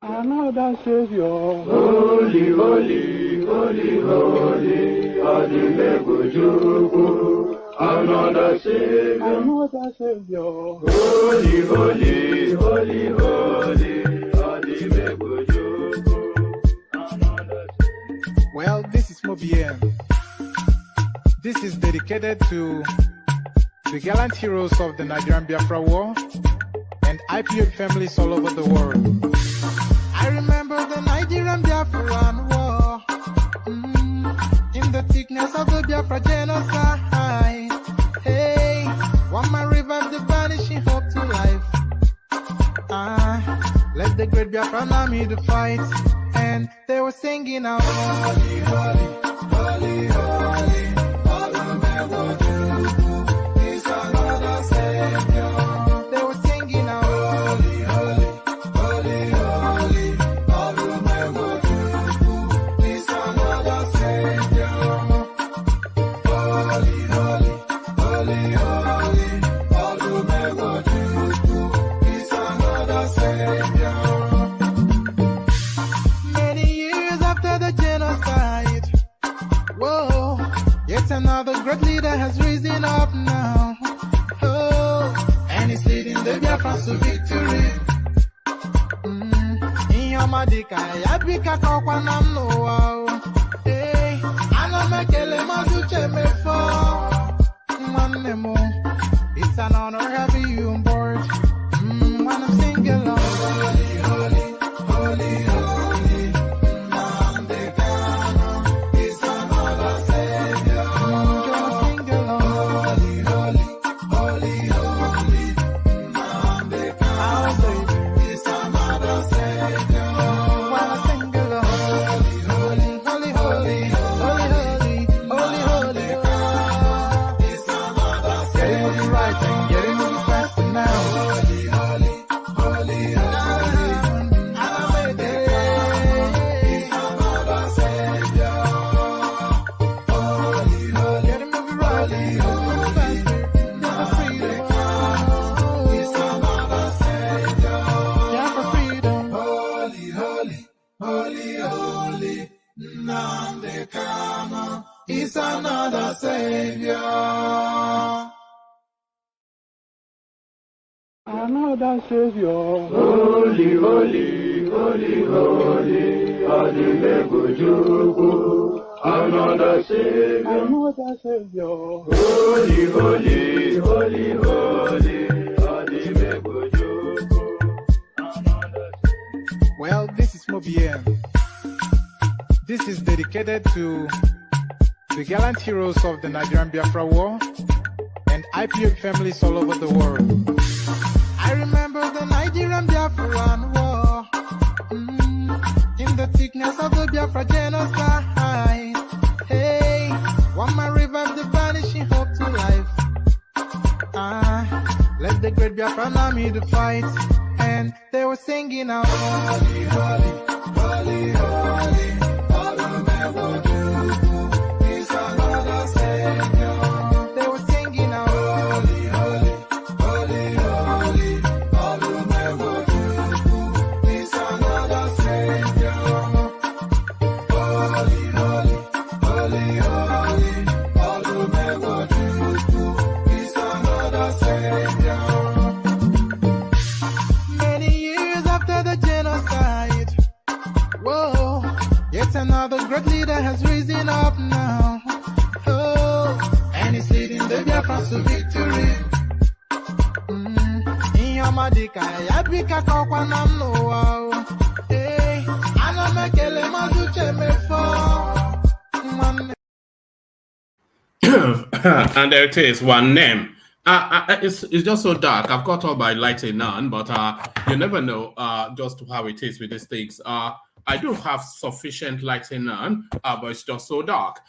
Another Savior. Holy, holy, holy, holy, Adimebujuku. Another Savior. Another Savior. Holy, holy, holy, holy, Adimebujuku. Another Savior. Well, this is Mobien. This is dedicated to the gallant heroes of the Nigerian Biafra War and IPO families all over the world. I remember the Nigerian Biafran War, in the thickness of the Biafra genocide. Hey, one man revived the vanishing hope to life. Let the great Biafran army to fight, and they were singing out, holy, holy, holy, holy, is another Savior. They were singing out, holy, holy, holy, holy, is another Savior. Holy, holy, holy, holy, is another Savior. Many years after the genocide, whoa, yet another great leader has risen up now. Oh, and he's leading the Biafrans to victory. In your madika, yabika kokwanam no wow. Hey, anamekele mazuche mefo. Manemo, it's an honor having you on board. When I'm singing along, holy, holy, holy, holy, Namdekano is another Savior. Sing along, holy, holy, holy, holy, Namdekano is another Savior. When I sing along, holy, holy, holy, holy, holy, holy, holy, is another Savior. Getting moving right and getting moving faster now. Holy, holy, holy, holy, is another Savior. Holy, holy, getting moving right and moving faster. Yeah, for freedom. Is another Savior. Yeah, for freedom. Holy, holy, holy, holy, Namdekano is another Savior. Another Savior. Holy, holy, holy, holy, Adimebujuku. Another Savior. Another Savior. Holy, holy, holy, holy, Adimebujuku. Another Savior. Well, this is Mobien. This is dedicated to the gallant heroes of the Nigerian Biafra War and IPO families all over the world. I remember the Nigerian Biafran War, in the thickness of the Biafra genocide. Hey, one man revived the vanishing hope to life. Let the great Biafran army to fight, and they were singing out, holy, holy, holy, holy, is another Savior. They were singing out, holy, holy, holy, holy, is another Savior. Holy, holy, holy, holy, is another Savior. Many years after the genocide, whoa, yet another great leader has risen up now. Oh, and he's leading the Biafrans to victory. In your madika, yabika kokwanam no wow. Hey, anamekele mazuche mefo. And there it is, one name. It's just so dark. I've got all my lighting on, but you never know just how it is with these things. I do have sufficient lighting on, but it's just so dark.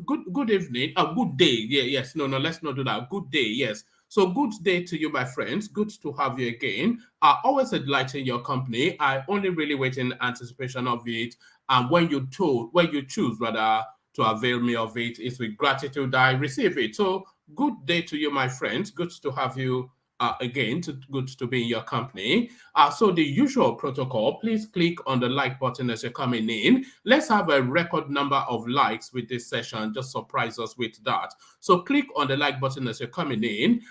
Good evening. Good day. Yeah, yes. No, let's not do that. Good day. Yes. So good day to you, my friends. Good to have you again. Always a delight in your company. I only really wait in anticipation of it. And when you choose rather to avail me of it, it's with gratitude I receive it. So good day to you, my friends. Good to have you again, good to be in your company. So the usual protocol, please click on the like button as you're coming in. Let's have a record number of likes with this session. Just surprise us with that. So click on the like button as you're coming in.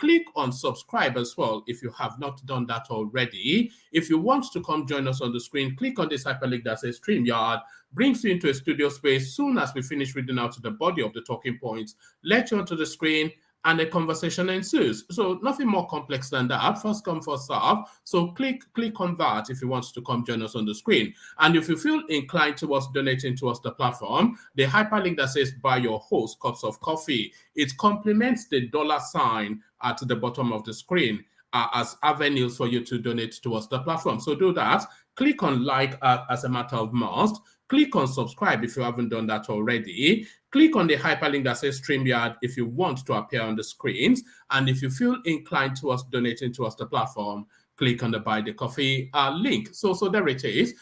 Click on subscribe as well if you have not done that already. If you want to come join us on the screen, click on this hyperlink that says StreamYard, brings you into a studio space. Soon as we finish reading out the body of the talking points, let you onto the screen and a conversation ensues. So nothing more complex than that. First come, first serve. So click on that if you want to come join us on the screen. And if you feel inclined towards donating towards the platform, the hyperlink that says buy your host cups of coffee, it complements the $ at the bottom of the screen as avenues for you to donate towards the platform. So do that. Click on like as a matter of must. Click on subscribe if you haven't done that already. Click on the hyperlink that says StreamYard if you want to appear on the screens. And if you feel inclined towards donating towards the platform, click on the buy the coffee link. So there it is.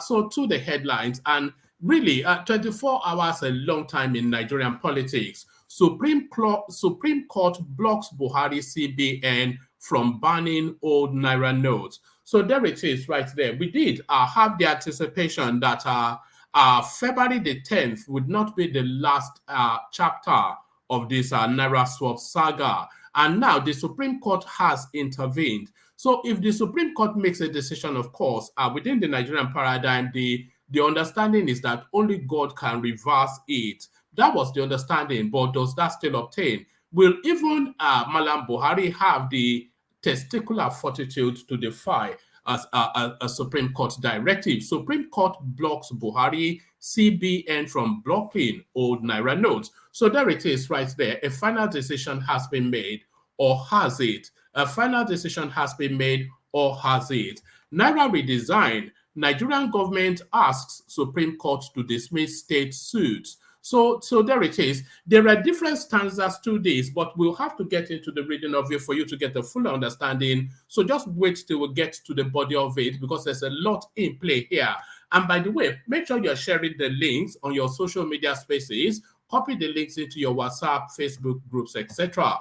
So to the headlines, and really 24 hours, a long time in Nigerian politics. Supreme Court blocks Buhari CBN from banning old Naira notes. So there it is right there. We did have the anticipation that February the 10th would not be the last chapter of this Naira swap saga. And now the Supreme Court has intervened. So if the Supreme Court makes a decision, of course, within the Nigerian paradigm, the understanding is that only God can reverse it. That was the understanding, but does that still obtain? Will even Malam Buhari have the testicular fortitude to defy a Supreme Court directive? Supreme Court blocks Buhari CBN from blocking old Naira notes. So there it is right there. A final decision has been made, or has it? A final decision has been made, or has it? Naira redesign. Nigerian government asks Supreme Court to dismiss state suits. So there it is. There are different stanzas to this, but we'll have to get into the reading of it for you to get a full understanding. So just wait till we get to the body of it, because there's a lot in play here. And by the way, make sure you're sharing the links on your social media spaces. Copy the links into your WhatsApp, Facebook groups, etc.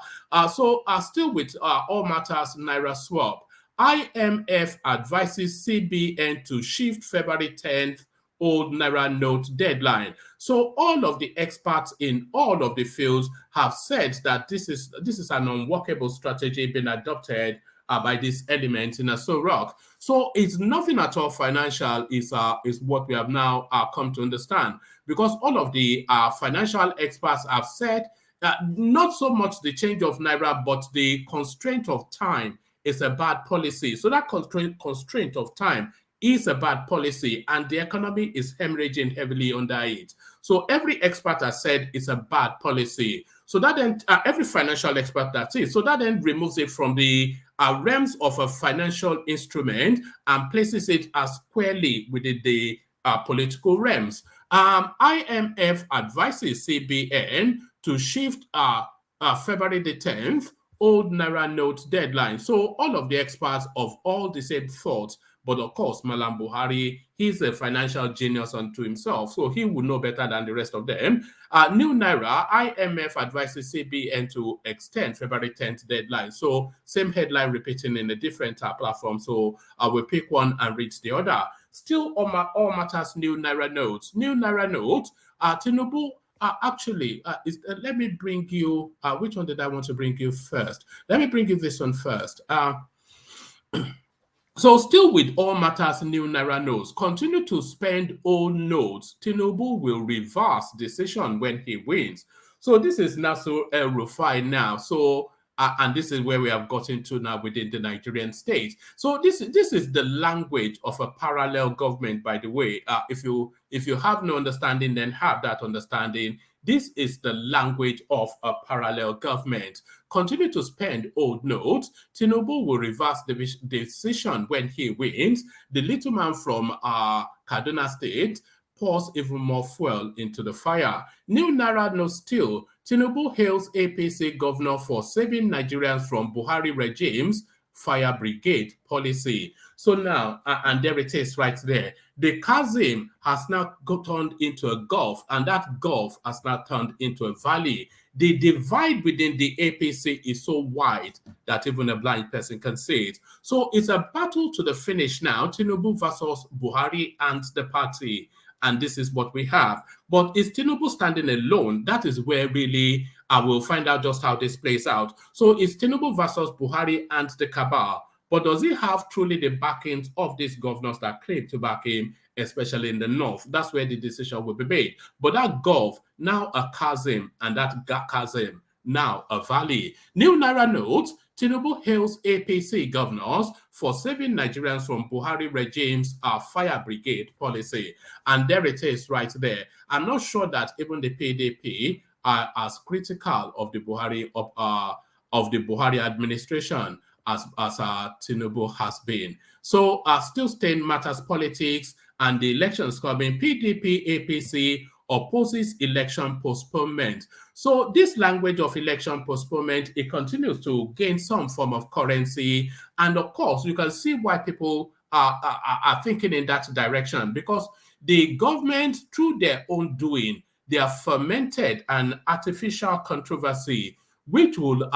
Still with all matters Naira swap. IMF advises CBN to shift February 10th old Naira note deadline. So all of the experts in all of the fields have said that this is an unworkable strategy being adopted by this element in Aso Rock. So it's nothing at all financial is what we have now come to understand, because all of the financial experts have said that not so much the change of Naira, but the constraint of time is a bad policy. So that constraint of time is a bad policy, and the economy is hemorrhaging heavily under it. So every expert has said it's a bad policy. So that then every financial expert that's it. So that then removes it from the realms of a financial instrument and places it as squarely within the political realms. IMF advises CBN to shift February the 10th old Naira note deadline. So all of the experts of all the same thoughts. But of course, Malam Buhari, he's a financial genius unto himself, so he would know better than the rest of them. New Naira, IMF advises CBN to extend February 10th deadline. So same headline repeating in a different platform. So I will pick one and read the other. Still all matters new Naira notes. New Naira notes, Tinubu let me bring you, which one did I want to bring you first? Let me bring you this one first. So still with all matters new Naira notes, continue to spend old notes. Tinubu will reverse decision when he wins. So this is Nasser El-Rufai now. So and this is where we have gotten to now within the Nigerian state. So this is the language of a parallel government, by the way. If you have no understanding, then have that understanding. This is the language of a parallel government. Continue to spend old notes. Tinubu will reverse the decision when he wins. The little man from Kaduna State pours even more fuel into the fire. New Naira no still. Tinubu hails APC governor for saving Nigerians from Buhari regime's fire brigade policy. So now, and there it is right there. The chasm has now turned into a gulf, and that gulf has now turned into a valley. the divide within the APC is so wide that even a blind person can see it. So it's a battle to the finish now, Tinubu versus Buhari and the party. And this is what we have. But is Tinubu standing alone? That is where really I will find out just how this plays out. So is Tinubu versus Buhari and the cabal? But does he have truly the backings of these governors that claim to back him, especially in the north? That's where the decision will be made. But that gulf, now a chasm, and that chasm, now a valley. New Naira notes, Tinubu hails APC governors for saving Nigerians from Buhari regime's fire brigade policy. And there it is right there. I'm not sure that even the PDP are as critical of the Buhari administration as Tinubu has been. So still staying matters politics and the elections coming, PDP, APC opposes election postponement. So this language of election postponement, it continues to gain some form of currency. And of course, you can see why people are thinking in that direction, because the government, through their own doing, they have fermented an artificial controversy, which will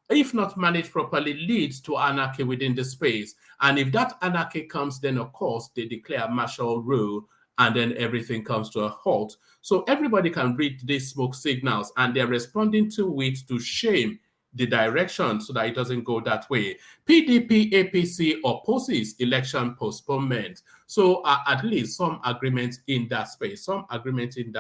if not managed properly, leads to anarchy within the space. And if that anarchy comes, then of course they declare martial rule, and then everything comes to a halt. So everybody can read these smoke signals, and they're responding to it to shame the direction so that it doesn't go that way. PDP, APC opposes election postponement. So at least some agreement in that space, in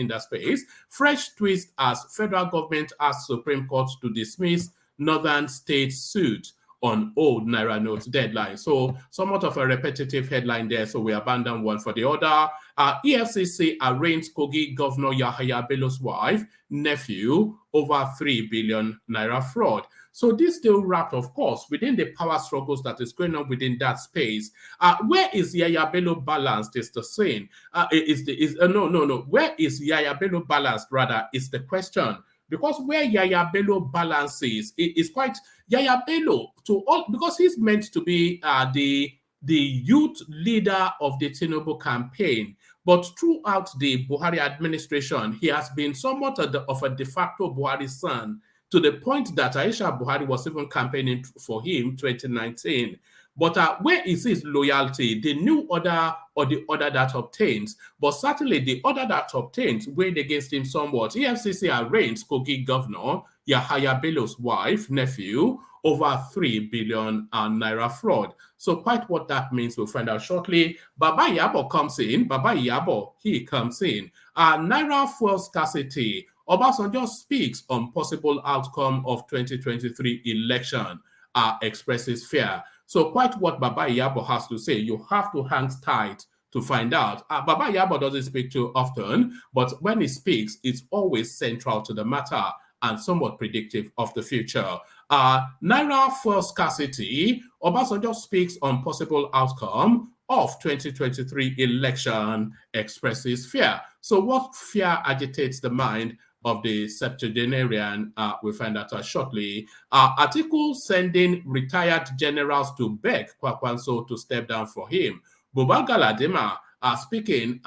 that space. Fresh twist as federal government asks Supreme Court to dismiss Northern State suit on old Naira notes deadline. So somewhat of a repetitive headline there, so we abandon one for the other. EFCC arraigns Kogi Governor Yahaya Bello's wife, nephew, over 3 billion Naira fraud. So this still wrapped, of course, within the power struggles that is going on within that space. Where is Yahaya Bello balanced is the saying. Where is Yahaya Bello balanced, rather, is the question. Because where Yahaya Bello balances, it is quite Yahaya Bello because he's meant to be the youth leader of the Tinubu campaign. But throughout the Buhari administration, he has been somewhat of a de facto Buhari son, to the point that Aisha Buhari was even campaigning for him 2019. But where is his loyalty? The new order or the order that obtains? But certainly the order that obtains weighed against him somewhat. EFCC arraigns Kogi Governor Yahaya Bello's wife, nephew, over 3 billion Naira fraud. So quite what that means, we'll find out shortly. Baba Yabo comes in. He comes in. Naira fuel scarcity. Obasanjo speaks on possible outcome of 2023 election. Expresses fear. So quite what Baba Yabo has to say, you have to hang tight to find out. Baba Yabo doesn't speak too often, but when he speaks, it's always central to the matter and somewhat predictive of the future. Naira fuel scarcity. Obasanjo speaks on possible outcome of 2023 election, expresses fear. So what fear agitates the mind of the septuagenarian? We'll find out shortly. Article sending retired generals to beg Kwakwanso to step down for him. Buba Galadima speaking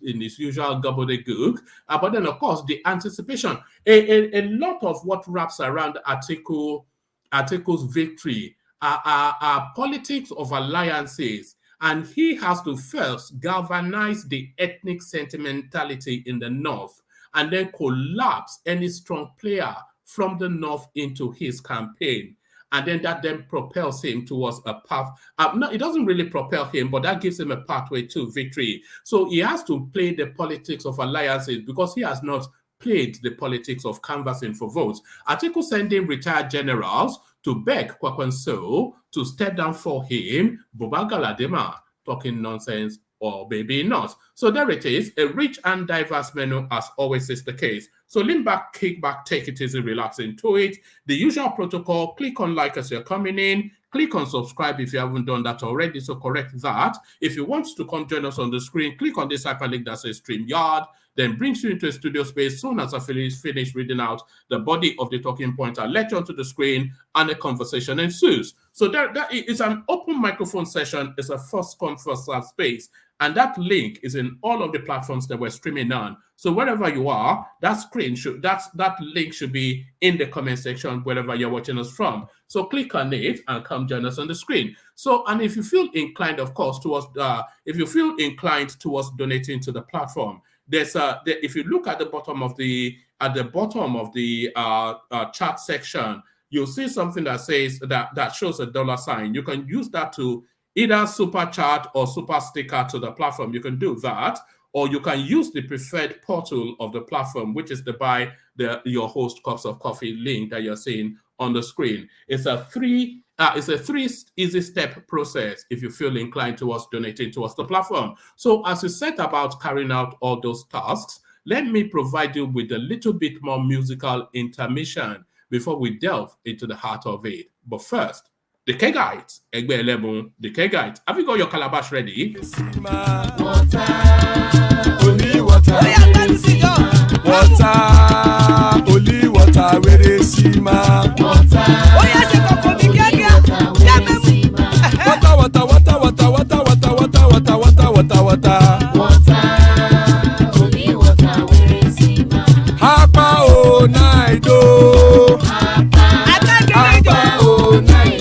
in his usual gobbledygook, but then of course the anticipation, a lot of what wraps around Atiku's victory are politics of alliances, and he has to first galvanize the ethnic sentimentality in the north, and then collapse any strong player from the north into his campaign. And then that then propels him towards a path. No, it doesn't really propel him, but that gives him a pathway to victory. So he has to play the politics of alliances because he has not played the politics of canvassing for votes. Atiku sending retired generals to beg Kwakwanso to step down for him. Buba Galadima talking nonsense, or maybe not. So there it is, a rich and diverse menu, as always is the case. So lean back, kick back, take it easy, relax into it. The usual protocol, click on like as you're coming in, click on subscribe if you haven't done that already, so correct that. If you want to come join us on the screen, click on this hyperlink that says StreamYard, then brings you into a studio space. Soon as I finish reading out the body of the talking point, I'll let you onto the screen and a conversation ensues. So that is an open microphone session. It's a first come, first served space. And that link is in all of the platforms that we're streaming on. So wherever you are, that link should be in the comment section wherever you're watching us from. So click on it and come join us on the screen. So, and if you feel inclined, of course, towards donating to the platform, if you look at the bottom of the chat section, you'll see something that says that shows a $sign. You can use that to either super chat or super sticker to the platform. You can do that, or you can use the preferred portal of the platform, which is to buy your host cups of coffee link that you're seeing on the screen. It's a three easy step process if you feel inclined towards donating towards the platform. So as you set about carrying out all those tasks, let me provide you with a little bit more musical intermission before we delve into the heart of it. But first, the Kegites, Egbe Elebun, the Kegites. Have you got your calabash ready? Water, only water. Water, only water, where they see ma. Water, Water, water, water, water, water, water, water, water, water, water. water, only water, where they see ma. Hapa o naido. Hapa, oh, night,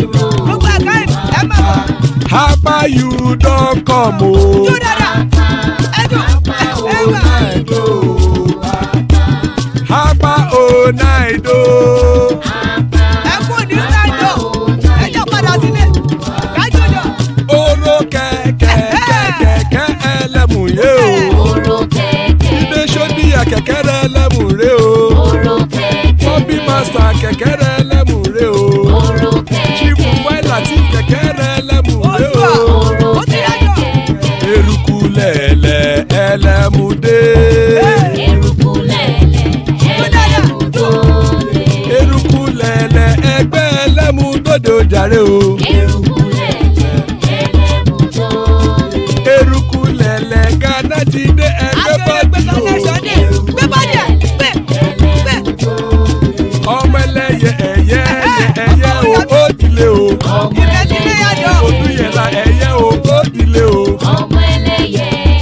Hapa you don't come o. Hapa o naido. Oro kẹ̀kẹ́ kẹ̀kẹ́ ẹlẹ́mùrè o. Ilé sọ́díyà kẹ̀kẹ́ rẹ̀ ẹlẹ́mùrè o. Bobby master kẹ̀kẹ́ rẹ̀ ẹlẹ́mùrè o. Chief Faila ti kẹ̀kẹ́ rẹ̀ ẹlẹ́mùrè o. Eruku lẹ̀lẹ̀ ẹlẹ́mùdé. Eruku lẹ̀lẹ̀ ẹgbẹ́ ẹlẹ́mùdódò jàre o. Eruku lẹ̀lẹ̀ Ghana ti dé ẹgbẹ́ bọ́dì o. Ọmọ ẹlẹ́yẹ ẹ̀yẹ ẹ̀yẹ o ó dilé o. Olúyẹ̀lá ẹ̀yẹ o ó dilé o.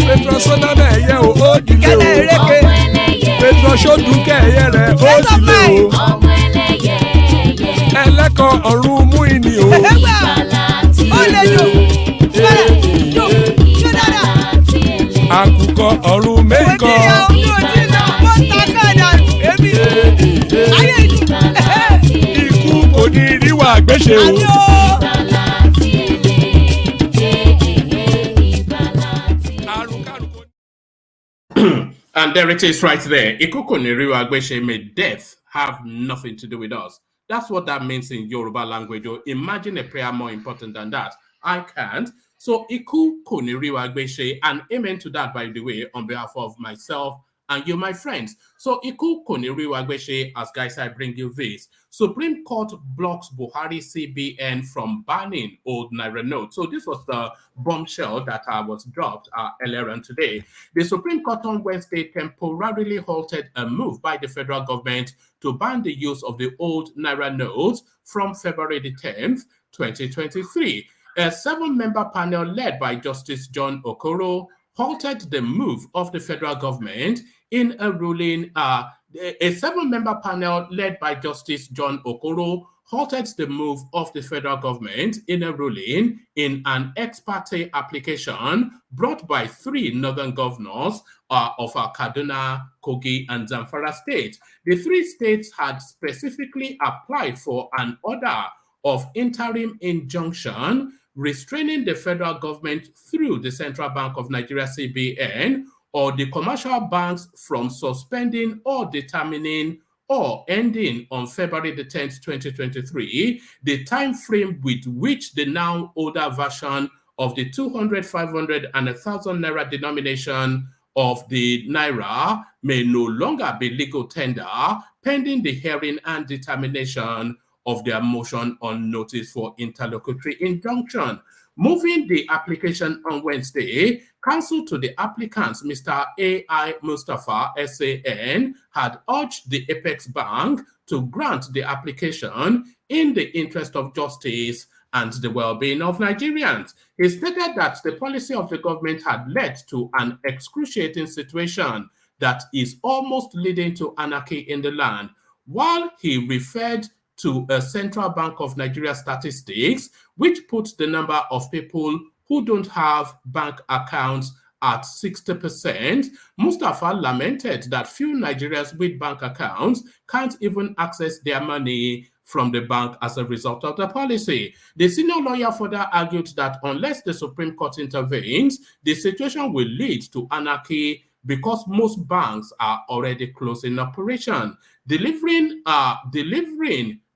Petrosodana ẹ̀yẹ o ó dilé o. Petrosodunke ẹ̀yẹ rẹ̀ ó dilé o. Ẹlẹ́kọ̀ ọ̀run mú ìní o. Àkùkọ ọ̀run mẹ́kọ̀. Ikú kò ní ríwà gbéṣe o. And there it is right there. Ikoko Niriwa Agbeshe, may death have nothing to do with us. That's what that means in Yoruba language. Or imagine a prayer more important than that. I can't. So Iku Koniriwa Agbeshe, and amen to that, by the way, on behalf of myself and you, my friends. So Iku Koniriwa Agbeshe, as guys, I bring you this. Supreme Court blocks Buhari CBN from banning old Naira notes. So this was the bombshell that was dropped earlier on today. The Supreme Court on Wednesday temporarily halted a move by the federal government to ban the use of the old Naira notes from February the 10th, 2023. A 7-member panel led by Justice John Okoro halted the move of the federal government in a ruling. A 7-member panel led by Justice John Okoro halted the move of the federal government in a ruling in an ex parte application brought by 3 northern governors of Kaduna, Kogi, and Zamfara states. The 3 states had specifically applied for an order of interim injunction restraining the federal government through the Central Bank of Nigeria CBN or the commercial banks from suspending or determining or ending on February the 10th, 2023, the time frame with which the now older version of the 200, 500, and 1,000 Naira denomination of the Naira may no longer be legal tender pending the hearing and determination of their motion on notice for interlocutory injunction. Moving the application on Wednesday, counsel to the applicants, Mr. A.I. Mustafa, SAN, had urged the Apex Bank to grant the application in the interest of justice and the well-being of Nigerians. He stated that the policy of the government had led to an excruciating situation that is almost leading to anarchy in the land, while he referred to a Central Bank of Nigeria statistics, which puts the number of people who don't have bank accounts at 60%. Mustafa lamented that few Nigerians with bank accounts can't even access their money from the bank as a result of the policy. The senior lawyer further argued that unless the Supreme Court intervenes, the situation will lead to anarchy because most banks are already closing operation. Delivering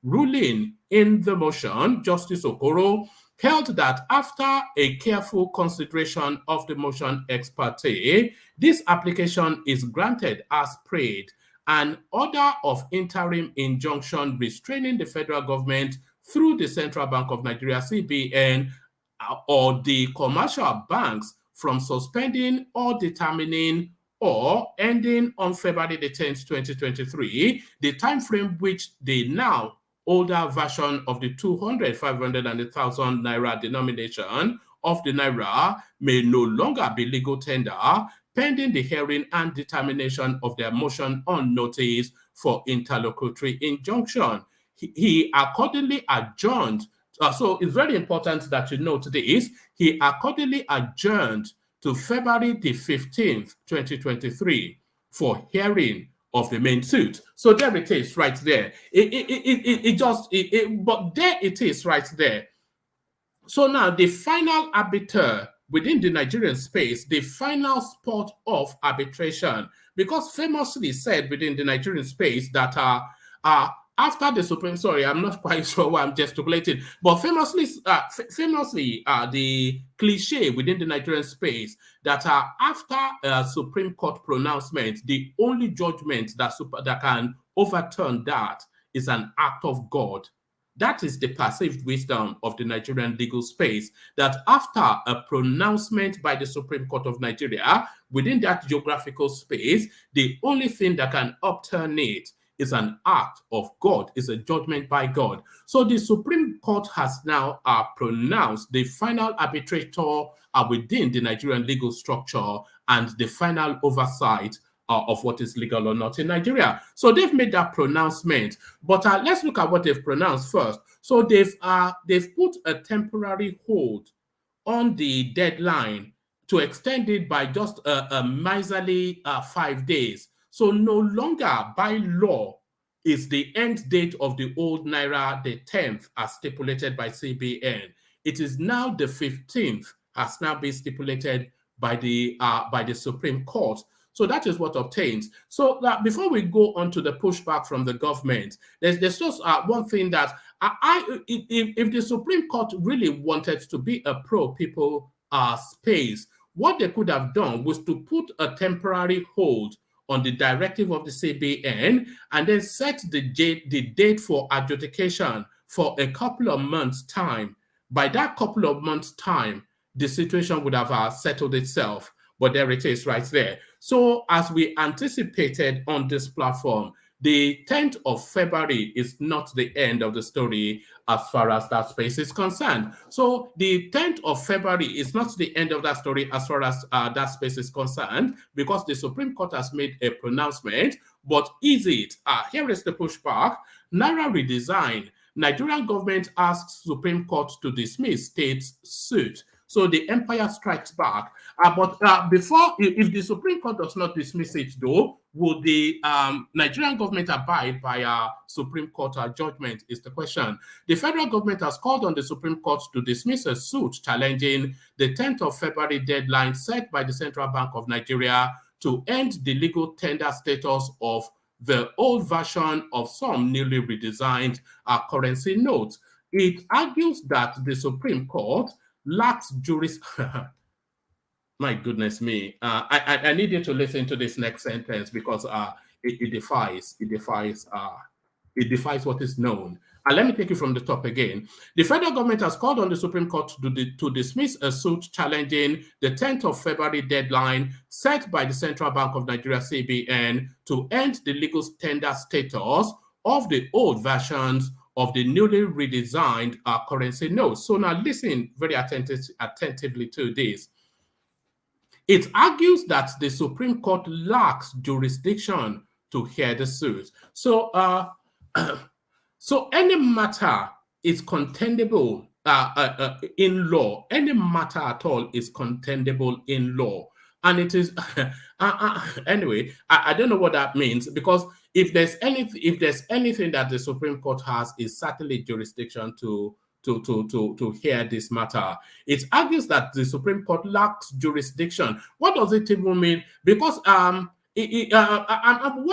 ruling in the motion, Justice Okoro held that after a careful consideration of the motion ex parte, this application is granted as prayed. An order of interim injunction restraining the federal government through the Central Bank of Nigeria, CBN, or the commercial banks from suspending or determining or ending on February the 10th, 2023, the time frame which the now older version of the 200, 500, and 1,000 naira denomination of the naira may no longer be legal tender, pending the hearing and determination of their motion on notice for interlocutory injunction. He accordingly adjourned. So it's very important that you note this. He accordingly adjourned to February the 15th, 2023 for hearing of the main suit. So there it is right there. But there it is right there. So now the final arbiter within the Nigerian space, the final spot of arbitration, because famously said within the Nigerian space that after the Supreme, sorry, I'm not quite sure why I'm gesticulating, but famously, the cliche within the Nigerian space that after a Supreme Court pronouncement, the only judgment that can overturn that is an act of God. That is the perceived wisdom of the Nigerian legal space, that after a pronouncement by the Supreme Court of Nigeria, within that geographical space, the only thing that can upturn it is an act of God, is a judgment by God. So the Supreme Court has now pronounced the final arbitrator within the Nigerian legal structure and the final oversight of what is legal or not in Nigeria. So they've made that pronouncement, but let's look at what they've pronounced first. So they've put a temporary hold on the deadline to extend it by just a miserly 5 days. So no longer by law is the end date of the old Naira the 10th as stipulated by CBN. It is now the 15th, has now been stipulated by the Supreme Court. So that is what obtains. So before we go on to the pushback from the government, there's just one thing that if the Supreme Court really wanted to be a pro-people space, what they could have done was to put a temporary hold on the directive of the CBN and then set the date for adjudication for a couple of months' time. By that couple of months' time, the situation would have settled itself. But there it is right there. So as we anticipated on this platform, the 10th of February is not the end of the story as far as that space is concerned. So the 10th of February is not the end of that story as far as that space is concerned, because the Supreme Court has made a pronouncement. But is it? Here is the pushback. Naira redesign. Nigerian government asks Supreme Court to dismiss state's suit. So the empire strikes back. But before, if the Supreme Court does not dismiss it, though, will the Nigerian government abide by a Supreme Court judgment is the question. The federal government has called on the Supreme Court to dismiss a suit challenging the 10th of February deadline set by the Central Bank of Nigeria to end the legal tender status of the old version of some newly redesigned currency notes. It argues that the Supreme Court lacks jurisdiction. My goodness me. I need you to listen to this next sentence because it defies what is known. And let me take you from the top again. The federal government has called on the Supreme Court to dismiss a suit challenging the 10th of February deadline set by the Central Bank of Nigeria, CBN, to end the legal tender status of the old versions of the newly redesigned currency notes. So now listen very attentively to this. It argues that the Supreme Court lacks jurisdiction to hear the suit. So, so any matter is contendable in law. Any matter at all is contendable in law. And it is anyway. I don't know what that means, because if there's anything that the Supreme Court has, is certainly jurisdiction to hear this matter. It argues that the Supreme Court lacks jurisdiction. What does it even mean? Because what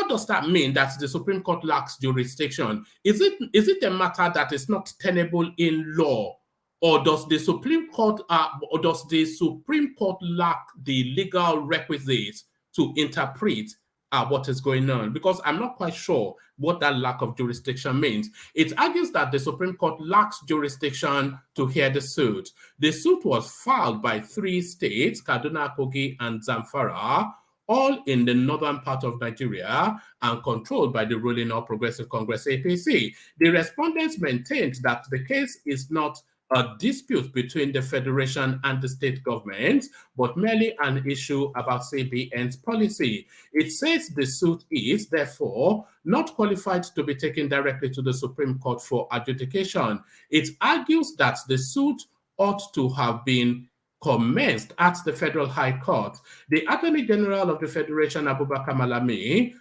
does that mean, that the Supreme Court lacks jurisdiction? Is it a matter that is not tenable in law? Or does the Supreme Court lack the legal requisites to interpret what is going on? Because I'm not quite sure what that lack of jurisdiction means. It argues that the Supreme Court lacks jurisdiction to hear the suit. The suit was filed by 3 states, Kaduna, Kogi, and Zamfara, all in the northern part of Nigeria and controlled by the ruling All Progressive Congress, APC. The respondents maintained that the case is not a dispute between the federation and the state government, but merely an issue about CBN's policy. It says the suit is, therefore, not qualified to be taken directly to the Supreme Court for adjudication. It argues that the suit ought to have been commenced at the Federal High Court. The Attorney General of the Federation, Abubakar Malami,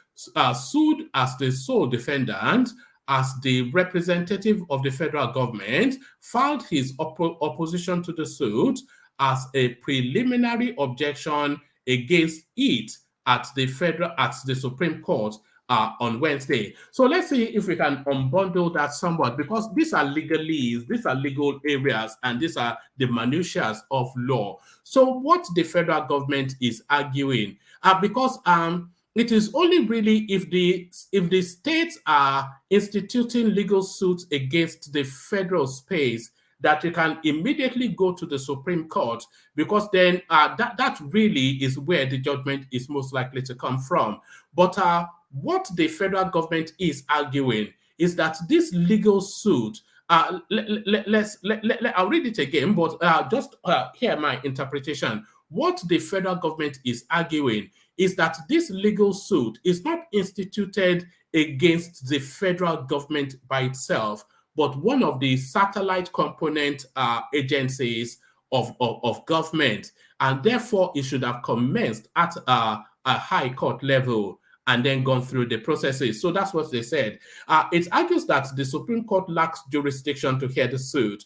sued as the sole defendant, as the representative of the federal government, filed his opposition to the suit as a preliminary objection against it at the Supreme Court on Wednesday. So let's see if we can unbundle that somewhat, because these are legalese, these are legal areas, and these are the minutiae of law. So what the federal government is arguing, because it is only really if the states are instituting legal suits against the federal space that you can immediately go to the Supreme Court, because then that really is where the judgment is most likely to come from. But what the federal government is arguing is that this legal suit, I'll read it again, but just hear my interpretation. What the federal government is arguing is that this legal suit is not instituted against the federal government by itself, but one of the satellite component agencies of government, and therefore it should have commenced at a high court level and then gone through the processes. So that's what they said. It argues that the Supreme Court lacks jurisdiction to hear the suit.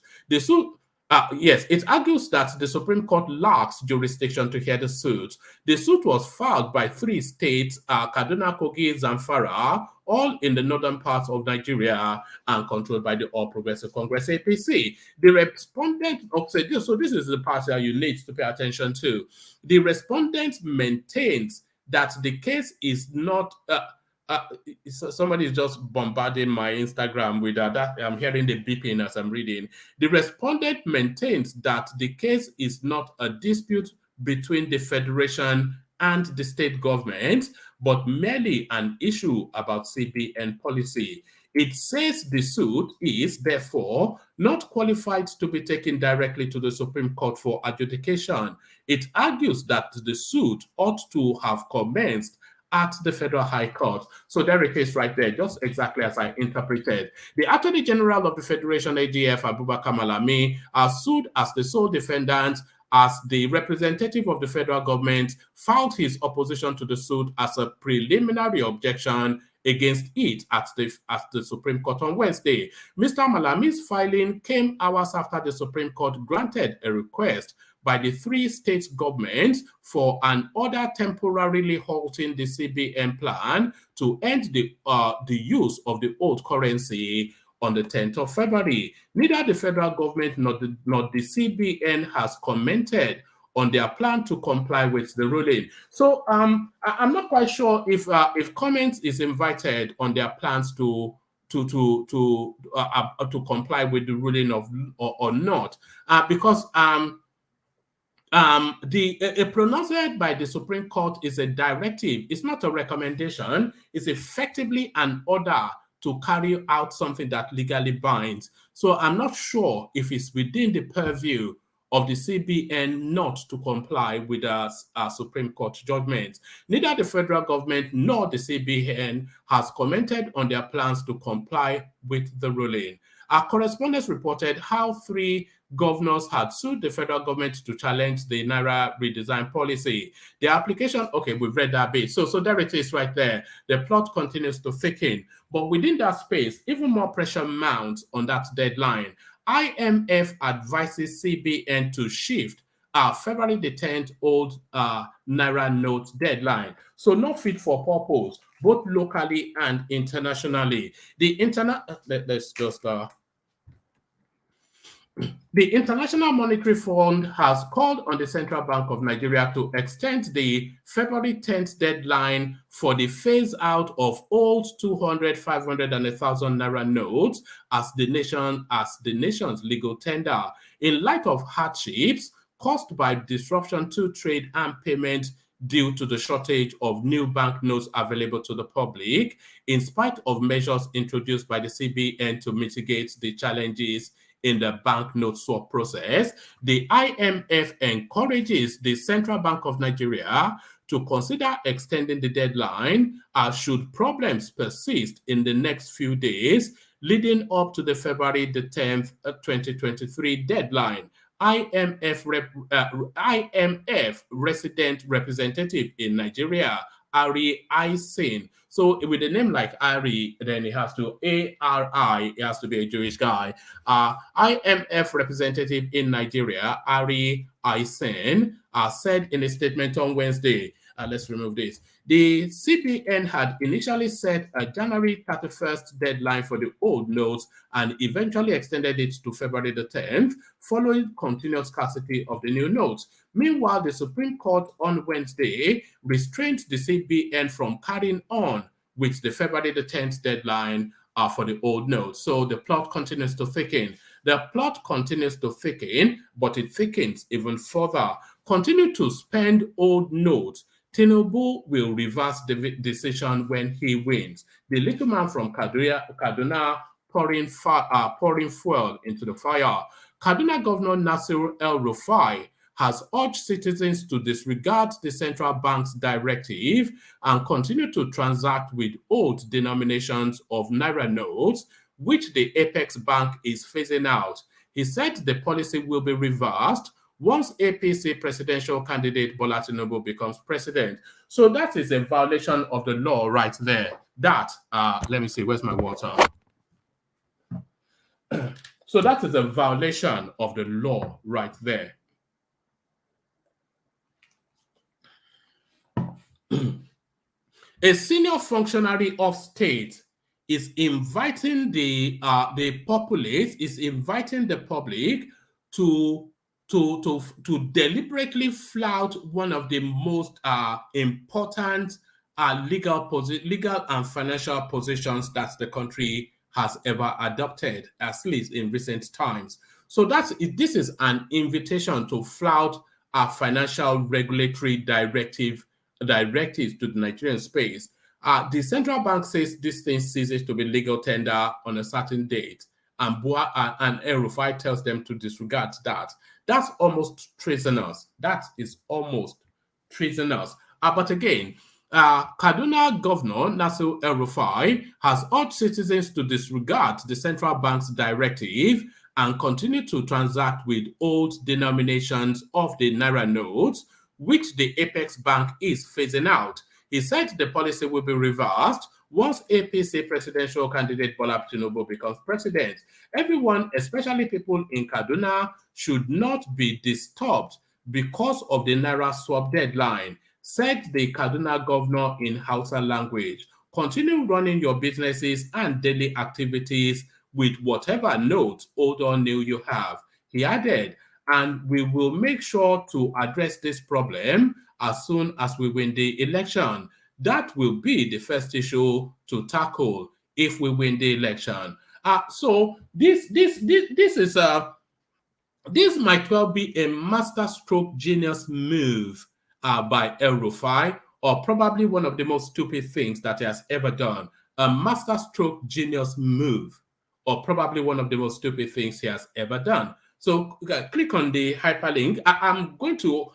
Yes, it argues that the Supreme Court lacks jurisdiction to hear the suit. The suit was filed by 3 states, Kaduna, Kogi, Zamfara, all in the northern parts of Nigeria and controlled by the All Progressive Congress, APC. The respondent, so this is the part that you need to pay attention to. The respondent maintains that the case is not... somebody is just bombarding my Instagram with that. I'm hearing the beeping as I'm reading. The respondent maintains that the case is not a dispute between the federation and the state government, but merely an issue about CBN policy. It says the suit is, therefore, not qualified to be taken directly to the Supreme Court for adjudication. It argues that the suit ought to have commenced at the Federal High Court. So there it is right there, just exactly as I interpreted. The Attorney General of the Federation, AGF, Abubakar Malami, sued as the sole defendant, as the representative of the federal government, filed his opposition to the suit as a preliminary objection against it at the Supreme Court on Wednesday. Mr. Malami's filing came hours after the Supreme Court granted a request by the 3 state governments for an order temporarily halting the CBN plan to end the use of the old currency on the 10th of February. Neither the federal government nor the CBN has commented on their plan to comply with the ruling. So I'm not quite sure if comment is invited on their plans to to comply with the ruling or not, because a pronouncement by the Supreme Court is a directive. It's not a recommendation. It's effectively an order to carry out something that legally binds. So I'm not sure if it's within the purview of the CBN not to comply with a Supreme Court judgment. Neither the federal government nor the CBN has commented on their plans to comply with the ruling. Our correspondents reported how 3 governors had sued the federal government to challenge the Naira redesign policy. The application, okay, we've read that bit. So there it is right there. The plot continues to thicken. But within that space, even more pressure mounts on that deadline. IMF advises CBN to shift February the 10th old Naira note deadline. So not fit for purpose, both locally and internationally. The International Monetary Fund has called on the Central Bank of Nigeria to extend the February 10th deadline for the phase out of old 200, 500, and 1,000 Naira notes as the nation's legal tender in light of hardships caused by disruption to trade and payment due to the shortage of new banknotes available to the public, in spite of measures introduced by the CBN to mitigate the challenges in the banknote swap process. The IMF encourages the Central Bank of Nigeria to consider extending the deadline should problems persist in the next few days leading up to the February the 10th, 2023 deadline. IMF resident representative in Nigeria, Ari Isin. So with a name like Ari, then it has to A-R-I, it has to be a Jewish guy. IMF representative in Nigeria, Ari Isin, said in a statement on Wednesday, let's remove this. The CBN had initially set a January 31st deadline for the old notes and eventually extended it to February the 10th, following continuous scarcity of the new notes. Meanwhile, the Supreme Court on Wednesday restrained the CBN from carrying on with the February the 10th deadline for the old notes. So the plot continues to thicken. The plot continues to thicken, but it thickens even further. Continue to spend old notes. Tinubu will reverse the decision when he wins. The little man from Kaduna pouring fuel into the fire. Kaduna Governor Nasir El-Rufai has urged citizens to disregard the central bank's directive and continue to transact with old denominations of Naira notes, which the Apex Bank is phasing out. He said the policy will be reversed once APC presidential candidate Bola Tinubu becomes president. So that is a violation of the law right there. That, let me see, where's my water? So that is a violation of the law right there. A senior functionary of state is inviting the populace, is inviting the public to deliberately flout one of the most important legal and financial positions that the country has ever adopted, at least in recent times. So this is an invitation to flout a financial regulatory directive to the Nigerian space. The central bank says this thing ceases to be legal tender on a certain date, and El-Rufai tells them to disregard that. That's almost treasonous. That is almost treasonous. But again, Kaduna Governor Nasir El-Rufai has urged citizens to disregard the central bank's directive and continue to transact with old denominations of the Naira notes, which the Apex Bank is phasing out. He said the policy will be reversed once APC presidential candidate Bola Tinubu becomes president. Everyone, especially people in Kaduna, should not be disturbed because of the Naira swap deadline, said the Kaduna governor in Hausa language. Continue running your businesses and daily activities with whatever note, old or new, you have. He added, and we will make sure to address this problem as soon as we win the election. That will be the first issue to tackle. if we win the election. So this might well be a masterstroke genius move by El Rufai, or probably one of the most stupid things that he has ever done. A masterstroke genius move, or probably one of the most stupid things he has ever done. So click on the hyperlink. I'm going to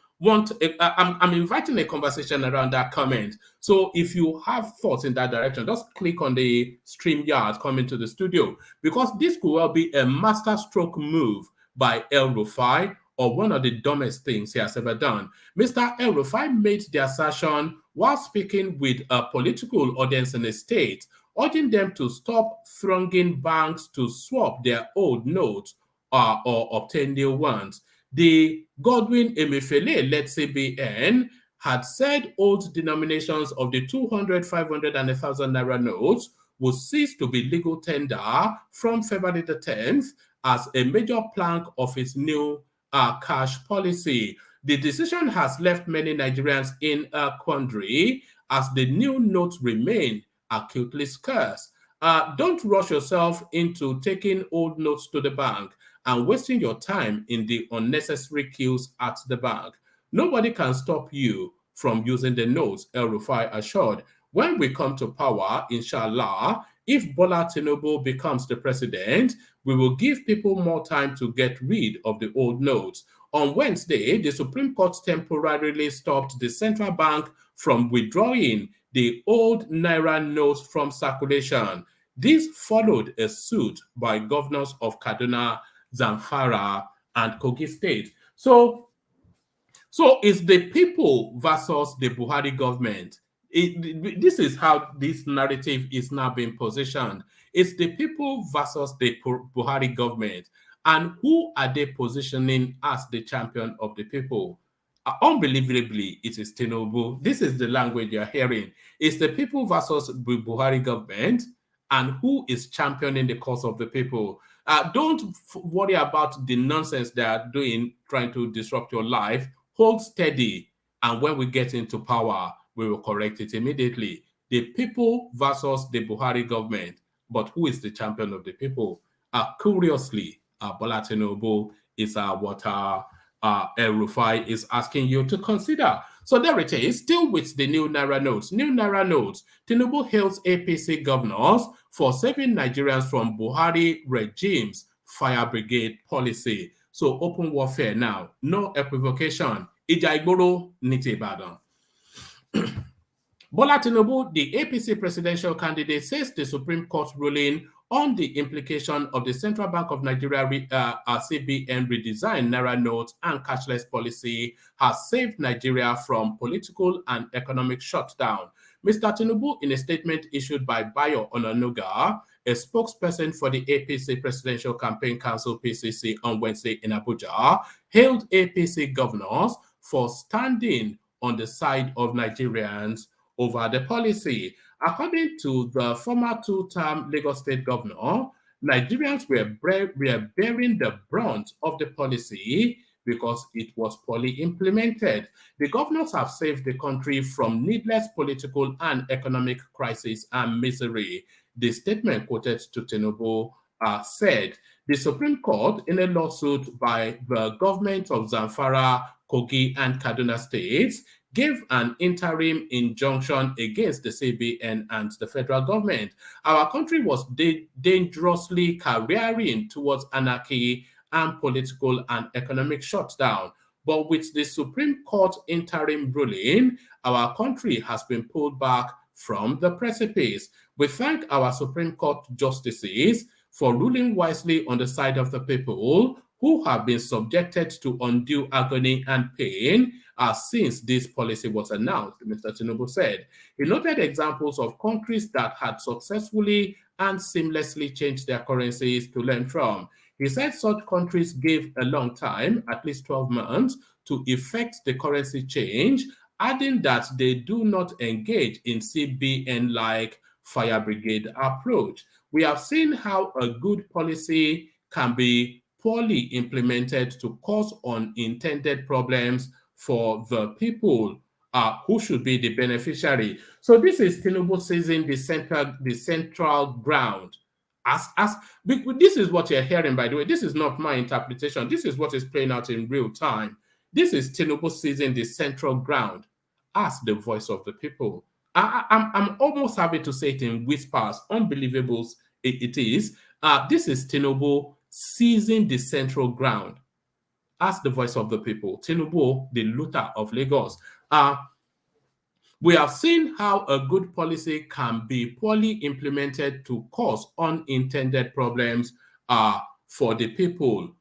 I'm inviting a conversation around that comment. So if you have thoughts in that direction, just click on the StreamYard coming to the studio, because this could well be a masterstroke move by El Rufai, or one of the dumbest things he has ever done. Mr. El Rufai made the assertion while speaking with a political audience in the state, urging them to stop thronging banks to swap their old notes or obtain new ones. The Godwin Emefiele-led CBN had said old denominations of the 200, 500, and 1,000 naira notes would cease to be legal tender from February the 10th as a major plank of its new cash policy. The decision has left many Nigerians in a quandary as the new notes remain acutely scarce. Don't rush yourself into taking old notes to the bank and wasting your time in the unnecessary queues at the bank. Nobody can stop you from using the notes, El Rufai assured. When we come to power, inshallah, if Bola Tinubu becomes the president, we will give people more time to get rid of the old notes. On Wednesday, the Supreme Court temporarily stopped the central bank from withdrawing the old Naira notes from circulation. This followed a suit by governors of Kaduna, Zamfara, and Kogi State. So it's the people versus the Buhari government. This is how this narrative is now being positioned. It's the people versus the Buhari government. And who are they positioning as the champion of the people? Unbelievably, it is Tinubu. This is the language you're hearing. It's the people versus the Buhari government, and who is championing the cause of the people. Don't worry about the nonsense they are doing, trying to disrupt your life. Hold steady, and when we get into power, we will correct it immediately. The people versus the Buhari government, but who is the champion of the people? Curiously, Bola Tinubu is what El Rufai is asking you to consider. So there it is, still with the new Naira notes. New Naira notes. Tinubu hails APC governors for saving Nigerians from Buhari regime's fire brigade policy. So open warfare now. No equivocation. Ija Igboro niti Ibadan. Bola Tinubu, the APC presidential candidate, says the Supreme Court ruling on the implication of the Central Bank of Nigeria CBN redesign Naira notes and cashless policy has saved Nigeria from political and economic shutdown. Mr. Tinubu, in a statement issued by Bayo Onanuga, a spokesperson for the APC Presidential Campaign Council PCC on Wednesday in Abuja, hailed APC governors for standing on the side of Nigerians over the policy. According to the former two-term Lagos State governor, Nigerians were bearing the brunt of the policy because it was poorly implemented. The governors have saved the country from needless political and economic crisis and misery. The statement quoted to Tinubu said, the Supreme Court, in a lawsuit by the government of Zamfara, Kogi, and Kaduna states, gave an interim injunction against the CBN and the federal government. Our country was dangerously careering towards anarchy and political and economic shutdown. But with the Supreme Court interim ruling, our country has been pulled back from the precipice. We thank our Supreme Court justices for ruling wisely on the side of the people who have been subjected to undue agony and pain since this policy was announced, Mr. Tinubu said. He noted examples of countries that had successfully and seamlessly changed their currencies to learn from. He said such countries gave a long time, at least 12 months, to effect the currency change, adding that they do not engage in CBN-like fire brigade approach. We have seen how a good policy can be poorly implemented to cause unintended problems for the people. who should be the beneficiary. So this is Tinubu seizing the central ground. This is what you're hearing, by the way. This is not my interpretation. This is what is playing out in real time. This is Tinubu seizing the central ground as the voice of the people. I'm almost having to say it in whispers. Unbelievable it is. This is Tinubu seizing the central ground as the voice of the people. Tinubu, the looter of Lagos. We have seen how a good policy can be poorly implemented to cause unintended problems for the people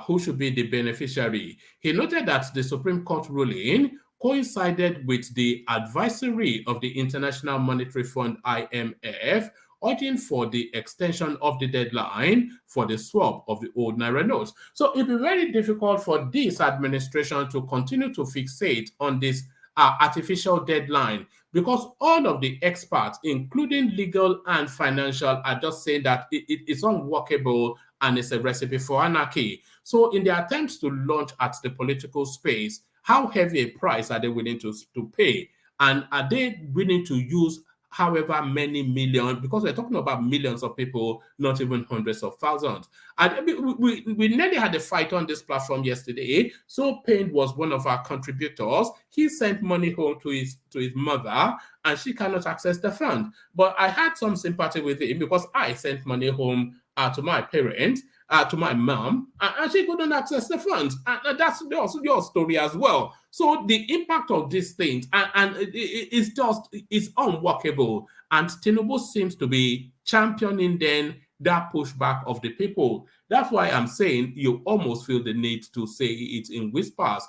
who should be the beneficiary. He noted that the Supreme Court ruling coincided with the advisory of the International Monetary Fund, IMF, urging for the extension of the deadline for the swap of the old Naira notes. So it'll be very difficult for this administration to continue to fixate on this artificial deadline, because all of the experts, including legal and financial, are just saying that it's unworkable and it's a recipe for anarchy. So in their attempts to launch at the political space, how heavy a price are they willing to pay? And are they willing to use however many millions, because we're talking about millions of people, not even hundreds of thousands. And we nearly had a fight on this platform yesterday. So Payne was one of our contributors. He sent money home to his mother, and she cannot access the fund. But I had some sympathy with him because I sent money home to my parents, to my mom, and she couldn't access the funds. And that's also your story as well. So the impact of these things, and it's unworkable. And Tinubu seems to be championing then that pushback of the people. That's why I'm saying you almost feel the need to say it in whispers.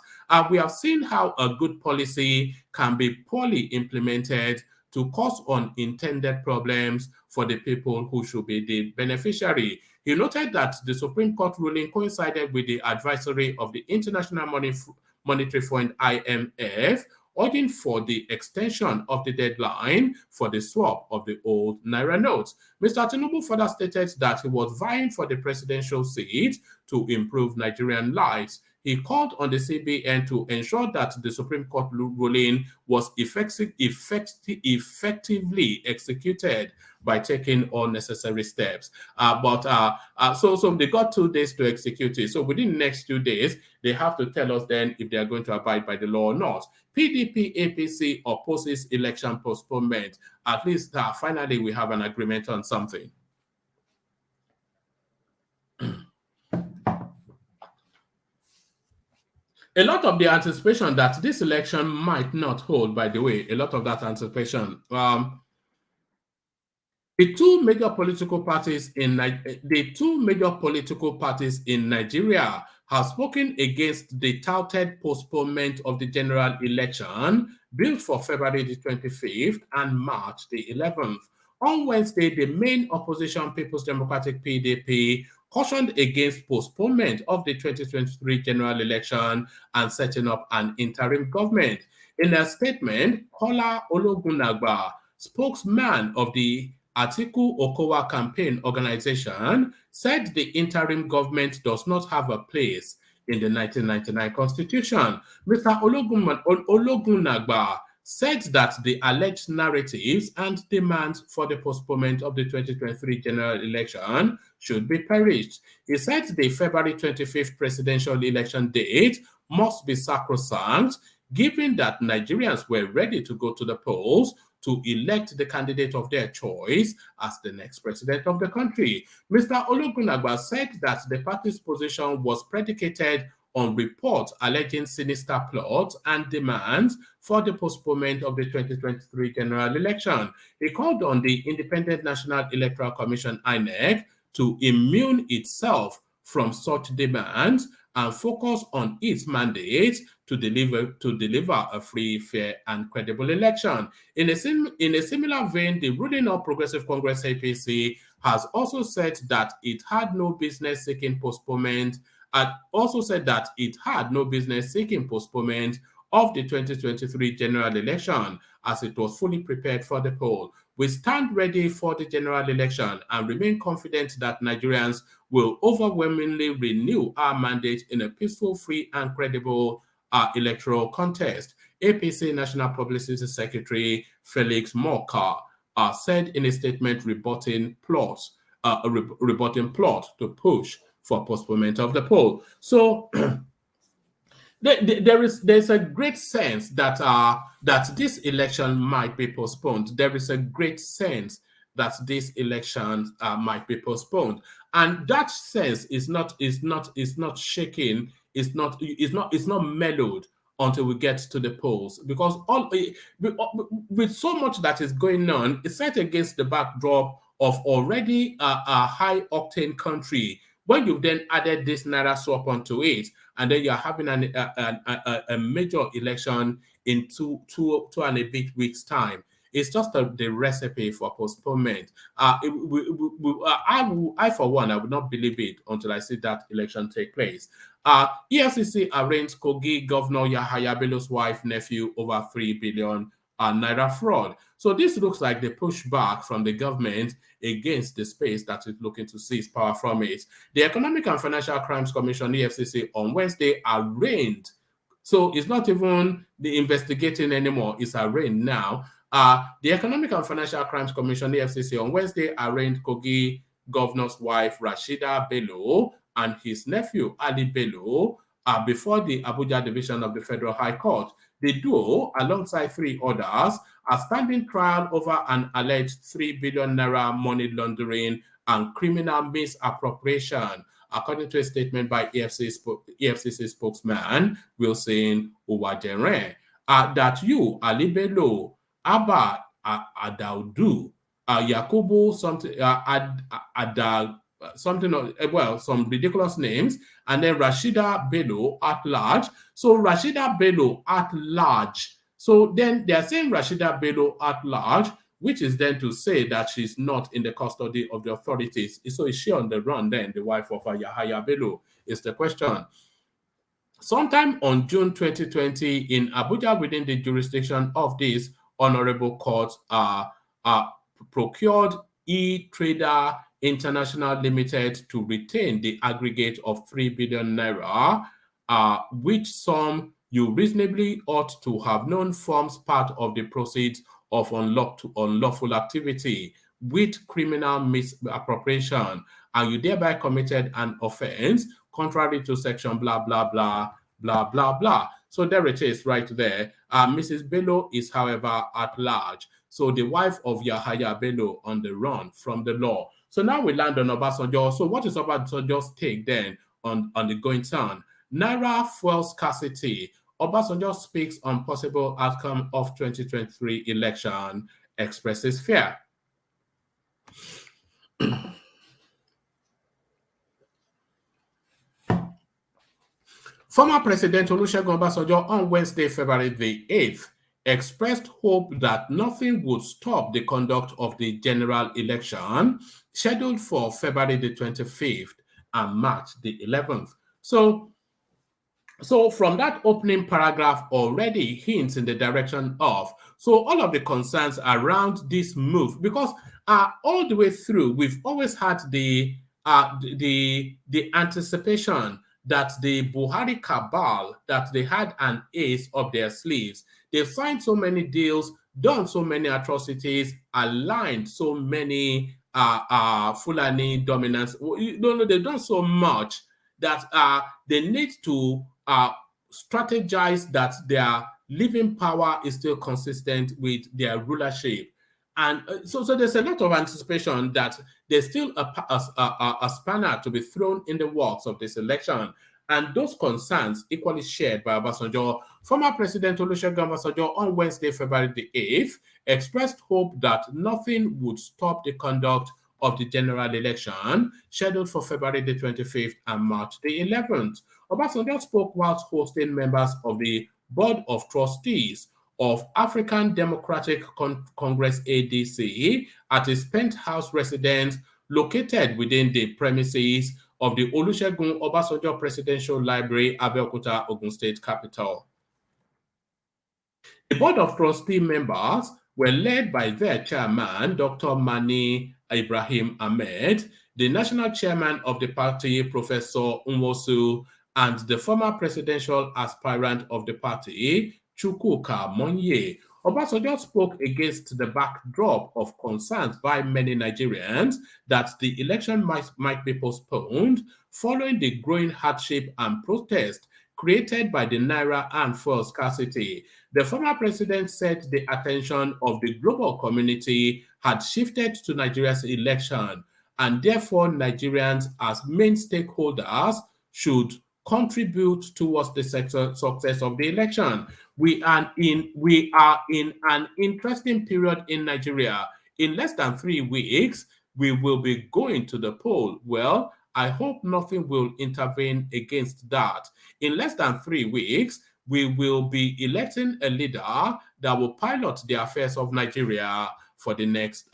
We have seen how a good policy can be poorly implemented to cause unintended problems for the people who should be the beneficiary. He noted that the Supreme Court ruling coincided with the advisory of the International Monetary Fund, IMF, urging for the extension of the deadline for the swap of the old Naira notes. Mr. Tinubu further stated that he was vying for the presidential seat to improve Nigerian lives. He called on the CBN to ensure that the Supreme Court ruling was effectively executed by taking all necessary steps. So they got 2 days to execute it. So within the next 2 days, they have to tell us then if they are going to abide by the law or not. PDP APC opposes election postponement. At least finally we have an agreement on something. A lot of the anticipation that this election might not hold, by the way, a lot of that anticipation. The two major political parties in Nigeria have spoken against the touted postponement of the general election built for February the 25th and March the 11th. On Wednesday, the main opposition, People's Democratic PDP, cautioned against postponement of the 2023 general election and setting up an interim government. In a statement, Kola Ologunagba, spokesman of the Atiku Okowa campaign organization, said the interim government does not have a place in the 1999 constitution. Mr. Ologunagba said that the alleged narratives and demands for the postponement of the 2023 general election should be perished. He said the February 25th presidential election date must be sacrosanct, given that Nigerians were ready to go to the polls to elect the candidate of their choice as the next president of the country. Mr. Ologunagba said that the party's position was predicated on reports alleging sinister plots and demands for the postponement of the 2023 general election. He called on the Independent National Electoral Commission, INEC, to immune itself from such demands and focus on its mandate to deliver a free, fair, and credible election. In a similar vein, the ruling All Progressive Congress APC has also said that it had no business seeking postponement. Of the 2023 general election, as it was fully prepared for the poll. We stand ready for the general election and remain confident that Nigerians will overwhelmingly renew our mandate in a peaceful, free, and credible electoral contest. APC National Publicity Secretary Felix Morka said in a statement rebutting plot to push for postponement of the poll. So there's a great sense that that this election might be postponed. There is a great sense that this election might be postponed, and that sense is not shaken. It's not mellowed until we get to the polls, because with so much that is going on, it's set against the backdrop of already a high octane country. When you've then added this Naira swap onto it, and then you're having a major election in two and a bit weeks' time, it's just the recipe for postponement. I, for one, I would not believe it until I see that election take place. EFCC arraigned Kogi Governor Yahaya Bello's wife, nephew over 3 billion Naira fraud. So this looks like the pushback from the government against the space that is looking to seize power from it. The Economic and Financial Crimes Commission, EFCC, on Wednesday arraigned. So it's not even the investigating anymore, it's arraigned now. The Economic and Financial Crimes Commission, EFCC, on Wednesday arraigned Kogi Governor's wife, Rashida Bello, and his nephew, Ali Bello, before the Abuja Division of the Federal High Court. The duo, alongside 3 others, are standing trial over an alleged 3 billion naira money laundering and criminal misappropriation, according to a statement by EFCC spokesman Wilson Uwajere. That you, Ali Bello, Abba Adaudu, Yakubu, some ridiculous names, and then Rashida Bello at large. So Rashida Bello at large. So then they're saying Rashida Bello at large, which is then to say that she's not in the custody of the authorities. So is she on the run then, the wife of Yahaya Bello, is the question. Sometime on June 2020 in Abuja, within the jurisdiction of this honorable court, procured E-Trader International Limited to retain the aggregate of 3 billion naira, which sum you reasonably ought to have known forms part of the proceeds of unlawful activity with criminal misappropriation, and you thereby committed an offense contrary to section blah, blah, blah, blah, blah, blah. So there it is right there. Mrs. Bello is, however, at large. So the wife of Yahaya Bello on the run from the law. So now we land on Obasanjo. So what is Obasanjo's take then on the going turn? Naira fuel scarcity. Obasanjo speaks on possible outcome of 2023 election, expresses fear. Former President Olusegun Obasanjo on Wednesday, February the 8th, expressed hope that nothing would stop the conduct of the general election scheduled for February the 25th and March the 11th. So from that opening paragraph already hints in the direction of, so all of the concerns around this move, because all the way through, we've always had the anticipation that the Buhari cabal, that they had an ace up their sleeves. They've signed so many deals, done so many atrocities, aligned so many Fulani dominance. They've done so much that they need to strategize that their living power is still consistent with their rulership. And so there's a lot of anticipation that there's still a spanner to be thrown in the works of this election. And those concerns equally shared by Obasanjo. Former President Olusegun Obasanjo on Wednesday, February the 8th, expressed hope that nothing would stop the conduct of the general election scheduled for February the 25th and March the 11th. Obasanjo spoke whilst hosting members of the Board of Trustees of African Democratic Congress ADC at his penthouse residence located within the premises of the Olusegun Obasanjo Presidential Library, Abeokuta, Ogun State capital. The Board of Trustee members were led by their chairman, Dr. Mani Ibrahim Ahmed, the national chairman of the party, Professor Nwosu, and the former presidential aspirant of the party, Chukwuka Monye. Obasanjo spoke against the backdrop of concerns by many Nigerians that the election might be postponed following the growing hardship and protest created by the Naira and fuel scarcity. The former president said the attention of the global community had shifted to Nigeria's election, and therefore Nigerians as main stakeholders should contribute towards the success of the election. We are in an interesting period in Nigeria. In less than 3 weeks, we will be going to the poll. Well, I hope nothing will intervene against that. In less than 3 weeks, we will be electing a leader that will pilot the affairs of Nigeria for the next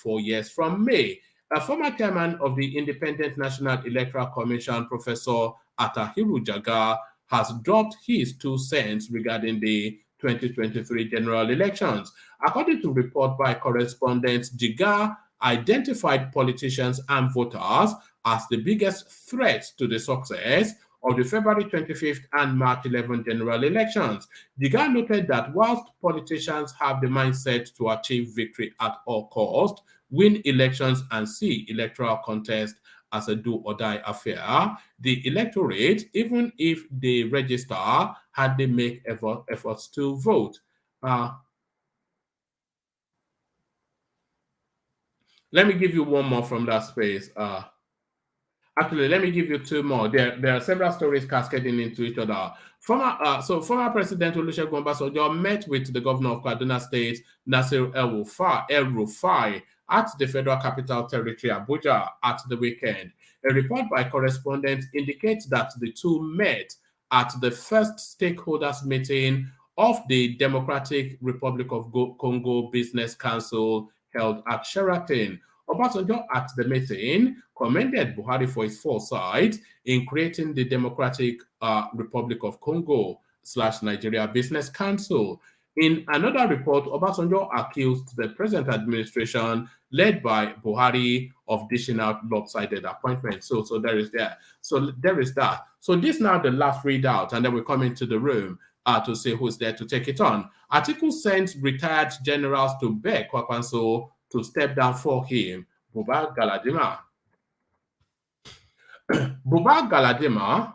4 years from May. A former chairman of the Independent National Electoral Commission, Professor Atahiru Jaga, has dropped his 2 cents regarding the 2023 general elections. According to report by correspondent, Jiga identified politicians and voters as the biggest threat to the success of the February 25th and March 11th general elections. Jiga noted that whilst politicians have the mindset to achieve victory at all costs, win elections and see electoral contest as a do-or-die affair, the electorate, even if they register, hardly make efforts to vote. Let me give you one more from that space. Actually, let me give you 2 more. There are several stories cascading into each other. Former President Olusegun Obasanjo met with the governor of Kaduna State, Nasir El-Rufai, at the Federal Capital Territory, Abuja, at the weekend. A report by correspondents indicates that the two met at the first stakeholders meeting of the Democratic Republic of Congo Business Council held at Sheraton. Obasanjo at the meeting commended Buhari for his foresight in creating the Democratic Republic of Congo / Nigeria Business Council. In another report, Obasanjo accused the present administration led by Buhari of dishing out lopsided appointments. So there is that. So there is that. So this now the last readout, and then we come into the room to see who's there to take it on. Atiku sent retired generals to beg Kwakwanso to step down for him. Buba Galadima. Buba Galadima.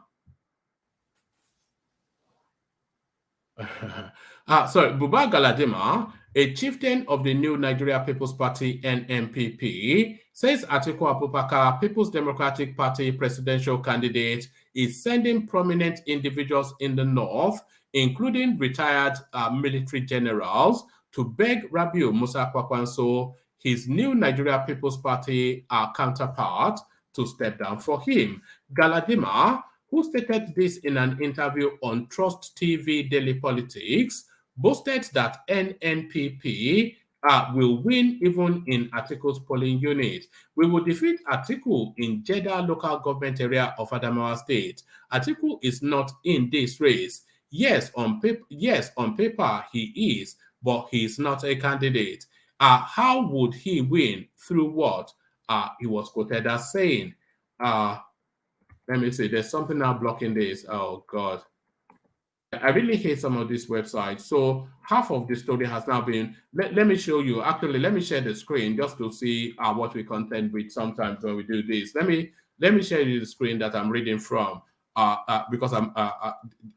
Buba Galadima, a chieftain of the new Nigeria People's Party NMPP, says Atiku Abubakar, People's Democratic Party presidential candidate, is sending prominent individuals in the north, including retired military generals, to beg Rabiu Musa Kwakwanso, his new Nigeria People's Party counterpart, to step down for him. Galadima, who stated this in an interview on Trust TV Daily Politics, boasted that NNPP will win even in Atiku's polling unit. We will defeat Atiku in Jeddah local government area of Adamawa State. Atiku is not in this race. Yes, on paper he is, but he is not a candidate. How would he win? Through what? He was quoted as saying, let me see, there's something now blocking this. Oh, God. I really hate some of these websites. So half of the story has now been, let me show you. Actually, let me share the screen just to see what we contend with sometimes when we do this. Let me share you the screen that I'm reading from because I'm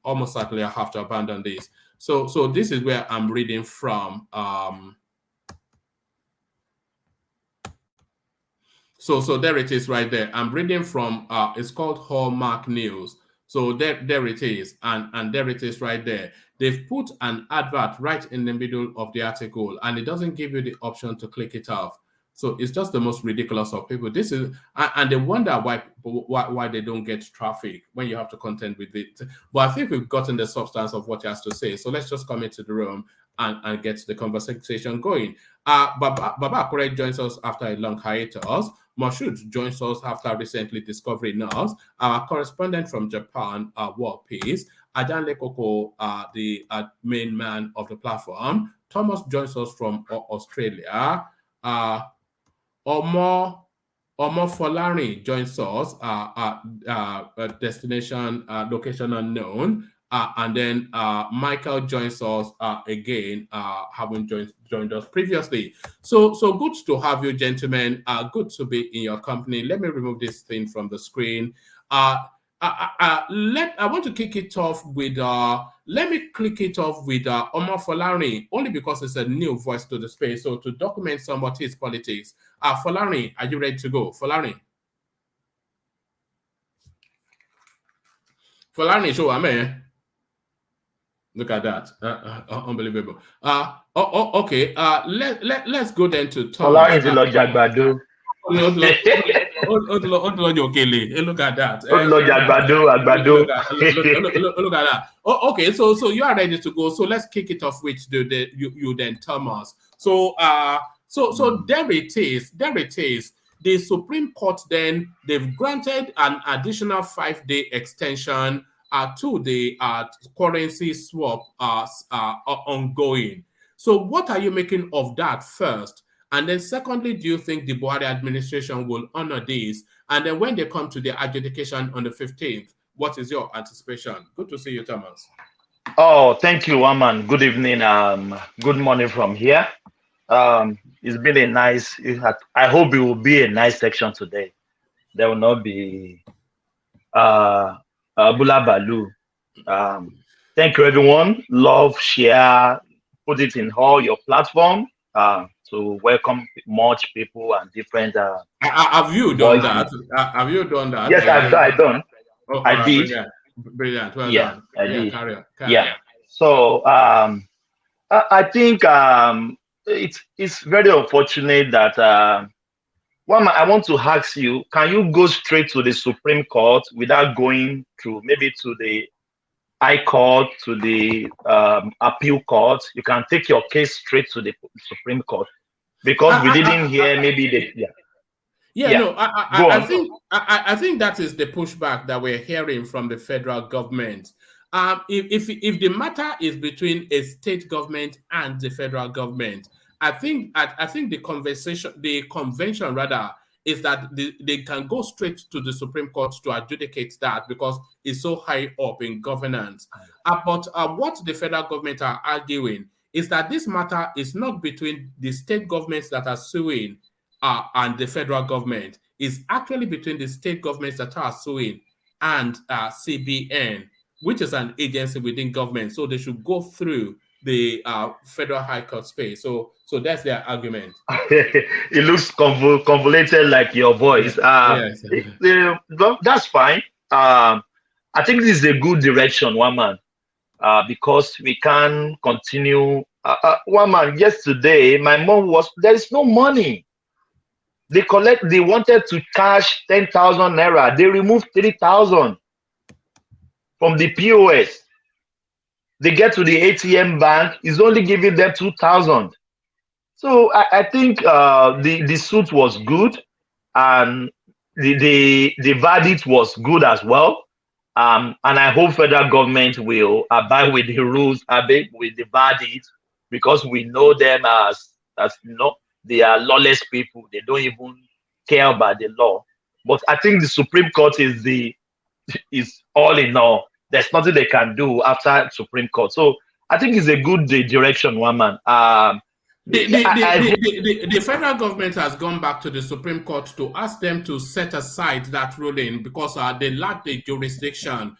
almost certainly I have to abandon this. So this is where I'm reading from. So there it is right there. I'm reading from, it's called Hallmark News. So there it is, and there it is right there. They've put an advert right in the middle of the article, and it doesn't give you the option to click it off. So it's just the most ridiculous of people. This is, and they wonder why they don't get traffic when you have to contend with it. But I think we've gotten the substance of what he has to say. So let's just come into the room and get the conversation going. Baba Akure joins us after a long hiatus. Moshood joins us after recently discovering us. Our correspondent from Japan, World Peace. Ajan Lekoko, the main man of the platform. Thomas joins us from Australia. Omo Folari joins us, destination, location unknown. And then Michael joins us again, having joined us previously. So good to have you, gentlemen. Good to be in your company. Let me remove this thing from the screen. I want to kick it off with let me click it off with Omar Folari, only because it's a new voice to the space. So to document somewhat his politics. Folari, are you ready to go? Folari, show amen. Look at that. Unbelievable. Okay. Let's go then to Thomas. Look at that. Look at that. Okay, so you are ready to go. So let's kick it off with you then, Thomas. So there it is. The Supreme Court then, they've granted an additional 5-day extension to the currency swap ongoing. So what are you making of that first? And then secondly, do you think the Buhari administration will honor this? And then when they come to the adjudication on the 15th, what is your anticipation? Good to see you, Thomas. Oh, thank you, Aman. Good evening. Good morning from here. It's been a nice, I hope it will be a nice section today. There will not be Bula Balu. Thank you, everyone. Love, share, put it in all your platform to welcome much people and different. Have you done that? Have you done that? Yes, I've done. Oh, I did. Brilliant. Well yeah, done. I did. Carry on. So I think it's very unfortunate that. I want to ask you, can you go straight to the Supreme Court without going through maybe to the High Court, to the Appeal Court? You can take your case straight to the Supreme Court because we didn't hear maybe the I think that is the pushback that we're hearing from the federal government. If the matter is between a state government and the federal government, I think the convention rather is that they can go straight to the Supreme Court to adjudicate that because it's so high up in governance. But what the federal government are arguing is that this matter is not between the state governments that are suing and the federal government. It's actually between the state governments that are suing and CBN, which is an agency within government. So they should go through the federal high court space. So that's their argument. It looks convoluted like your voice. Yes. That's fine. I think this is a good direction, one man, because we can continue. One man, yesterday, my mom there is no money. They wanted to cash 10,000 naira. They removed 3,000 from the POS. They get to the ATM bank, is only giving them 2,000. So I think the suit was good, and the verdict was good as well. And I hope federal government will abide with the rules, abide with the verdict, because we know them as they are lawless people. They don't even care about the law. But I think the Supreme Court is all in all. There's nothing they can do after Supreme Court. So I think it's a good direction, one man. The federal government has gone back to the Supreme Court to ask them to set aside that ruling because they lack the jurisdiction.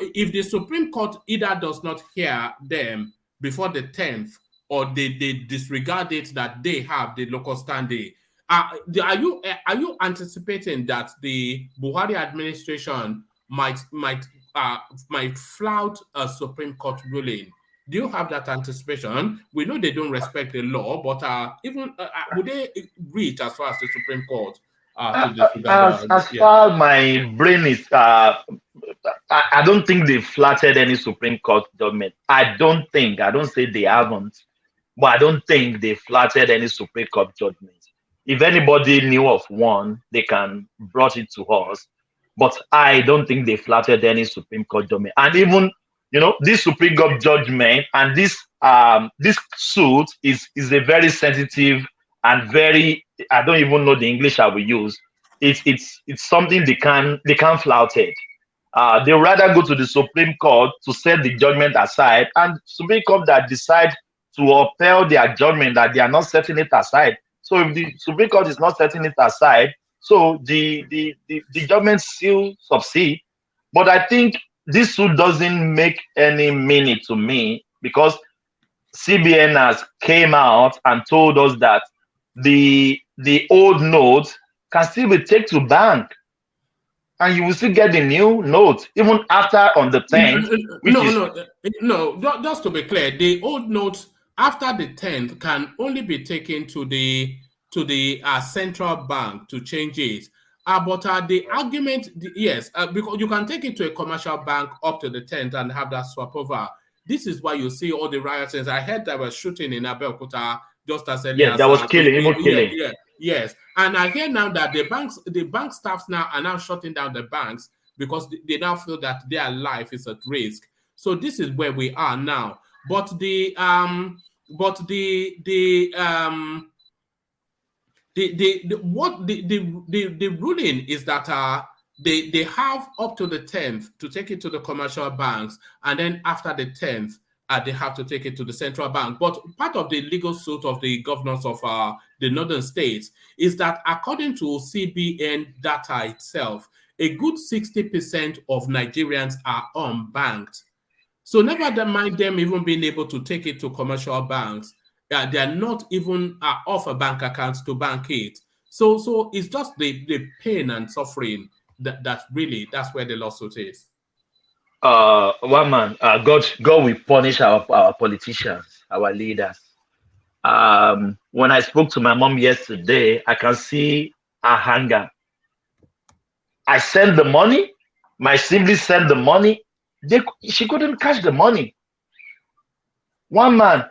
If the Supreme Court either does not hear them before the 10th or they disregard it that they have the local standing, are you anticipating that the Buhari administration might flout a Supreme Court ruling? Do you have that anticipation? We know they don't respect the law, but even would they reach as far as the Supreme Court? As far as my brain is, I don't think they flattered any Supreme Court judgment. I don't say they haven't, but I don't think they flattered any Supreme Court judgment. If anybody knew of one, they can brought it to us. But I don't think they flattered any Supreme Court judgment. And even, this Supreme Court judgment and this suit is a very sensitive and very, I don't even know the English I will use. It's something they can flout it. They rather go to the Supreme Court to set the judgment aside, and Supreme Court that decide to upheld their judgment that they are not setting it aside. So if the Supreme Court is not setting it aside, so the judgment still succeed. But I think this suit doesn't make any meaning to me, because CBN has came out and told us that the old notes can still be taken to bank, and you will still get the new note even after on the 10th. Just to be clear, the old notes after the 10th can only be taken to the central bank to change it. But the argument, yes, because you can take it to a commercial bank up to the 10th and have that swap over. This is why you see all the riots. I heard there was shooting in Abeokuta just as early as that was killing, even killing. Yes, and I hear now that the bank staffs now are now shutting down the banks because they now feel that their life is at risk. So this is where we are now. But the ruling is that they have up to the 10th to take it to the commercial banks, and then after the 10th, they have to take it to the central bank. But part of the legal suit of the governors of the northern states is that according to CBN data itself, a good 60% of Nigerians are unbanked. So never mind them even being able to take it to commercial banks. They are not even off a bank account to bank it. So it's just the pain and suffering that's where the lawsuit is. One man, God will punish our politicians, our leaders. When I spoke to my mom yesterday, I can see her anger. I sent the money, my siblings sent the money. She couldn't catch the money. One man,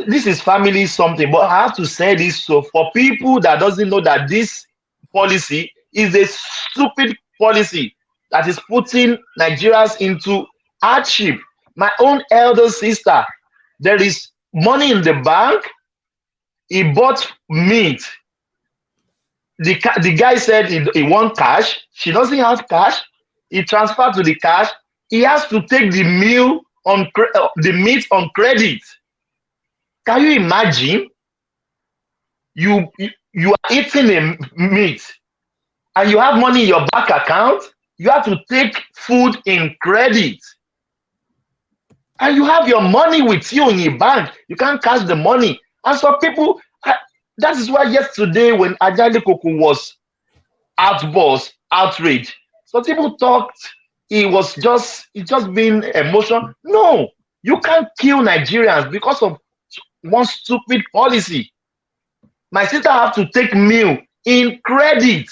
this is family something, but I have to say this, so for people that doesn't know that this policy is a stupid policy that is putting Nigerians into hardship. My own elder sister, there is money in the bank. He bought meat. The guy said he wants cash. She doesn't have cash. He transferred to the cash. He has to take the meal on the meat on credit. Can you imagine? You are eating a meat and you have money in your bank account. You have to take food in credit. And you have your money with you in your bank. You can't cash the money. And so people, that is why yesterday when Ajali Koko was outraged, so people thought it just being emotional. No, you can't kill Nigerians because of one stupid policy. My sister have to take meal in credit.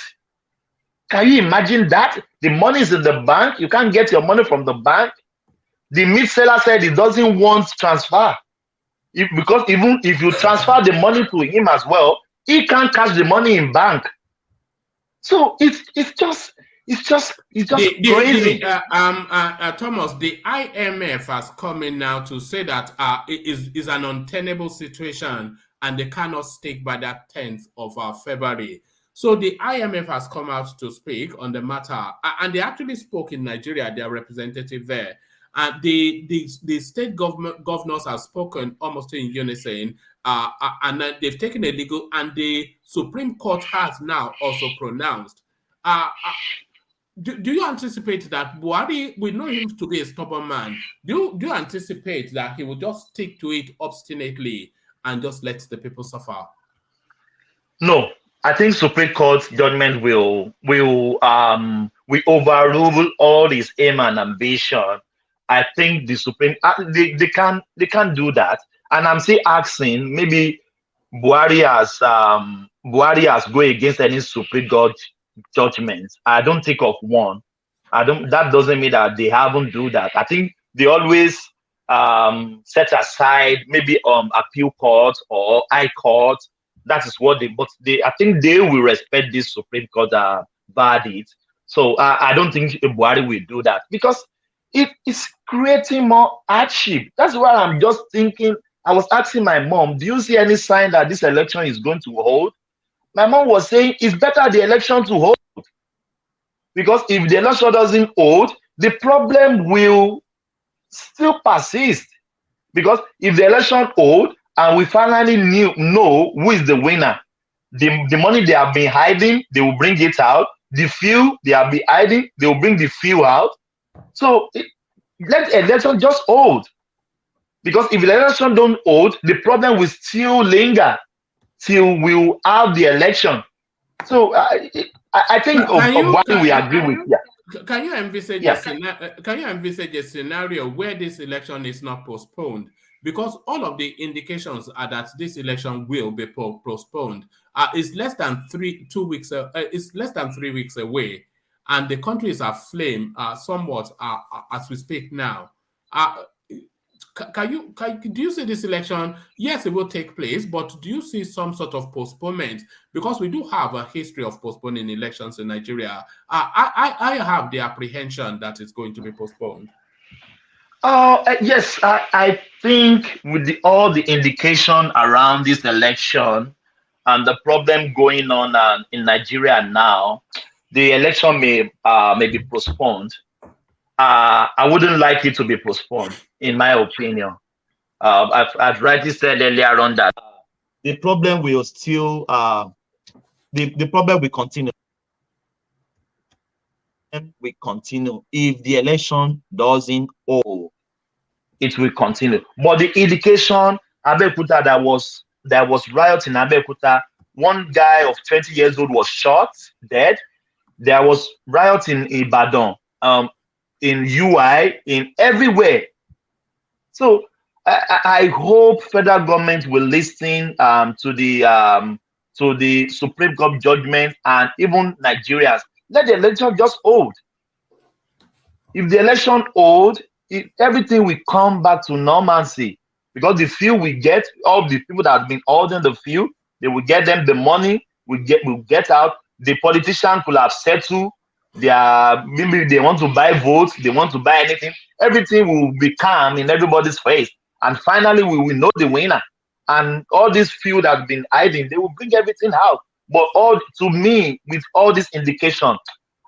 Can you imagine that? The money is in the bank. You can't get your money from the bank. The meat seller said he doesn't want transfer. Because even if you transfer the money to him as well, he can't cash the money in bank. So it's just crazy. Thomas, the IMF has come in now to say that it is an untenable situation and they cannot stick by that 10th of February. So the IMF has come out to speak on the matter, and they actually spoke in Nigeria, their representative there. And the state governors have spoken almost in unison, and they've taken a legal, and the Supreme Court has now also pronounced. Do you anticipate that Buhari, we know him to be a stubborn man, do you anticipate that he will just stick to it obstinately and just let the people suffer? No, I think Supreme Court judgment will overrule all his aim and ambition. I think the Supreme they can't do that. And I'm still asking, maybe Buhari has go against any Supreme Court judgment. I don't think of one. That doesn't mean that they haven't do that. I think they always set aside maybe appeal court or high court. That is what I think they will respect this Supreme Court verdict. So I don't think Buhari will do that, because it is creating more hardship. That's why I'm just thinking. I was asking my mom, do you see any sign that this election is going to hold? My mom was saying it's better the election to hold. Because if the election doesn't hold, the problem will still persist. Because if the election hold and we finally know who is the winner, the money they have been hiding, they will bring it out. The few they have been hiding, they will bring the few out. So let election just hold. Because if the election don't hold, the problem will still linger till we will have the election. So I think of what we agree with. Yeah. Can you envisage a scenario where this election is not postponed? Because all of the indications are that this election will be postponed. It's less than 3 weeks. It's less than 3 weeks away, and the country is aflame somewhat as we speak now. Do you see this election? Yes, it will take place, but do you see some sort of postponement? Because we do have a history of postponing elections in Nigeria. I have the apprehension that it's going to be postponed. Yes, I think with all the indication around this election and the problem going on in Nigeria now, the election may be postponed. I wouldn't like it to be postponed, in my opinion. I've rightly said earlier on that the problem will still the problem will continue. And we continue. If the election doesn't hold, it will continue. But the indication, Abeokuta, there was riot in Abeokuta. One guy of 20 years old was shot, dead. There was riot in Ibadan, in UI, in everywhere. So I hope federal government will listen to the Supreme Court judgment and even Nigerians. Let the election just hold. If the election hold, everything will come back to normalcy. Because the few we get, all the people that have been holding the few, they will get them the money, will get out. The politician could have settled maybe they want to buy votes, they want to buy anything. Everything will be calm in everybody's face. And finally, we will know the winner. And all these few that have been hiding, they will bring everything out. But to me, with all this indication,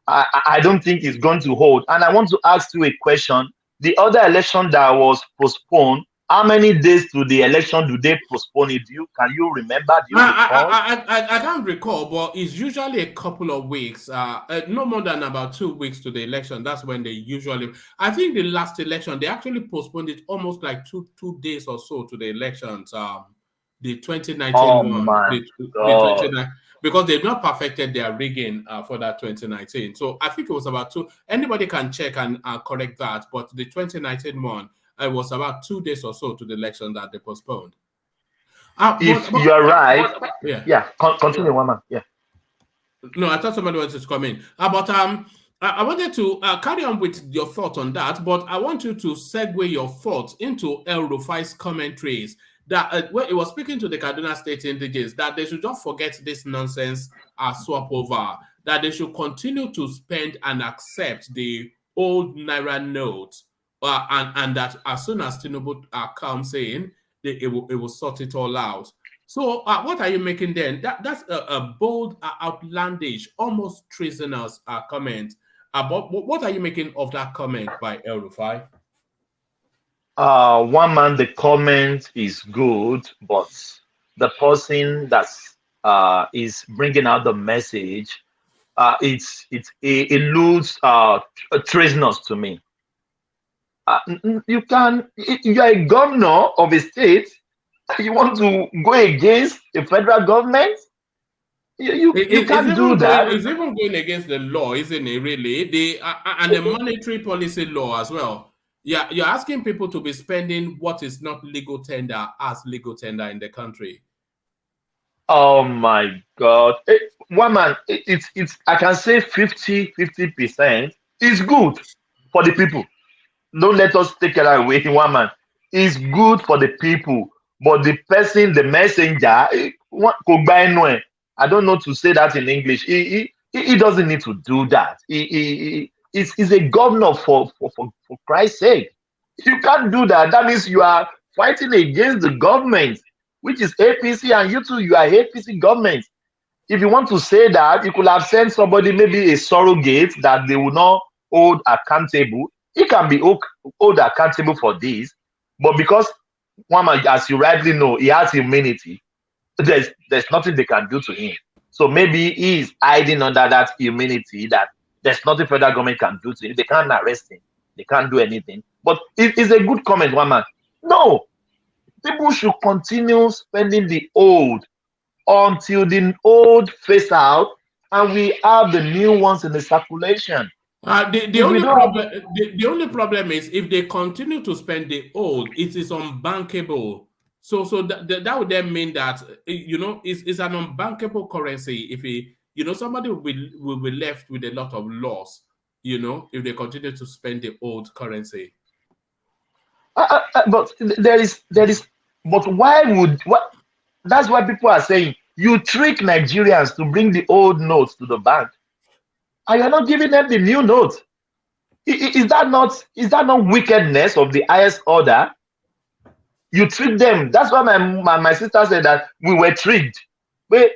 I don't think it's going to hold. And I want to ask you a question. The other election that was postponed, how many days to the election do they postpone it? Can you remember? I can't recall, but it's usually a couple of weeks. No more than about 2 weeks to the election. That's when they usually. I think the last election they actually postponed it almost like two days or so to the elections. The 2019 one. Because they've not perfected their rigging for that 2019. So I think it was about 2. Anybody can check and correct that. But the 2019 one, it was about 2 days or so to the election that they postponed. If you're right, yeah. Continue, one man. Yeah. No, I thought somebody wanted to come in. But I wanted to carry on with your thought on that. But I want you to segue your thoughts into El Rufai's commentaries. That when he was speaking to the Kaduna State indigents, that they should just forget this nonsense swap over, that they should continue to spend and accept the old Naira notes, and that as soon as Tinubu comes in, it will sort it all out. So what are you making then? That's a bold, outlandish, almost treasonous comment. But what are you making of that comment by El Rufai? One man, the comment is good, but the person that is bringing out the message, it looks treasonous to me. You're a governor of a state, you want to go against the federal government? You can't do that. It's even going against the law, isn't it? Really, and the monetary policy law as well. Yeah, you're asking people to be spending what is not legal tender as legal tender in the country. Oh my God. One man, it's I can say 50% is good for the people. Don't let us take it away. One man, is good for the people, but the person, the messenger, I don't know to say that in English. He doesn't need to do that. He's a governor for Christ's sake. You can't do that. That means you are fighting against the government, which is APC, and you too, you are APC government. if you want to say that, you could have sent somebody, maybe a surrogate that they will not hold accountable. He can be hold accountable for this, but because one man, as you rightly know, he has immunity, there's nothing they can do to him. So maybe he is hiding under that immunity that there's nothing federal government can do to him. They can't arrest him. They can't do anything. But it's a good comment, one man. No, people should continue spending the old until the old phase out and we have the new ones in the circulation. The only problem is if they continue to spend the old, it is unbankable. So that would then mean that it's an unbankable currency. If somebody will be left with a lot of loss. If they continue to spend the old currency. But there is. But why would what? That's why people are saying you trick Nigerians to bring the old notes to the bank, and you're not giving them the new notes. Is that not wickedness of the highest order? You trick them. That's why my sister said that we were tricked. But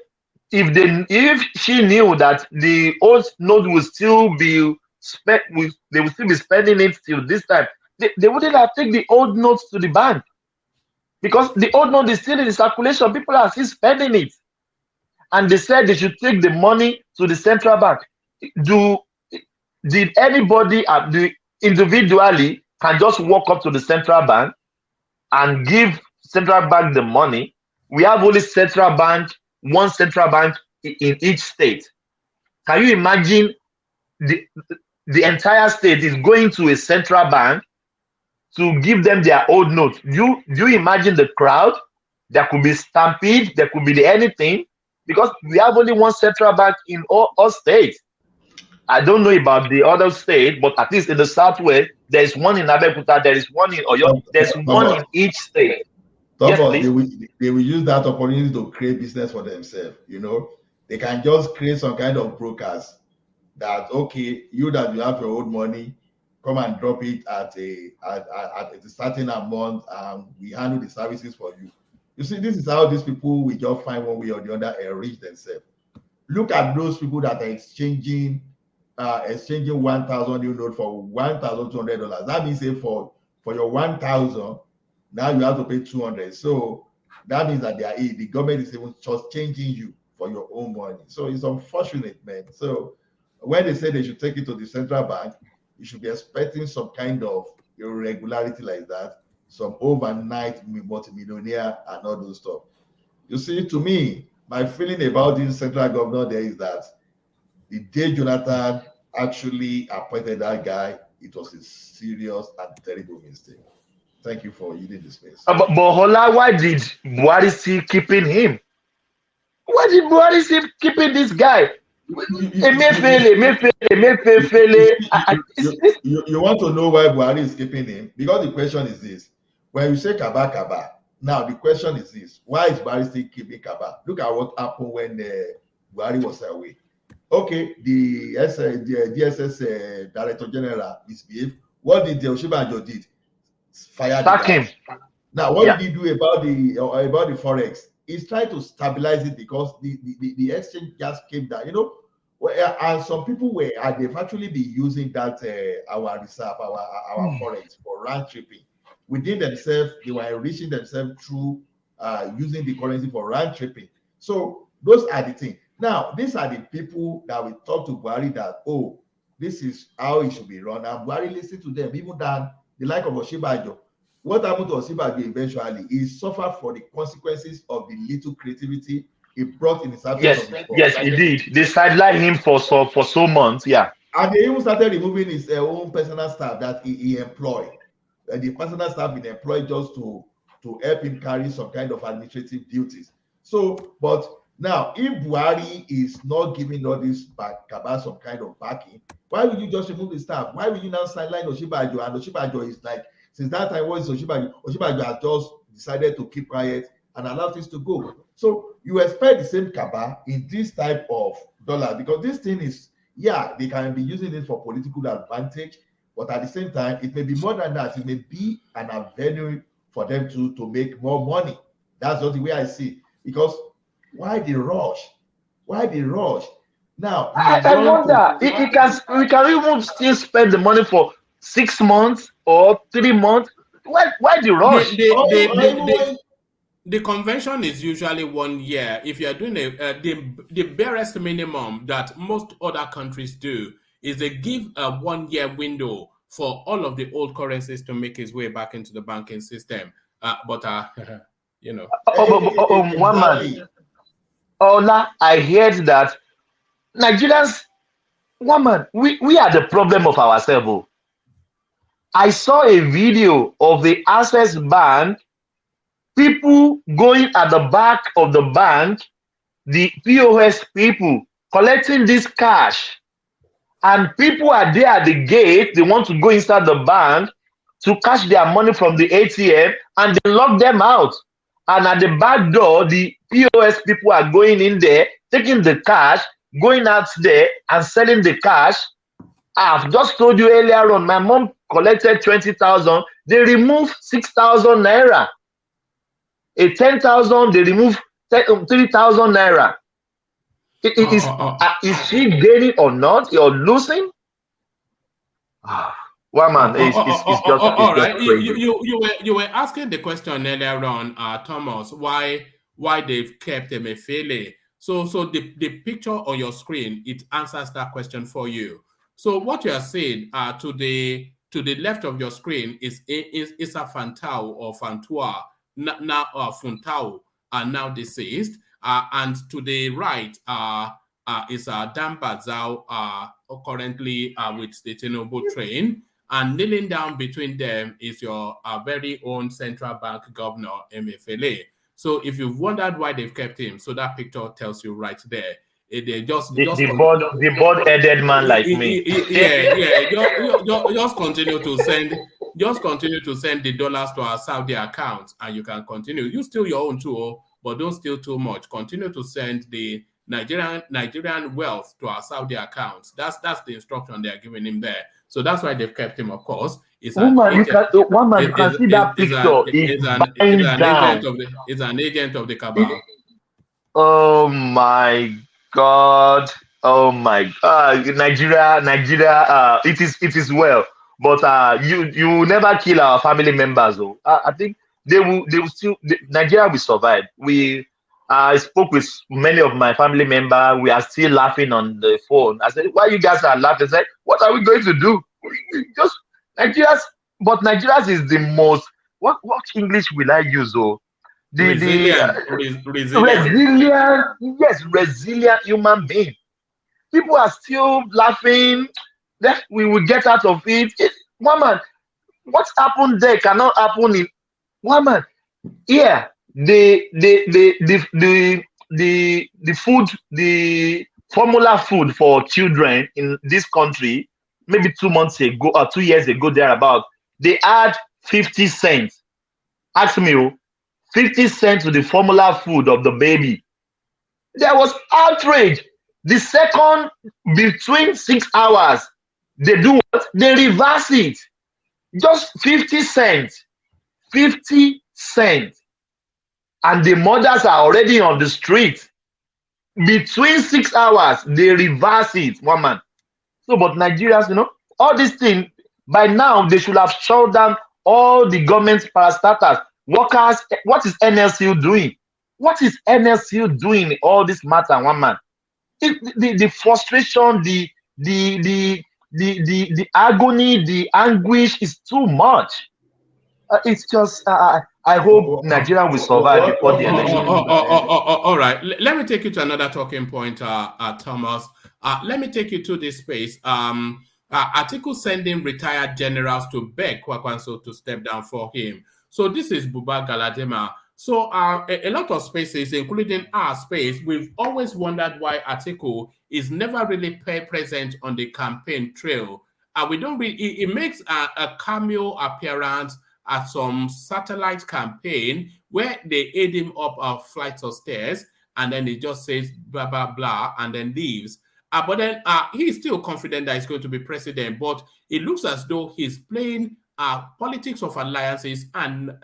if she knew that the old note will still be they will still be spending it till this time, they wouldn't have taken the old notes to the bank. Because the old note is still in the circulation, people are still spending it. And they said they should take the money to the central bank. Did anybody individually can just walk up to the central bank and give central bank the money? We have only one central bank in each state. Can you imagine the entire state is going to a central bank to give them their old notes? Do you imagine the crowd? There could be stampede, there could be anything, because we have only one central bank in all states. I don't know about the other state, but at least in the southwest, there is one in Abeokuta, there is one in Oyo, there's one in each state. Yes, they will use that opportunity to create business for themselves. They can just create some kind of brokers that, okay, you have your own money, come and drop it at a certain amount, and we handle the services for you. You see, this is how these people will just find one way or the other enrich themselves. Look at those people that are exchanging 1,000 new note for $1,200. That means for your 1,000, now you have to pay 200. So that means that the government is even just changing you for your own money. So it's unfortunate, man. So when they say they should take it to the central bank, you should be expecting some kind of irregularity like that, some overnight multimillionaire and all those stuff. You see, to me, my feeling about this central governor there is that the day Jonathan actually appointed that guy, it was a serious and terrible mistake. Thank you for using the space. But Hola, why did Buhari still keeping him? Why did Buhari still keeping this guy? You want to know why Buhari is keeping him? Because the question is this: when you say Kaba, now the question is this: why is Buhari still keeping Kaba? Look at what happened when Buhari was away. Okay, the DSS Director General misbehaved. What did the Oshibanjo did? Fired him. Now, what did he do about the forex? He's trying to stabilize it because the exchange just came down. And some people they've actually been using that our reserve, our forex for round tripping. Within themselves, they were enriching themselves through using the currency for round tripping. So those are the things. Now, these are the people that we talk to Buhari that, this is how it should be run. And Buhari listened to them, even than the like of Oshibanjo. What happened to Oshibanjo eventually? He suffered for the consequences of the little creativity he brought in his absence. Yes, he did. They sidelined him for so months, yeah. And they even started removing his own personal staff that he employed. The personal staff been employed just to help him carry some kind of administrative duties. So, but now, if Buhari is not giving all this Kaba some kind of backing, why will you just remove the staff? Why will you now sideline Oshibanjo? And Oshibanjo is like, since that time, what is Oshibanjo? Oshibanjo has just decided to keep quiet and allow things to go. So you expect the same Kaba in this type of dollar, because this thing is, they can be using it for political advantage, but at the same time, it may be more than that. It may be an avenue for them to make more money. That's not the way I see it. Because why the rush Why the rush? Now, I wonder, we can even still spend the money for 6 months or 3 months. Why the rush? The convention is usually 1 year. If you are doing the barest minimum that most other countries do is they give a 1 year window for all of the old currencies to make its way back into the banking system. You know. One man. Ola, I heard that Nigerians, one man, we are the problem of ourselves. Oh. I saw a video of the Access Bank, people going at the back of the bank, the POS people collecting this cash, and people are there at the gate. They want to go inside the bank to cash their money from the ATM, and they lock them out. And at the back door, the POS people are going in there, taking the cash, going out there and selling the cash. I've just told you earlier on, my mom collected 20,000. They removed 6,000 naira. A 10,000, they remove 3,000 naira. Is she gaining or not? You're losing? One man, it's just crazy. You were asking the question earlier on, Thomas, why they've kept Emefiele. So the picture on your screen, it answers that question for you. So what you are saying to the left of your screen is Issa Fantau or Fantua, now Funtau are now deceased, and to the right is Dan Bazao, currently with the Tinubu train, and kneeling down between them is your very own central bank governor Emefiele. So if you've wondered why they've kept him, so that picture tells you right there. They the board-headed man like me. Just continue to send the dollars to our Saudi account, and you can continue. You steal your own too, but don't steal too much. Continue to send the Nigerian wealth to our Saudi accounts. That's the instruction they are giving him there. So that's why they've kept him, of course. You can see that picture. He's an agent of the cabal. Oh my God! Oh my God! Nigeria! It is well, but you never kill our family members. Though I think they will still. Nigeria will survive. I spoke with many of my family members. We are still laughing on the phone. I said, "Why you guys are laughing?" I said, "What are we going to do?" Just Nigeria's is the most. What English will I use? Though? Resilient human being. People are still laughing. That we will get out of it. One man, what's happened there cannot happen in one man. Yeah, the food, the formula food for children in this country, maybe 2 months ago or 2 years ago, thereabout, they add 50 cents. Ask me, 50 cents to the formula food of the baby. There was outrage. The second between 6 hours, they do what? They reverse it. Just 50 cents. 50 cents. And the mothers are already on the street. Between 6 hours, they reverse it. One man. So, but Nigerians, all these things, by now, they should have shut down all the government parastatals. Workers, what is NLCU doing? What is NLCU doing in all this matter, one man? The frustration, the agony, the anguish is too much. It's just, I hope Nigeria will survive before the election. All right. Let me take you to another talking point, Thomas. Let me take you to this space. Atiku sending retired generals to beg Kwakwanso to step down for him. So this is Buba Galadima. So a lot of spaces, including our space, we've always wondered why Atiku is never really present on the campaign trail. We don't really. It makes a cameo appearance at some satellite campaign where they aid him up a flight of stairs, and then he just says blah blah blah and then leaves. But then he's still confident that he's going to be president. But it looks as though he's playing politics of alliances and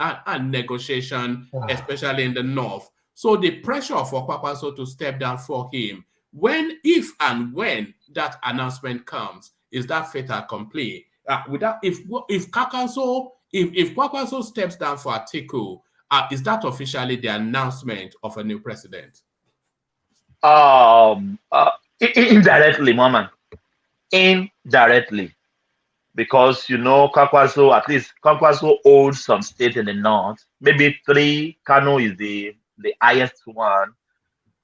negotiation, especially in the north. So the pressure for Kwakwanso to step down for him if and when that announcement comes, is that fait accompli? If Kwakwanso steps down for Atiku, is that officially the announcement of a new president? Indirectly, Mama. Indirectly. Because Kwakwanso, at least Kwakwanso holds some state in the north. Maybe 3, Kano is the highest one.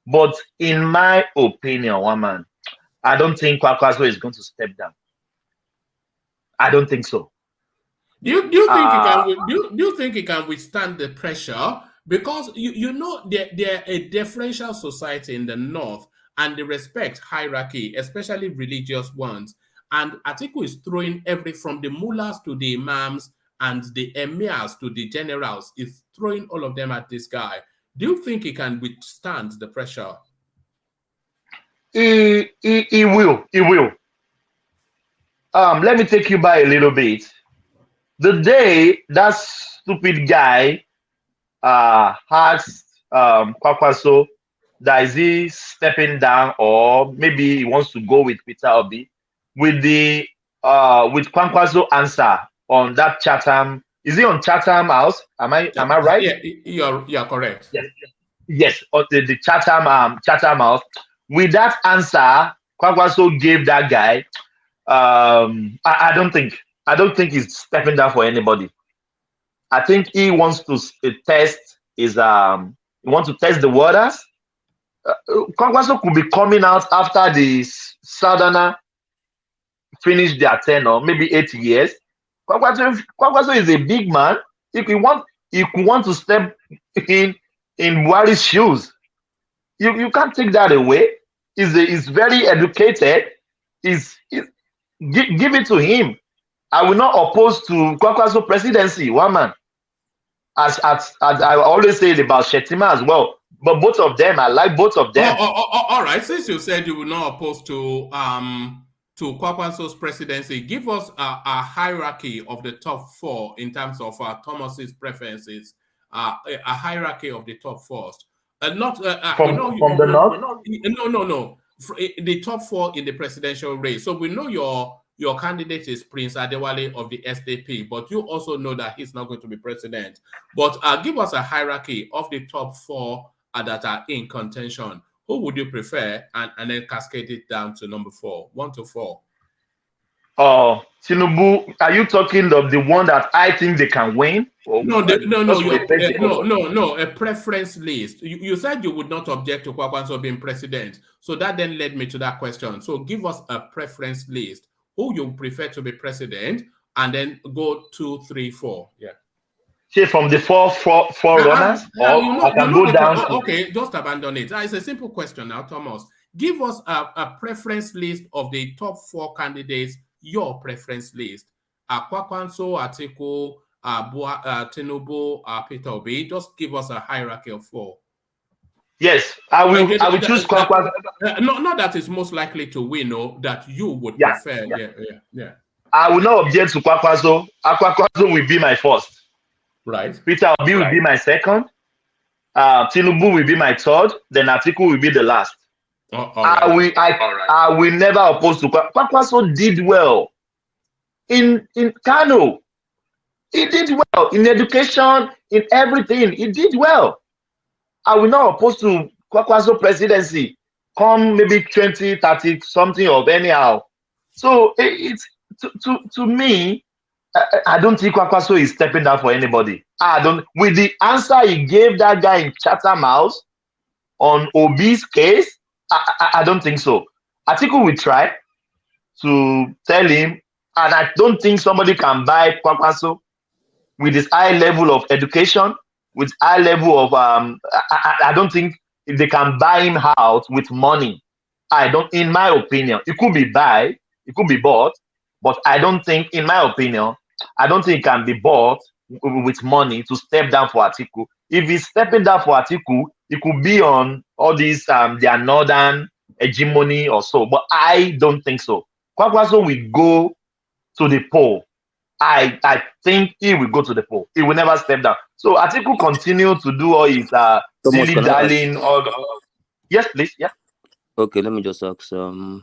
But in my opinion, woman, I don't think Kwakwanso is going to step down. I don't think so. Do you think he can withstand the pressure? Because they're a differential society in the north, and they respect hierarchy, especially religious ones. And Atiku is throwing from the mullahs to the imams and the emirs to the generals, is throwing all of them at this guy. Do you think he can withstand the pressure? He will. He will. Let me take you back a little bit. The day that stupid guy asked Kwakwanso that is he stepping down, or maybe he wants to go with Peter Obi, with Kwakwanso answer on that Chatham. Is he on Chatham House? Am I right? Yeah, you're correct. Yes, on the Chatham House. With that answer, Kwakwanso gave that guy. I don't think he's stepping down for anybody. I think he wants to test he wants to test the waters. Kwakwanso could be coming out after the Southerner finish their tenure, maybe 8 years. Kwakwanso is a big man. He could want to step in Buhari's shoes. You can't take that away. He's very educated. Give it to him. I will not oppose to Kwakwanso presidency, one man. As I always say about Shetima as well. But both of them, I like both of them. All right. Since you said you will not oppose to Kwakwanso's presidency, give us a hierarchy of the top 4 in terms of Thomas's preferences. A hierarchy of the top 4. Not from the north. No. The top 4 in the presidential race. So we know your candidate is Prince Adewale of the SDP, but you also know that he's not going to be president. But give us a hierarchy of the top 4 that are in contention. Who would you prefer, and then cascade it down to number 4, 1 to 4? Tinubu, are you talking of the one that I think they can win? No, a preference list. You said you would not object to Kwakwanso being president. So that then led me to that question. So give us a preference list. Who you prefer to be president, and then go 2, 3, 4. Yeah. Say from the four runners, I can go down. Okay, just abandon it. It's a simple question now, Thomas. Give us a preference list of the top 4 candidates. Your preference list. Kwakwanso, Atiku, Tinubu, Peter Obi. Just give us a hierarchy of 4. Yes, I will choose Kwakwanso. Not that is most likely to win, or that you would prefer. Yeah. I will not object to Kwakwanso. Kwakwanso will be my first. Right. Peter Obi will be my second. Tinubu will be my third. Then Atiku will be the last. I will never oppose to Kwakwanso. Did well in Kano. He did well in education, in everything. He did well. I will not oppose to Kwakwanso presidency. Come maybe 20, 30 something of anyhow. So it's to me, I don't think Kwakwanso is stepping down for anybody. With the answer he gave that guy in Chatham House on Obi's case, I don't think so. Atiku will try to tell him, and I don't think somebody can buy Kwakwanso with his high level of education, with high level of I don't think they can buy him out with money. In my opinion, it could be bought, but I don't think, in my opinion, I don't think it can be bought with money to step down for Atiku. If he's stepping down for Atiku, it could be on all these their northern hegemony or so, but I don't think so. Kwakwanso will go to the poll. I think he will go to the poll. He will never step down. So Atiku continue to do all his dilly-dallying. Yes, please. Yeah. Okay, let me just ask. Good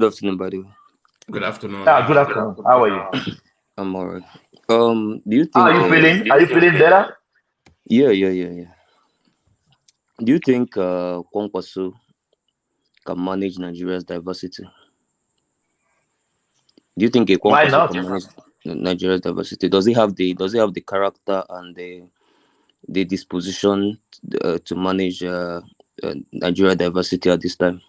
afternoon, by the way. Good afternoon. Good afternoon. How are you? I'm alright. Do you How are think? you feeling? Are you feeling better? Yeah. Do you think Kwankwaso can manage Nigeria's diversity? Do you think a Why Kwankwaso not? can manage Nigeria's diversity? Does he have the character and the disposition to manage Nigeria diversity at this time?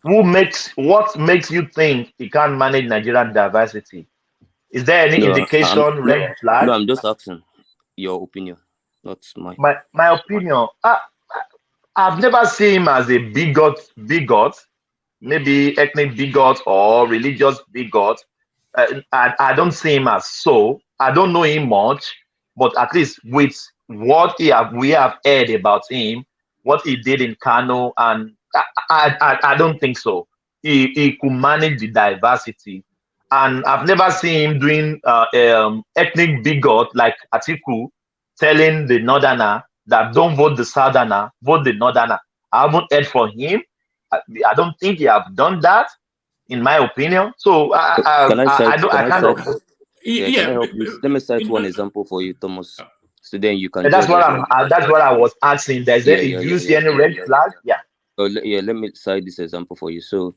What makes you think he can't manage Nigerian diversity? Is there any No, indication, red flag? I'm just asking your opinion, not mine. My opinion. I've never seen him as a bigot, maybe ethnic bigot or religious bigot. I don't see him as so. I don't know him much, but at least with what we have heard about him, what he did in Kano, and I don't think so. He could manage the diversity, and I've never seen him doing ethnic bigot like Atiku, telling the northerner that don't vote the southerner, vote the northerner. I haven't heard from him. I don't think he have done that, in my opinion. So Can I cite? Can I I kind cite? of. Yeah, can I Yeah. help you? Let me cite one example for you, Thomas. So then you can That's judge what as well. That's what I was asking. Do you see any red Yeah. flag? Yeah. Let me cite this example for you. So,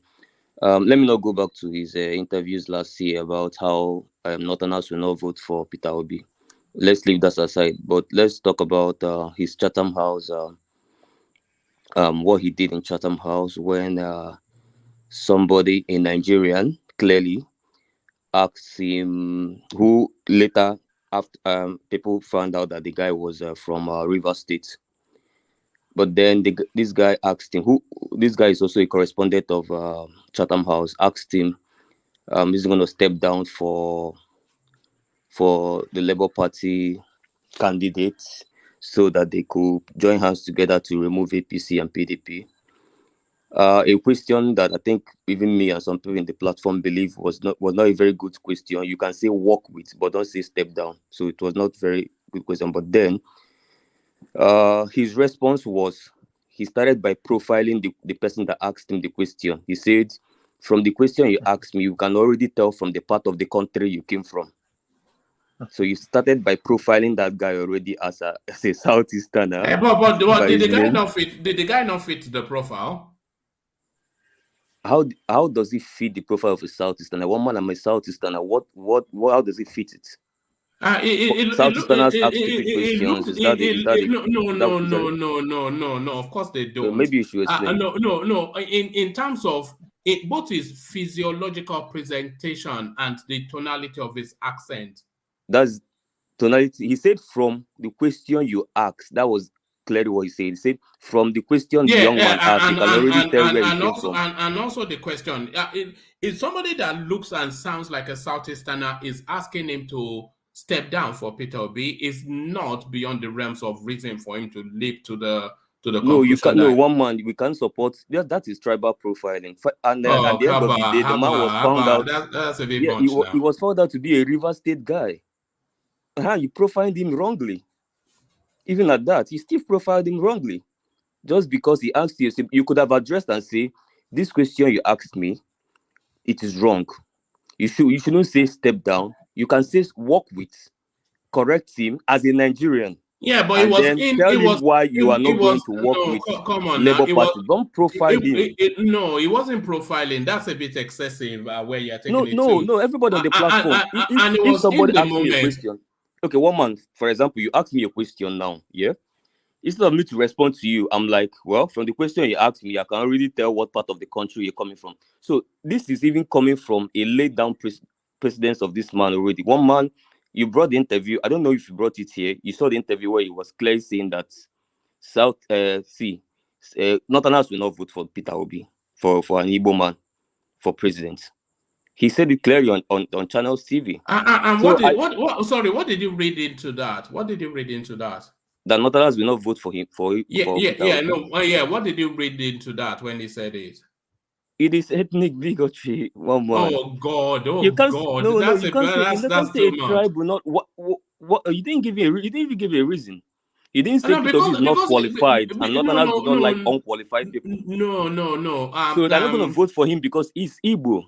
let me not go back to his interviews last year about how Northerners will not vote for Peter Obi. Let's leave that aside. But let's talk about his Chatham House. What he did in Chatham House when somebody in Nigerian clearly asked him, who later after people found out that the guy was from River State. But then this guy asked him, who this guy is also a correspondent of Chatham House, asked him, he's going to step down for the Labour Party candidates so that they could join hands together to remove APC and PDP. A question that I think even me and some people in the platform believe was not a very good question. You can say walk with, but don't say step down. So it was not very good question. But then his response was, he started by profiling the person that asked him the question. He said, from the question you asked me, you can already tell from the part of the country you came from. So you started by profiling that guy already as a Southeasterner. But by did his the guy name. not fit? Did the guy not fit the profile? How does he fit the profile of a Southeasterner? One man, I'm a Southeasterner. What how does he fit it? Southeasterners ask stupid questions. Is that No. Of course they don't. maybe you should explain? No. In terms of it, both his physiological presentation and the tonality of his accent. That's tonality. He said from the question you asked. That was clearly what he said. He said from the question the young man asked, you can already tell where he came from. And also the question: is somebody that looks and sounds like a Southeasterner is asking him to step down for Peter Obi is not beyond the realms of reason for him to leap to the No, you conclusion. can. No, one man we can support. That is tribal profiling. And at the end of the day, the man was found out. That's a bit Yeah, much now. he was found out to be a River State guy. You profiled him wrongly. Even at that, you still profiled him wrongly. Just because he asked you, you could have addressed and say, this question you asked me, it is wrong. You shouldn't say step down. You can say walk with, correct him as a Nigerian. Yeah, but tell him why you are not going to work with come on Labour now. Party. Don't profile him. No, it wasn't profiling. That's a bit excessive where you're taking it to. No. Everybody on the platform. If somebody asks me a question, okay, one man, for example, you ask me a question now, yeah? Instead of me to respond to you, I'm like, well, from the question you asked me, I can already tell what part of the country you're coming from. So this is even coming from a laid down precedence of this man already. One man, you brought the interview. I don't know if you brought it here. You saw the interview where he was clearly saying that Northerners will not vote for Peter Obi for an Igbo man for president. He said it clearly on Channels TV. And what did you read into that? What did you read into that? That Northerners will not vote for him for Peter Obi. What did you read into that when he said it? It is ethnic bigotry, one man. Oh God! You can't say a tribe will not. What? You didn't give me. You didn't even give me a reason. He didn't say No, Peter Obi is not because qualified, and no, Northerners do no, not like no, unqualified people. no. So they're not going to vote for him because he's Igbo,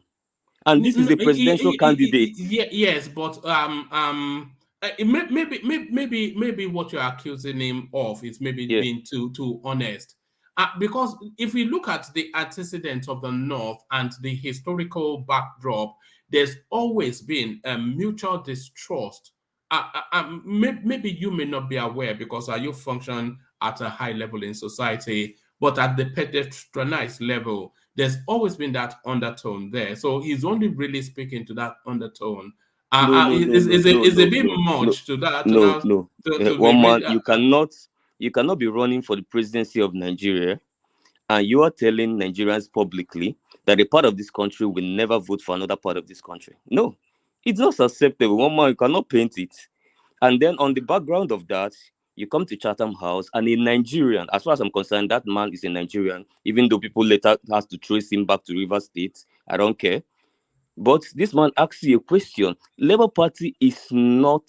and this is a presidential candidate. Yes, but maybe what you're accusing him of is maybe Yeah. being too honest. Because if we look at the antecedents of the North and the historical backdrop, there's always been a mutual distrust. Maybe you may not be aware because you function at a high level in society, but at the pedestrianized level, there's always been that undertone there. So he's only really speaking to that undertone. No, Is a bit much to that. No. To One be man, really, you cannot be running for the presidency of Nigeria, and you are telling Nigerians publicly that a part of this country will never vote for another part of this country. No, it's not acceptable. One man, you cannot paint it. And then on the background of that, you come to Chatham House, and a Nigerian, as far as I'm concerned, that man is a Nigerian, even though people later has to trace him back to Rivers State. I don't care. But this man asks you a question. Labour Party is not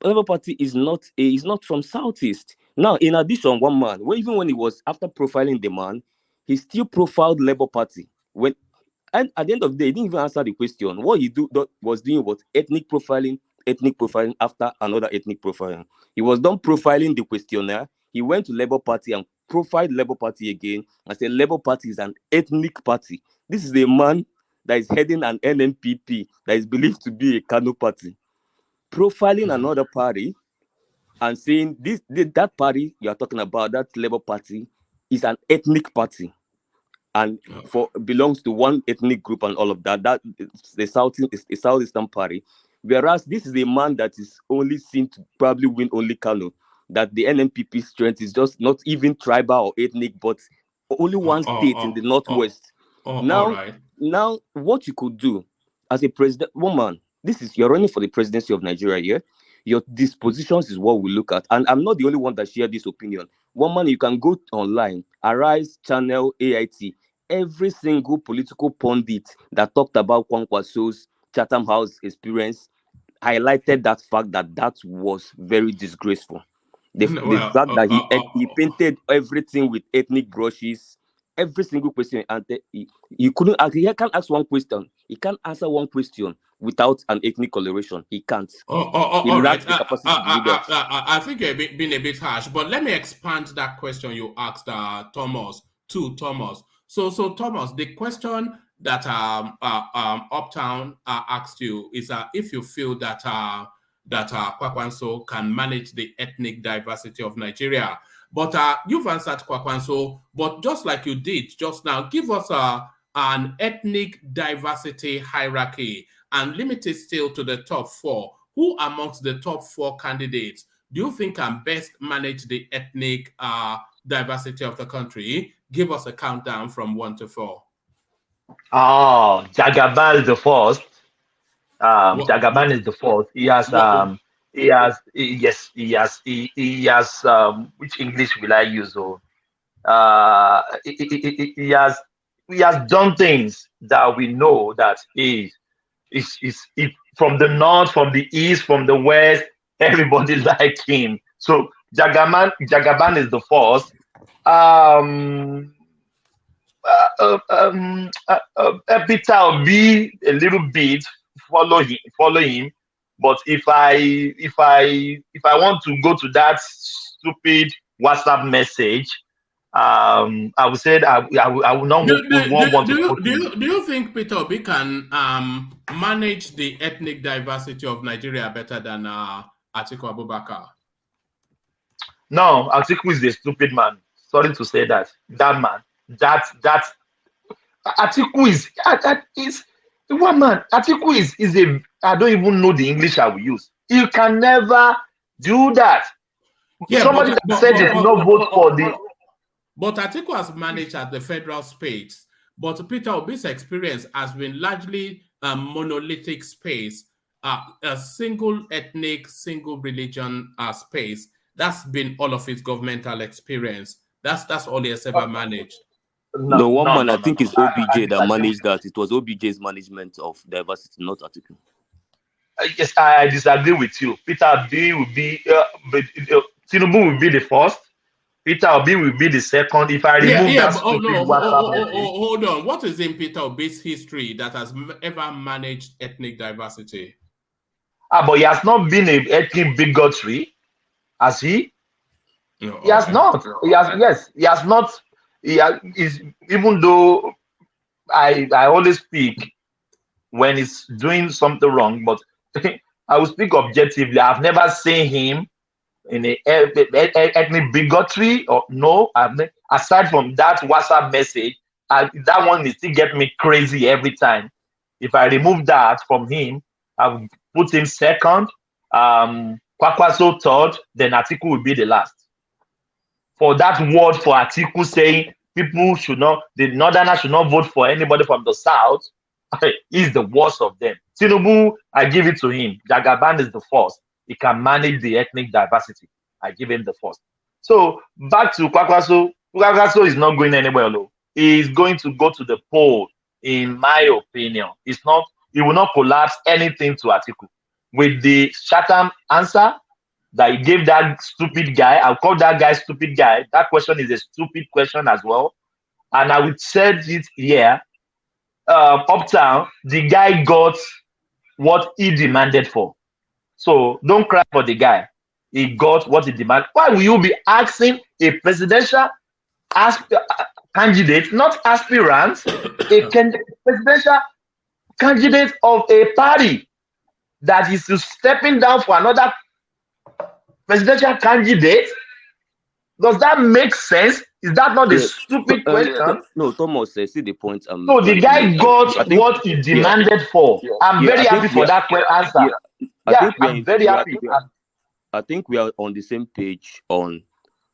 is not from Southeast. Now, in addition, one man, even when he was after profiling the man, he still profiled Labour Party. And at the end of the day, he didn't even answer the question. What he was doing was ethnic profiling after another ethnic profiling. He was done profiling the questionnaire. He went to Labour Party and profiled Labour Party again and said Labour Party is an ethnic party. This is a man that is heading an NNPP that is believed to be a Kano party, profiling another party and saying that party you are talking about, that Labour Party, is an ethnic party and belongs to one ethnic group and all of that. That is the Southeastern party. Whereas this is a man that is only seen to probably win only Kano. That the NNPP strength is just not even tribal or ethnic, but only one state in the Northwest. Now, what you could do as a president, woman, you're running for the presidency of Nigeria, yeah? Your dispositions is what we look at. And I'm not the only one that share this opinion. Woman, you can go online, Arise, Channel, AIT, every single political pundit that talked about Kwankwaso's Chatham House experience highlighted that fact that was very disgraceful. The fact that he painted everything with ethnic brushes, every single question, and he can't ask one question. He can't answer one question without an ethnic coloration. He can't. He lacks the capacity to do that. I think you're being a bit harsh, but let me expand that question you asked Thomas. So Thomas, the question that Uptown asked you is if you feel that Kwakwanso can manage the ethnic diversity of Nigeria. But you've answered Kwakwanso, but just like you did just now, give us an ethnic diversity hierarchy and limit it still to the top 4. Who amongst the top 4 candidates do you think can best manage the ethnic diversity of the country? Give us a countdown from 1 to 4. Jagaban is the first. Jagaban is the fourth. He has which English will I use? He has done things that we know that is from the north, from the east, from the west, everybody like him. So Jagaban is the first. Peter will be a little bit follow him. But if I want to go to that stupid WhatsApp message, I would say I will not want to. Do you think Peter Obi can manage the ethnic diversity of Nigeria better than Atiku Abubakar? No, Atiku is a stupid man. Sorry to say that. That man. That Atiku is one man. Atiku is a, I don't even know the English I will use. You can never do that. Yeah, somebody that said they did not vote for the. But Atiku has managed at the federal space. But Peter Obi's experience has been largely a monolithic space, a single ethnic, single religion space. That's been all of his governmental experience. That's all he has ever managed. I think it's OBJ that managed that. It was OBJ's management of diversity, not Atiku. Yes, I disagree with you. Peter B will be Tinubu will be the first. Peter Obi will be the second. If I remove that but, stupid WhatsApp message. hold on. What is in Peter Obi's history that has ever managed ethnic diversity? But he has not been an ethnic bigotry, has he? No, He has not. He has not. Is even though I always speak when he's doing something wrong, but I will speak objectively. I've never seen him in a ethnic bigotry or no. Aside from that WhatsApp message, that one is still get me crazy every time. If I remove that from him, I will put him second. Kwakwaso third, then Atiku will be the last. For that word for Atiku saying people should not, the Northerners should not vote for anybody from the South, is the worst of them. Tinubu, I give it to him. Jagaban is the first. He can manage the ethnic diversity. I give him the first. So back to Kwakwaso. Kwakwaso is not going anywhere alone. He is going to go to the poll, in my opinion. It's not. He will not collapse anything to Atiku. With the Chatham answer that he gave that stupid guy, I'll call that guy stupid guy. That question is a stupid question as well. And I would say it here. Uptown, the guy got what he demanded for. So don't cry for the guy. He got what he demanded. Why will you be asking a presidential candidate, not aspirant, presidential candidate of a party that is stepping down for another presidential candidate? Does that make sense? Is that not a stupid question? No, Thomas, see the point. So the guy got what he demanded for. I'm very happy for that answer. I'm very happy. I think we are on the same page on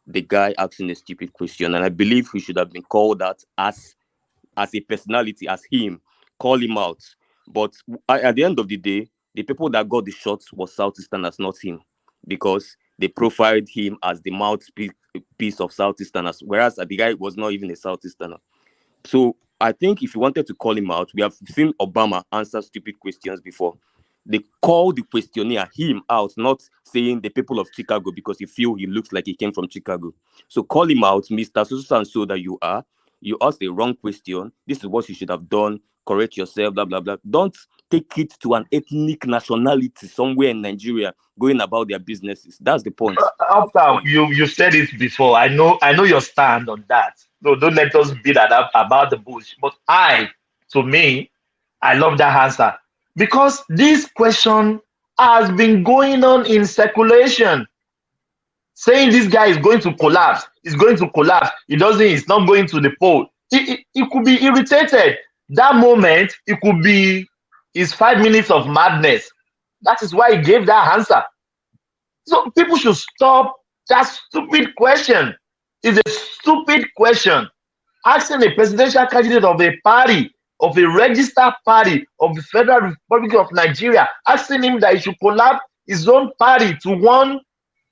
the guy asking a stupid question, and I believe he should have been called out as a personality, as him, call him out. But at the end of the day, the people that got the shots was Southeasterners, not him, because they profiled him as the mouthpiece of Southeasterners, whereas the guy was not even a Southeasterner. So I think if you wanted to call him out, we have seen Obama answer stupid questions before. They call the questionnaire him out, not saying the people of Chicago, because you feel he looks like he came from Chicago. So call him out, Mr. So that you are. You asked the wrong question. This is what you should have done. Correct yourself, blah, blah, blah. Don't take it to an ethnic nationality somewhere in Nigeria going about their businesses. That's the point. After you said it before, I know your stand on that. No, don't let us beat that up about the bush. But to me, I love that answer. Because this question has been going on in circulation. Saying this guy is going to collapse. He's going to collapse. He's not going to the poll. He could be irritated. That moment, it could be his 5 minutes of madness. That is why he gave that answer. So people should stop that stupid question. It's a stupid question. Asking a presidential candidate of a party, of a registered party of the Federal Republic of Nigeria, asking him that he should collapse his own party to one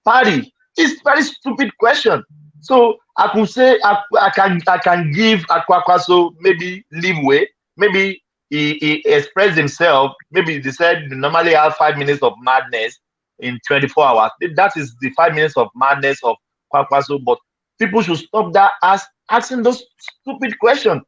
party. It's a very stupid question. So I could say I can give Kwakwaso maybe leeway. Maybe he expressed himself. Maybe they said they normally have 5 minutes of madness in 24 hours. That is the 5 minutes of madness of Kwakwaso. But people should stop that asking those stupid questions.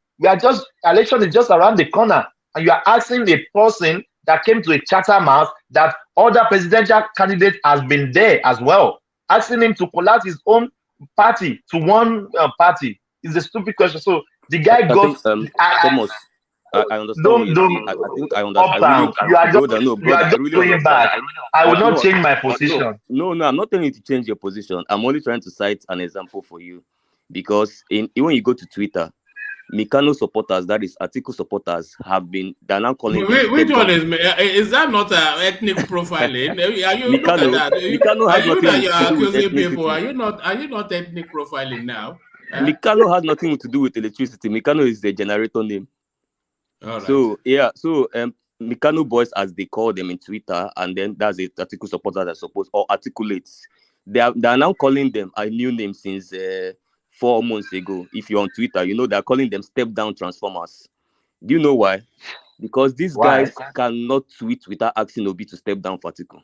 Election is just around the corner, and you are asking a person that came to a Chatham House that other presidential candidate has been there as well, asking him to collapse his own party to one party is a stupid question. So the guy got. Thomas, I understand. I think I understand. You are just going back. I will not change my position. No, I'm not telling you to change your position. I'm only trying to cite an example for you, because when you go to Twitter, Mikano supporters, that is Atiku supporters, they're now calling. Which one is that not ethnic profiling? Are you Mikano, look at that? Mikano has nothing to do with people. ethnicity. Are you not ethnic profiling now? Mikano has nothing to do with electricity. Mikano is the generator name. All right. So Mikano boys, as they call them in Twitter, and then that's it. Atiku supporters, I suppose, or articulates. They are now calling them a new name since 4 months ago. If you're on Twitter, you know they're calling them step down transformers. Do you know why? Because these guys cannot tweet without asking Obi to step down for Atiku.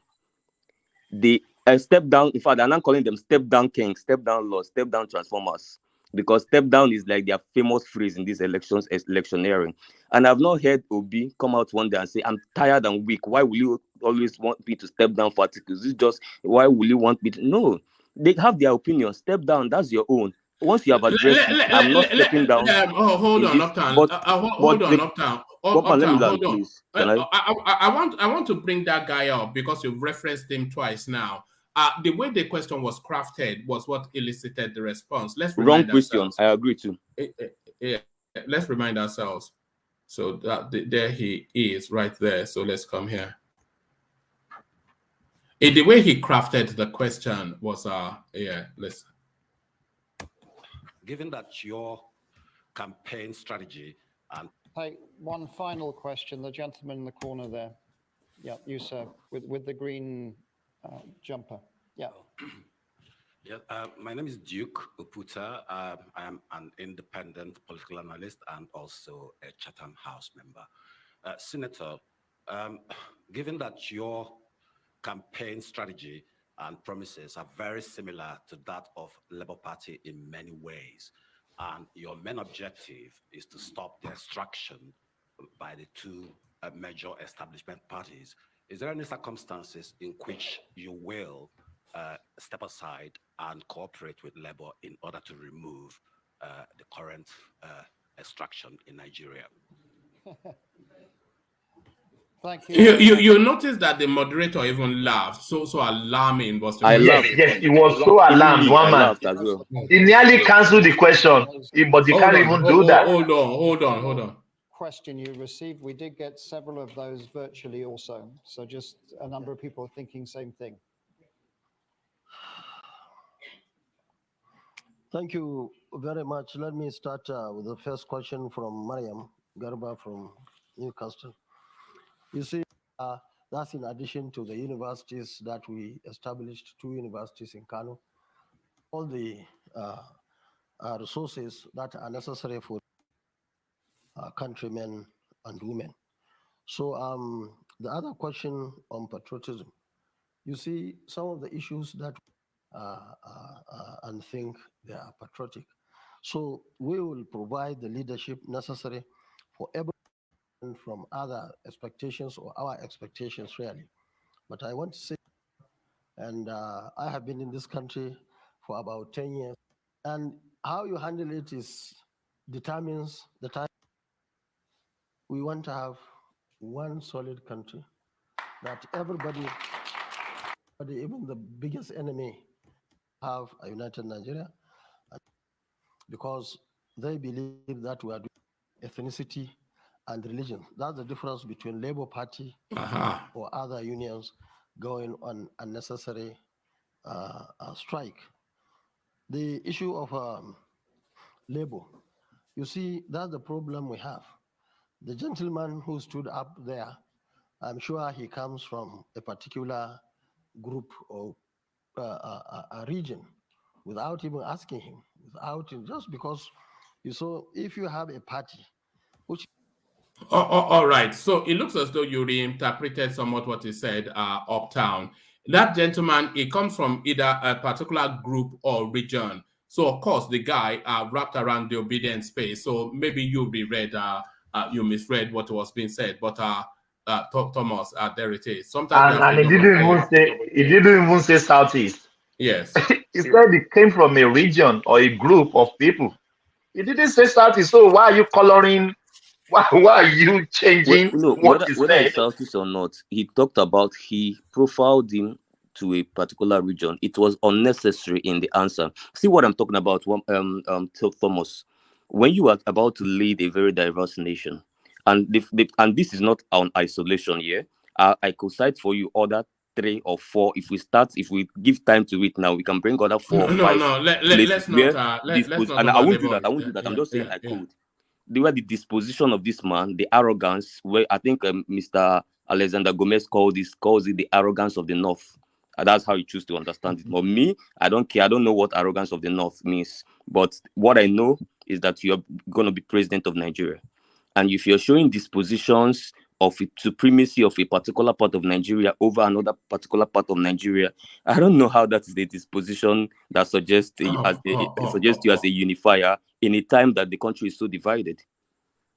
Step down. In fact, I'm not calling them step down kings, step down laws, step down transformers, because step down is like their famous phrase in these electioneering. And I've not heard Obi come out one day and say, "I'm tired and weak. Why will you always want me to step down for articles? This is just why will you want me to?" No, they have their opinion. Step down. That's your own. Once you have addressed it, I'm not stepping down Hold in on, this. Uptown. But Hold on, Uptown. let me Uptown, land, hold on. please. Can I? I want to bring that guy up because you've referenced him twice now. The way the question was crafted was what elicited the response. Let's Wrong remind question. ourselves. I agree too. Yeah, let's remind ourselves. So that there he is right there. So let's come here. The way he crafted the question was let's. Given that your campaign strategy and Hey, one final question. The gentleman in the corner there. Yeah, you, sir, with the green jumper. Yeah. Yeah, my name is Duke Uputa. I am an independent political analyst and also a Chatham House member. Senator, given that your campaign strategy and promises are very similar to that of Labour Party in many ways, and your main objective is to stop the extraction by the two major establishment parties, is there any circumstances in which you will step aside and cooperate with Labour in order to remove the current extraction in Nigeria? Thank you. You notice that the moderator even laughed. So alarming was the Yes, he was so alarmed. One man, as well. he nearly cancelled the question, but he can't even do that. Hold on. Question you received. We did get several of those virtually also. So just a number of people thinking same thing. Thank you very much. Let me start with the first question from Mariam Garba from Newcastle. You see, that's in addition to the universities that we established, 2 universities in Kano, all the resources that are necessary for countrymen and women. So the other question on patriotism, you see some of the issues that and think they are patriotic. So we will provide the leadership necessary for everyone from other expectations or our expectations really. But I want to say, and I have been in this country for about 10 years, and how you handle it determines the time. We want to have one solid country that everybody, even the biggest enemy, have a united Nigeria, because they believe that we are doing ethnicity and religion. That's the difference between Labour Party or other unions going on unnecessary strike. The issue of Labour, you see, that's the problem we have. The gentleman who stood up there, I'm sure he comes from a particular group or a region, without even asking him, just because you saw, if you have a party, which. All right. So it looks as though you reinterpreted somewhat what he said uptown. That gentleman, he comes from either a particular group or region. So of course the guy wrapped around the obedience space. So maybe you you misread what was being said. But Thomas, there it is. Sometimes and he didn't even say Southeast. Yes. He said it came from a region or a group of people. He didn't say Southeast. So why are you coloring? Why are you changing what you whether said? it's Southeast or not, he talked about, he profiled him to a particular region. It was unnecessary in the answer. See what I'm talking about, Thomas. When you are about to lead a very diverse nation, and and this is not on isolation here, I could cite for you other 3 or 4. If we give time to it now, we can bring other 4 or 5. No. Let's not. And I won't do that. I'm just saying I could. The way the disposition of this man, the arrogance, where I think Mr. Alexander Gomez calls it the arrogance of the North. That's how you choose to understand it. But me, I don't care. I don't know what arrogance of the North means. But what I know is that you're going to be president of Nigeria. And if you're showing dispositions of a supremacy of a particular part of Nigeria over another particular part of Nigeria. I don't know how that is a disposition that suggests you as a unifier in a time that the country is so divided.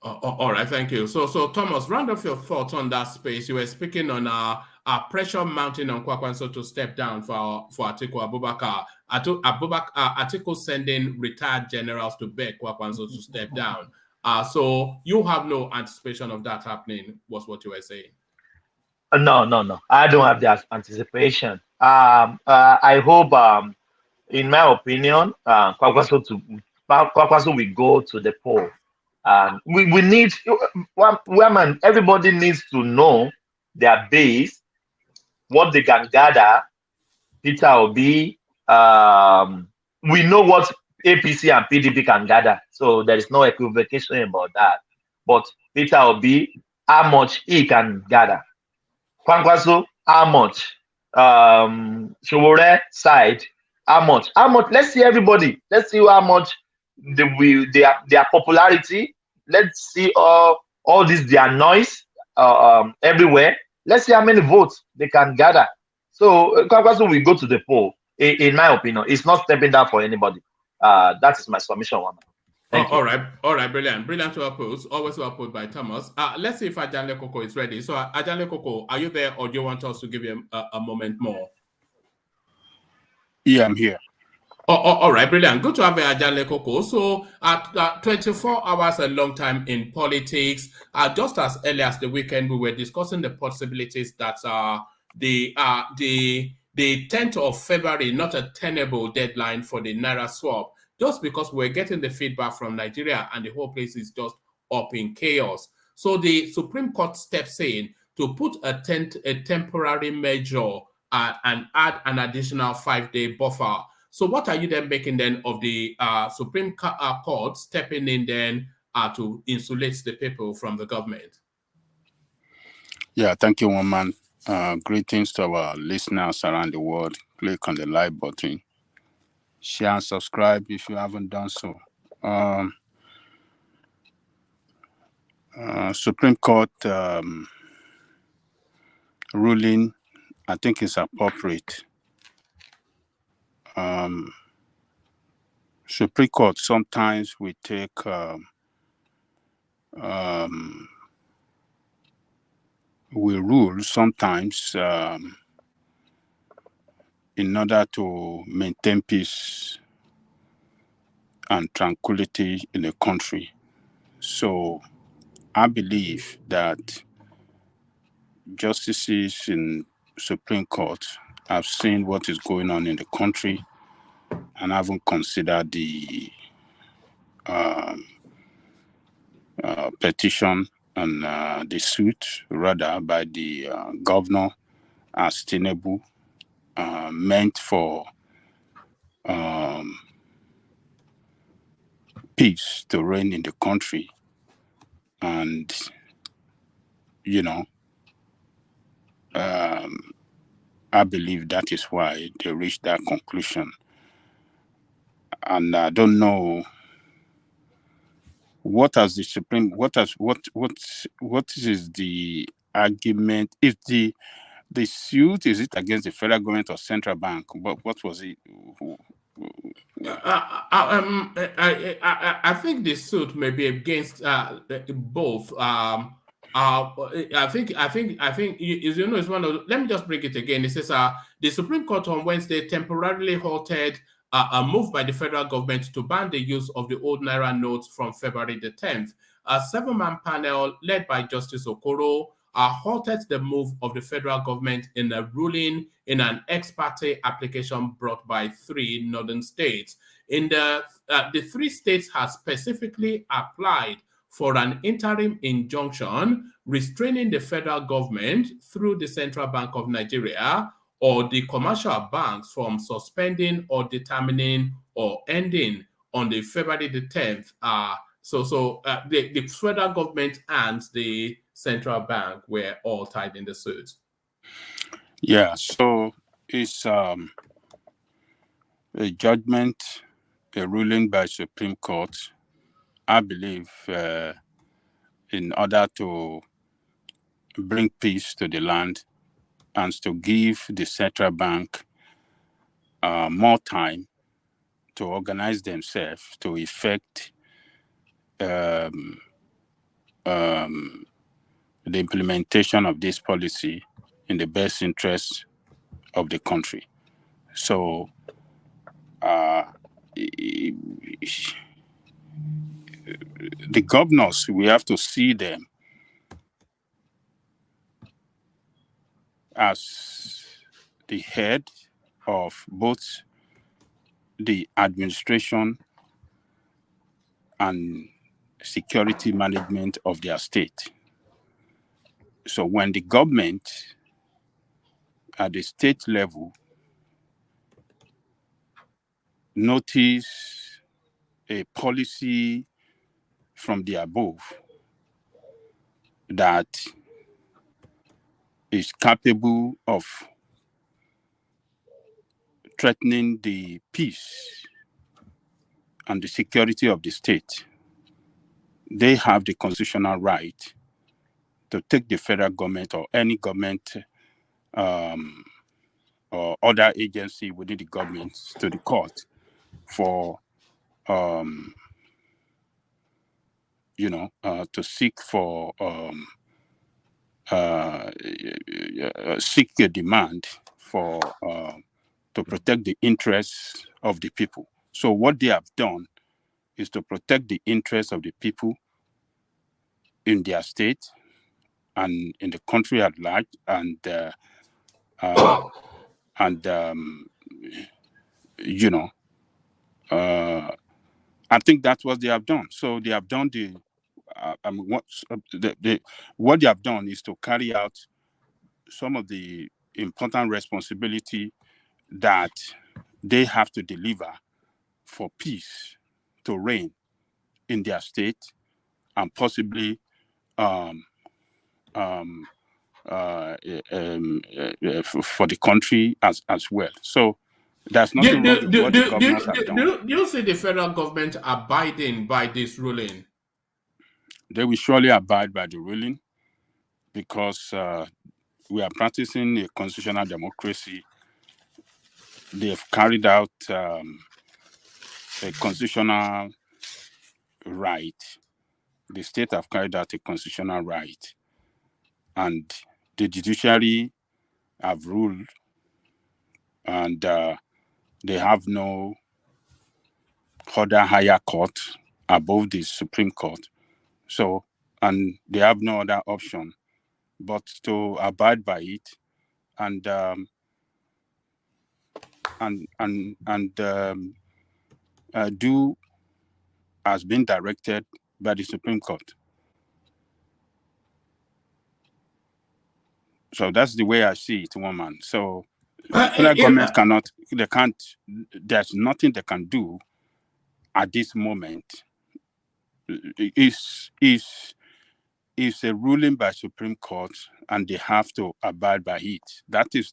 All right, thank you. So Thomas, round off your thoughts on that space. You were speaking on pressure mounting on Kwakwanso to step down for Atiku Abubakar. Atiku sending retired generals to beg Kwakwanso to step down. So you have no anticipation of that happening, was what you were saying? No. I don't have that anticipation. I hope, in my opinion, Kwakwanso will go to the poll. We need, everybody needs to know their base, what they can gather. Peter Obi, we know what APC and PDP can gather, so there is no equivocation about that. But Peter Obi, how much he can gather? Kwankwaso, how much? Showore side, how much? Let's see everybody. Let's see how much their popularity. Let's see all this their noise everywhere. Let's see how many votes they can gather. So Kwankwaso will go to the poll. In my opinion, it's not stepping down for anybody. That is my submission. Thank you. All right, brilliant to oppose. Always to oppose by Thomas. Let's see if Ajanle Koko is ready. So Ajanle Koko, are you there, or do you want us to give you a moment more? Yeah, I'm here. All right, brilliant. Good to have Ajanle Koko. So at 24 hours, a long time in politics. Just as early as the weekend, we were discussing the possibilities that the 10th of February, not a tenable deadline for the Naira swap, just because we're getting the feedback from Nigeria and the whole place is just up in chaos. So the Supreme Court steps in to put a temporary measure and add an additional 5-day buffer. So what are you then making then of the Supreme Court stepping in then to insulate the people from the government? Yeah, thank you, Woman. Greetings to our listeners around the world. Click on the like button. Share and subscribe if you haven't done so. Supreme Court ruling, I think, is appropriate. Supreme Court sometimes we take we rule sometimes in order to maintain peace and tranquility in the country. So I believe that justices in Supreme Court have seen what is going on in the country and haven't considered the petition and the suit, rather, by the governor as tenable, meant for peace to reign in the country. And, I believe that is why they reached that conclusion. And I don't know what is the argument? If the suit, is it against the federal government or central bank? But what was it? I think the suit may be against both. I think it's one of. Let me just break it again. It says the Supreme Court on Wednesday temporarily halted a move by the federal government to ban the use of the old Naira notes from February the 10th. A 7-man panel led by Justice Okoro halted the move of the federal government in a ruling in an ex parte application brought by 3 northern states. In the 3 states have specifically applied for an interim injunction restraining the federal government through the Central Bank of Nigeria or the commercial banks from suspending or determining or ending on the February the 10th. The federal government and the central bank were all tied in the suit. Yeah, so it's a judgment, a ruling by Supreme Court, I believe, in order to bring peace to the land and to give the central bank more time to organize themselves to effect the implementation of this policy in the best interest of the country. So the governors, we have to see them as the head of both the administration and security management of their state. So when the government at the state level notice a policy from the above that is capable of threatening the peace and the security of the state, they have the constitutional right to take the federal government or any government or other agency within the government to the court for, to seek for seek a demand for to protect the interests of the people. So what they have done is to protect the interests of the people in their state and in the country at large, and I think that's what they have done. So they have done what they have done is to carry out some of the important responsibility that they have to deliver for peace to reign in their state and possibly for the country as well. So there's nothing wrong with what the governors have done. Do you see the federal government abiding by this ruling? They will surely abide by the ruling because we are practicing a constitutional democracy. They have carried out a constitutional right. The state have carried out a constitutional right, and the judiciary have ruled, and they have no other higher court above the Supreme Court. So, and they have no other option but to abide by it and do as been directed by the Supreme Court. So that's the way I see it, woman. So federal government there's nothing they can do at this moment. It's a ruling by Supreme Court and they have to abide by it. That is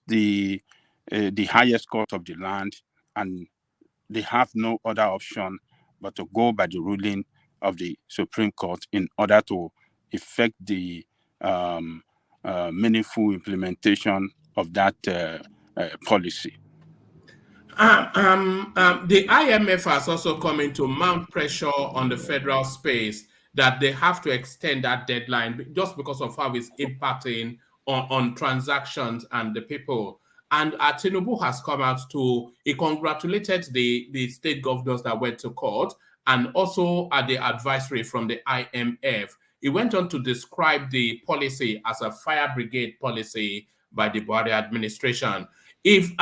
the highest court of the land, and they have no other option but to go by the ruling of the Supreme Court in order to effect the meaningful implementation of that policy. The IMF has also come in to mount pressure on the federal space that they have to extend that deadline just because of how it's impacting on transactions and the people. And Tinubu has come out he congratulated the state governors that went to court and also at the advisory from the IMF. He went on to describe the policy as a fire brigade policy by the Buhari administration. If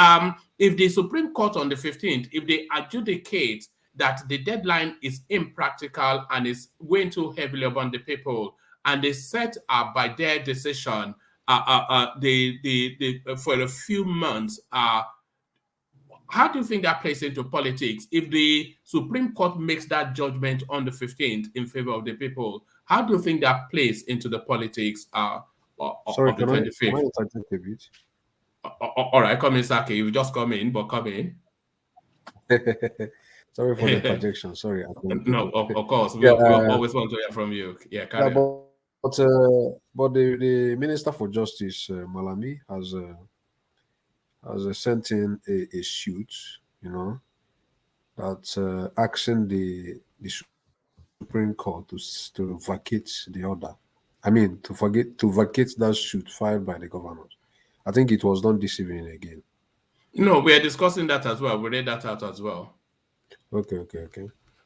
the Supreme Court on the 15th, if they adjudicate that the deadline is impractical and is weighing too heavily upon the people, and they set by their decision for a few months, how do you think that plays into politics? If the Supreme Court makes that judgment on the 15th in favor of the people, how do you think that plays into the politics of the 25th? Can I interject a bit? All right, come in, Saki. You just come in, but come in. Sorry for the interjection. Sorry. No, of course. We always want to hear from you. Yeah, carry on. But the Minister for Justice, Malami, has sent in a suit, you know, that asking the Supreme Court to vacate the order. I mean, to vacate that suit filed by the governors. I think it was done this evening again. No, we are discussing that as well. We read that out as well. Okay.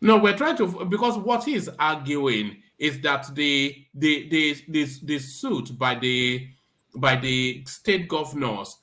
No, we're trying to, because what he's arguing is that the suit by the state governors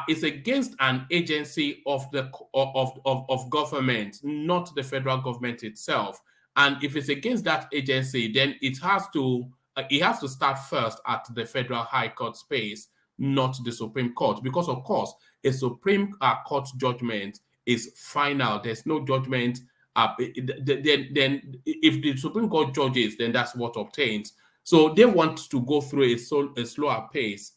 is against an agency of of government, not the federal government itself. And if it's against that agency, then it has to start first at the federal high court space, not the Supreme Court, because of course a Supreme Court judgment is final. There's no judgment. Then if the Supreme Court judges, then that's what obtains. So they want to go through a slower pace,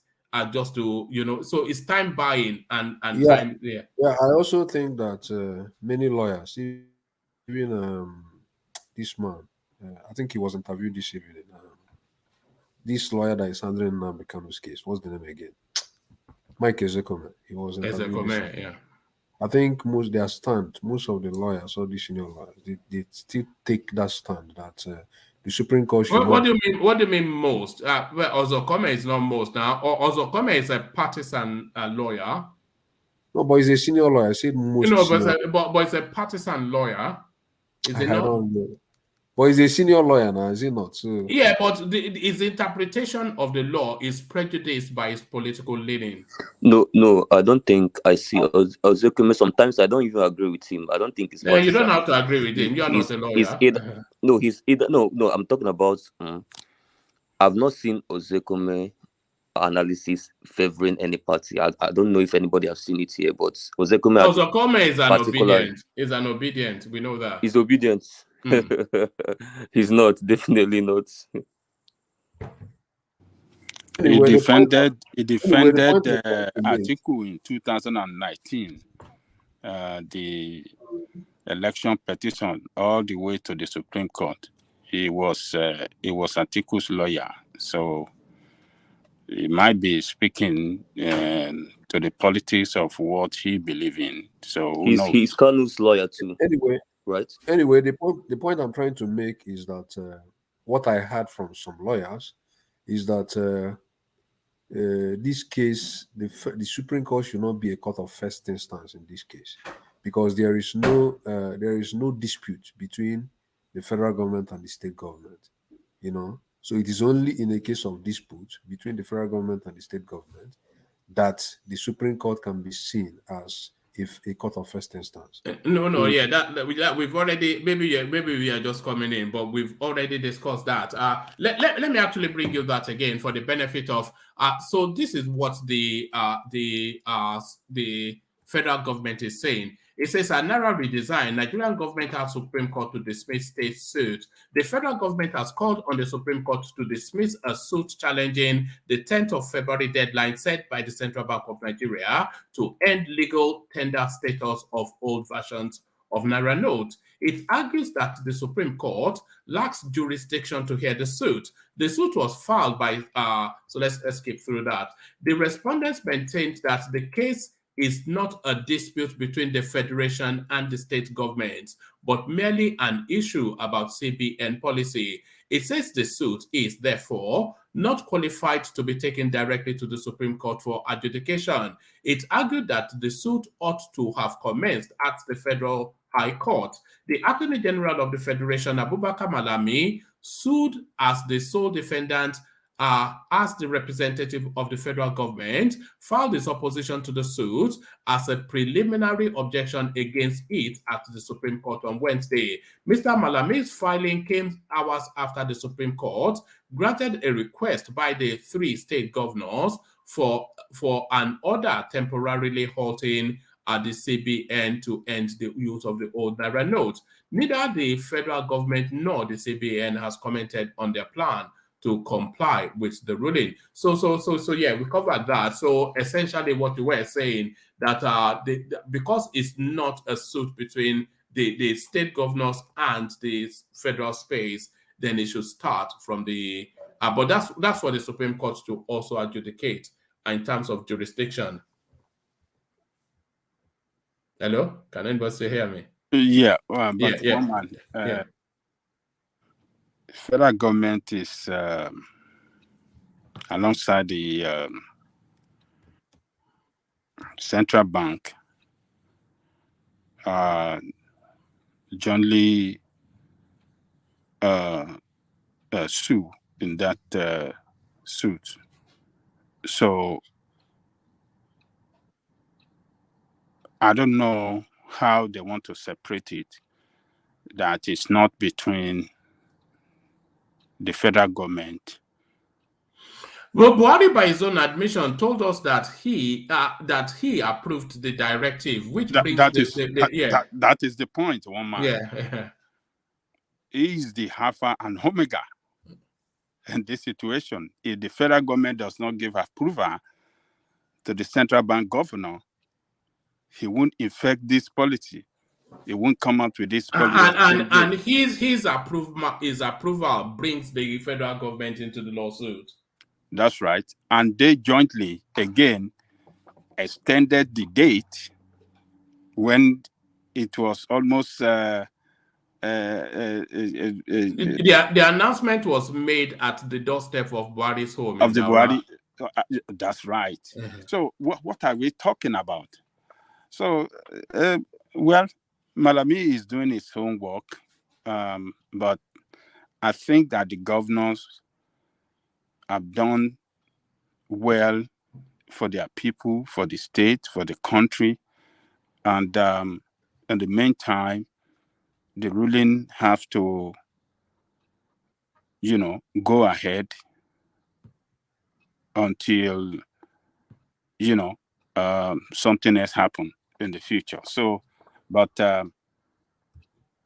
just to, so it's time buying and Yeah, time. Yeah. I also think that many lawyers, even this man, I think he was interviewed this evening. This lawyer that is handling Nnamdi Kanu's case, what's the name again? Mike Ezekome. He was interviewed this evening. Yeah. I think most of the lawyers or the senior lawyers, they still take that stand that the Supreme Court should What do you mean? What do you mean most? Well, Ozokome is not most now. Ozokome is a partisan lawyer. No, but he's a senior lawyer. I said most. But it's a partisan lawyer. Is it not? I don't know. But he's a senior lawyer now, is he not? So yeah, but his interpretation of the law is prejudiced by his political leaning. No, I don't think I see Ozekeme. Sometimes I don't even agree with him. I don't think it's you don't have to agree with him. You're not a lawyer. He's either no. I'm talking about. I've not seen Ozekeme analysis favoring any party. I don't know if anybody has seen it here, but Ozekome is an obedient. We know that. He's obedient. He's not, definitely not. He defended the article in 2019, the election petition, all the way to the Supreme Court. He was Atiku's lawyer, so he might be speaking to the politics of what he believes in. So who knows? He's Kanu's lawyer too. Anyway, right? Anyway, the point I'm trying to make is that what I heard from some lawyers is that this case, the Supreme Court should not be a court of first instance in this case, because there is no dispute between the federal government and the state government. So it is only in a case of dispute between the federal government and the state government that the Supreme Court can be seen as if a court of first instance. Yeah, that we've already, maybe we are just coming in, but we've already discussed that. Let me actually bring you that again for the benefit of. So this is what the federal government is saying. It says a narrow redesign. Nigerian government has Supreme Court to dismiss state suit. The federal government has called on the Supreme Court to dismiss a suit challenging the 10th of February deadline set by the Central Bank of Nigeria to end legal tender status of old versions of Naira note. It argues that the Supreme Court lacks jurisdiction to hear the suit. The suit was filed by, so let's skip through that. The respondents maintained that the case is not a dispute between the Federation and the state governments, but merely an issue about CBN policy. It says the suit is, therefore, not qualified to be taken directly to the Supreme Court for adjudication. It argued that the suit ought to have commenced at the Federal High Court. The Attorney General of the Federation, Abubakar Malami, sued as the sole defendant as the representative of the federal government, filed his opposition to the suit as a preliminary objection against it at the Supreme Court on Wednesday. Mr. Malami's filing came hours after the Supreme Court granted a request by the three state governors for an order temporarily halting the CBN to end the use of the old Naira note. Neither the federal government nor the CBN has commented on their plan to comply with the ruling. So yeah, we covered that. So essentially what you were saying, that because it's not a suit between the state governors and the federal space, then it should start from the But that's for the Supreme Court to also adjudicate in terms of jurisdiction. Hello, can anybody still hear me? Yeah, but Yeah. one man, federal government is alongside the central bank jointly sue in that suit. So I don't know how they want to separate it. That is not between the federal government. Well, Buhari, by his own admission, told us that he approved the directive, which brings That is the point, one man. Yeah. He is the alpha and omega in this situation. If the federal government does not give approval to the central bank governor, he won't effect this policy. He won't come out with this policy. And his approval brings the federal government into the lawsuit. That's right. And they jointly, again, extended the date when it was almost... the announcement was made at the doorstep of Buhari's home. Of the Buhari. That's right. Mm-hmm. So what are we talking about? So, well, Malami is doing his homework, but I think that the governors have done well for their people, for the state, for the country, and in the meantime, the ruling have to, go ahead until, something else happen in the future. So, but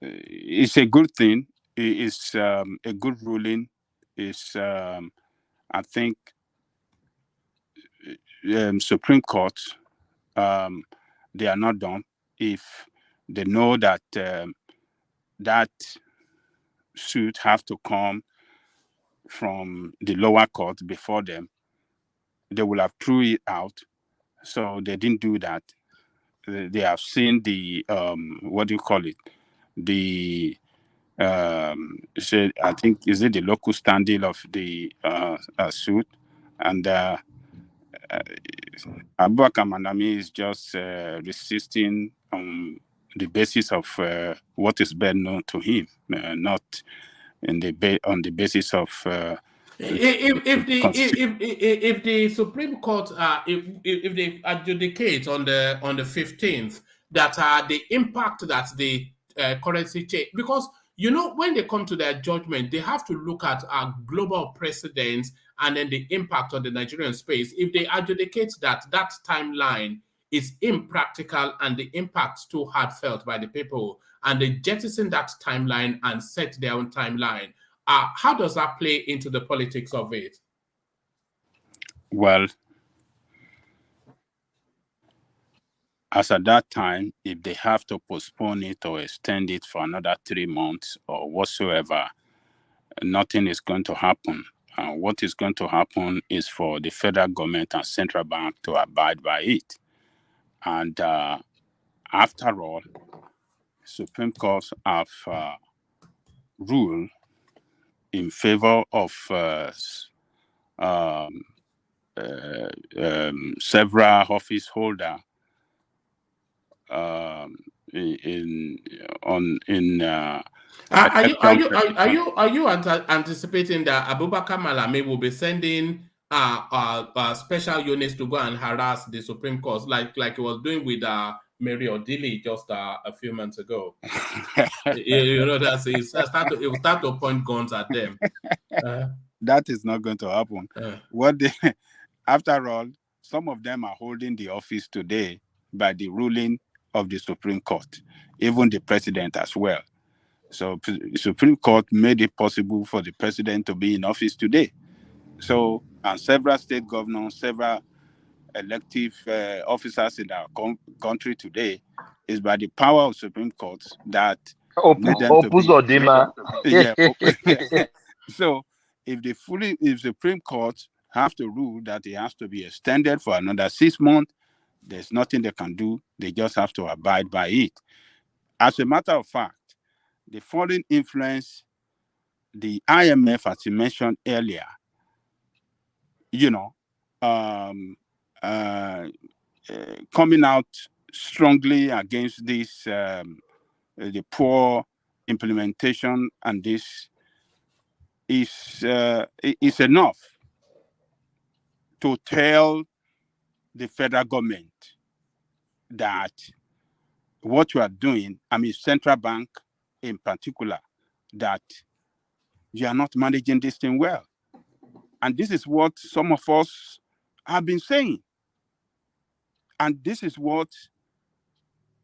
it's a good thing. It's a good ruling. It's, I think, Supreme Court, they are not done. If they know that that suit have to come from the lower court before them, they will have threw it out. So they didn't do that. They have seen the what do you call it? The I think is it the local standing of the suit, and Abubakar Manami is just resisting on the basis of what is best known to him, not on the basis of if the Supreme Court if they adjudicate on the 15th that the impact that the currency change, because when they come to their judgment, they have to look at global precedents and then the impact on the Nigerian space. If they adjudicate that timeline is impractical and the impact too hard felt by the people, and they jettison that timeline and set their own timeline, how does that play into the politics of it? Well, as at that time, if they have to postpone it or extend it for another 3 months or whatsoever, nothing is going to happen. What is going to happen is for the federal government and central bank to abide by it. And after all, Supreme Court have ruled in favor of several office holders are you anticipating that Abubakar Malami will be sending special units to go and harass the Supreme Court like he was doing with Mary Odili just a few months ago? It will start to point guns at them. That is not going to happen. After all, some of them are holding the office today by the ruling of the Supreme Court, even the president as well. So the Supreme Court made it possible for the president to be in office today. So, and several state governors, several elective officers in our country today is by the power of Supreme Court that made them to be. Yeah. So if the Supreme Court have to rule that it has to be extended for another 6 months, there's nothing they can do. They just have to abide by it. As a matter of fact, the foreign influence, the IMF, as you mentioned earlier, coming out strongly against this, the poor implementation, and this is enough to tell the federal government that what you are doing, central bank in particular, that you are not managing this thing well. And this is what some of us have been saying. And this is what,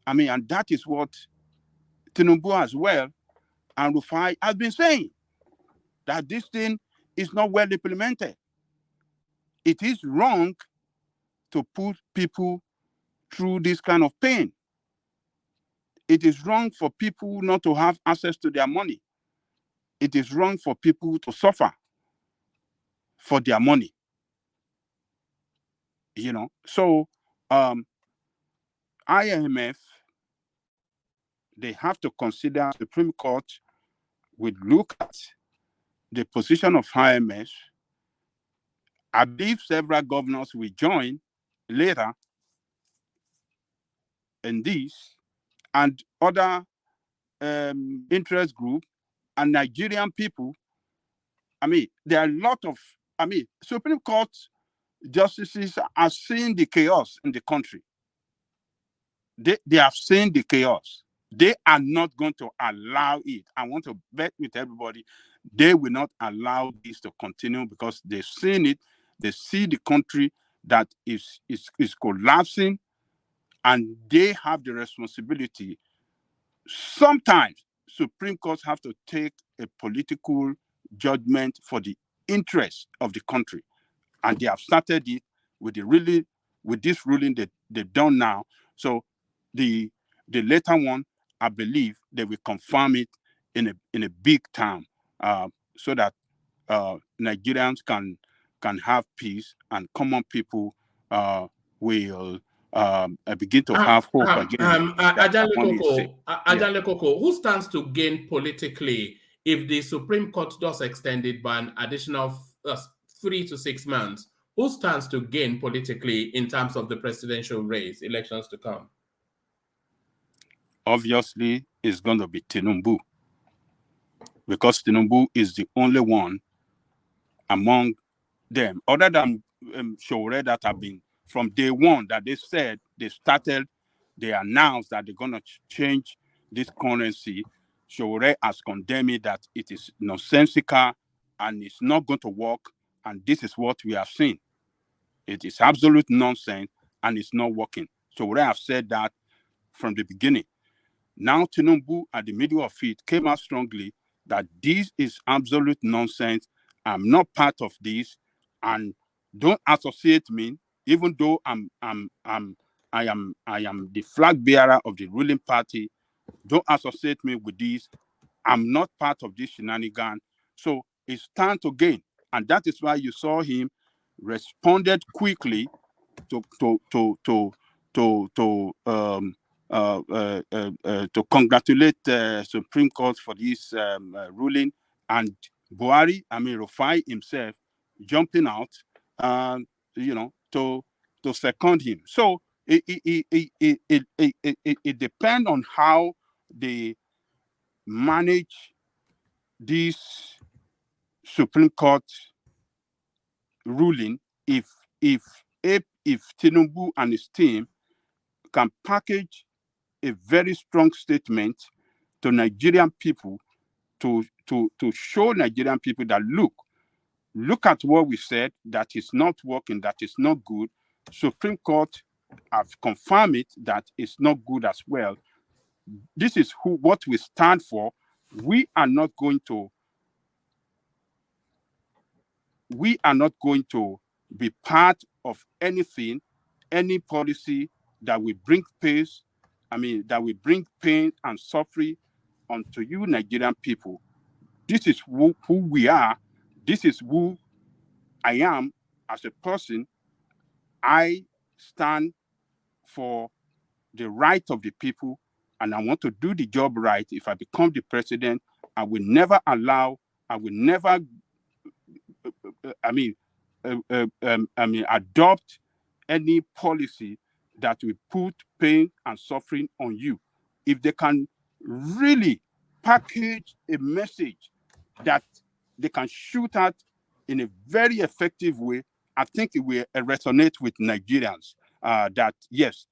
and that is what Tinubu as well and Rufai have been saying, that this thing is not well implemented. It is wrong to put people through this kind of pain. It is wrong for people not to have access to their money. It is wrong for people to suffer for their money. So IMF, they have to consider Supreme Court would look at the position of IMF. I believe several governors will join later in this, and other interest group and Nigerian people. There are a lot of, Supreme Court justices are seeing the chaos in the country. They have seen the chaos. They are not going to allow it. I want to bet with everybody, they will not allow this to continue, because they've seen it. They see the country that is collapsing, and they have the responsibility. Sometimes Supreme Courts have to take a political judgment for the interest of the country, and they have started it with this ruling that they've done now. So the later one, I believe they will confirm it in a big time, so that Nigerians can have peace, and common people will begin to have hope again. Ajale Koko, who stands to gain politically if the Supreme Court does extend it by an additional 3 to 6 months? Who stands to gain politically in terms of the presidential race, elections to come? Obviously, it's going to be Tinubu, because Tinubu is the only one among them, other than Showore, that have been from day one, that they said they announced that they're going to change this currency. Showore has condemned it, that it is nonsensical and it's not going to work. And this is what we have seen. It is absolute nonsense and it's not working. Showore have said that from the beginning. Now Tinubu, at the middle of it, came out strongly that this is absolute nonsense. I'm not part of this, and don't associate me, even though I am the flag bearer of the ruling party. Don't associate me with this. I'm not part of this shenanigan. So it's time to gain, and that is why you saw him responded quickly to congratulate Supreme Court for this ruling, and Buhari, Rufai himself, jumping out, to second him. So it depends on how they manage this Supreme Court ruling. If Tinubu and his team can package a very strong statement to Nigerian people to show Nigerian people that look at what we said, that is not working, that is not good. Supreme Court have confirmed it that it's not good as well. This is what we stand for. We are not going to be part of anything, any policy that will bring peace, that will bring pain and suffering onto you Nigerian people. This is who we are. this is who I am as a person. I stand for the right of the people, and I want to do the job right. If I become the president, I will never adopt any policy that will put pain and suffering on you. If they can really package a message that they can shoot at in a very effective way, I think it will resonate with Nigerians that, yes,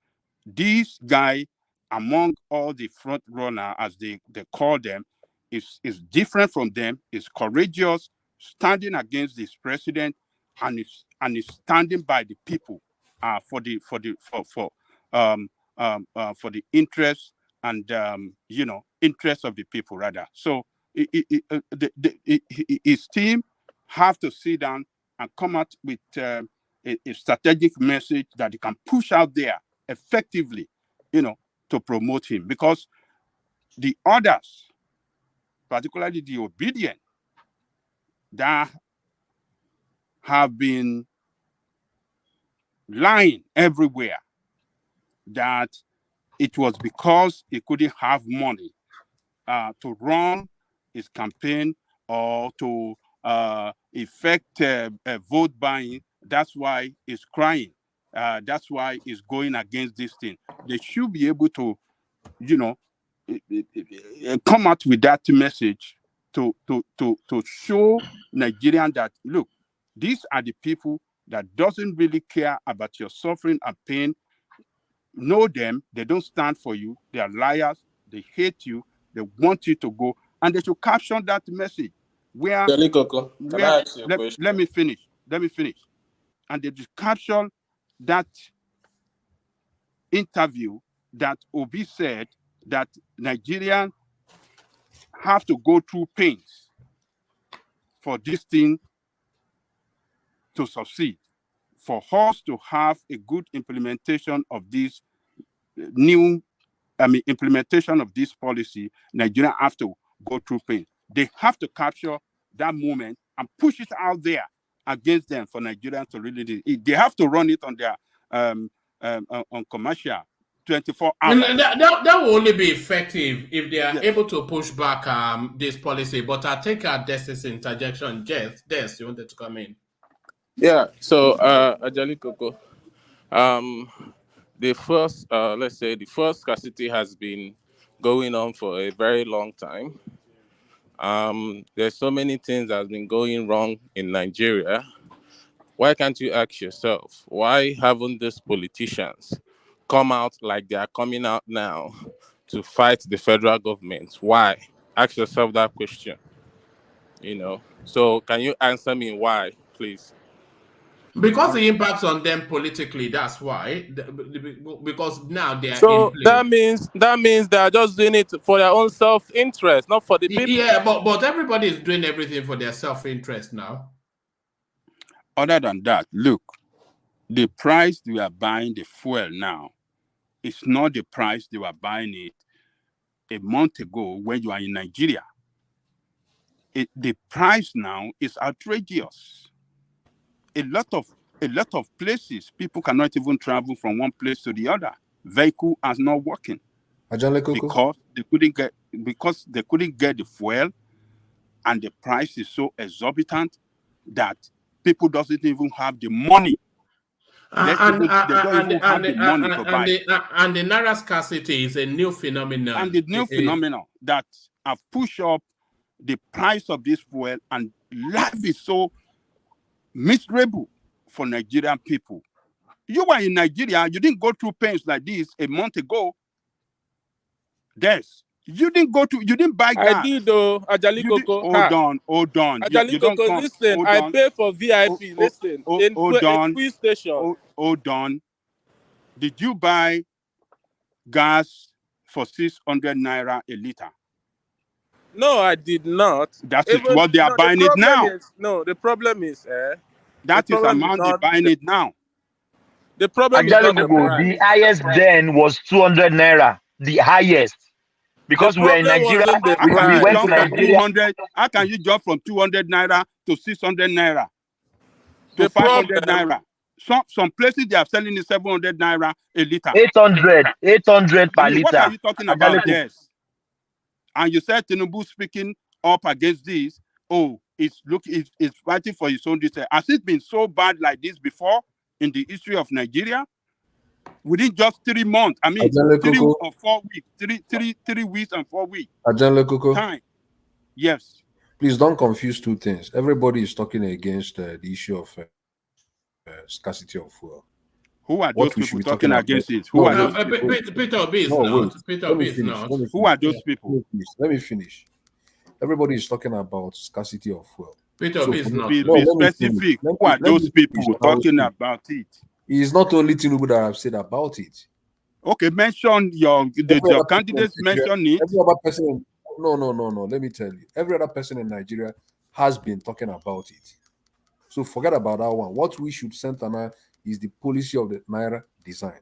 this guy, among all the front runner, as they call them, is different from them, is courageous, standing against this president, and is standing by the people for the interest and interest of the people rather. So his team have to sit down and come out with a strategic message that they can push out there effectively, to promote him, because the others, particularly the obedient, that have been lying everywhere that it was because he couldn't have money to run his campaign or to effect vote buying. That's why he's crying. That's why he's going against this thing. They should be able to, come out with that message to show Nigerians that, look, these are the people that doesn't really care about your suffering and pain. Know them. They don't stand for you. They are liars. They hate you. They want you to go. And they should caption that message. Jolly Coco, can I ask you a question? Let me finish. And they just caption that interview that Obi said that Nigerians have to go through pains for this thing to succeed. For us to have a good implementation of this implementation of this policy, Nigeria have to go through pain. They have to capture that moment and push it out there against them for Nigerians to really do it. They have to run it on their on commercial 24 hours. And that will only be effective if they are able to push back this policy. But I think Des' interjection, Des, you wanted to come in. Yeah, so Ajali Coco, the first, let's say the first scarcity has been going on for a very long time. There's so many things that have been going wrong in Nigeria. Why can't you ask yourself, why haven't these politicians come out like they are coming out now to fight the federal government? Why? Ask yourself that question. So can you answer me why, please? Because the impacts on them politically, that's why. Because now they are so in play. that means they are just doing it for their own self-interest, not for the people. Yeah, but everybody is doing everything for their self-interest now. Other than that, look, the price we are buying the fuel now is not the price they were buying it a month ago when you are in Nigeria. The price now is outrageous. A lot of places, people cannot even travel from one place to the other. Vehicle are not working because they couldn't get the fuel, and the price is so exorbitant that people doesn't even have the money. They don't even have the money to buy. And the Naira scarcity is a new phenomenon. And the new phenomenon that have pushed up the price of this fuel, and life is so miserable for Nigerian people. You were in Nigeria, you didn't go through pains like this a month ago. You didn't buy gas. I did though, Ajali Coco. Hold on. Ajali Coco, listen, I pay for VIP. Listen, in free station. Hold on. Did you buy gas for 600 naira a liter? No, I did not. That is what they are buying it now. The problem is, that is the amount they're buying it now. The problem is not the price. The highest then was 200 naira. The highest. Because The we're in problem Nigeria, wasn't the we price. went Jump to from Nigeria. 200. How can you jump from 200 naira to 600 naira to The 500 problem, naira? Some places they are selling it 700 naira a liter. 800 I per mean, what are liter. you talking about this? And you said Tinubu speaking up against this. Oh, it's fighting for his own research. Has it been so bad like this before in the history of Nigeria? Within just 3 months, I mean, Ajale 3 Koko, or 4 weeks, 3 weeks and 4 weeks Ajale Koko, time. Yes. please don't confuse two things. Everybody is talking against the issue of scarcity of fuel. Who are What those we should people be talking talking against about? it? Who are No, those people? Peter Obi is no, wait. not. Peter Let me Obi is finish. not. Let me Who are finish. those people? Let me finish. Everybody is talking about scarcity of fuel. Peter So Obi is not. Be let me finish. specific. Who are Let me those people finish. I will talking speak. about it? It is not only Tinubu that have said about it. Okay, mention your candidates. Mention it. Every other person. No. Let me tell you. Every other person in Nigeria has been talking about it. So forget about that one. What we should center now is the policy of the Naira design.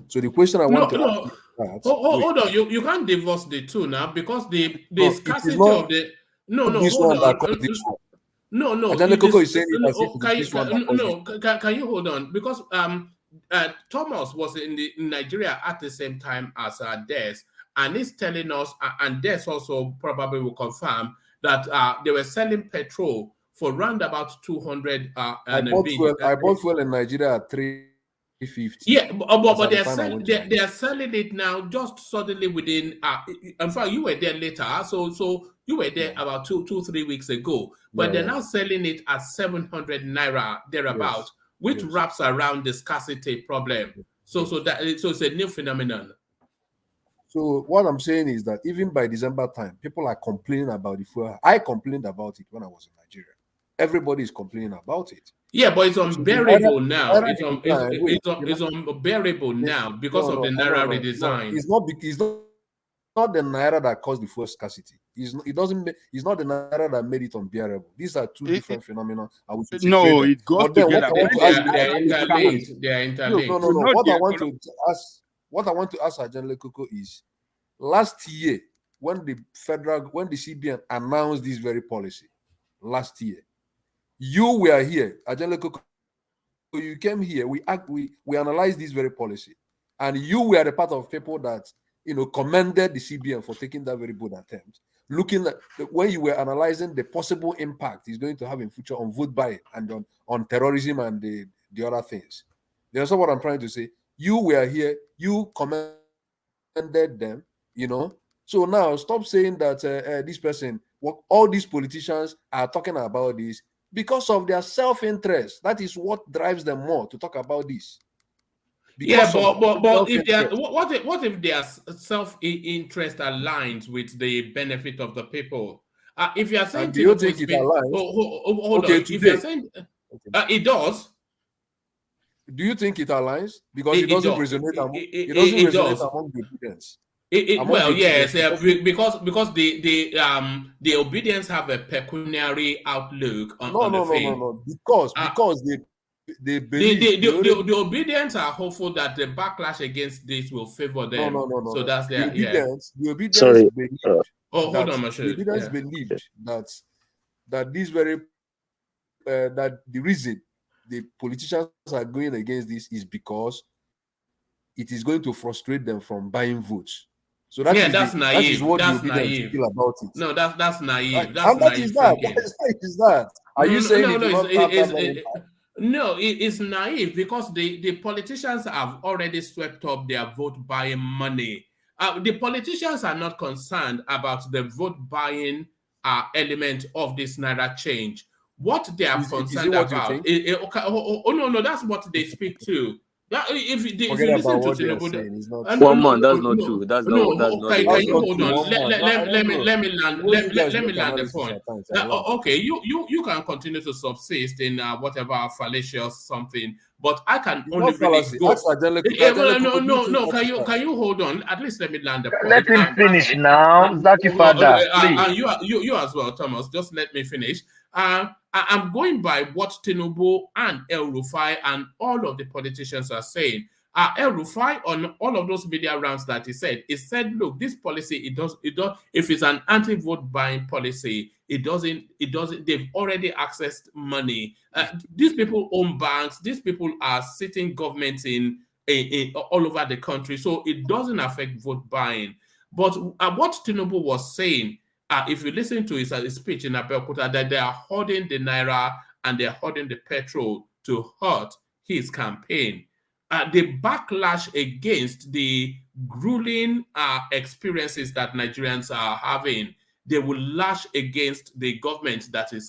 So the question I want to ask you is that, Hold on. You can't divorce the two now because the no, it is scarcity not of the no this hold one that on. caused this one. No, Ajane Koko is saying it as if it is this one that caused it. can you hold on? Because Thomas was in Nigeria at the same time as Des, and he's telling us, and Des also probably will confirm that they were selling petrol for round about 200 I bought fuel in Nigeria at 350. Yeah, but they are selling it now just suddenly within. In fact, you were there later, so you were there about 3 weeks ago. But they're now selling it at 700 naira thereabout, which wraps around the scarcity problem. So it's a new phenomenon. So what I'm saying is that even by December time, people are complaining about the fuel. I complained about it when I was in Nigeria. Everybody is complaining about it. Yeah, but it's unbearable now. It's unbearable now because of the Naira redesign. It's not the Naira that caused the fuel scarcity. It's not the Naira that made it unbearable. These are two different phenomena. No, it goes together. They are interlinked. No. What I want to ask Ajane Koko is, last year when the CBN announced this very policy, last year, you were here, Ajane Koko. You came here. We analyzed this very policy, and you were the part of people that commended the CBN for taking that very good attempt. Looking at when you were analyzing the possible impact it's going to have in future on vote buying and on terrorism and the other things. You understand what I'm trying to say? You were here. You commended them. So now stop saying that this person, all these politicians are talking about this because of their self-interest. That is what drives them more to talk about this. Because but if they are, what if their self-interest aligns with the benefit of the people? If you are saying, do you think it aligns? Hold on. If you are saying it does. Do you think it aligns? Because it doesn't resonate among the obedience. Yes, because the obedience have a pecuniary outlook on the thing. No. Because they believe the obedience are hopeful that the backlash against this will favor them. No. So that's the obedience. The obedience Sorry. believed. Hold on, Michelle. The obedience believed that this very that the reason the politicians are going against this is because it is going to frustrate them from buying votes. So that's naive. That is what that's the obedience naive. feel about it. No, that's naive. That's naive. That is that. Are you saying no, it's naive because the politicians have already swept up their vote buying money. The politicians are not concerned about the vote buying element of this Naira change. What they are concerned about no, that's what they speak to. If you listen to Tinubu, one man, that's not true. That's not. Can you hold on? Let me land the point. Okay, you can continue to subsist in whatever fallacious something, but I can only really go. No. Can you hold on? At least let me land the point. Let him finish now, Zaki Father. And you as well, Thomas. Just let me finish. I'm going by what Tinubu and El Rufai and all of the politicians are saying. El Rufai, on all of those media rounds that he said, look, this policy, it does, if it's an anti-vote buying policy, it doesn't, they've already accessed money. These people own banks, these people are sitting governments in all over the country, so it doesn't affect vote buying. But what Tinubu was saying, if you listen to his speech in Abeokuta, that they are hoarding the naira and they're hoarding the petrol to hurt his campaign. The backlash against the grueling experiences that Nigerians are having, they will lash against the government that is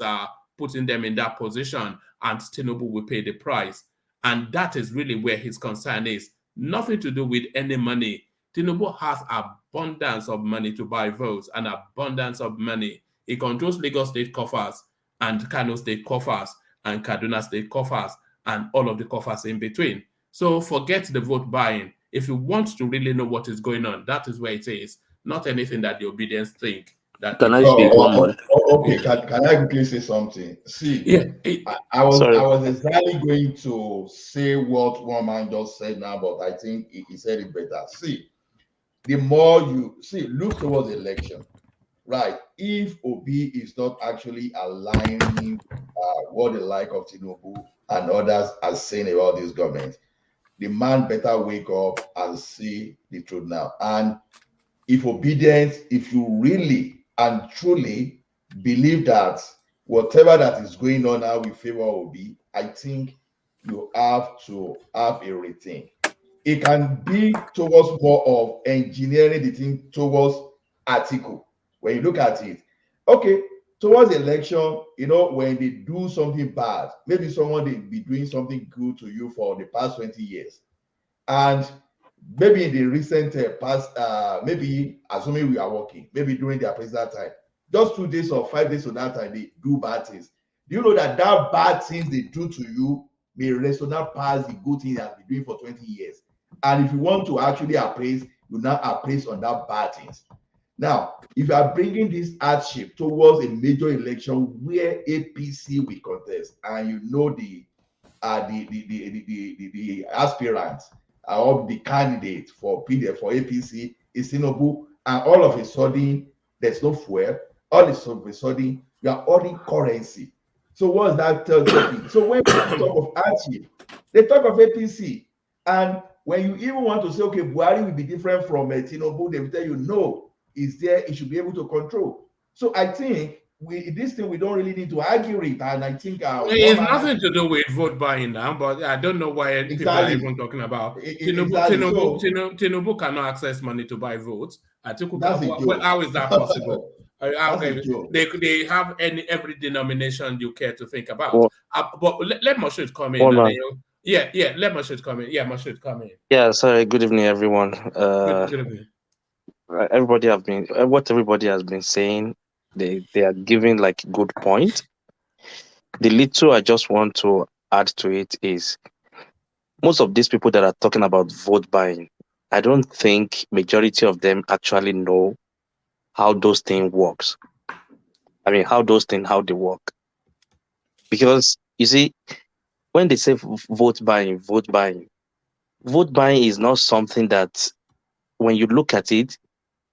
putting them in that position, and Tinubu will pay the price. And that is really where his concern is. Nothing to do with any money. Tinubu has abundance of money to buy votes and abundance of money. He controls Lagos State coffers and Kano State coffers and Kaduna State coffers and all of the coffers in between. So forget the vote buying. If you want to really know what is going on, that is where it is, not anything that the obedience think. That Can I speak one more? Okay, can I quickly say something? See, I was exactly going to say what one man just said now, but I think he said it better. See, the more you see, look towards the election, right? If Obi is not actually aligning what the like of Tinubu and others are saying about this government, the man better wake up and see the truth now. And if obedience, if you really and truly believe that whatever that is going on now with favor Obi, I think you have to have a rethink. It can be towards more of engineering the thing towards article. When you look at it, okay, towards election, when they do something bad, maybe someone they be doing something good to you for the past 20 years. And maybe in the recent past, maybe assuming we are working, maybe during their presidential time, just 2 days or 5 days of that time, they do bad things. Do you know that bad things they do to you may resonate past the good things they have been doing for 20 years? And if you want to actually appraise, you now appraise on that bad things. Now, if you are bringing this hardship towards a major election where APC will contest, and you know the aspirants or the candidate for APC is Tinubu, and all of a sudden there's no fuel. All of a sudden you are ordering currency. So what's that talking? So when people talk of hardship, they talk of APC, and when you even want to say, okay, Buhari will be different from Tinubu, they will tell you no, is there, it should be able to control. So I think this thing we don't really need to argue it, and I think it's nothing to do with vote buying now, but I don't know why people are even talking about Tinubu cannot access money to buy votes. I think how is that possible? They have every denomination you care to think about. But let Moshood come in. Let Moshood come in. Yeah, Moshood come in. Yeah, sorry. Good evening, everyone. Good evening. What everybody has been saying, they are giving like good point. The little I just want to add to it is most of these people that are talking about vote buying, I don't think majority of them actually know how those things works. I mean, how they work. Because you see, when they say vote buying is not something that when you look at it,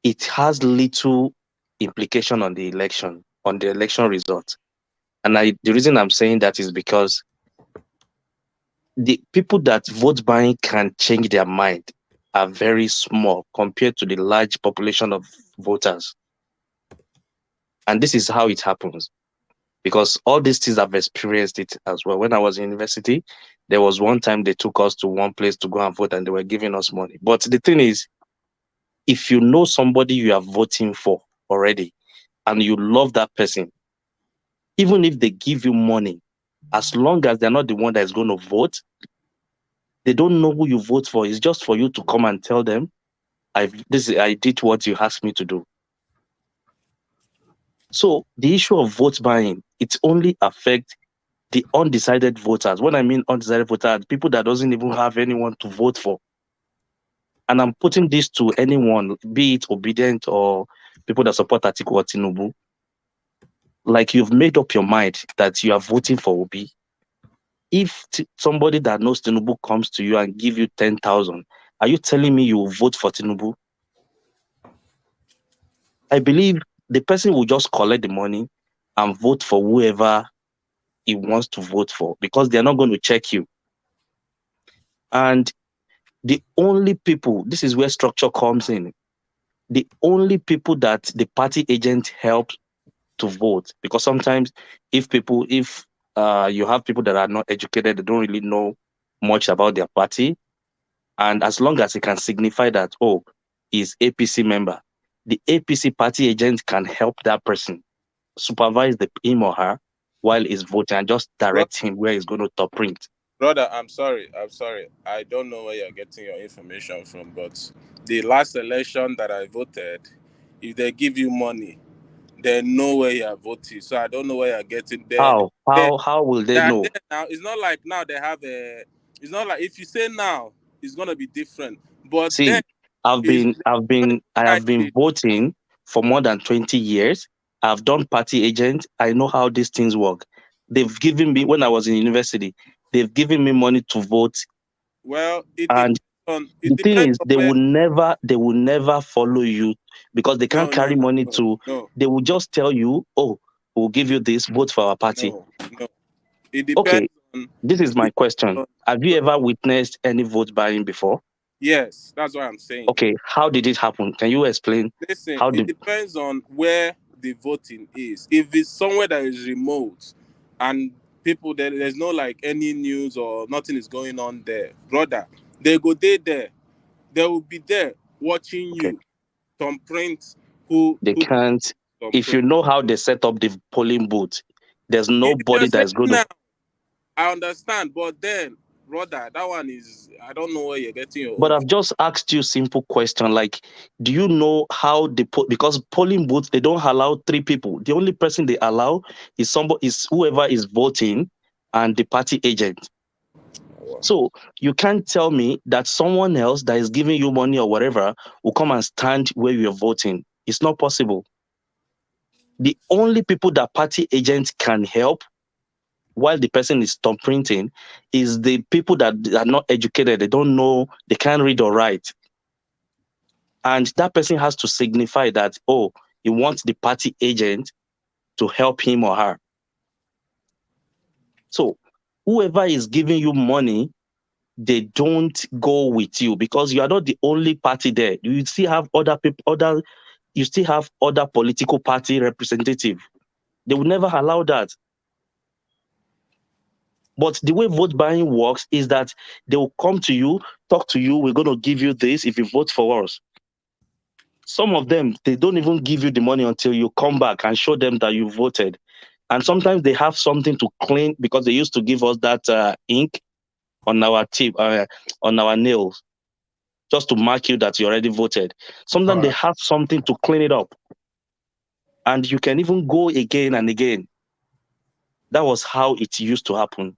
it has little implication on the election result. And the reason I'm saying that is because the people that vote buying can change their mind are very small compared to the large population of voters. And this is how it happens. Because all these things I've experienced it as well. When I was in university, there was one time they took us to one place to go and vote and they were giving us money. But the thing is, if you know somebody you are voting for already and you love that person, even if they give you money, as long as they're not the one that is going to vote, they don't know who you vote for. It's just for you to come and tell them, I did what you asked me to do. So the issue of vote buying, it only affects the undecided voters. When I mean undecided voters, people that doesn't even have anyone to vote for. And I'm putting this to anyone, be it obedient or people that support Atiku or Tinubu. like you've made up your mind that you are voting for Obi. If somebody that knows Tinubu comes to you and give you 10,000, are you telling me you will vote for Tinubu? I believe the person will just collect the money and vote for whoever he wants to vote for, because they're not going to check you. And the only people, this is where structure comes in, the only people that the party agent helps to vote, because sometimes if you have people that are not educated, they don't really know much about their party, and as long as it can signify that, oh, he's APC member, the APC party agent can help that person supervise him or her while he's voting and just direct him where he's going to top print. Brother, I'm sorry. I don't know where you're getting your information from, but the last election that I voted, if they give you money, they know where you're voting. So I don't know where you're getting there. How will they know? Now it's not like now they have a. It's not like if you say now, it's gonna be different. But See, then I have been voting for more than 20 years. I've done party agent. I know how these things work. They've given me, when I was in university, they've given me money to vote. Well, And the thing is, they will never follow you, because they can't carry money to. They will just tell you, oh, we'll give you this, vote for our party. No. It depends on. This is my question. Have you ever witnessed any vote buying before? Yes, that's what I'm saying. Okay, how did it happen? Can you explain? Listen, it depends on where the voting is. If it's somewhere that is remote and people there's no like any news or nothing is going on there, brother, they go there. They will be there watching you. Some print They can't. If you know how they set up the polling booth, there's nobody that's going to. I understand, but then, brother, that one is, I don't know where you're getting your. But I've just asked you a simple question, like, do you know how because polling booths, they don't allow 3 people. The only person they allow is whoever is voting and the party agent. So you can't tell me that someone else that is giving you money or whatever will come and stand where you're voting. It's not possible. The only people that party agents can help while the person is stop printing is the people that are not educated. They don't know, they can't read or write. And that person has to signify that, oh, he wants the party agent to help him or her. So whoever is giving you money, they don't go with you, because you are not the only party there. You still have other people, you still have other political party representative. They will never allow that. But the way vote buying works is that they will come to you, talk to you, we're going to give you this if you vote for us. Some of them, they don't even give you the money until you come back and show them that you voted. And sometimes they have something to clean, because they used to give us that ink on our tip, on our nails, just to mark you that you already voted. Sometimes they have something to clean it up. And you can even go again and again. That was how it used to happen.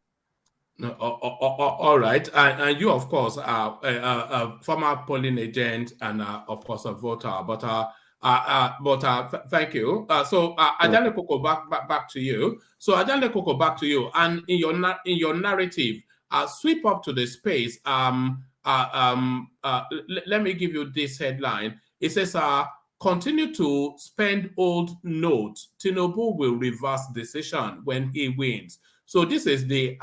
No, all right. And you, of course, are a former polling agent and, of course, a voter. But thank you. So, Ajale Koko, back to you. So, Ajale Koko, back to you. And in your narrative, sweep up to the space. Let me give you this headline. It says, continue to spend old notes. Tinubu will reverse decision when he wins. So this is the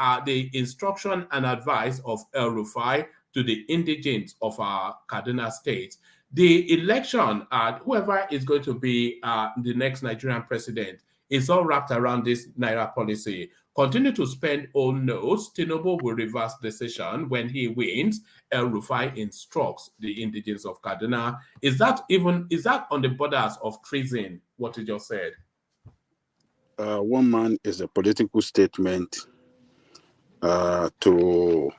instruction and advice of El Rufai to the indigents of our Kaduna state. The election, whoever is going to be the next Nigerian president, is all wrapped around this Naira policy. Continue to spend old notes. Tinubu will reverse decision when he wins. El Rufai instructs the indigents of Kaduna. Is that on the borders of treason, what you just said? One man is a political statement to,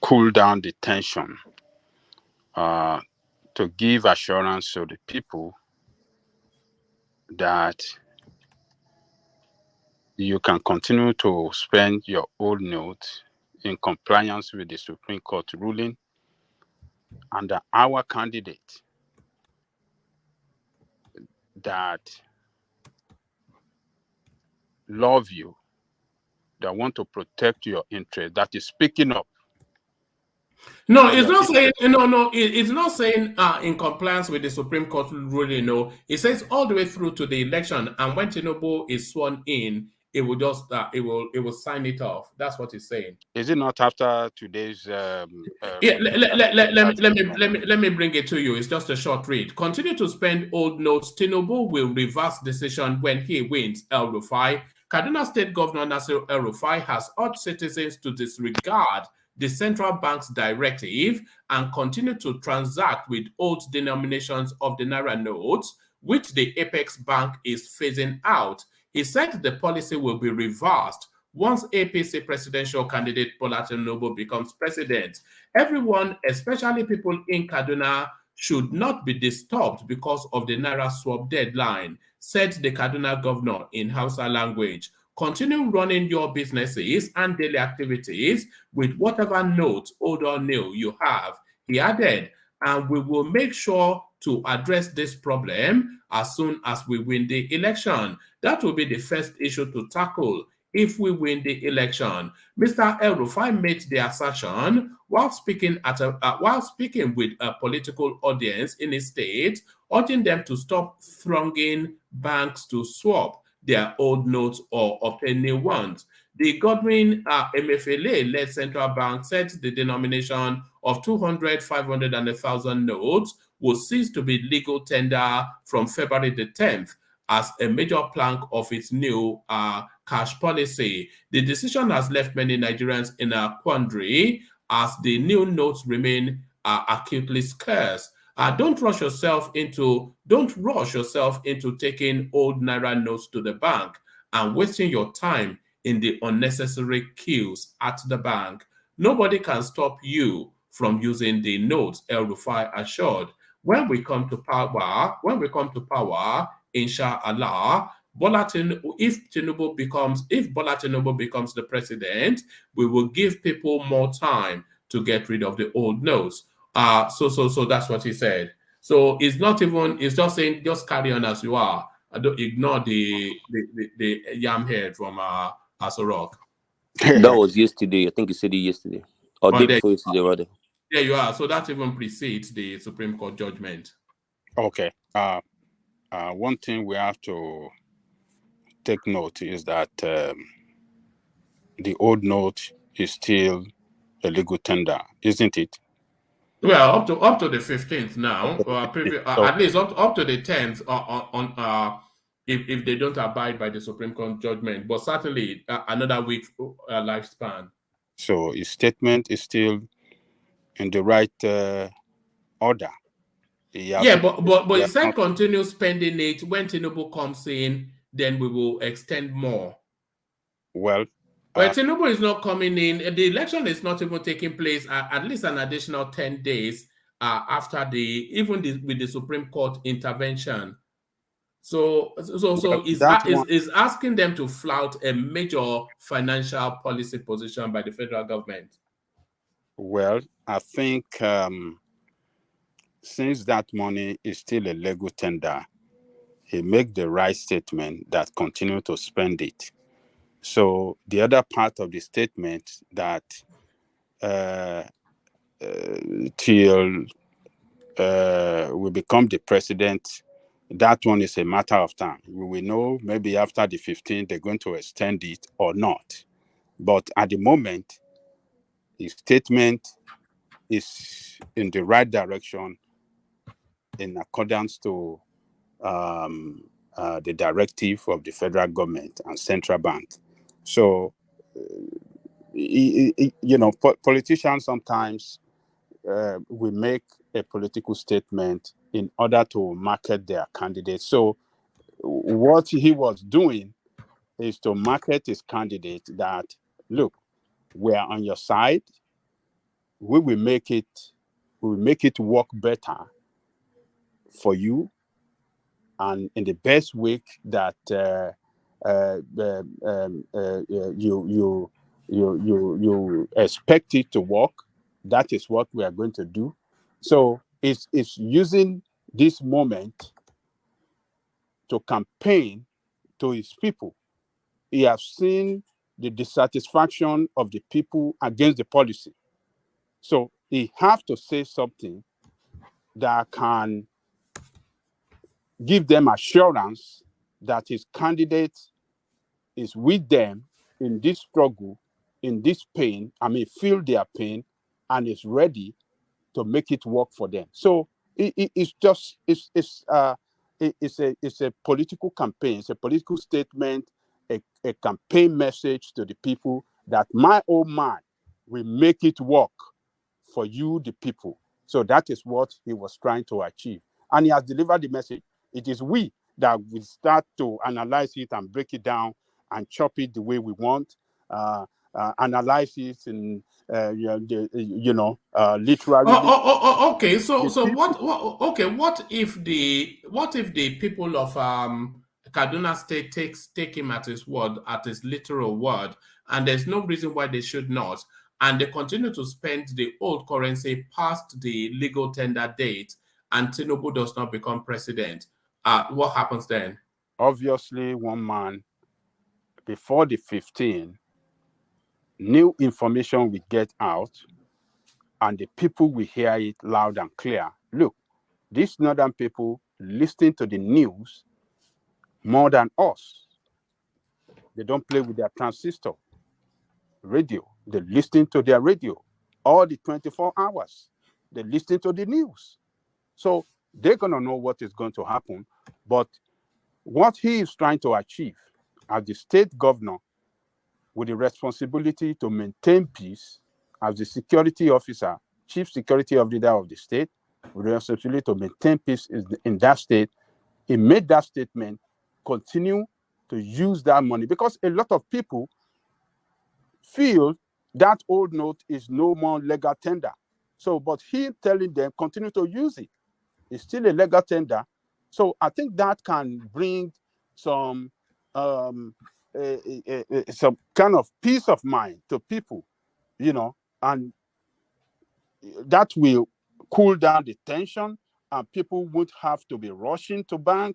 cool down the tension, to give assurance to the people that you can continue to spend your old note in compliance with the Supreme Court ruling, and that our candidate that love you, that want to protect your interest, that is speaking up. No, it's not saying it's not saying in compliance with the Supreme Court ruling. No, it says all the way through to the election, and when Tinubu is sworn in, it will just it will sign it off. That's what it's saying. Is it not after today's? Yeah, let me bring it to you. It's just a short read. Continue to spend old notes. Tinubu will reverse decision when he wins. El Rufai. Kaduna State Governor Nasir El Rufai has urged citizens to disregard the central bank's directive and continue to transact with old denominations of the Naira notes, which the Apex Bank is phasing out. He said the policy will be reversed once APC presidential candidate Bola Tinubu becomes president. Everyone, especially people in Kaduna, should not be disturbed because of the Naira swap deadline, said the Kaduna governor in Hausa language. Continue running your businesses and daily activities with whatever notes, old or new, you have, he added, and we will make sure to address this problem as soon as we win the election. That will be the first issue to tackle if we win the election. Mr. El Rufai made the assertion while speaking with a political audience in his state, urging them to stop thronging banks to swap their old notes or obtain new ones. The Godwin Emefiele-led central bank said the denomination of 200, 500, and 1,000 notes will cease to be legal tender from February the 10th as a major plank of its new cash policy. The decision has left many Nigerians in a quandary as the new notes remain acutely scarce. Don't rush yourself into taking old Naira notes to the bank and wasting your time in the unnecessary queues at the bank. Nobody can stop you from using the notes, El Rufai assured. When we come to power, inshallah, if Bola Tinubu becomes the president, we will give people more time to get rid of the old notes. So that's what he said. So it's just saying, just carry on as you are. Don't ignore the yam head from Asorok. That was yesterday. I think you said it yesterday. Or day before yesterday, rather. There you are. So that even precedes the Supreme Court judgment. Okay. One thing we have to take note is that the old note is still a legal tender, isn't it? Well, up to the 15th now, at least up to the 10th if they don't abide by the Supreme Court judgment, but certainly another week lifespan. So his statement is still in the right order. But he said continue spending it. When Tinubu comes in, then we will extend more. Well, Tinubu is not coming in. The election is not even taking place at least an additional 10 days after with the Supreme Court intervention. So is asking them to flout a major financial policy position by the federal government. Well, I think since that money is still a legal tender, he make the right statement that continue to spend it. So the other part of the statement that till we become the president, that one is a matter of time. We will know maybe after the 15th they're going to extend it or not. But at the moment, his statement is in the right direction in accordance to the directive of the federal government and central bank. So, politicians sometimes will make a political statement in order to market their candidate. So what he was doing is to market his candidate that, look, we're on your side. We will make it work better for you and in the best way that you expect it to work. That is what we are going to do. So it's using this moment to campaign to his people. He has seen the dissatisfaction of the people against the policy. So he have to say something that can give them assurance that his candidate is with them in this struggle, in this pain, feel their pain, and is ready to make it work for them. So it's a political campaign. It's a political statement, a campaign message to the people that my old man will make it work for you, the people. So that is what he was trying to achieve. And he has delivered the message. It is we that will start to analyze it and break it down and chop it the way we want, analyze it in, literally. Okay. So what if the people of Kaduna State take him at his word, at his literal word, and there's no reason why they should not, and they continue to spend the old currency past the legal tender date, and Tinubu does not become president? What happens then? Obviously, one man, before the 15th, new information will get out, and the people will hear it loud and clear. Look, these northern people listen to the news more than us. They don't play with their transistor radio. They listen to their radio all the 24 hours. They listen to the news. So they're going to know what is going to happen. But what he is trying to achieve as the state governor, with the responsibility to maintain peace, as the security officer, chief security officer of the state, with the responsibility to maintain peace in that state, he made that statement, continue to use that money, because a lot of people feel that old note is no more legal tender. So, but he telling them, continue to use it. It's still a legal tender. So I think that can bring some some kind of peace of mind to people, and that will cool down the tension, and people won't have to be rushing to bank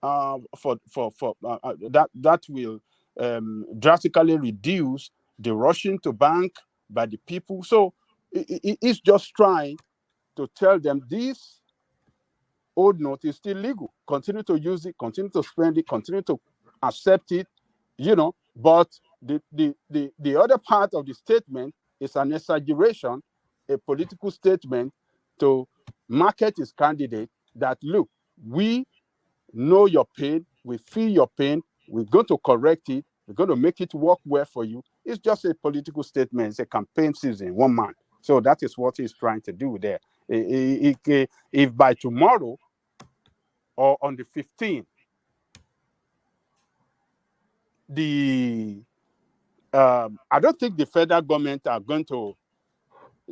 that will drastically reduce the rushing to bank by the people. So it's just trying to tell them this old note is still legal. Continue to use it, continue to spend it, continue to accept it, But the other part of the statement is an exaggeration, a political statement to market his candidate that, look, we know your pain, we feel your pain, we're going to correct it, we're going to make it work well for you. It's just a political statement. It's a campaign season, one man. So that is what he's trying to do there. If by tomorrow or on the 15th, I don't think the federal government are going to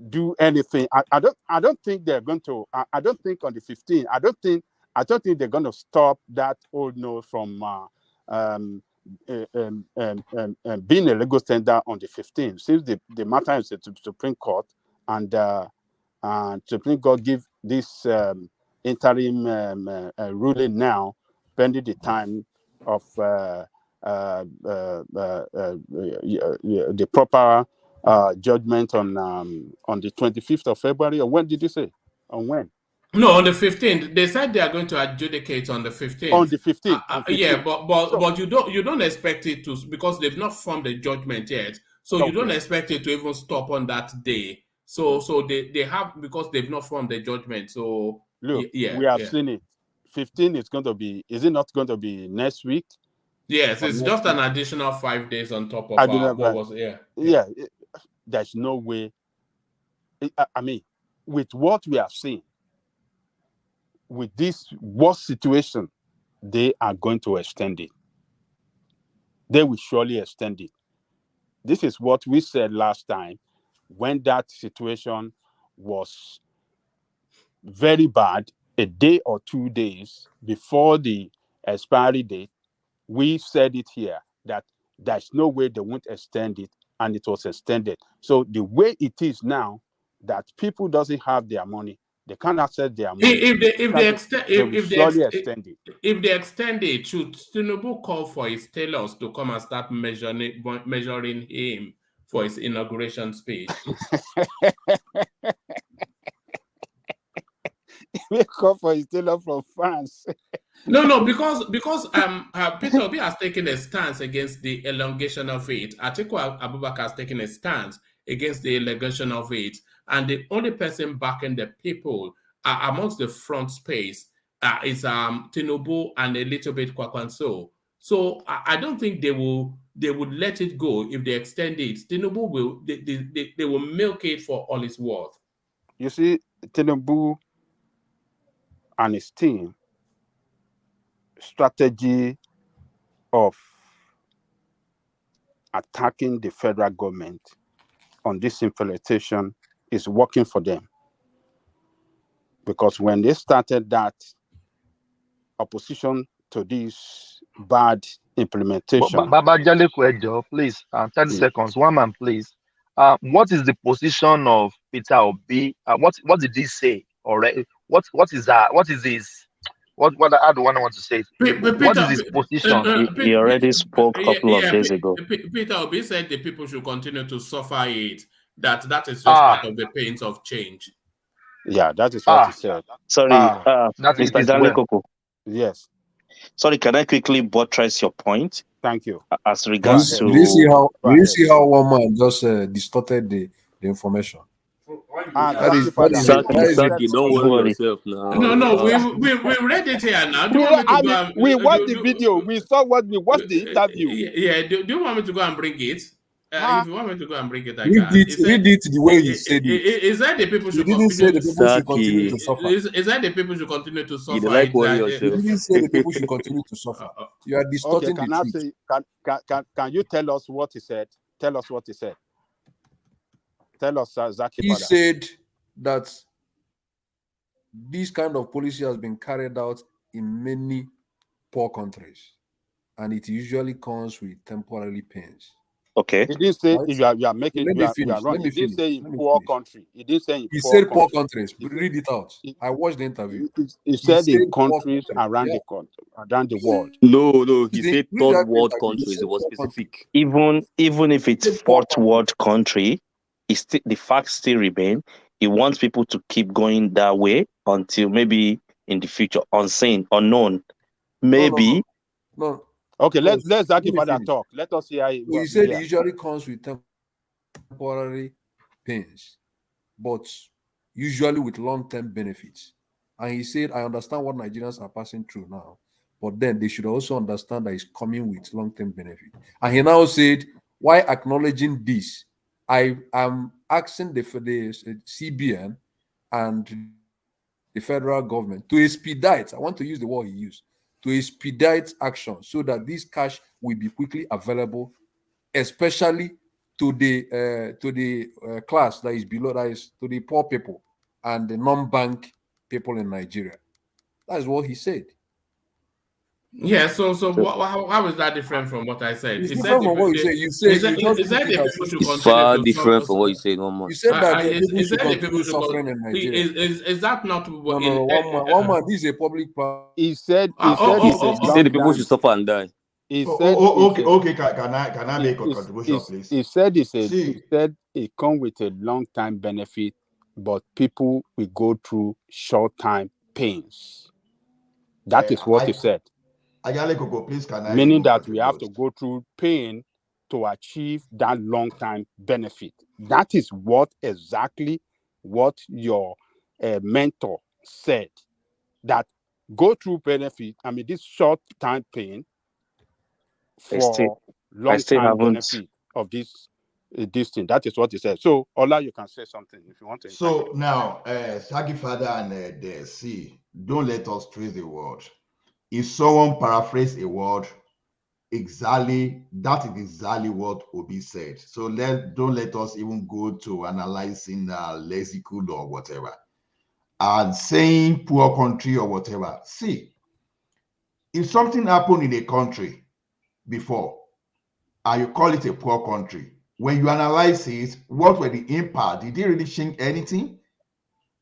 do anything. I don't think they're going to. I don't think on the 15th. I don't think they're going to stop that old note from being a legal tender on the 15th. Since the matter is to Supreme Court, and Supreme Court give this interim ruling now, pending the time of the proper judgment on the 25th of February. Or when did you say? On when? No, on the 15th. They said they are going to adjudicate on the 15th. On the 15th. Yeah, but you don't expect it to, because they've not formed a judgment yet. So you don't expect it to even stop on that day. So they have, because they've not formed a judgment. So look, we have seen it. 15 is going to be. Is it not going to be next week? Yes, it's just an additional 5 days on top of what was. Yeah. There's no way. I mean, with what we have seen, with this worst situation, they are going to extend it. They will surely extend it. This is what we said last time when that situation was very bad, a day or 2 days before the expiry date. We said it here that there's no way they won't extend it, and it was extended. So the way it is now, that people doesn't have their money, They can't access their money. If they extend extend it. If they extend it, should Tinubu call for his tailors to come and start measuring him for his inauguration speech? We call for his tailor from France. No, because Peter Obi has taken a stance against the elongation of it. Atiku Abubakar has taken a stance against the elongation of it, and the only person backing the people amongst the front space is Tinubu and a little bit Kwakwanso. So I don't think they would let it go if they extend it. Tinubu will they will milk it for all it's worth. You see, Tinubu and his team strategy of attacking the federal government on this implementation is working for them. Because when they started that opposition to this bad implementation. Baba Jaleko, please, 30 seconds. One man, please. What is the position of Peter Obi? What did he say already? What is that? What is his? What I don't want to say. What is his position? He already spoke a couple of days ago. Peter Obi said the people should continue to suffer it. That is just part of the pains of change. Yeah, that is what he said. Sorry, Mr. Stanley Koko. Yes. Sorry, can I quickly buttress your point? Thank you. As regards to... Do you see how one man just distorted the information? Saki, don't worry yourself now. No, we read it here now. We watched the video. We saw what we watched the interview. Yeah, do you want me to go and bring it? If you want me to go and bring it, I can. Read it the way he said it. Is that the people should didn't say the people should continue to suffer. Is that the people should continue to suffer? You didn't say the people should continue to suffer. You are distorting the truth. Can you tell us what he said? Tell us what he said. Tell us, Zaki. He said that this kind of policy has been carried out in many poor countries, and it usually comes with temporary pains. Okay. He didn't say you are making you are wrong. He didn't say in poor country. He didn't say in he poor said poor countries. countries. Read it out. I watched the interview. He said in countries around around the world. No, he said third world countries. It was specific. Even if it's fourth world country, the facts still remain. He wants people to keep going that way until maybe in the future, unknown. Maybe. No. Okay, let's Zaki Father talk. Let us hear it. He said it usually comes with temporary pains, but usually with long-term benefits. And he said, I understand what Nigerians are passing through now, but then they should also understand that it's coming with long-term benefit. And he now said, why acknowledging this, I am asking the CBN and the federal government to expedite, I want to use the word he used, to expedite action so that this cash will be quickly available, especially to the class that is below, that is to the poor people and the non-bank people in Nigeria. That is what he said. Yeah, so how is that different from what I said? It's different from what you said. You said it's far different from what you said. No more. You said that people should continue suffering in Nigeria. Is that not? No. One man. This is a public part. He said. He said the people should suffer and die. He said. Okay. Can I make a contribution, please? He said it comes with a long-time benefit, but people will go through short-time pains. That is what he said. Please, meaning that we have to go through pain to achieve that long-time benefit. That is exactly what your mentor said. That go through benefit. I mean, this short-time pain for long-time benefit of this thing. That is what he said. So, Ola, you can say something if you want to. So now, Shaggy Father and don't let us trace the word. If someone paraphrase a word, that is exactly what Obi said. So don't let us even go to analyzing lexical or whatever. And saying poor country or whatever. See, if something happened in a country before, and you call it a poor country, when you analyze it, what were the impact? Did it really change anything?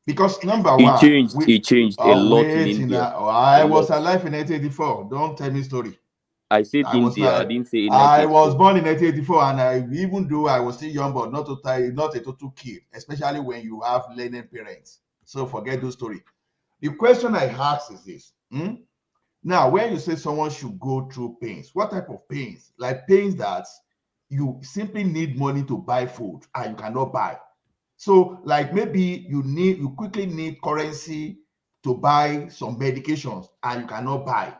Because number It one, changed a lot in India. I was alive in 1984. Don't tell me story. I said I was India. I like, didn't say in I was 1984. born in 1984, and even though I was still young, but not a total kid, especially when you have learning parents. So forget those story. The question I ask is this. Now, when you say someone should go through pains, what type of pains? Like pains that you simply need money to buy food and you cannot buy. So, like maybe you quickly need currency to buy some medications and you cannot buy.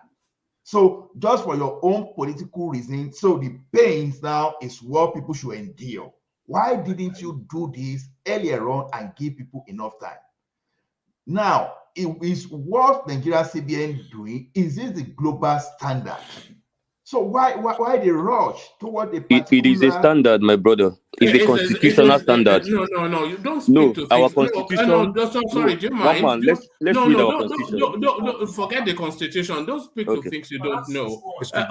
So, just for your own political reason, so the pains now is what people should endure. Why didn't you do this earlier on and give people enough time? Now, is what Nigeria CBN doing? Is this the global standard? So why the rush toward a It is a particular? standard, my brother. It's a constitutional standard. No. You don't speak No, to our things. constitution. Sorry. Do you One mind? man. Let's read our constitution. Don't forget the constitution. Don't speak to Okay. things you don't know. Okay,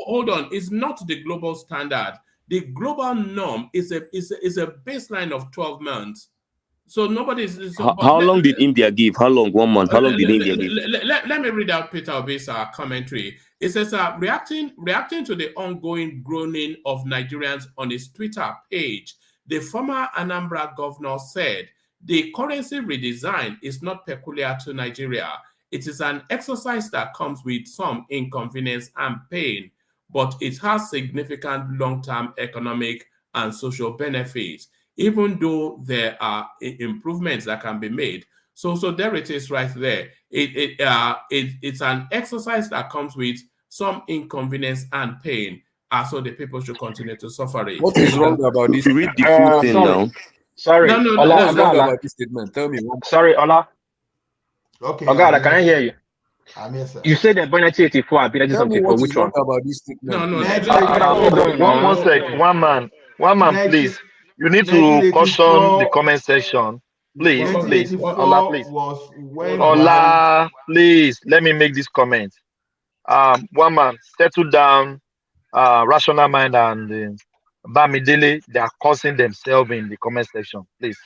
hold on. It's not the global standard. The global norm is a baseline of 12 months. So nobody is. How long did India give? How long? 1 month. How long did India give? Let me read out Peter Obi's commentary. It says, reacting to the ongoing groaning of Nigerians on his Twitter page, the former Anambra governor said, the currency redesign is not peculiar to Nigeria. It is an exercise that comes with some inconvenience and pain, but it has significant long-term economic and social benefits, even though there are improvements that can be made. So there it is right there. It's an exercise that comes with some inconvenience and pain. So the people should continue to suffer it. What is wrong about this? Read the full thing now. Sorry. No. What is wrong about this statement? Tell me. Sorry, Ola. Okay. Ogada, can I hear you? I'm here, sir. You said that 1984, I've been 1974. Which one? About this statement? One sec. One man, please. You need to caution the comment section. Please. Ola, please. Ola, please. Let me make this comment. One man, settle down. Rational Mind and Bamidele, they are causing themselves in the comment section. Please.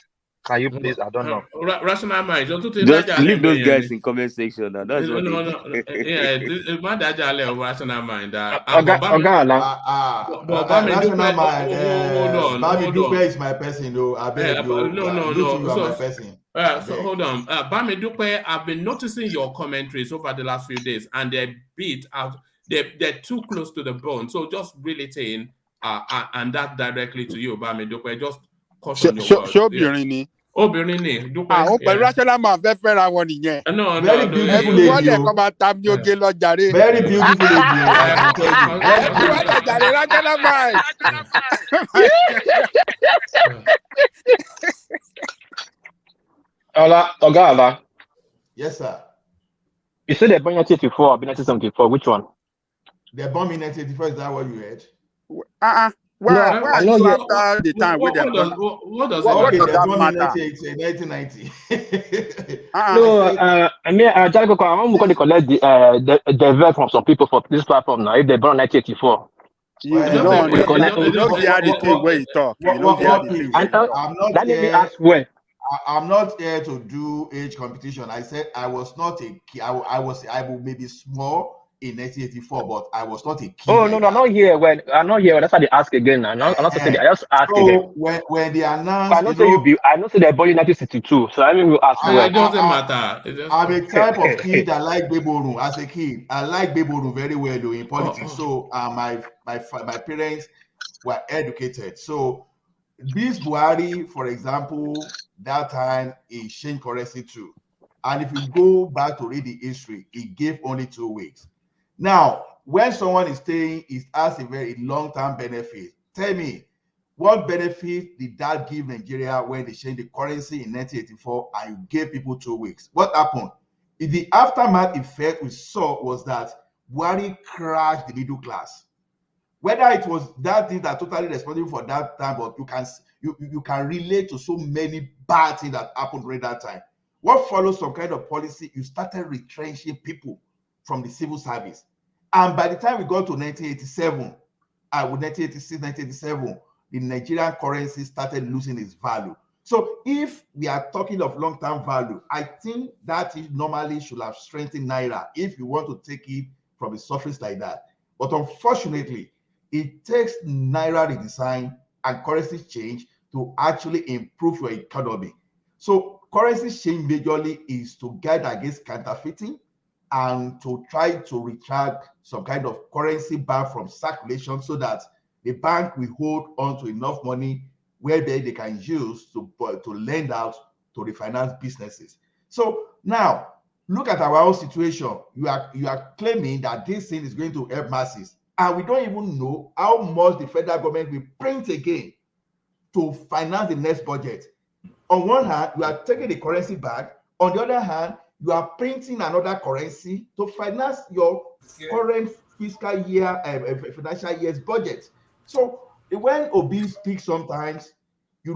Can you please? I don't know. Rational Mind. Just leave those guys in comment section. That's what Yeah, Rational Mind. Rational Mind. Bamidupe is my person, though. I beg you. No. You are my person. So hold on. Bamidupe, I've been noticing your commentaries over the last few days, and they're beat out. They're too close to the bone. So just reel it in, and that directly to you, Bamidupe. Just caution your words. Ṣóbìnrin ni. Pẹ̀lú Rational Man fẹ́ fẹ́ra wọn nìyẹn. No. Very beautiful lady. Wọ́n lè kọ́ máa ta mi oge lọ jàre. Very beautiful lady. I can tell you. Wọ́n lè jàre Rational Man. Ola. Yes, sir. You said they're born in 1984 or 1974. Which one? They're born in 1984. Is that what you heard? Where are you after the time where they're born? What does that matter? 1990. No, I mean, Jalico, I'm going to collect the verb from some people for this platform now. If they're born in 1984. You don't hear the thing where you talk. You don't hear the thing where you talk. Let me ask where. I'm not here to do age competition. I said I was not a kid. I was maybe small in 1984, but I was not a kid. Oh no, I'm not here. I'm not here. That's why they ask again. I'm not saying I just ask again. When they announced, I know say they're born in 1962. So I mean, we'll ask. It doesn't matter. I'm a type of kid that like Beboru. As a kid, I like Beboru very well though in politics. So my parents were educated. So this Buhari, for example, that time he changed currency too. And if you go back to read the history, he gave only 2 weeks. Now, when someone is saying it has a very long-term benefit, tell me, what benefit did that give Nigeria when they changed the currency in 1984 and you gave people 2 weeks? What happened? The aftermath effect we saw was that Buhari crashed the middle class. Whether it was that thing that totally responsible for that time, but you can relate to so many bad things that happened during that time. What follows some kind of policy? You started retrenching people from the civil service. And by the time we got to 1987, 1986, 1987, the Nigerian currency started losing its value. So if we are talking of long-term value, I think that it normally should have strengthened Naira if you want to take it from a surface like that. But unfortunately, it takes Naira redesign and currency change to actually improve your economy. So currency change majorly is to guide against counterfeiting and to try to retract some kind of currency back from circulation so that the bank will hold on to enough money where they can use to lend out to refinance businesses. So now look at our own situation. You are claiming that this thing is going to help masses, and we don't even know how much the federal government will print again to finance the next budget. On one hand, you are taking the currency back. On the other hand, you are printing another currency to finance your current fiscal year, financial year's budget. So when Obi speaks sometimes, you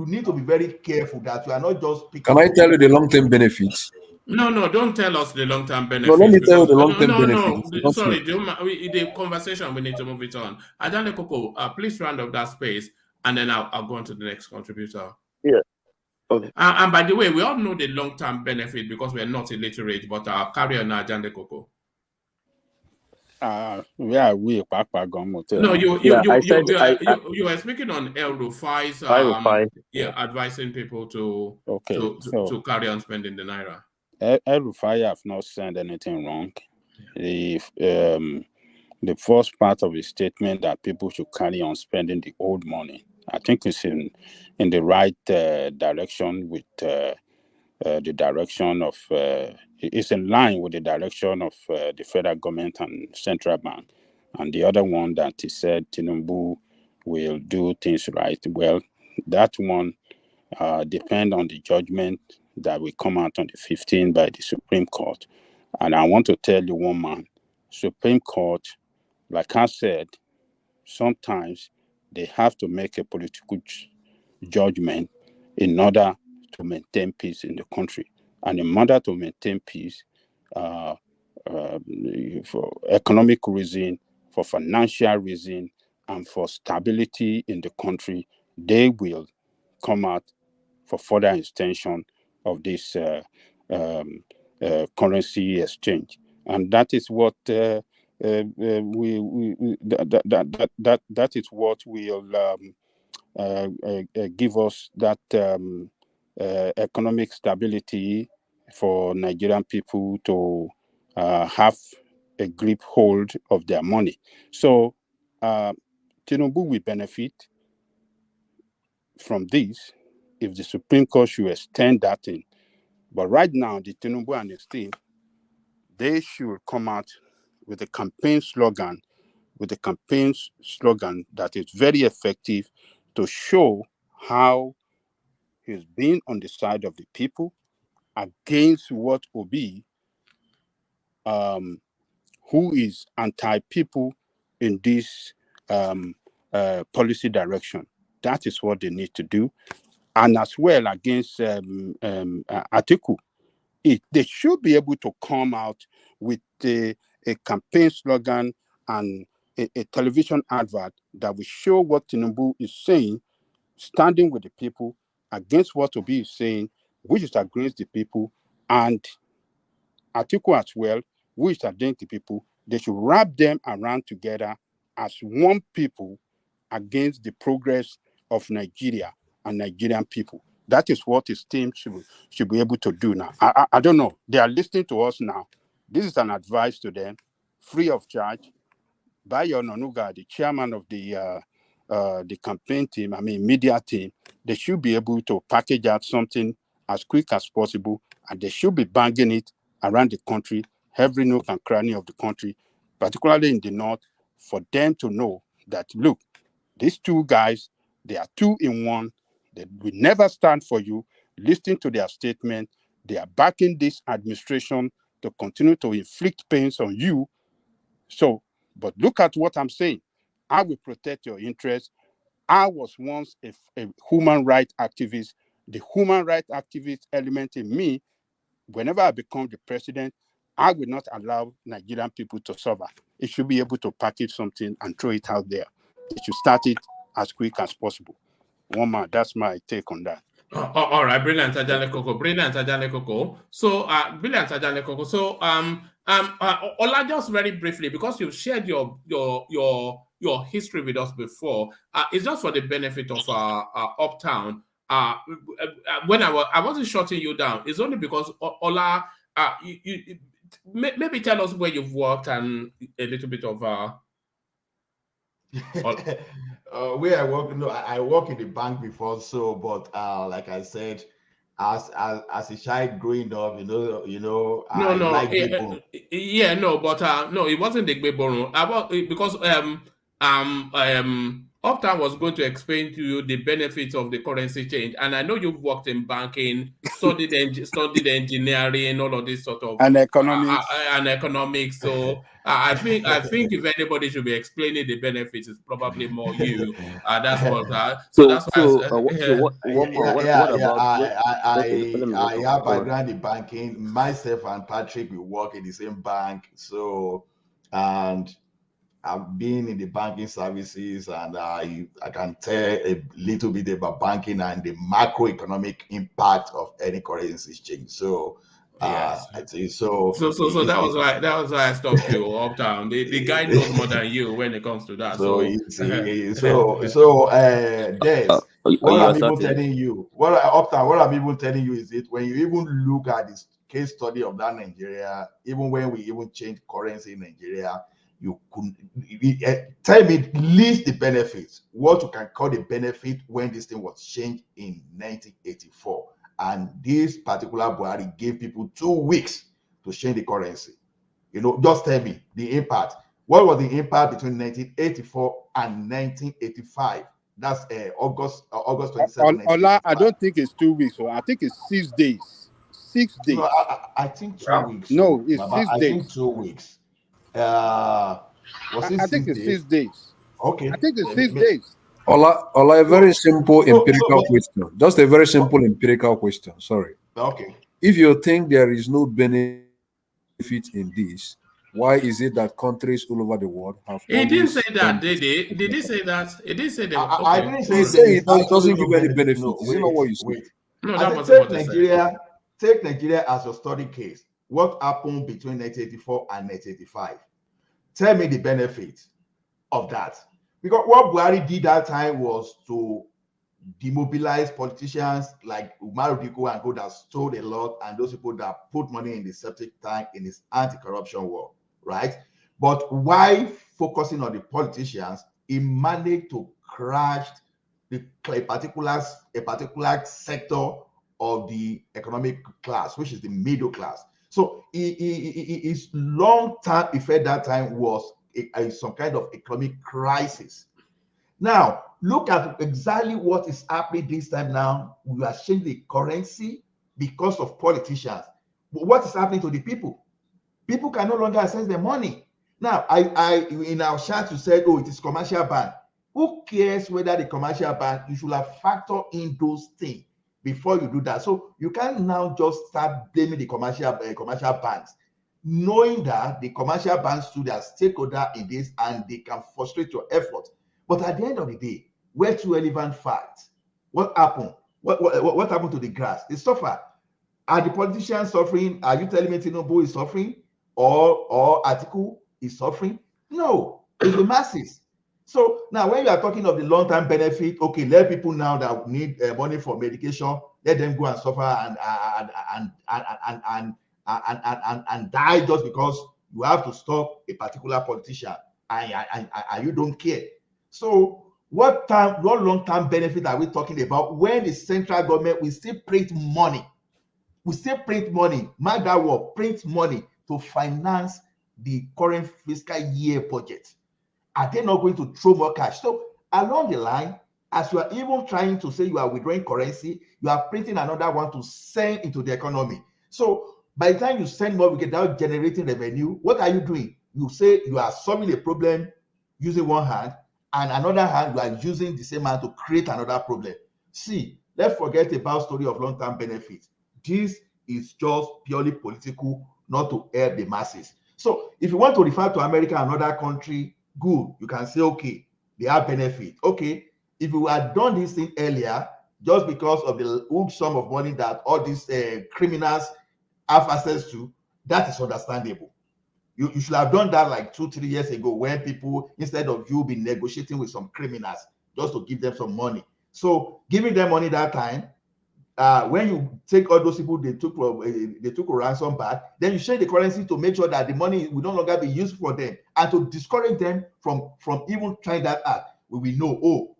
need to be very careful that you are not just picking. Can I tell you the long-term benefits? No, don't tell us the long-term benefits. No, let me tell you because, the long-term benefits. Sorry, the conversation, we need to move it on. Adane Koko, please round up that space, and then I'll go on to the next contributor. Yeah. Okay. And by the way, we all know the long-term benefit because we are not illiterate, but carry on, Adane Koko. No, you were speaking on El Rufai's advising people to carry on spending the Naira. El Rufai have not said anything wrong. The first part of his statement that people should carry on spending the old money, I think it's in the right direction with the direction of it's in line with the direction of the federal government and central bank. And the other one that he said Tinubu will do things right. Well, that one depend on the judgment that will come out on the 15th by the Supreme Court. And I want to tell you one man, Supreme Court, like I said, sometimes they have to make a political judgment in order to maintain peace in the country. And in order to maintain peace, for economic reason, for financial reason, and for stability in the country, they will come out for further extension of this currency exchange, and that is what that is what will give us that economic stability for Nigerian people to have a grip hold of their money. So Tinubu will benefit from this if the Supreme Court should extend that in. But right now, the Tinubu and his team, they should come out with a campaign slogan, that is very effective to show how he's been on the side of the people against what Obi, who is anti-people in this policy direction. That is what they need to do. And as well against Atiku, they should be able to come out with a campaign slogan and a television advert that will show what Tinubu is saying, standing with the people against what Obi is saying, which is against the people, and Atiku as well, which is against the people. They should wrap them around together as one people against the progress of Nigeria and Nigerian people. That is what his team should be able to do now. I don't know. They are listening to us now. This is an advice to them, free of charge. Bayo Nonuga, the chairman of the campaign team, media team, they should be able to package out something as quick as possible, and they should be banging it around the country, every nook and cranny of the country, particularly in the north, for them to know that, look, these two guys, they are two in one. They will never stand for you. Listen to their statement. They are backing this administration to continue to inflict pains on you. So, but look at what I'm saying. I will protect your interests. I was once a human rights activist. The human rights activist element in me, whenever I become the president, I will not allow Nigerian people to suffer. It should be able to package something and throw it out there. It should start it as quick as possible. One man, that's my take on that. All right, brilliant, Ajale Koko. Brilliant, Ajale Koko. So, brilliant, Ajale Koko. So, Ola, just very briefly, because you've shared your history with us before, it's just for the benefit of Uptown. When I wasn't shutting you down, it's only because Ola, maybe tell us where you've worked and a little bit of Where I work, no, I work in the bank before, so but like I said, as a child growing up, No, I no, like people. yeah, no, but no, it wasn't the Gbeboro. Because Uptown was going to explain to you the benefits of the currency change, and I know you've worked in banking, studied engineering, all of this sort of And economics. and economics. So I think if anybody should be explaining the benefits, it's probably more you. That's what. So So, that's why. one more. What Yeah. about what? Okay, let me just I have go on. background in banking. Myself and Patrick, we work in the same bank. So, and I've been in the banking services, and I can tell a little bit about banking and the macroeconomic impact of any currency exchange. So, Yes. I think so. So that was why I stopped you Uptown. The guy knows more than you when it comes to that. So So easy. Des, what You are I'm even starting. telling you, what I'm even telling you is it when you even look at this case study of that Nigeria, even when we even change currency in Nigeria, you could tell me list the benefits, what you can call the benefit when this thing was changed in 1984. And this particular Buhari gave people 2 weeks to change the currency. Just tell me the impact. What was the impact between 1984 and 1985? That's August 27, Ola, I 1985. don't think it's 2 weeks. So I think it's 6 days. 6 No, days. I think 2 weeks. No, So, it's Baba, 6 I think days. 2 weeks. Was it I think 6 it's days? 6 days. Okay. I think it's 6 days. Ola, a very simple empirical but, question. Just a very simple empirical question. Sorry. okay. If you think there is no benefit in this, why is it that countries all over the world have he didn't say always that, done did this? he? Did he say that? He didn't say that. I Okay, didn't all say He's right. there saying is it doesn't absolutely give no you any benefit. benefit. No, Is it not what you said? wait. No, I that said wasn't what they said. take Nigeria as a study case. What happened between 1984 and 1985? Tell me the benefits of that. Because what Buhari did that time was to demobilize politicians like Umaru Diko and go that stole a lot, and those people that put money in the septic tank in his anti-corruption war, right? But why focusing on the politicians, he managed to crash a particular sector of the economic class, which is the middle class. So his long-term effect that time was some kind of economic crisis. Now, look at exactly what is happening this time now. We are changing the currency because of politicians. But what is happening to the people? People can no longer access their money. Now, I in our chat, you said, oh, it is commercial bank. Who cares whether the commercial bank, you should have factored in those things before you do that. So you can now just start blaming the commercial banks, knowing that the commercial banks too, they are stakeholder in this and they can frustrate your effort. But at the end of the day, where two relevant facts, what happened? What happened to the grass? It suffered. Are the politicians suffering? Are you telling me Tinubu is suffering or Atiku is suffering? No, it's the masses. So now when you are talking of the long-term benefit, okay, let people now that need money for medication, let them go and suffer and die just because you have to stop a particular politician and you don't care. So what long-term benefit are we talking about when the central government will still print money? We still print money, mark that word, print money to finance the current fiscal year budget. Are they not going to throw more cash? So along the line, as you are even trying to say you are withdrawing currency, you are printing another one to send into the economy. So by the time you send more without generating revenue, what are you doing? You say you are solving a problem using one hand, and another hand you are using the same hand to create another problem. See, let's forget about story of long-term benefits. This is just purely political, not to help the masses. So if you want to refer to America and another country, good. You can say, okay, they have benefit. Okay, if you had done this thing earlier, just because of the huge sum of money that all these criminals have access to, that is understandable. You should have done that like 2-3 years ago, when people, instead of you be negotiating with some criminals just to give them some money. So giving them money that time, when you take all those people they took a ransom back, then you change the currency to make sure that the money will no longer be used for them, and to discourage them from even trying that act. We will know, oh,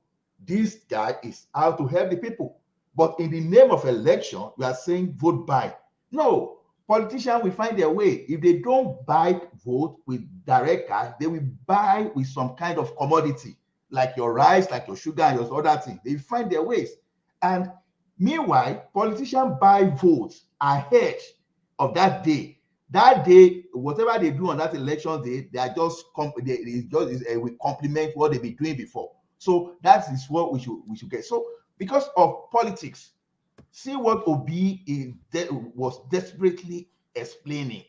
this guy is out to help the people. But in the name of election, we are saying vote buy. No, politicians will find their way. If they don't buy vote with direct cash, they will buy with some kind of commodity, like your rice, like your sugar, and your other things. They find their ways. And meanwhile, politicians buy votes ahead of that day. That day, whatever they do on that election day, they are just we complement what they've been doing before. So that is what we should get. So because of politics, see what Obi was desperately explaining.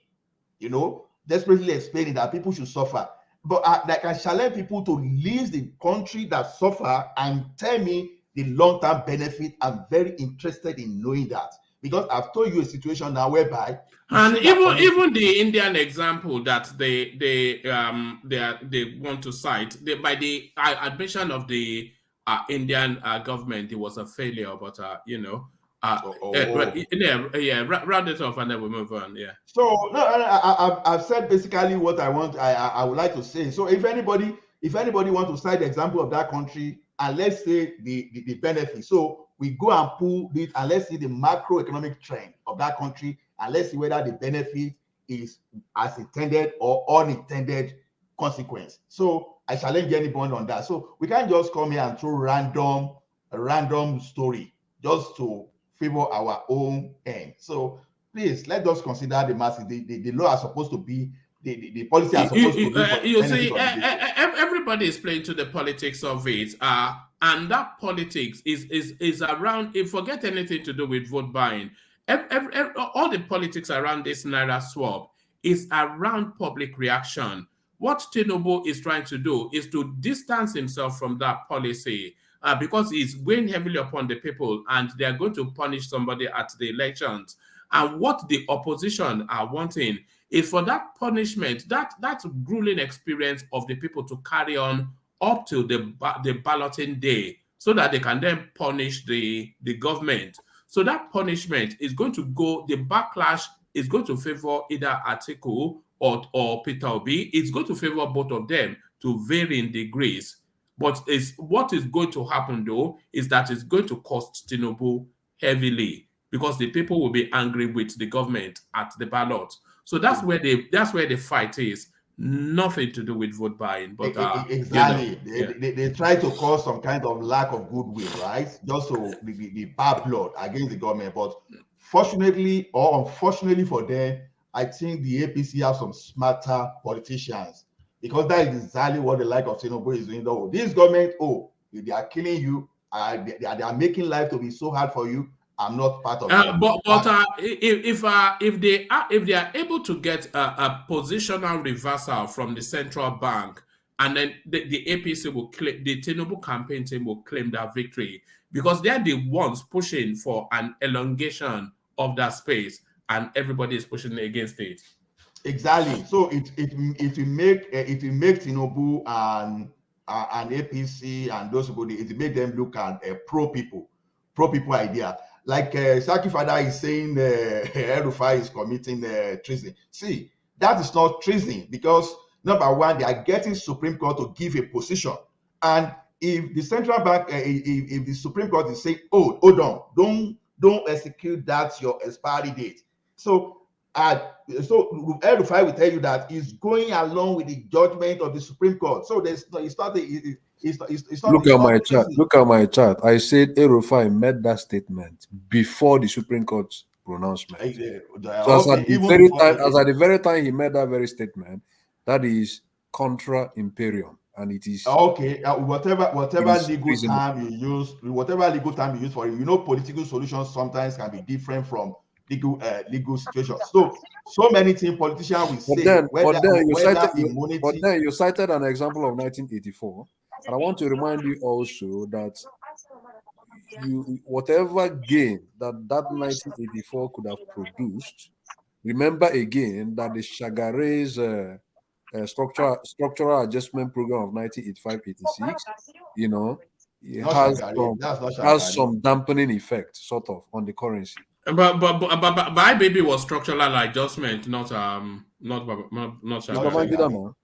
Desperately explaining that people should suffer. But I can challenge people to leave the country that suffer and tell me the long-term benefit. I'm very interested in knowing that, because I've told you a situation now whereby, and even the Indian example that they want to cite, by the admission of the Indian government, it was a failure. But round it off and then we move on. Yeah. So no, I've said basically what I want. I would like to say. So if anybody wants to cite the example of that country, and let's say the benefit, so we go and pull it, and let's see the macroeconomic trend of that country, and let's see whether the benefit is as intended or unintended consequence. So I challenge anyone on that. So we can't just come here and throw random story just to favor our own end. So please, let us consider the masses. The law are supposed to be, the policy are supposed to be. You see, everybody is playing to the politics of it, and that politics is around. Forget anything to do with vote buying. All the politics around this Naira swap is around public reaction. What Tinubu is trying to do is to distance himself from that policy, because he's weighing heavily upon the people, and they are going to punish somebody at the elections. And what the opposition are wanting is for that punishment, that grueling experience of the people to carry on up to the balloting day, so that they can then punish the government. So that punishment is going to go, the backlash is going to favor either Atiku or Peter Obi. It's going to favor both of them to varying degrees. But what is going to happen, though, is that it's going to cost Tinubu heavily, because the people will be angry with the government at the ballot. So that's where the fight is. Nothing to do with vote buying, but exactly, they try to cause some kind of lack of goodwill, right? Just so the bad blood against the government. But fortunately or unfortunately for them, I think the APC have some smarter politicians, because that is exactly what the like of Tinubu is doing. Though this government, they are killing you, they are making life to be so hard for you. I'm not part of it. But if they are able to get a positional reversal from the central bank, and then the APC will claim, the Tinubu campaign team will claim that victory, because they are the ones pushing for an elongation of that space, and everybody is pushing against it. Exactly. So it will make Tinubu and APC and those people, it will make them look at a pro people idea. Like Saki Fada is saying, El-Rufai is committing treason. See, that is not treason, because number one, they are getting Supreme Court to give a position, and if the central bank, if the Supreme Court is saying, oh, hold on, don't execute that your expiry date. So El-Rufai will tell you that he's going along with the judgment of the Supreme Court. So it's not. Look at my chart. Look at my chart. I said El-Rufai made that statement before the Supreme Court's pronouncement. So at the very time he made that very statement, that is contra imperium, and it is okay. Whatever legal term you use, for it, political solutions sometimes can be different from legal situations. So many things politicians will say. But then you cited an example of 1984. And I want to remind you also that whatever gain that 1984 could have produced. Remember again that the Shagare's structural adjustment program of 1985-86, it Not has Shagari. That's not has Shagari. some dampening effect, sort of, on the currency. But IBB was structural adjustment, not Shagari. Babangida now.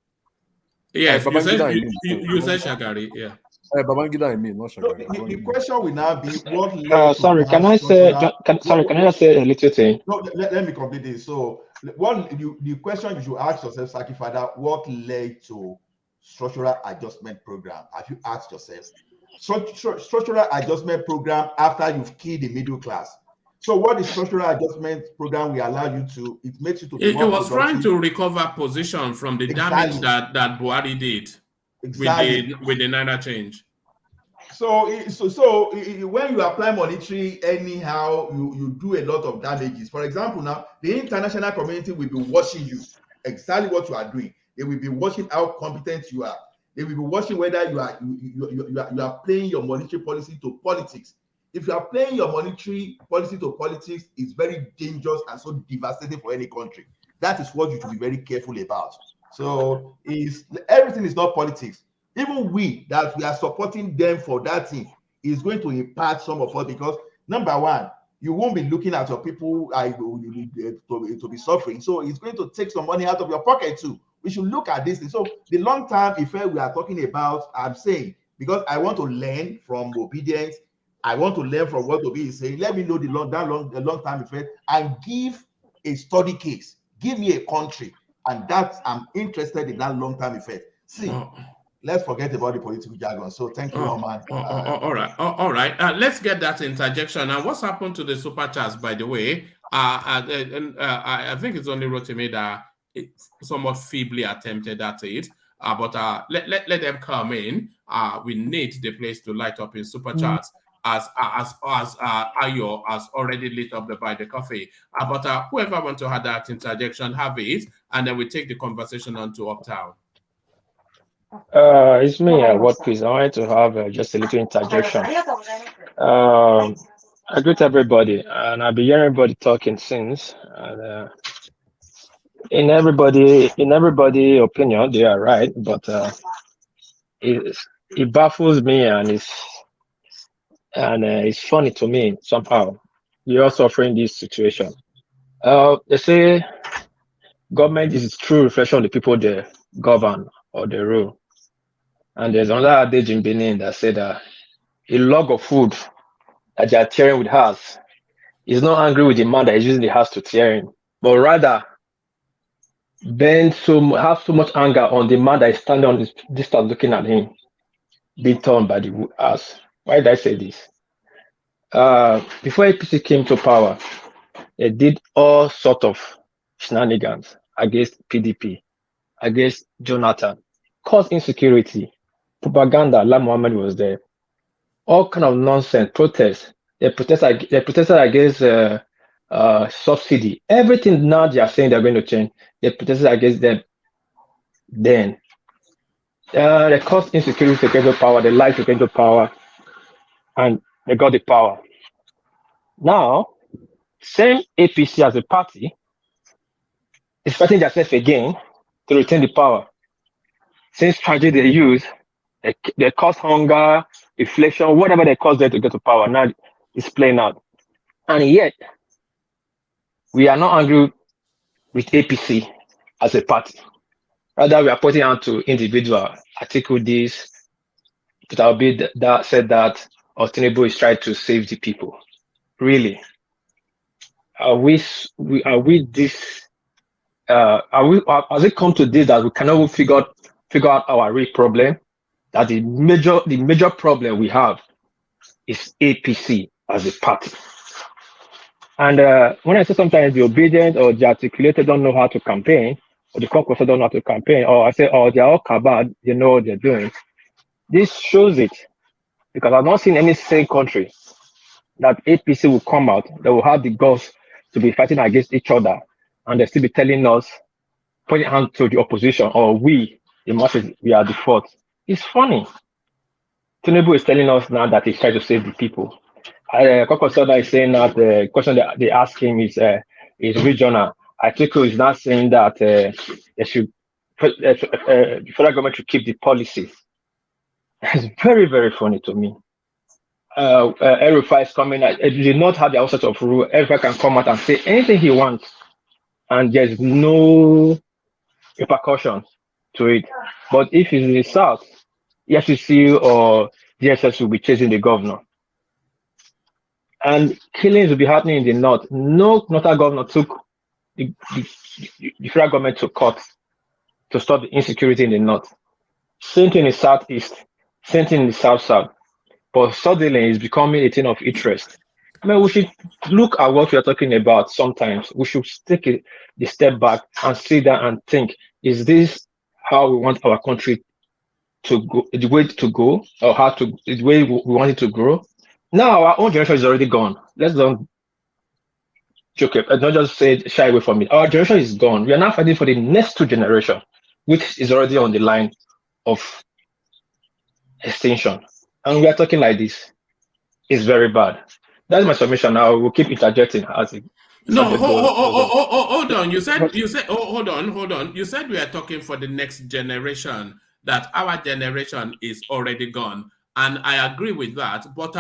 Yes, you said Babangida, you said Shagari, yeah. Babangida, I mean, not So Shagari. the question will now be what led Sorry, to can I say? Can I just say a little thing? No, let me complete this. So, the question you should ask yourself, Saki Father, what led to structural adjustment program? Have you asked yourself? Structural adjustment program after you've killed the middle class. So, what is structural adjustment program will allow you to? It makes you to be It more was trying productive. to recover position from the damage that Buhari did with the Naira change. So when you apply monetary anyhow, you do a lot of damages. For example, now the international community will be watching you, exactly what you are doing. They will be watching how competent you are. They will be watching whether you are playing your monetary policy to politics. If you are playing your monetary policy to politics, it's very dangerous and so devastating for any country. That is what you should be very careful about. So everything is not politics. Even we that we are supporting them for that thing is going to impact some of us, because number one, you won't be looking at your people to be suffering. So it's going to take some money out of your pocket too. We should look at this thing. So the long-term effect we are talking about, I'm saying, because I want to learn from obedience, I want to learn from what Obi is saying. Let me know the long-term effect and give a study case. Give me a country, and that I'm interested in that long-term effect. See. Let's forget about the political jargon. So thank you, Oman. All right. Let's get that interjection. And what's happened to the super chats, by the way? I think it's only Rotimi that somewhat feebly attempted at it. But let them come in. We need the place to light up in super chats as Ayo has already lit up by the coffee. But whoever wants to have that interjection, have it, and then we take the conversation on to Uptown. It's me, what please? I wanted to have just a little interjection. I greet everybody, and I've been hearing everybody talking since. And, in everybody opinion, they are right, but it baffles me, and it's funny to me somehow. You're suffering this situation. They say government is a true reflection of the people they govern or they rule. And there's another adage in Benin that said a log of food that they are tearing with hands is not angry with the man that is using the hands to tear him, but rather have so much anger on the man that is standing on this distance looking at him, being torn by the ass. Why did I say this? Before APC came to power, they did all sort of shenanigans against PDP, against Jonathan, caused insecurity, propaganda. La Mohammed was there. All kind of nonsense, protests. They protested against subsidy. Everything now they are saying they're going to change. They protested against them. Then they caused insecurity to get to power. They lied to get to power, and they got the power. Now, same APC as a party is fighting themselves again to retain the power. Same strategy they use. They cause hunger, inflation, whatever they cause them to get to power. Now it's playing out. And yet, we are not angry with APC as a party. Rather, we are pointing out to individual article this, Peter Obi that said that Tinubu is trying to save the people. Really? Has it come to this that we cannot figure out our real problem? That the major problem we have is APC as a party. And when I say sometimes the obedient or the articulated don't know how to campaign, or the caucus don't know how to campaign, or I say, oh, they're all cabal, they know what they're doing. This shows it, because I've not seen any same country that APC will come out, that will have the guts to be fighting against each other, and they still be telling us, pointing hand to the opposition, or we, the masses, we are the fault. It's funny. Tinubu is telling us now that he's trying to save the people. Koko Soda is saying that the question that they ask him is regional. Atiku is not saying that they should the federal government should keep the policy. It's very, very funny to me. El-Rufai is coming out. They did not have their own set of rule. Everybody can come out and say anything he wants, and there's no repercussions to it. But if it's in the south, EFCC or DSS will be chasing the governor. And killings will be happening in the north. No northern governor took the federal government to court to stop the insecurity in the north. Same thing in the southeast, same thing in the south. But suddenly it's becoming a thing of interest. I mean, we should look at what we are talking about sometimes. We should take the step back and sit down and think, is this how we want our country to go, the way to go, or the way we want it to grow? Now our own generation is already gone. Let's don't joke it. Don't just say shy away from it. Our generation is gone. We are now fighting for the next two generations, which is already on the line of extinction. And we are talking like this. It's very bad. That's my submission. I will keep interjecting as it. No, hold on. You said. Oh, hold on. You said we are talking for the next generation. That our generation is already gone, and I agree with that. But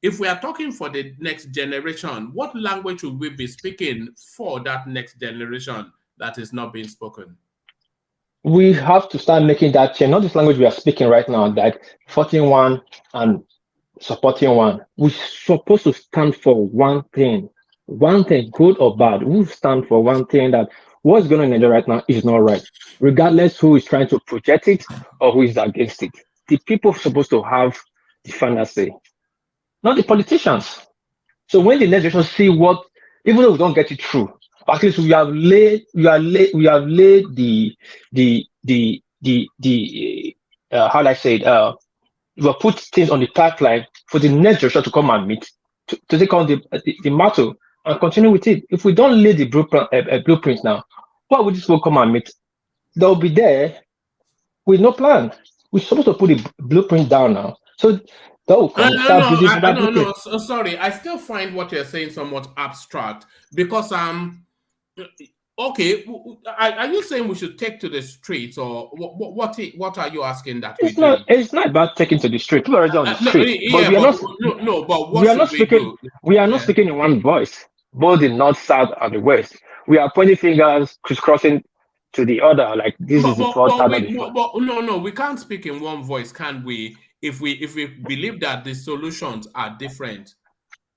if we are talking for the next generation, what language will we be speaking for that next generation that is not being spoken? We have to start making that change. Not this language we are speaking right now, like 14-1 and supporting one. We're supposed to stand for one thing, good or bad. We stand for one thing, that what's going on in Nigeria right now is not right, regardless who is trying to project it or who is against it. The people are supposed to have the final say, not the politicians. So when the next generation see what, even though we don't get it through, at least we have laid the how do I say it? We have put things on the pipeline for the next generation to come and meet, to take on the matter and continue with it. If we don't lay the blueprint now, why would this will come and meet? They'll be there with no plan. We're supposed to put the blueprint down now. So that will come start building for that blueprint. No, sorry. I still find what you're saying somewhat abstract because okay, are you saying we should take to the streets, or what are you asking that it's not? It's not about taking to the street. People are already on the street, but we are not. No, but what should we do? We are not speaking in one voice, both the north, south, and the west. We are pointing fingers, crisscrossing to the other, like this is the fault. No, we can't speak in one voice, can we? If we believe that the solutions are different.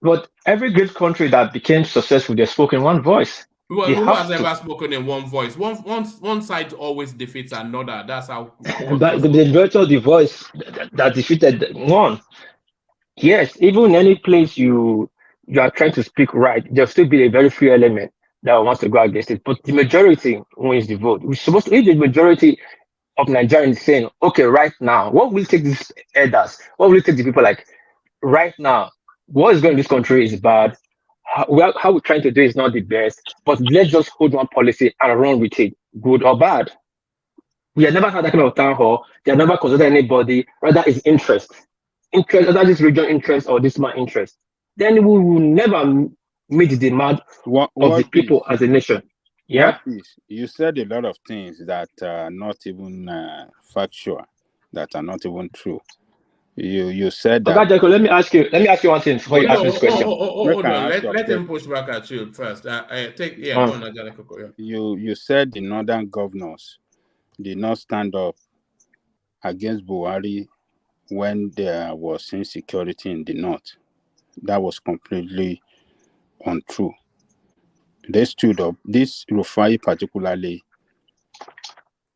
But every great country that became successful, they spoke in one voice. Well, who has ever spoken in one voice? One side always defeats another. That's how. But the majority of the voice that defeated one. Yes, even in any place you are trying to speak right, there'll still be a very few element that wants to go against it. But the majority wins the vote. We're supposed to, if the majority of Nigerians saying, okay, right now, what will take these elders? What will take the people like right now? What is going in this country is bad. How we're trying to do is not the best, but let's just hold one policy and run with it, good or bad. We have never had that kind of town hall. They have never consulted anybody. Rather, it's interest, whether this region interest or this man interest. Then we will never meet the demand of the people as a nation. Yeah. You said a lot of things that are not even factual, that are not even true. You said that. Okay, Jacob, let me ask you one thing before you ask me this question. Hold on. Let him push back at you first. Go on, You said the northern governors did not stand up against Buhari when there was insecurity in the north. That was completely untrue. They stood up. This Rufai particularly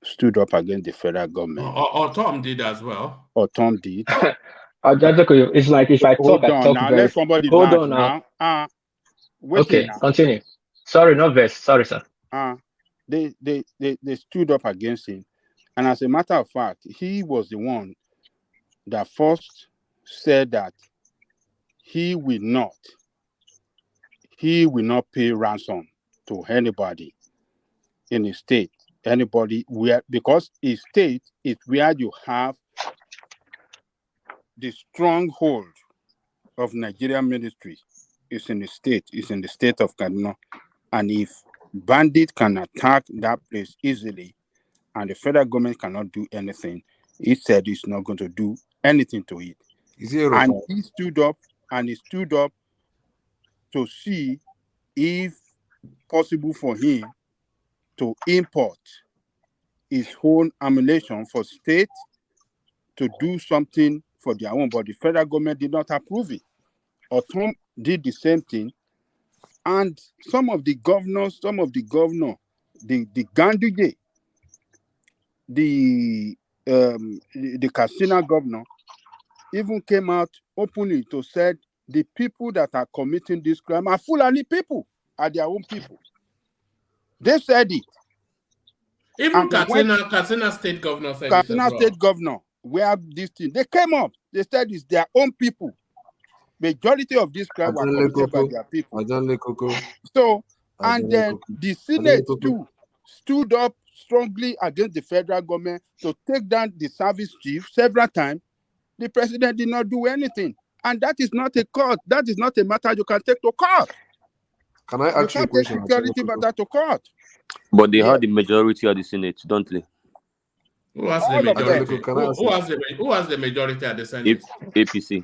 stood up against the federal government. Or Tom did as well. Or Tom did. It's like if I talk, I talk now, very. Let somebody Hold land on now. Okay, continue. Sorry, not verse. Sorry, sir. They stood up against him, and as a matter of fact, he was the one that first said that he will not pay ransom to anybody in his state. Anybody because his state is where you have the stronghold of Nigerian ministry is in the state of Kaduna. And if bandits can attack that place easily and the federal government cannot do anything, he said he's not going to do anything to it. Is he a And Rufai? he stood up to see if possible for him to import his own ammunition for state to do something for their own, but the federal government did not approve it. Otom did the same thing, and some of the governors, the Ganduje, the Katsina governor, even came out openly to said the people that are committing this crime are Fulani people, are their own people. They said it. Even Katsina state governor said this as Katsina well. state governor, where this thing, they came up, they said it's their own people. Majority of this crime were committed by their people. So, and then the Senate too stood up strongly against the federal government to take down the service chief several times. The president did not do anything. And that is not a court. That is not a matter you can take to court. Can I ask you a question? Security matter to court. But they have the majority of the Senate, don't they? Who has the majority? Who has the majority at the Senate? APC.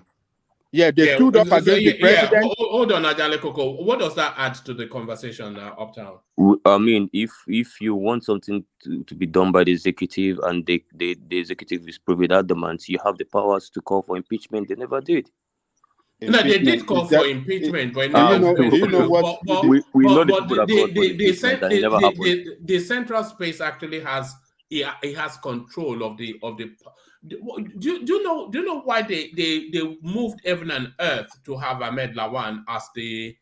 Yeah, they stood up against the president. Hold on, Ajale Koko. What does that add to the conversation, Uptown? I mean, if you want something to be done by the executive and the executive is proving that demands, you have the powers to call for impeachment. They never did. No, they did call for impeachment, but we know the people that called for impeachment, and it never happened. The central space actually has control of the. Do you know why they moved heaven and earth to have Ahmed Lawan as the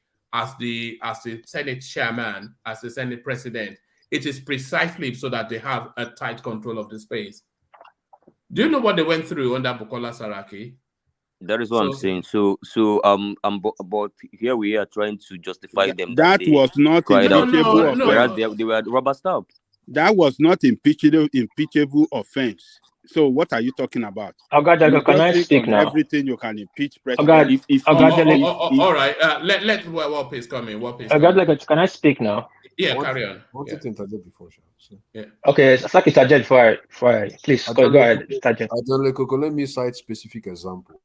Senate chairman, as the Senate president? It is precisely so that they have a tight control of the space. Do you know what they went through under Bukola Saraki? That is what I'm saying. So but here we are trying to justify them. That was not impeachable. Whereas they were rubber stamped. That was not impeachable offense. So what are you talking about? Ogajago, can I speak now? Everything you can impeach president. All right. Let Wop is coming. Ogajago, can I speak now? Yeah, carry on. I wanted to interject before. Yeah. Okay, Saki interject before I please go ahead. Interject. Let me cite specific example.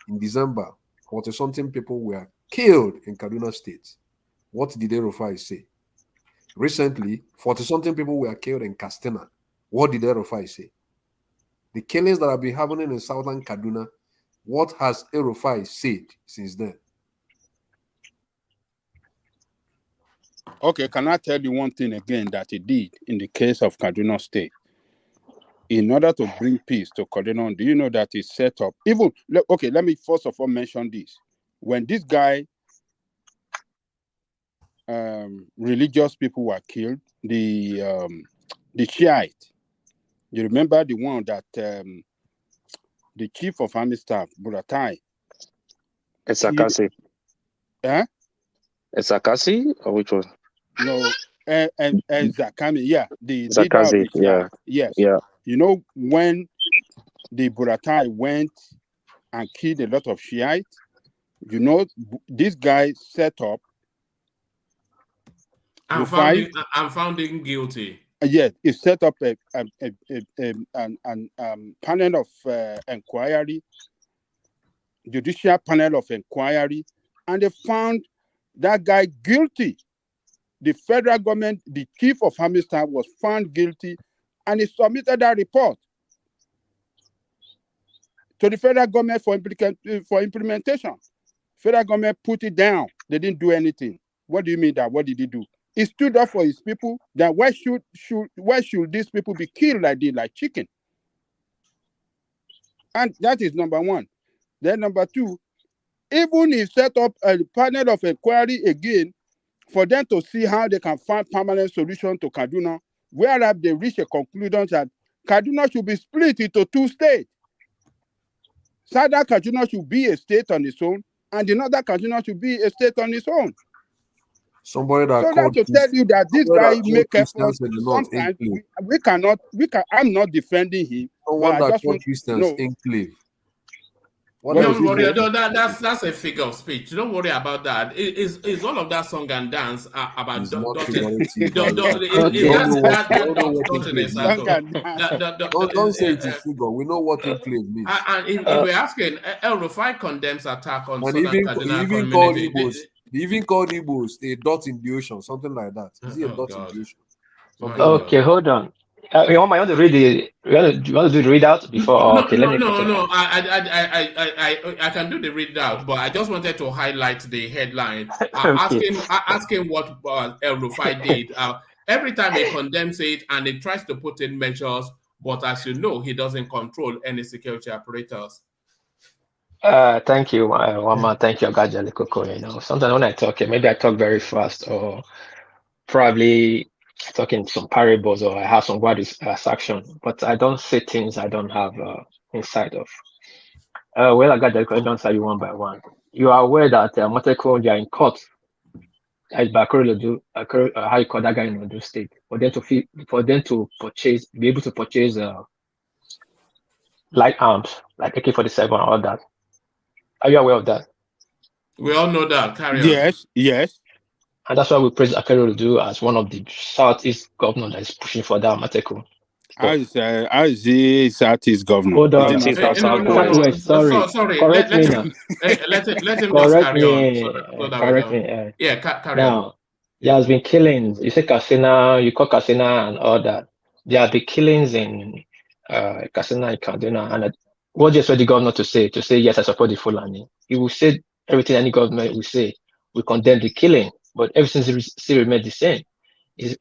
In December, 40-something people were killed in Kaduna State. What did the Rufai say? Recently, 40-something people were killed in Katsina. What did the Rufai say? The killings that have been happening in southern Kaduna, what has Rufai said since then? Okay, can I tell you one thing again that he did in the case of Kaduna State? In order to bring peace to Kaduna, do you know that he set up, let me first of all mention this. When this guy, religious people were killed, the Shiite, you remember the one that the chief of army staff, Buratai. Esakasi. Esakasi, or which one? No, Zakami, yeah. The Zakazi, leader of the yeah. Yes. Yeah. You know, when the Buratai went and killed a lot of Shiites, you know, this guy set up. I'm found him guilty. Yes, he set up a panel of inquiry, judicial panel of inquiry, and they found that guy guilty. The federal government, the chief of army staff, was found guilty, and he submitted that report to the federal government for implementation. Federal government put it down. They didn't do anything. What do you mean that? What did he do? He stood up for his people. That why should these people be killed like this, like chicken? And that is number one. Then number two, even he set up a panel of inquiry again for them to see how they can find permanent solution to Kaduna, whereas they reach a conclusion that Kaduna should be split into two states. Southern Kaduna should be a state on its own, and the northern Kaduna should be a state on its own. Somebody that so that's to tell you that this guy make efforts. Sometimes we cannot. I'm not defending him. Someone that called Christians enclave. Don't worry, that's a figure of speech. Don't worry about that. Is all of that song and dance about It's not dotting? figurative. Is that dotting a Song sato? and dance. Don't say it is figure. We know what enclave means. And if we're asking, El Rufai condemns attack on And Southern he Cardinal even called community. Igbos. He even called Igbos a dot in the ocean, something like that. Is he a dot in the ocean? Something like Okay, hold on. You want to read the? You want to do the readout before? No, Okay, let me. no. I can do the readout, but I just wanted to highlight the headline. Okay. Asking what El Rufai did. Every time he condemns it and he tries to put in measures, but as you know, he doesn't control any security apparatus. Thank you, Wama. Thank you, Ogajali Koko. Sometimes when I talk, maybe I talk very fast, or probably talking some parables, or I have some word action, but I don't say things I don't have insight of. Well, Ogajali Koko, I don't say you one by one. You are aware that Moteko, they are in court. As Bakari do, how you call that guy in Ondo State, for them to be able to purchase light arms like AK-47 and all that. Are you aware of that? We all know that. Carry on. Yes. And that's why we praise Akero do as one of the Southeast governors that is pushing for that Mateko. How is he Southeast governor? Hold on. Sorry. Correct me now. Let him Correct just carry on. me. Correct me. Carry on. There has been killings. You say Kasina, you call Kasina and all that. There have been killings in Kasina and Kaduna. And what do you expect the governor to say? To say, yes, I support the Fulani. He will say everything any government will say. We condemn the killing, but everything still remains the same. He's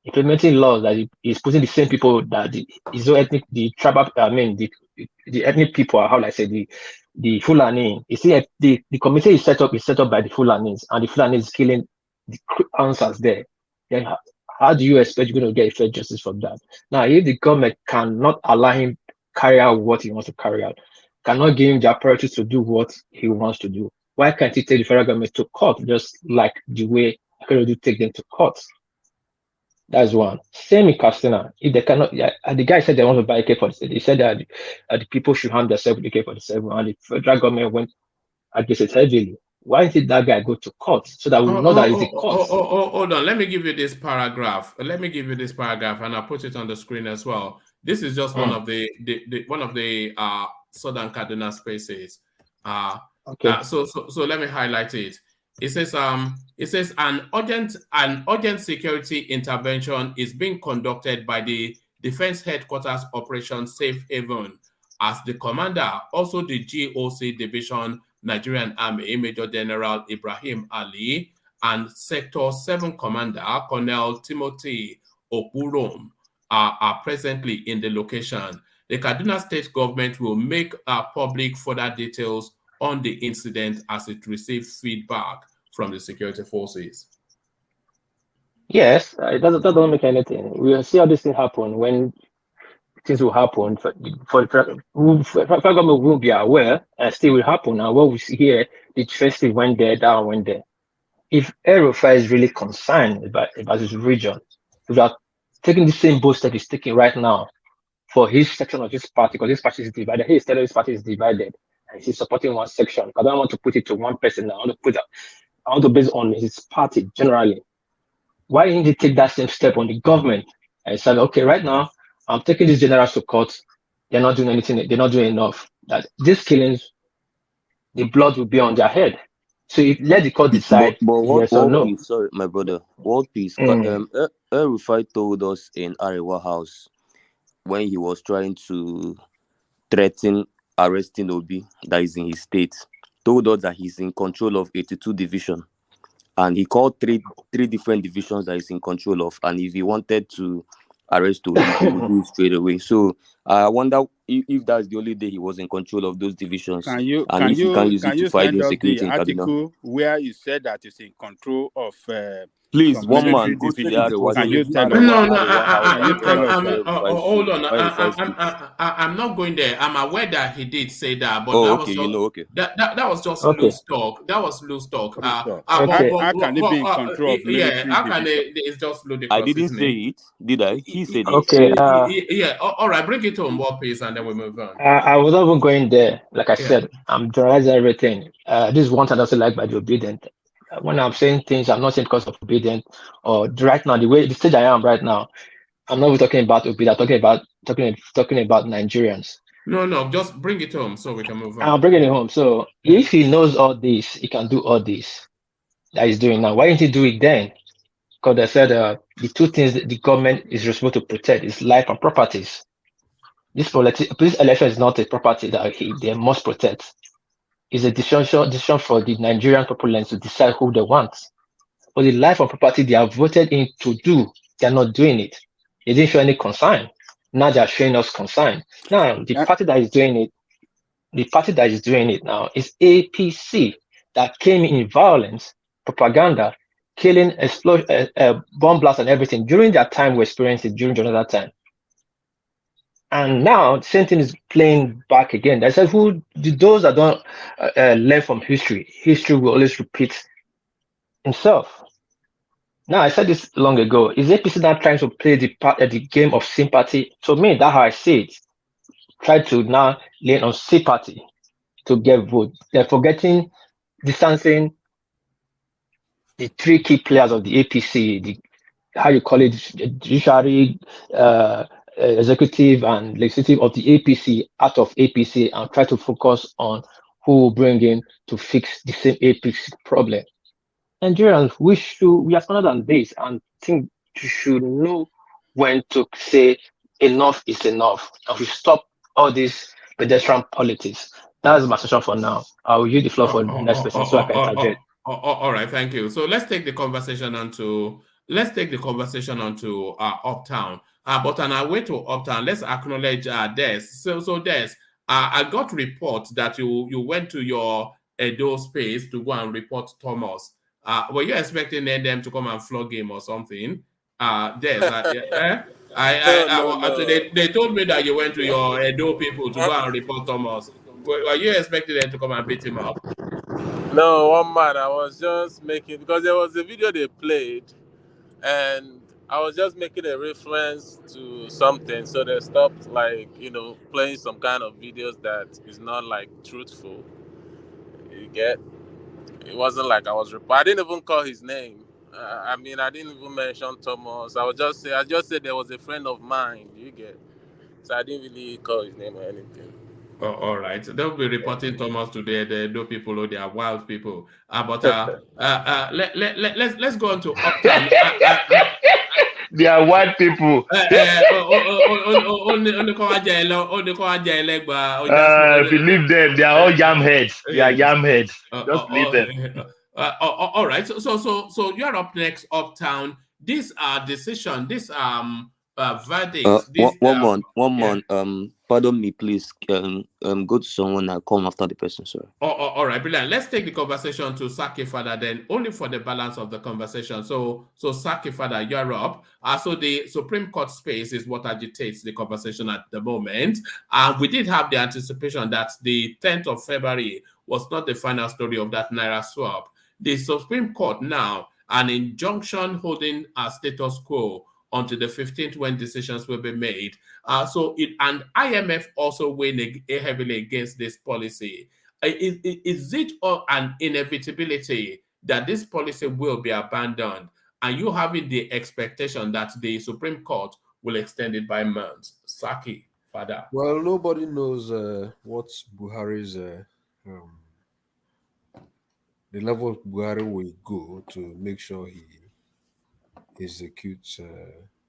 implementing laws that he's putting the same people that the ethnic people, how I say, the Fulani. You see, the committee is set up by the Fulanis, and the Fulanis is killing the answers there. Then how do you expect you're going to get fair justice from that? Now, if the government cannot allow him carry out what he wants to carry out, cannot give him the apparatus to do what he wants to do, why can't he take the federal government to court, just like the way Akeredolu take them to court? That's one. Same in Castina. If they cannot, the guy said they want to buy AK-47. He said that the people should harm themselves with AK-47, and the federal government went against it heavily. Why did that guy go to court so that we know that it's a court? Hold on. Let me give you this paragraph. And I'll put it on the screen as well. This is just one of the Southern Kaduna spaces. Okay. So let me highlight it. It says an urgent security intervention is being conducted by the Defense Headquarters Operation Safe Haven as the commander, also the GOC Division Nigerian Army, Major General Ibrahim Ali, and Sector 7 Commander Colonel Timothy Okurom are presently in the location. The Kaduna State government will make public further details on the incident as it receives feedback from the security forces. Yes, that doesn't make anything. We will see how this thing happen when things will happen. For government will be aware and still will happen. And what we see here, the festive went there, that went there. If El-Rufai is really concerned about his region, without taking the same boat that he's taking right now for his section of his party, because his party is divided, his party is divided, and he's supporting one section. I don't want to put it to one person. I want to base on his party generally. Why didn't he take that same step on the government and said, okay, right now I'm taking these generals to court. They're not doing anything. They're not doing enough. That these killings, the blood will be on their head. So let the court decide yes or no. Peace, sorry, my brother. What peace? El-Rufai told us in Arewa House when he was trying to threaten arresting Obi that is in his state, told us that he's in control of 82 division, and he called three different divisions that he's in control of, and if he wanted to arrest Obi, he would do it straight away. So I wonder if that's the only day he was in control of those divisions, Can you use it to fight send us insecurity the in article Kaduna? where you said that he's in control of Please, some one military man, go to the difficulties. Arewa. Can you tell us? No, Can you tell us that? hold on. why refer to it? I'm not going there. I'm aware that he did say that, but Oh, that okay, was you just, know, okay. that was just Okay. loose talk. That was loose talk. Okay. How can it be in control of Yeah, military how can division? it's just I ludicrous, didn't isn't say it? it, did I? He said it. Okay. Yeah. All right, bring it home, what please, and then we move on. I was not even going there. Like I Yeah. said, I'm generalizing everything. This is one thing I also like by the obedient. When I'm saying things, I'm not saying because of obedient or right now, the stage I am right now, I'm not even talking about obedient. I'm talking about Nigerians. No, just bring it home so we can move on. I'm bringing it home. So if he knows all this, he can do all this that he's doing now. Why didn't he do it then? Because they said the two things that the government is responsible to protect is life and properties. This election is not a property that they must protect. It's a decision for the Nigerian populace to decide who they want. But the life and property they have voted in to do, they are not doing it. They didn't show any concern. Now they are showing us concern. Now the party that is doing it now is APC that came in violence, propaganda, killing, explosion, bomb blasts and everything during that time we experienced it during another time. And now the same thing is playing back again. They said those that don't learn from history will always repeat himself. Now I said this long ago. Is APC now trying to play the game of sympathy? To me, that's how I see it. Try to now lean on sympathy to get vote. They're forgetting, distancing the three key players of the APC, how you call it, judiciary, executive and legislative of the APC out of APC and try to focus on who will bring in to fix the same APC problem. Nigerians, we are smarter than this and think you should know when to say enough is enough and we stop all this pedestrian politics. That's my session for now. I will use the floor for the next person so I can interject. All right, thank you. So let's take the conversation onto Uptown. But on our way to Uptown, let's acknowledge Des. So Des, I got reports that you went to your Edo space to go and report Thomas. Were you expecting them to come and flog him or something? Des, they told me that you went to your Edo people to go and report Thomas. Were you expecting them to come and beat him up? No, one man, I was just making, because there was a video they played, and I was just making a reference to something, so they stopped, playing some kind of videos that is not, truthful. You get? It wasn't like I didn't even call his name. I didn't even mention Thomas. I just said there was a friend of mine, you get? So I didn't really call his name or anything. Oh, all right. So they'll be reporting Thomas today. They know people, they are wild people. Let's go on to Uptown. They are white people. Believe them. They are all yam heads. They are yam heads. Just believe them. All right. So you're up next, Uptown. These are decision. These verdicts. One man. Pardon me, please. Go to someone and come after the person, sir. All right, brilliant. Let's take the conversation to Saki Father then, only for the balance of the conversation. So Saki Father, you're up. So the Supreme Court space is what agitates the conversation at the moment. We did have the anticipation that the 10th of February was not the final story of that Naira swap. The Supreme Court now, an injunction holding a status quo until the 15th when decisions will be made. And IMF also weighing heavily against this policy. Is it an inevitability that this policy will be abandoned? And you having the expectation that the Supreme Court will extend it by months? Saki, Father. Well, nobody knows what Buhari's the level of Buhari will go to make sure he executes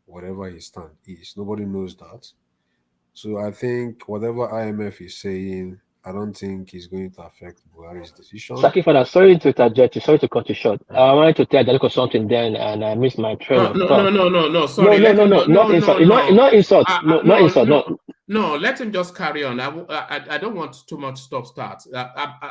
whatever his stand is. Nobody knows that. So I think whatever IMF is saying, I don't think is going to affect Buhari's decision. Saki Father, sorry to interject you, sorry to cut you short. I wanted to tell Adeliko something then and I missed my train of thought. No, sorry. No insult. Not insult. No, let him just carry on. I don't want too much stop-start.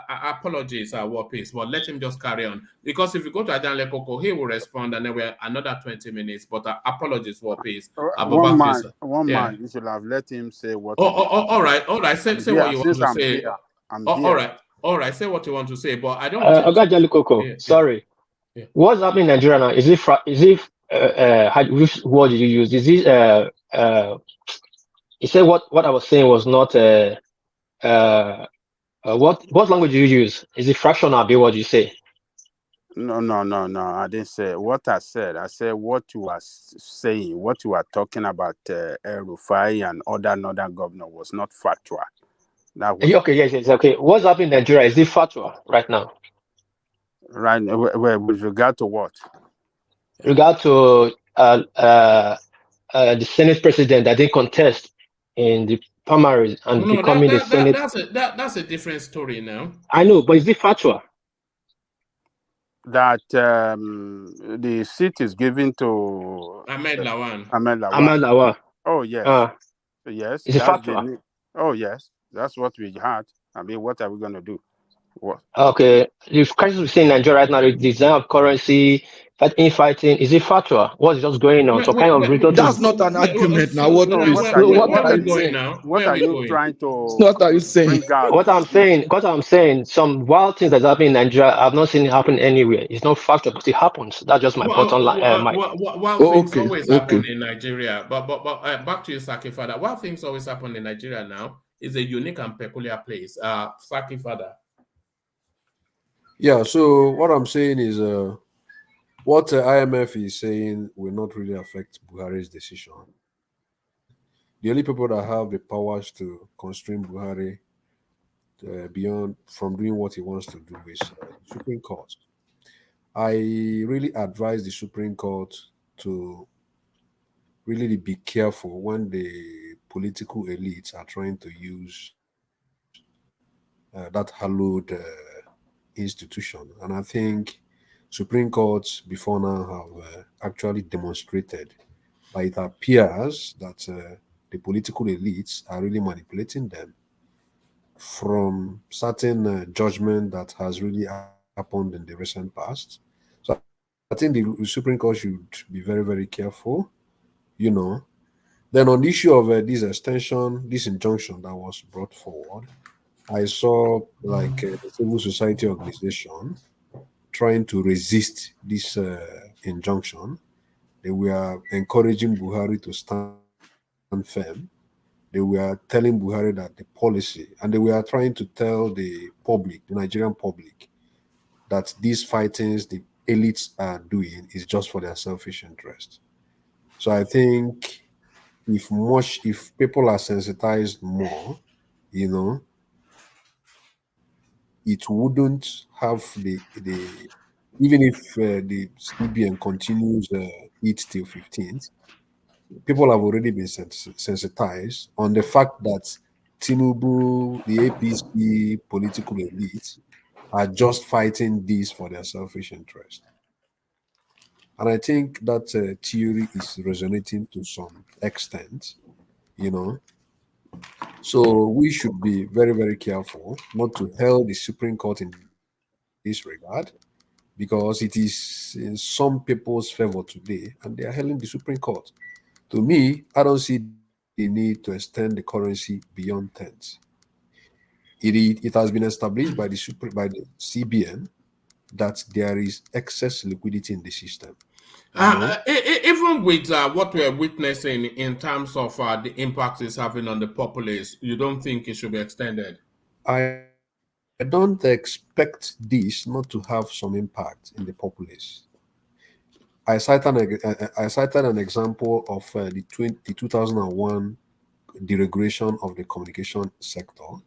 Apologies, War Peace, but let him just carry on. Because if you go to Adan Lekoko, he will respond, and then we're another 20 minutes. But apologies, War Peace. One man, you should have let him say what. All right. Say what you want to I'm say. Here. I'm here. All right. Say what you want to say, but I don't want to. Oga Jalikoko, sorry. Yeah. What's happening in Nigeria now? Is it which word did you use? Is it you said what I was saying was not what language do you use? Is it fractional or what you say? No. I didn't say what I said. I said what you are saying, what you are talking about Rufai and other northern governor was not factual. That was okay. Yes. Okay. What's happening in Nigeria? Is it factual right now? Right. With regard to what? Regard to the Senate president that didn't contest in the primaries and becoming the Senate. That's a different story now. I know, but is it factual? That the seat is given to Ahmed Lawan. Ahmed Lawan. Oh yes. Yes. Is it factual? Oh yes. That's what we had. I mean, what are we going to do? What? Okay. The crisis we see in Nigeria right now, the design of currency, infighting, is it factual? What's just going on? That's not an argument now. What are you trying to? What are you saying? What I'm saying, some wild things that's happening in Nigeria, I've not seen it happen anywhere. It's not factual, but it happens. That's just my bottom line. Wild things always happen in Nigeria. But back to you, Saki Father. Wild things always happen in Nigeria now. Is a unique and peculiar place. Saki Father. Yeah, so what I'm saying is what IMF is saying will not really affect Buhari's decision. The only people that have the powers to constrain Buhari beyond from doing what he wants to do is Supreme Court. I really advise the Supreme Court to really be careful when the political elites are trying to use that hallowed institution. And I think Supreme Courts before now have actually demonstrated that it appears that the political elites are really manipulating them from certain judgment that has really happened in the recent past. So I think the Supreme Court should be very, very careful, Then on the issue of this injunction that was brought forward, I saw like a civil society organization trying to resist this injunction. They were encouraging Buhari to stand firm. They were telling Buhari that the policy, and they were trying to tell the public, the Nigerian public, that these fightings the elites are doing is just for their selfish interest. So I think if people are sensitized more, it wouldn't have the even if the CBN continues it till 15th, people have already been sensitized on the fact that Tinubu, the APC political elite, are just fighting this for their selfish interest. And I think that theory is resonating to some extent, So we should be very, very careful not to hail the Supreme Court in this regard, because it is in some people's favor today, and they are hailing the Supreme Court. To me, I don't see the need to extend the currency beyond tenths. It has been established by the CBN that there is excess liquidity in the system. Even with what we are witnessing in terms of the impact it's having on the populace, you don't think it should be extended? I don't expect this not to have some impact in the populace. I cited an example of the 2001 deregulation of the communication sector.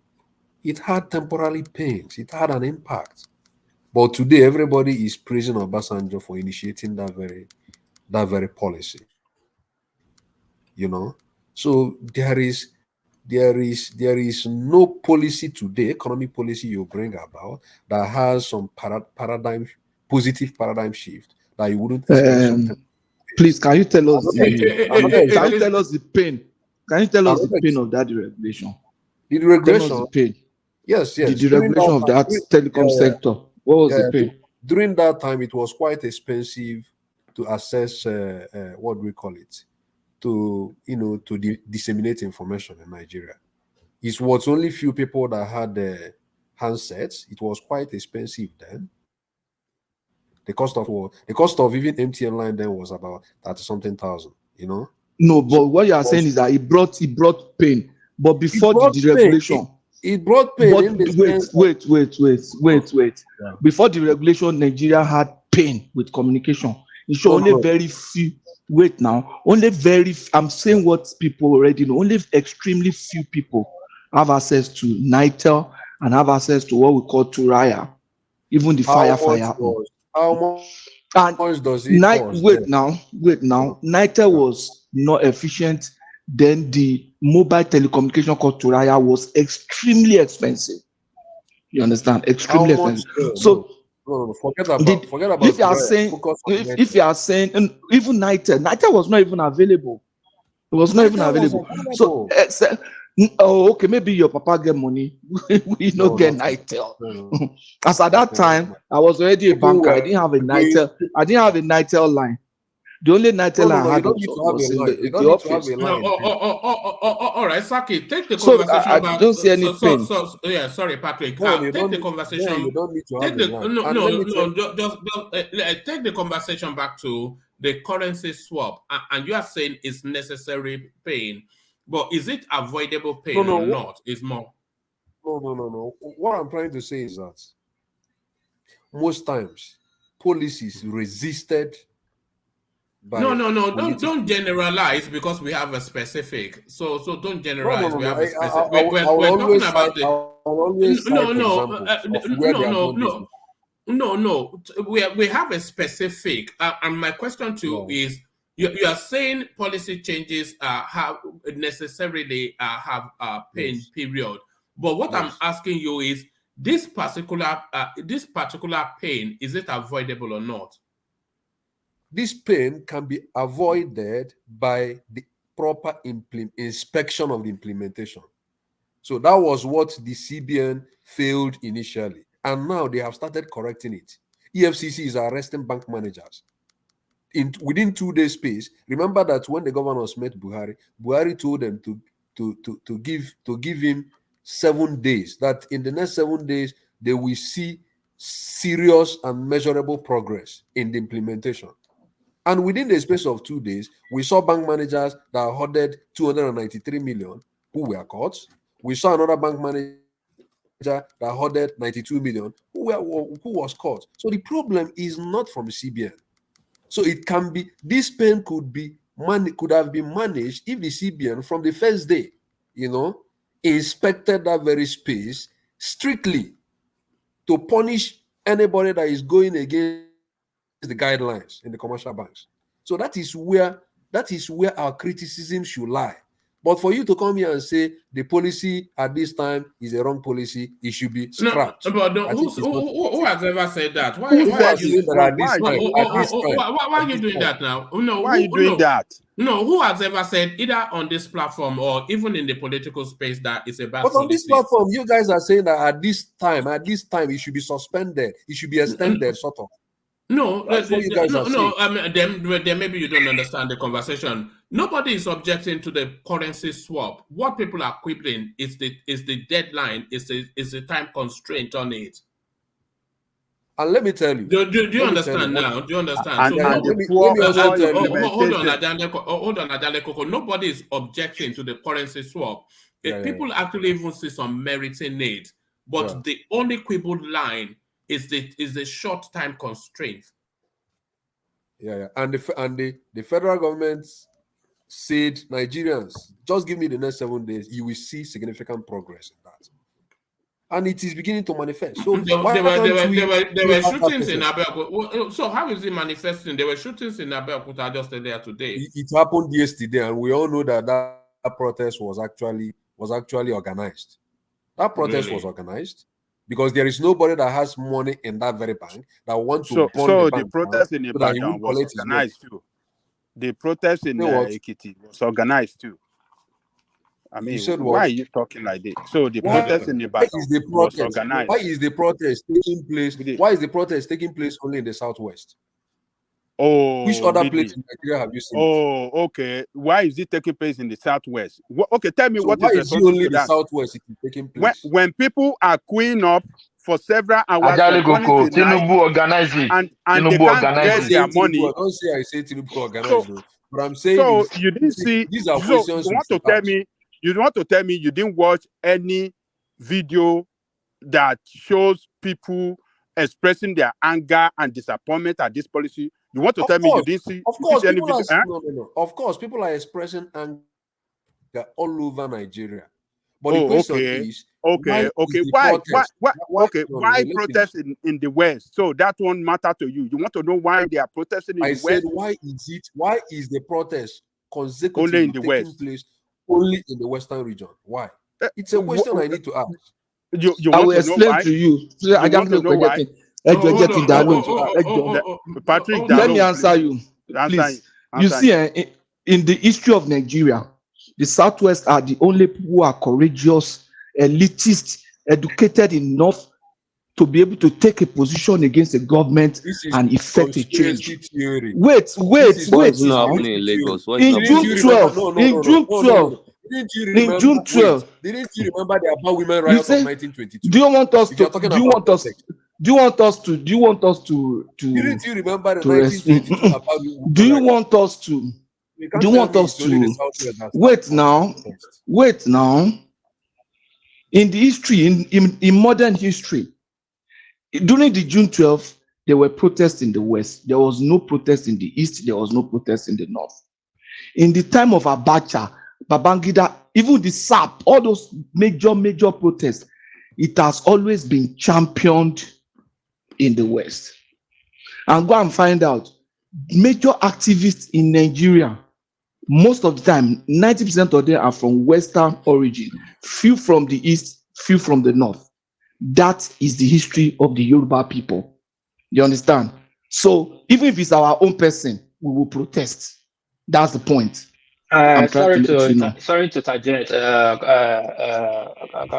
It had temporary pains. It had an impact. But today, everybody is praising Obasanjo for initiating that very policy. So there is no policy today, economic policy you bring about that has some positive paradigm shift that you wouldn't expect something. Please, can you tell us the pain? Can you tell us the pain of that deregulation? The Tell us the deregulation, pain. yes. The During deregulation of that telecom sector. What was the pain? During that time, it was quite expensive to access what do we call it? To disseminate information in Nigeria. It was only few people that had handsets. It was quite expensive then. The cost of even MTN line then was about 30-something thousand. No, but what you are saying is that it brought pain. But before the deregulation, it brought pain. But in the wait. Yeah. Before the regulation, Nigeria had pain with communication. It's only very few. Wait now, only I'm saying what people already know. Only extremely few people have access to NITEL and have access to what we call Turaya, even the fire. How much does it cost? Wait now. NITEL was not efficient. Then the mobile telecommunication called Turaya was extremely expensive. You understand? Extremely expensive. So forget about if you are saying even NITEL was not even available. It was not even available. So okay, maybe your papa get money. We don't get NITEL. As at that time, I was already a banker. I didn't have a NITEL line. The only NITEL I had was in the office. All right, Saki, take the So conversation I back. don't see any pain. Yeah, sorry, Patrick. You Take the conversation. you don't need to have Take a the line. just take the conversation back to the currency swap, and you are saying it's necessary pain, but is it avoidable pain or not? Is more. No. What I'm trying to say is that most times policies resisted. No. Don't generalize because we have a specific. So don't generalize. We have a specific. We're talking about the. No. We have a specific. And my question to you is: you are saying policy changes have necessarily have a pain period, but what I'm asking you is this particular pain, is it avoidable or not? This pain can be avoided by the proper inspection of the implementation. So that was what the CBN failed initially. And now they have started correcting it. EFCC is arresting bank managers. Within 2 days space, remember that when the governors met Buhari told them to give him 7 days, that in the next 7 days, they will see serious and measurable progress in the implementation. And within the space of 2 days, we saw bank managers that hoarded 293 million who were caught. We saw another bank manager that hoarded 92 million who was caught. So the problem is not from CBN. So it can be, this pain could have been managed if the CBN from the first day, inspected that very space strictly to punish anybody that is going against the guidelines in the commercial banks. So that is where our criticism should lie. But for you to come here and say the policy at this time is a wrong policy, it should be scrapped. No, but who has ever said that? Why are you doing that now? No, why are you doing that? No, who has ever said either on this platform or even in the political space that it's a bad policy? But on this platform, you guys are saying that at this time, it should be suspended, it should be extended, sort of. No. Then maybe you don't understand the conversation. Nobody is objecting to the currency swap. What people are quibbling is the deadline, is the time constraint on it. And let me tell you. Do you understand now? Do you understand? Hold on, Adale Koko. Nobody is objecting to the currency swap. People actually even see some merit in it, but the only quibble line is the short time constraint. And the federal government said, Nigerians, just give me the next 7 days, you will see significant progress in that. And it is beginning to manifest. So there were shootings in Abeokuta. So how is it manifesting? There were shootings in Abeokuta just earlier today. It happened yesterday, and we all know that protest was actually organized. That protest was organized. Because there is nobody that has money in that very bank that wants to burn the bank. The protest in Ibadan was organized too. The protest in Ekiti was organized too. I You mean, said why are what? you talking like this? So the Why, protest in why Ibadan is the was protest? organized. Why is the protest taking place? Why is the protest taking place only in the southwest? Which Oh, other really? place in Nigeria have you seen it? Oh, okay. Why is it taking place in the southwest? Okay, tell me So what why is is it responsible only to the that. southwest it is taking place? When people are queuing up for several hours from Ajale morning Koko, to night, Tinubu organize it. and they Tinubu can't I'm not get organize it. their saying Tinubu. money. I don't say I say Tinubu So, organized, though. What I'm saying is, you didn't see. these are So questions you we want to should tell ask. me? You want to tell me you didn't watch any video that shows people expressing their anger and disappointment at this policy? You want to tell me you didn't see any People are video? Eh? no. Of course, people are expressing anger all over Nigeria. But the Oh, question okay. is, why Okay. is the Why? protest? Okay. No, Why let me finish. protest in the West? So that won't matter to you. You want to know why they are protesting in I the said, West? why is the protest Only consecutively in the taking West. place only in the Western region? Why? It's a question I need to ask. You I want will to know explain why? to you. You want to know why? Hold on. Patrick Let me Dalo, answer please. you. Answer him. Please. You see, in the history of Nigeria, the Southwest are the only people who are courageous, elitist, educated enough to be able to take a position against the government This is and effect a conspiracy change. theory. Wait Why is it not now. happening in Lagos? Why is it In not Didn't June you happening? remember? 12, in June 12, Didn't you in June remember? 12, Didn't you remember the About Women you riots of say, 1922? do you want us If to you're talking do you about want us context, do you want us to do you want us to didn't you remember the to rest, 1922 About Women do you riots? want us to You do can't you tell want me us it's only the to Southwest that start wait now protest. in the history in modern history during the June 12th there were protests in the West. There was no protest in the East. There was no protest in the North. In the time of Abacha, Babangida, even the SAP, all those major protests, it has always been championed in the West. And go and find out, major activists in Nigeria, most of the time, 90% of them are from Western origin, few from the East, few from the North. That is the history of the Yoruba people. You understand? So even if it's our own person, we will protest. That's the point. I'm trying to let you know. Sorry to interject,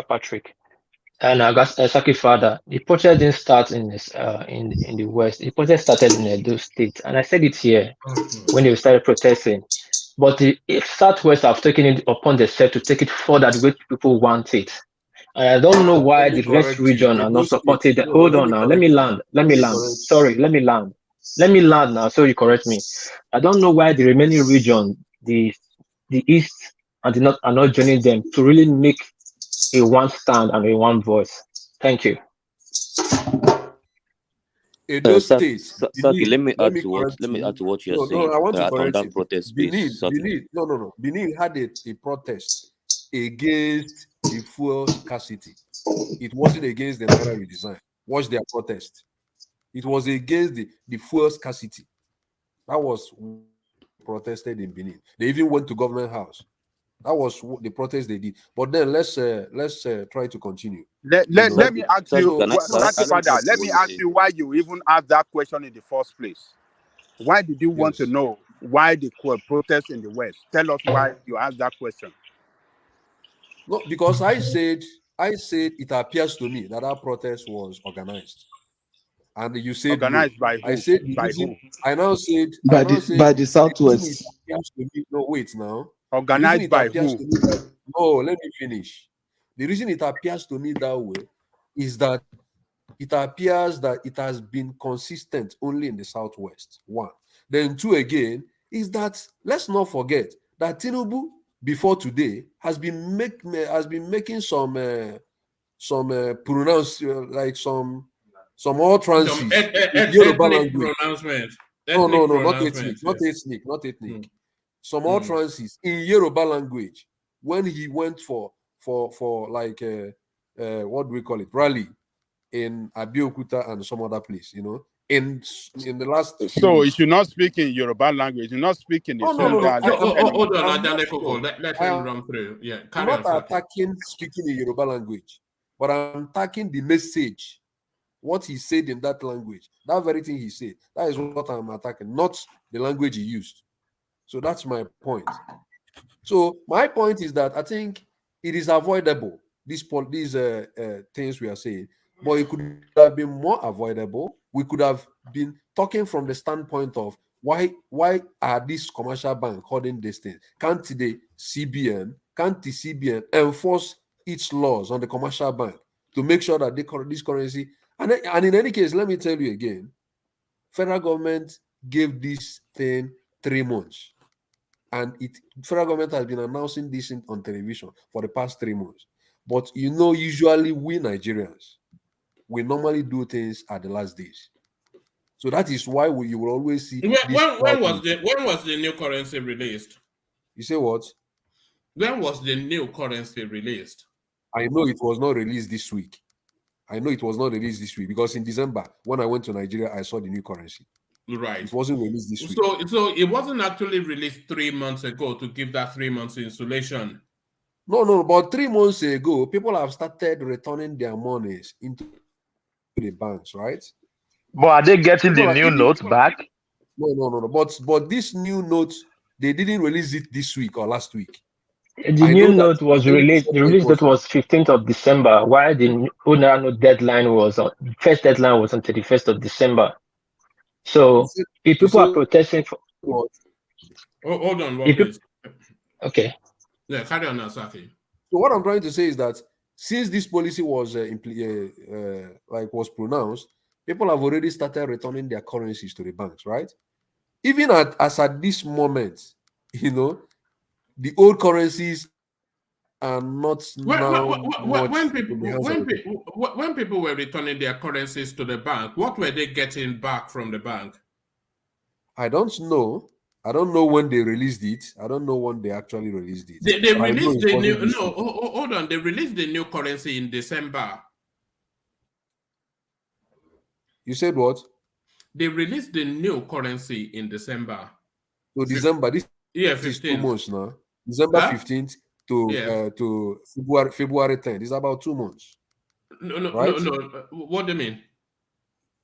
Patrick. And Saki father, the protest didn't start in this in the West. The protest started in Edo State, and I said it here when they started protesting. But the Southwest have taken it upon themselves to take it further the way people want it. And I don't know why Let me the rest correct you. region are Edo not State. supporting that. No, Hold let on me now. Let correct me you. land. Let Let me me land. correct you. Sorry, let me land. Let me land now so you correct me. I don't know why the remaining region, the East and the North are not joining them to really make a one stand and a one voice. Thank you. Edo State, Saki, Benin. Let me correct let me you. add to what you're No, saying I want to on correct that you. protest space, Saki. Benin had a protest against the fuel scarcity. It wasn't against the Naira redesign. Watch their protest. It was against the fuel scarcity. That was protested in Benin. They even went to government house. That was the protest they did. But then let's try to continue. Let me ask you, Saki Father, let me ask you why you even asked that question in the first place. Why did you want to know why the protest in the West? Tell us why you asked that question. No, because I said it appears to me that our protest was organized, and you said no. Organized by who? I said the By reason. who? I now said By the the reason it Southwest. appears to me. No, wait now. The reason Organized it by appears who? to me that no, let me finish. The reason it appears to me that way is that it appears that it has been consistent only in the Southwest. One. Then two again is that let's not forget that Tinubu before today has been making some pronounce like some utterances in Yoruba Ethnic language. pronouncement. No, Ethnic not ethnic, pronouncement. Yes. not ethnic. Some utterances in Yoruba language when he went for like what do we call it, rally in Abeokuta and some other place, in the last few So weeks. if you're not speaking Yoruba language, you're not speaking the Oh, same no. dialect anymore. Hold on, I'm not, Ajale Koko. Let him run through. Yeah, I'm carry not on, Saki. attacking speaking in Yoruba language, but I'm attacking the message, what he said in that language. That very thing he said, that is what I'm attacking, not the language he used. So that's my point. So my point is that I think it is avoidable, these things we are saying, but it could have been more avoidable. We could have been talking from the standpoint of why are these commercial banks holding these things? Can't the CBN enforce its laws on the commercial bank to make sure that this currency, and in any case, let me tell you again, federal government gave this thing 3 months, and federal government has been announcing this on television for the past 3 months. But usually we Nigerians, we normally do things at the last days. So that is why you will always see this. When was the new currency released? You say what? When was the new currency released? I know it was not released this week. Because in December, when I went to Nigeria, I saw the new currency. Right. It wasn't released this week. So it wasn't actually released 3 months ago to give that 3 months insulation. No. But 3 months ago, people have started returning their monies into the banks, right? But are they getting the new notes back? No. But this new note, they didn't release it this week or last week. The new note was released. The release date was 15th of December, while the owner note deadline was first deadline was on 31st of December. So if people are protesting for, hold on, okay. Yeah, carry on, Asaki. So what I'm trying to say is that since this policy was was pronounced, people have already started returning their currencies to the banks, right? Even as at this moment, the old currencies are not when people were returning their currencies to the bank, what were they getting back from the bank? I don't know. I don't know when they released it. I don't know when they actually released it. They released the new. No, hold on. They released the new currency in December. You said what? They released the new currency in December. So December. This is 2 months now. December 15th to February 10th. It's about 2 months. No. What do you mean?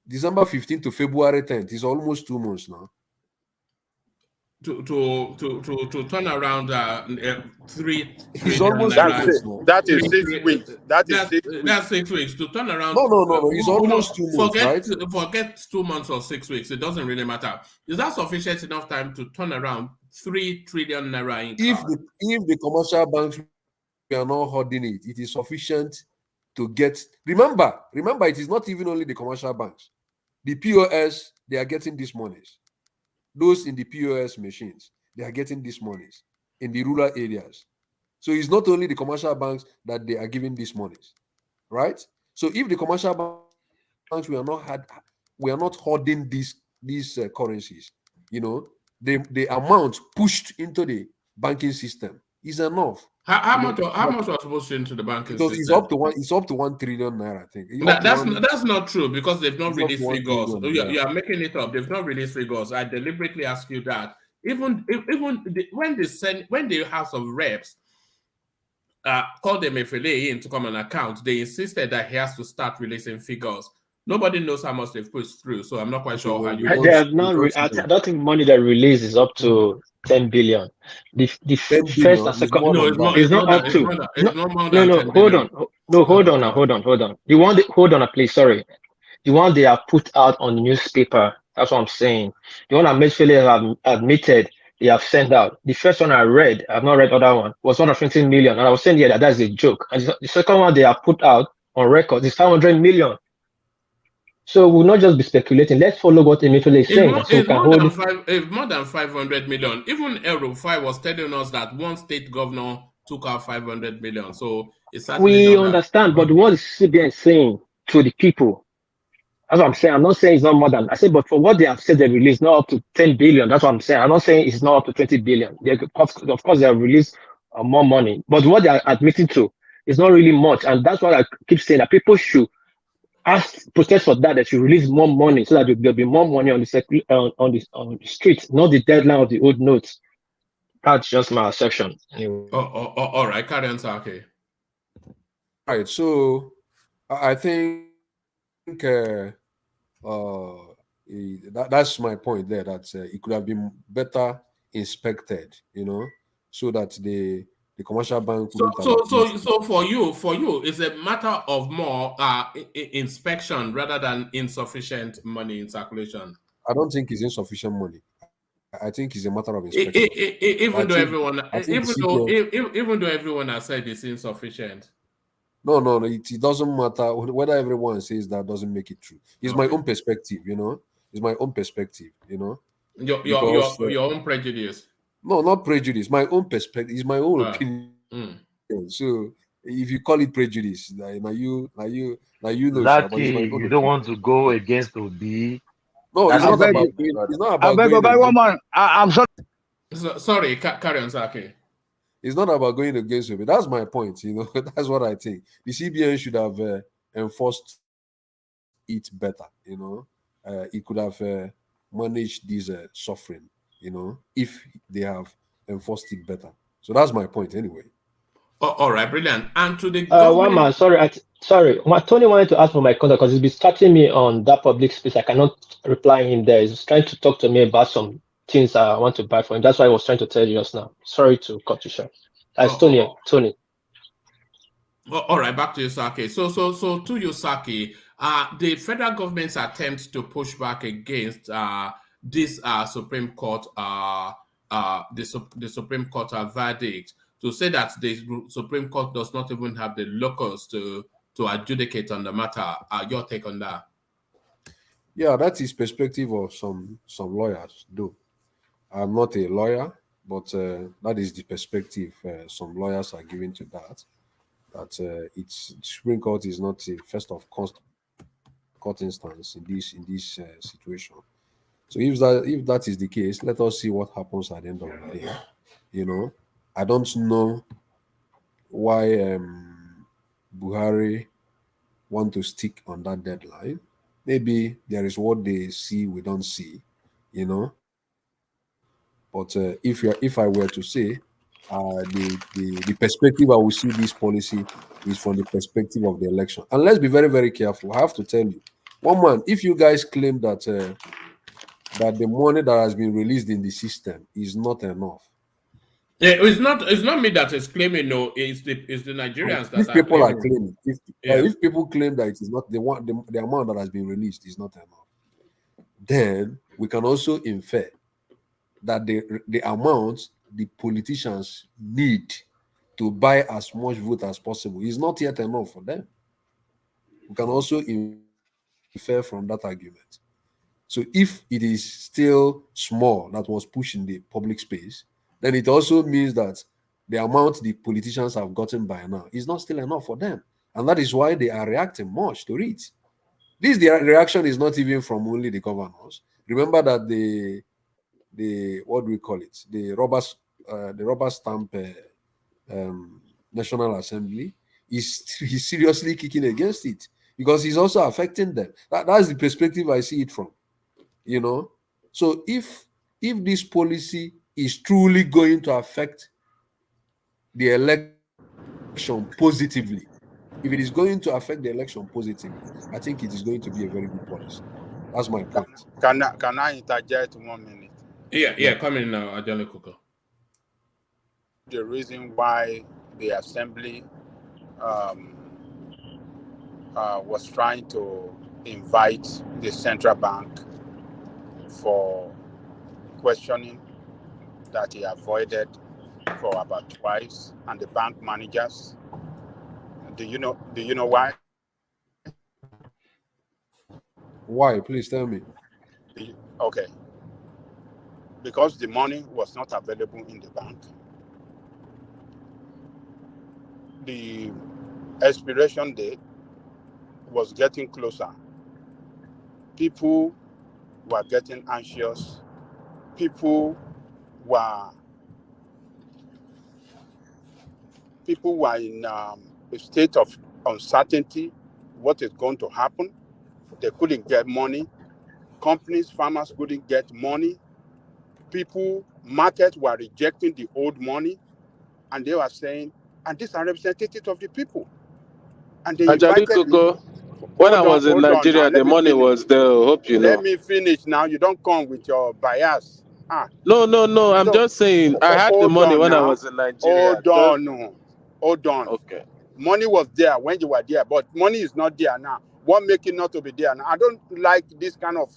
December 15th to February 10th is almost 2 months now. To turn around 3 It's almost that is 6 weeks. That's 6 weeks to turn around. No. It's almost 2 months, right? Forget 2 months or 6 weeks. It doesn't really matter. Is that sufficient enough time to turn around 3 trillion naira in if the commercial banks are not holding it, it is sufficient to get. Remember, it is not even only the commercial banks. The POS, they are getting these monies. Those in the POS machines, they are getting these monies in the rural areas. So it's not only the commercial banks that they are giving these monies, right? So if the commercial banks we are not holding these currencies, the amount pushed into the banking system is enough. How much was pushed into the banking system? It's up to 1 trillion naira, I think. That's not true, because they've not released figures. You are making it up. They've not released figures. I deliberately ask you that. When the House of Reps called them Emefiele in to come on account, they insisted that he has to start releasing figures. Nobody knows how much they've pushed through, so I'm not quite sure how you. They have not. I don't think money that released is up to 10 billion. The first and second. No, it's not up to. No. Hold on. No, hold on. Hold on. Hold on, please. Sorry. The one they are put out on the newspaper. That's what I'm saying. The one that Emefiele have admitted they have sent out. The first one I read, I've not read other one, was 120 million, and I was saying that that's a joke. And the second one they have put out on record is 500 million. So we'll not just be speculating. Let's follow what Emefiele is saying. If more than 500 million, even El-Rufai was telling us that one state governor took out 500 million. So it's we understand, but what is CBN saying to the people? That's what I'm saying. I'm not saying it's not more than I said, but for what they have said, they released not up to 10 billion. That's what I'm saying. I'm not saying it's not up to 20 billion. Of course, they have released more money, but what they are admitting to is not really much, and that's why I keep saying that people should protest for that. They should release more money so that there'll be more money on the streets, not the deadline of the old notes. That's just my assertion. Anyway. All right, carry on, okay. All right, so I think that's my point there. That it could have been better inspected, so that the commercial bank wouldn't have accused. So for you, it's a matter of more inspection rather than insufficient money in circulation. I don't think it's insufficient money. I think it's a matter of inspection. Even though even though everyone has said it's insufficient. No, it doesn't matter whether everyone says that. Doesn't make it true. It's my own perspective, It's my own perspective, Your own prejudice. No, not prejudice. My own perspective is my own opinion. So if you call it prejudice, now you know. Lucky, you don't want to go against Obi. No, it's not about. It's not about going. One man. I'm sorry. Sorry, carry on, Saki. It's not about going against Obi. That's my point. That's what I think. The CBN should have enforced it better. It could have managed this suffering. If they have enforced it better. So that's my point anyway. All right, brilliant. And to the one man, sorry. Tony wanted to ask for my contact because he's been starting me on that public space. I cannot reply him there. He's trying to talk to me about some things I want to buy for him. That's why I was trying to tell you just now. Sorry to cut you short. That's Tony. All right, back to you, Saki. So to you, Saki, the federal government's attempt to push back against this Supreme Court, the Supreme Court verdict, to say that the Supreme Court does not even have the locus to adjudicate on the matter. Your take on that? Yeah, that is perspective of some lawyers, though. I'm not a lawyer, but that is the perspective some lawyers are giving to that. That it's Supreme Court is not a first of court instance in this situation. So if that is the case, let us see what happens at the end of the day. I don't know why Buhari want to stick on that deadline. Maybe there is what they see we don't see, But if I were to say, the perspective I will see this policy is from the perspective of the election. And let's be very, very careful. I have to tell you, one man, if you guys claim that that the money that has been released in the system is not enough. Yeah, it's not me that is claiming. No, it's the Nigerians that if people are claiming. If people claim that it is not the amount that has been released is not enough, then we can also infer that the amount the politicians need to buy as much vote as possible is not yet enough for them. We can also infer from that argument. So if it is still small that was pushed in the public space, then it also means that the amount the politicians have gotten by now is not still enough for them. And that is why they are reacting much to it. The reaction is not even from only the governors. Remember that the what do we call it? The rubber stamp National Assembly is seriously kicking against it because it's also affecting them. That's the perspective I see it from. So if this policy is truly going to affect the election positively, if it is going to affect the election positively, I think it is going to be a very good policy. That's my point. Can I interject 1 minute? Yeah, come in now, Adele Kuko. The reason why the assembly was trying to invite the central bank for questioning that he avoided for about twice, and the bank managers. Do you know why? Why? Please tell me. Okay. Because the money was not available in the bank. The expiration date was getting closer. People were getting anxious. People were in a state of uncertainty. What is going to happen? They couldn't get money. Companies, farmers couldn't get money. Markets were rejecting the old money, and they were saying, and these are representatives of the people. And they invited Coco, when I was in Nigeria, the money was there. Hope you know. Let me finish now. You don't come with your bias. No. I'm just saying I had the Hold money on when I now. was in Nigeria. Hold on. Okay. Money was there when you were there, but money is not there now. What make it not to be there now? I don't like this kind of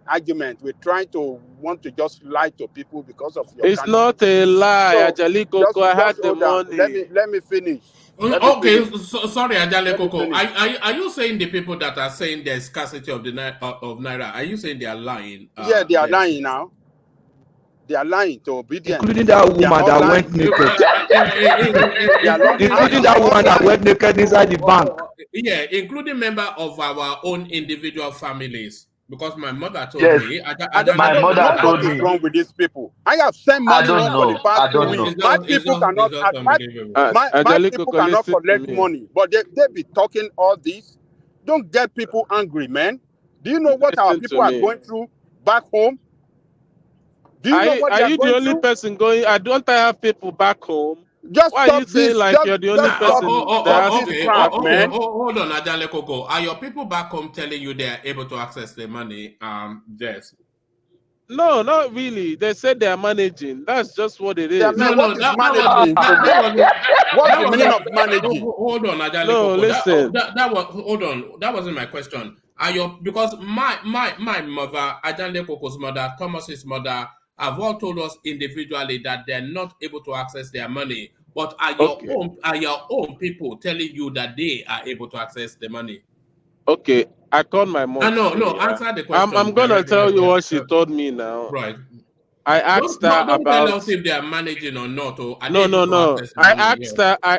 argument. We're trying to want to just lie to people because of your It's candidate. not a lie, So Ajali Koko. I had just the hold on. money. Let me finish. Okay, sorry, Ajale Let me Koko. finish. Are you saying the people that are saying there's scarcity of the of naira? Are you saying they are lying? Yeah, they are lying now. They are lying to obedience. Including that woman that went naked. Including that woman that went naked inside the bank. Yeah, including member of our own individual families. Because my mother told Yes, me. I don't know what is wrong with these people. I have sent money home for the past 2 weeks. My people cannot. My people cannot collect money, but they be talking all this. Don't get people angry, man. Do you know what our people are going through back home? Do you know what they are are you the going only through? person going? I don't have people back home. Just Why are you saying like you're the only person that has people back home? Hold on, Ajale Koko. Are your people back home telling you they are able to access the money? Yes. No, not really. They said they are managing. That's just what it is. What's the meaning of managing? Hold on, Ajale No, Koko. listen. Hold on. That wasn't my question. Because my mother, Ajale Koko's mother, Thomas's mother, have all told us individually that they're not able to access their money. But are your own people telling you that they are able to access the money? Okay, I called my mom. No, answer the question. I'm gonna tell you what she told me now. Right. I asked her don't about. tell us if they are managing or not. Or are No. they able to access the I money?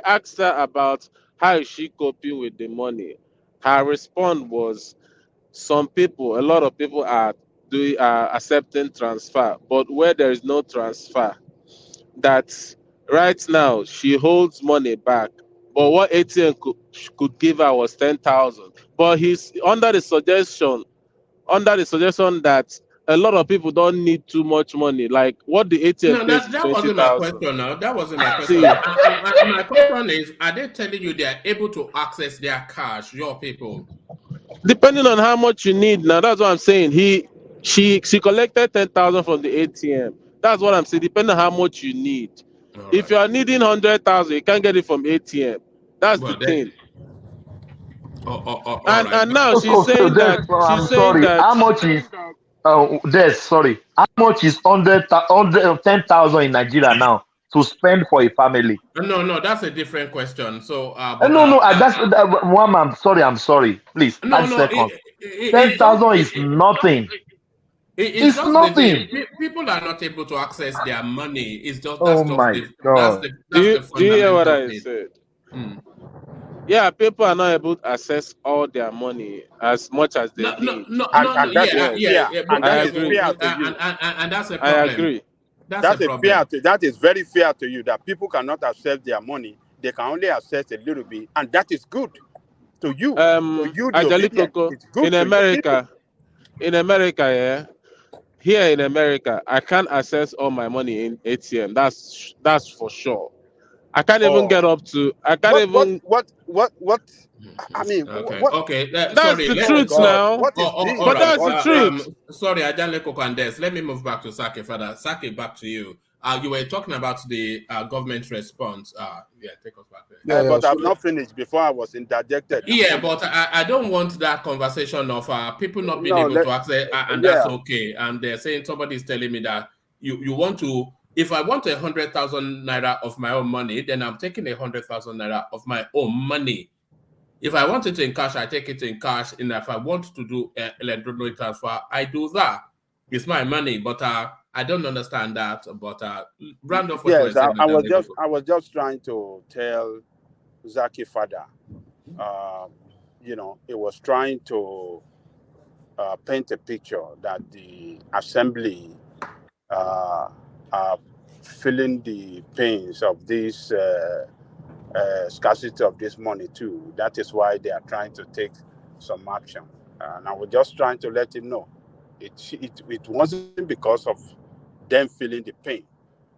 asked her about how is she coping with the money. Her response was, some people, a lot of people are accepting transfer, but where there is no transfer, that right now she holds money back. But what ATM could give her was 10,000. But he's under the suggestion that a lot of people don't need too much money. Like what the ATM No, pays is that wasn't my 20,000. question. Now that wasn't my question. See, My question is: are they telling you they are able to access their cash? Your people. depending on how much you need. Now that's what I'm saying. She collected 10,000 from the ATM. That's what I'm saying. Depending on how much you need. If you are needing 100,000, you can't get it from ATM. That's the thing. And now she's saying that I'm sorry. How much is sorry. How much is 10,000 in Nigeria now to spend for a family? No, that's a different question. So, That's one. I'm sorry. Please, add seconds. 10,000 is nothing. It's just nothing. People are not able to access their money. It's just Oh my God. Do you hear what fundamental I thing. said? Yeah, people are not able to access all their money as much as they need. And that is fair. And that is fair to you. And that's a I problem. agree. That's a problem. That is very fair to you that people cannot access their money. They can only access a little bit, and that is good to you. To you, the Ajali obedient, Koko, it's good in to your people. America, yeah. Here in America, I can't access all my money in ATM. That's for sure. I can't even get up to. I can't even. What? I mean, Okay. That's Sorry. the truth now. What is this? But that's the truth. Sorry, Ajale Koko and Des. Let me move back to Sake further. Sake, back to you. You were talking about the government response. Take us back there. But I've not finished before I was interjected. Yeah, but I don't want that conversation of people not being able to access, and that's okay. And they're saying somebody is telling me that you want to. If I want 100,000 naira of my own money, then I'm taking 100,000 naira of my own money. If I want it in cash, I take it in cash. And if I want to do electronic transfer, I do that. It's my money, but I don't understand that. But round off what you were saying. I was just trying to tell Zaki Fada. It was trying to paint a picture that the assembly are feeling the pains of this scarcity of this money too. That is why they are trying to take some action. And I was just trying to let him know it wasn't because of them feeling the pain,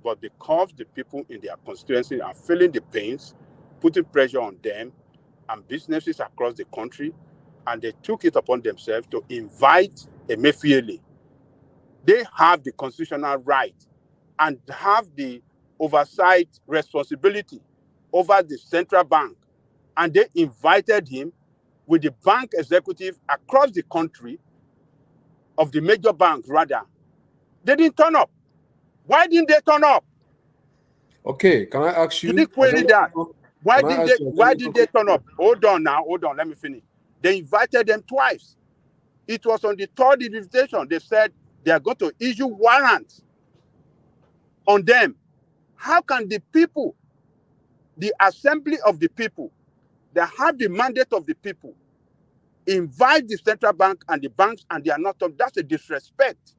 but because the people in their constituency are feeling the pains, putting pressure on them and businesses across the country, and they took it upon themselves to invite Emefiele. they have the constitutional right and have the oversight responsibility over the central bank. And they invited him with the bank executive across the country of the major banks, rather. They didn't turn up. Why didn't they turn up? Okay, can I ask you? You did query that. Why Can I didn't ask they? you, Why did they turn up? Hold on now. Hold on. Let me finish. They invited them twice. It was on the third invitation. They said they are going to issue warrants on them. How can the people, the assembly of the people, that have the mandate of the people, invite the central bank and the banks and they are not? That's a disrespect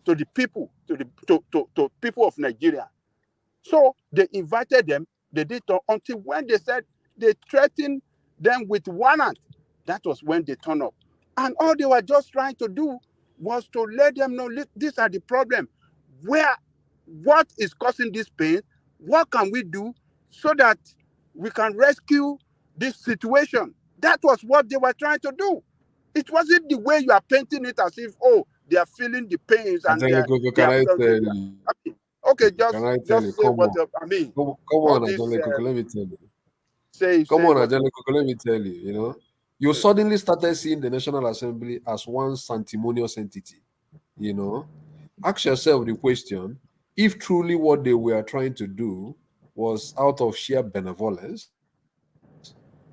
to the people, to people of Nigeria. So they invited them. They did until when they said they threatened them with warrant. That was when they turned up. And all they were just trying to do was to let them know, look, these are the problem. What is causing this pain? What can we do so that we can rescue this situation? That was what they were trying to do. It wasn't the way you are painting it as if, oh, they are feeling the pains and they can are. I tell you? Okay, Can I tell you? just say Come what on. I mean. Come All on, this Ajale Koko, let me tell you. say Come on, what Ajale Koko, let me tell you. You know, you suddenly started seeing the National Assembly as one sanctimonious entity. You know, ask yourself the question: if truly what they were trying to do was out of sheer benevolence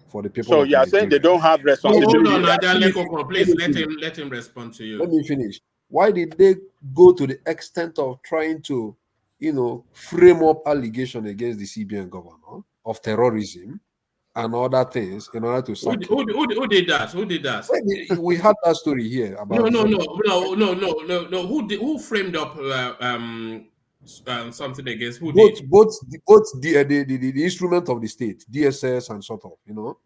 for the people so of you are saying they Nigeria. don't have No, hold responsibility. on, That Ajale Koko, please let him respond to Let you. me finish. Why did they go to the extent of trying to, frame up allegation against the CBN governor of terrorism and other things in order to sack him? Who did that? Who did that? We had that story here No, about no, no, no, no, no, no, no. Who framed up something against who both did? the instrument of the state, DSS and sort of,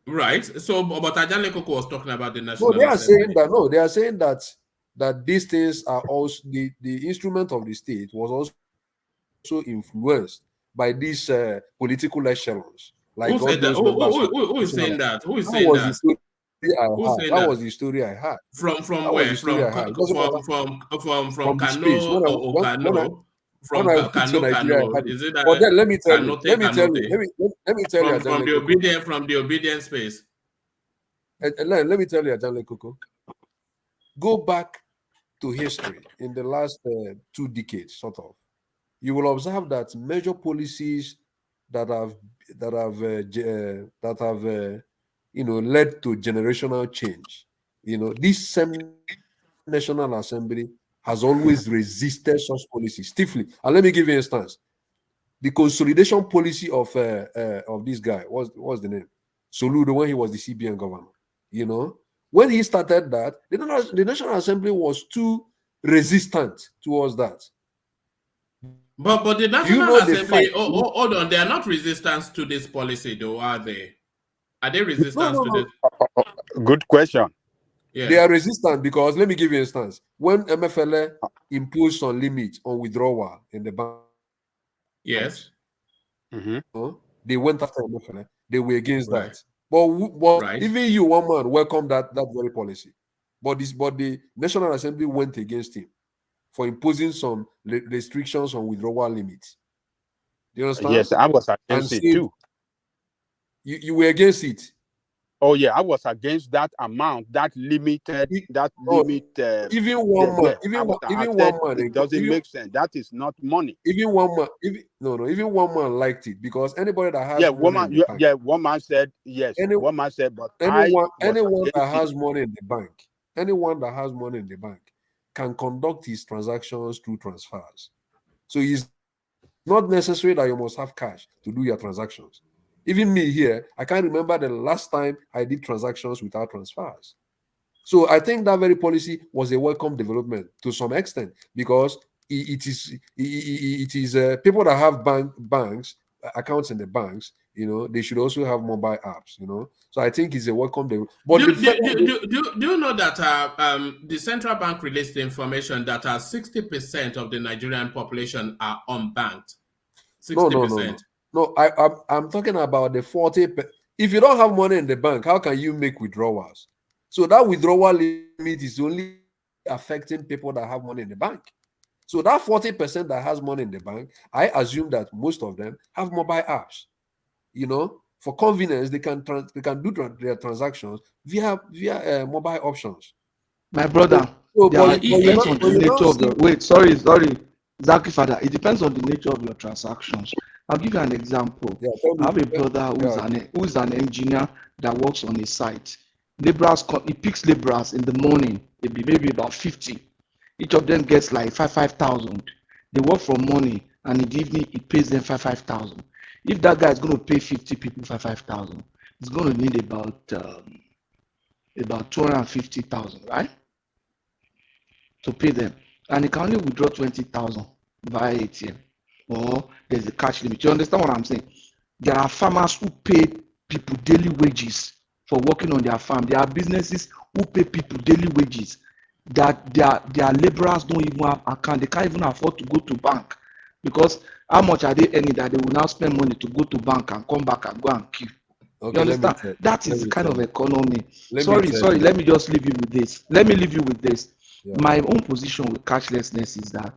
Right. So, but Ajale Koko was talking about the No, National Assembly. they are saying that these things are also the instrument of the state was also influenced by these political echelons like Who all said that? those members of Who is saying that? Who is that saying was the that? story I Who's had. saying That that? was the story I had. From That was where? the story I had. It doesn't matter From from the space. Kano or Kano? When From I went to Nigeria, I Kano? had it. Is it But that then let me tell you, Kanote? Ajahn Lekoko. From the obedient space. Let me tell you, Ajahn Lekoko. Go back to history in the last 2 decades, sort of. You will observe that major policies that have led to generational change. This same National Assembly has always resisted such policies stiffly. And let me give you an instance: the consolidation policy of this guy, what's the name? Soludo, when he was the CBN governor. When he started that, the National Assembly was too resistant towards that. But the Do you National know the Assembly, fight? hold on, they are not resistance to this policy, though, are they? Are they No, resistance to this? Good question. Yeah. They are resistant because, let me give you an instance. When MFLA imposed some limit on withdrawal in the banks, yes, they went after MFLA. They were against right. that. But Right. even you, one man, welcomed that very policy. But the National Assembly went against him for imposing some restrictions on withdrawal limits. Do you understand? Yes, I was And against it said too. you were against it. Oh yeah, I was against that amount, that limited, even one man, it doesn't make sense. That is not money. Even one man, even one man liked it because anybody that has money in the bank. Yeah, one man said yes. One man said, but anyone that has money in the bank, anyone that has money in the bank can conduct his transactions through transfers. So it's not necessary that you must have cash to do your transactions. Even me here, I can't remember the last time I did transactions without transfers. So I think that very policy was a welcome development to some extent because it is people that have banks accounts in the banks. They should also have mobile apps. So I think it's a welcome development. But do you know that the central bank released the information that 60% of the Nigerian population are unbanked? 60%. No. I'm talking about the 40%. If you don't have money in the bank, how can you make withdrawals? So that withdrawal limit is only affecting people that have money in the bank. So that 40% that has money in the bank, I assume that most of them have mobile apps. You know, for convenience, they can do their transactions via mobile options. My brother, it depends on the nature of the wait. Sorry, exactly, Father. It depends on the nature of your transactions. I'll give you an example. I have a brother who's an engineer that works on a site. Laborers, he picks laborers in the morning. Maybe about 50. Each of them gets like 5,000. They work for money, and in the evening he pays them 5,000. If that guy is going to pay 50 people 5,000, he's going to need about 250,000, right? To pay them, and he can only withdraw 20,000 via ATM, or there's a cash limit. You understand what I'm saying? There are farmers who pay people daily wages for working on their farm. There are businesses who pay people daily wages that their laborers don't even have account. They can't even afford to go to bank, because how much are they earning that they will now spend money to go to bank and come back and go and queue? Okay, you understand? That is the kind of economy. Sorry, let me just leave you with this. Let me leave you with this. Yeah. My own position with cashlessness is that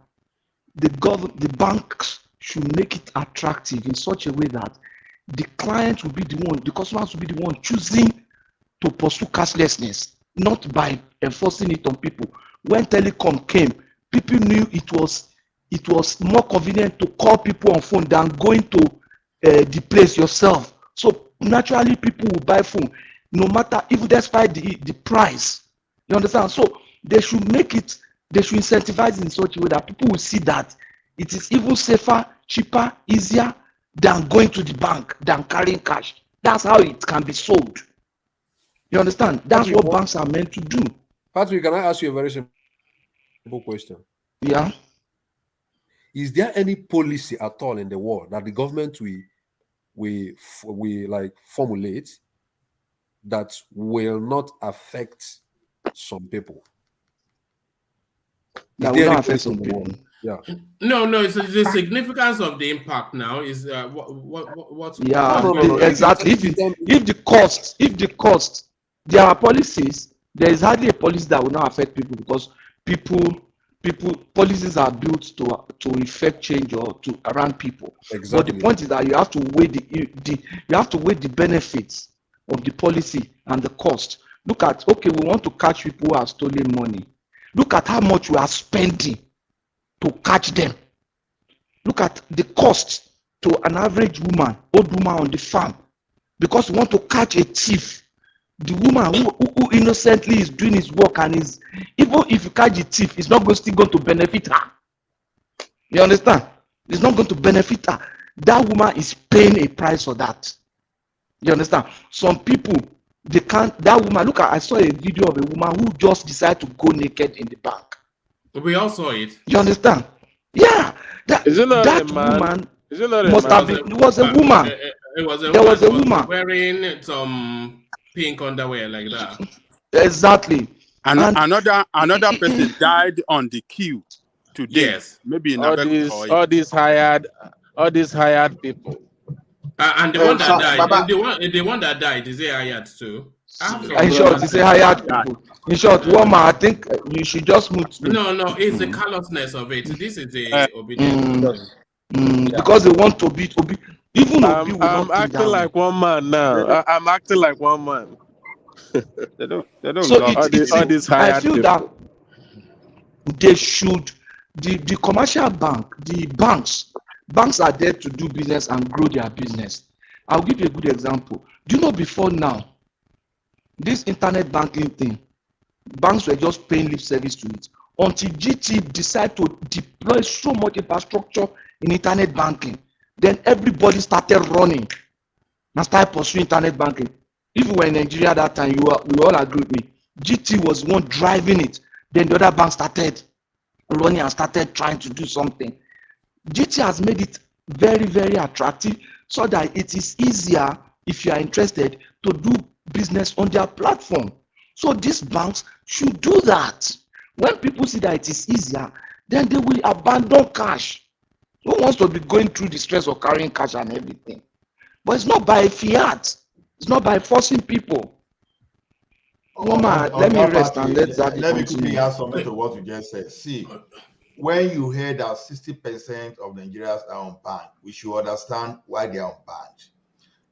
the banks should make it attractive in such a way that the client will be the one, the customers will be the one choosing to pursue cashlessness, not by enforcing it on people. When telecom came, people knew it was more convenient to call people on phone than going to the place yourself. So naturally, people will buy phone, no matter if despite the price. You understand? So they should incentivize in such a way that people will see that it is even safer, cheaper, easier than going to the bank, than carrying cash. That's how it can be sold. You understand? That's what banks are meant to do. Patrick, can I ask you a very simple question? Yeah. Is there any policy at all in the world that the government we like formulate that will not affect some people? That will not affect some people. Yeah. No. It's the significance of the impact now is what's exactly. If the cost, there are policies. There is hardly a policy that will not affect people, because policies are built to effect change or to around people. Exactly. But the point is that you have to weigh the benefits of the policy and the cost. Look at, okay, we want to catch people who are stealing money. Look at how much we are spending to catch them. Look at the cost to an average woman, old woman on the farm, because we want to catch a thief. The woman who innocently is doing his work, and is, even if you catch the thief, it's not still going to benefit her. You understand? It's not going to benefit her. That woman is paying a price for that. You understand? Some people, they can't. That woman, look at, I saw a video of a woman who just decided to go naked in the bank. We all saw it. You understand? Yeah. That woman must have been. It was a woman. There was a woman wearing some pink underwear like that. Exactly. And another person died on the queue today. Yes. Maybe in all these hired people. And the one that died, the one that died, is he hired too? In short, it's a hired people. In short, woman, I think you should just move. No, it's the callousness of it. This is the obedience. Because they want to be. Even I'm acting like one man now. I'm acting like one man. they don't. So all these hired I feel people. that they should. The commercial bank, the banks are there to do business and grow their business. I'll give you a good example. Do you know, before now, this internet banking thing, banks were just paying lip service to it until GT decided to deploy so much infrastructure in internet banking. Then everybody started running and started pursuing internet banking. If you were in Nigeria at that time, we all agree with me. GT was one driving it. Then the other banks started running and started trying to do something. GT has made it very, very attractive so that it is easier, if you are interested, to do business on their platform. So these banks should do that. When people see that it is easier, then they will abandon cash. Who wants to be going through the stress of carrying cash and everything? But it's not by fiat. It's not by forcing people. Let me rest and let me quickly add something to what you just said. See, when you hear that 60% of Nigerians are unbanked, we should understand why they are unbanked.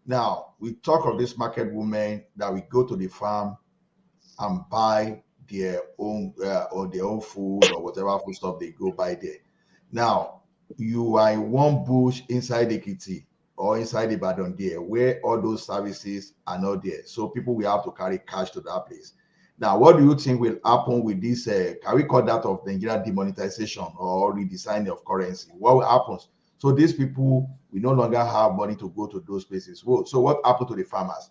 Now, we talk of this market women that we go to the farm and buy their own or their own food or whatever food stuff they go buy there. Now, you are in one bush inside Ekiti or inside Ibadan there, where all those services are not there. So people will have to carry cash to that place. Now, what do you think will happen with this? Can we call that of Nigeria demonetization or redesigning of currency? What will happen? So these people will no longer have money to go to those places. Well, so what happened to the farmers?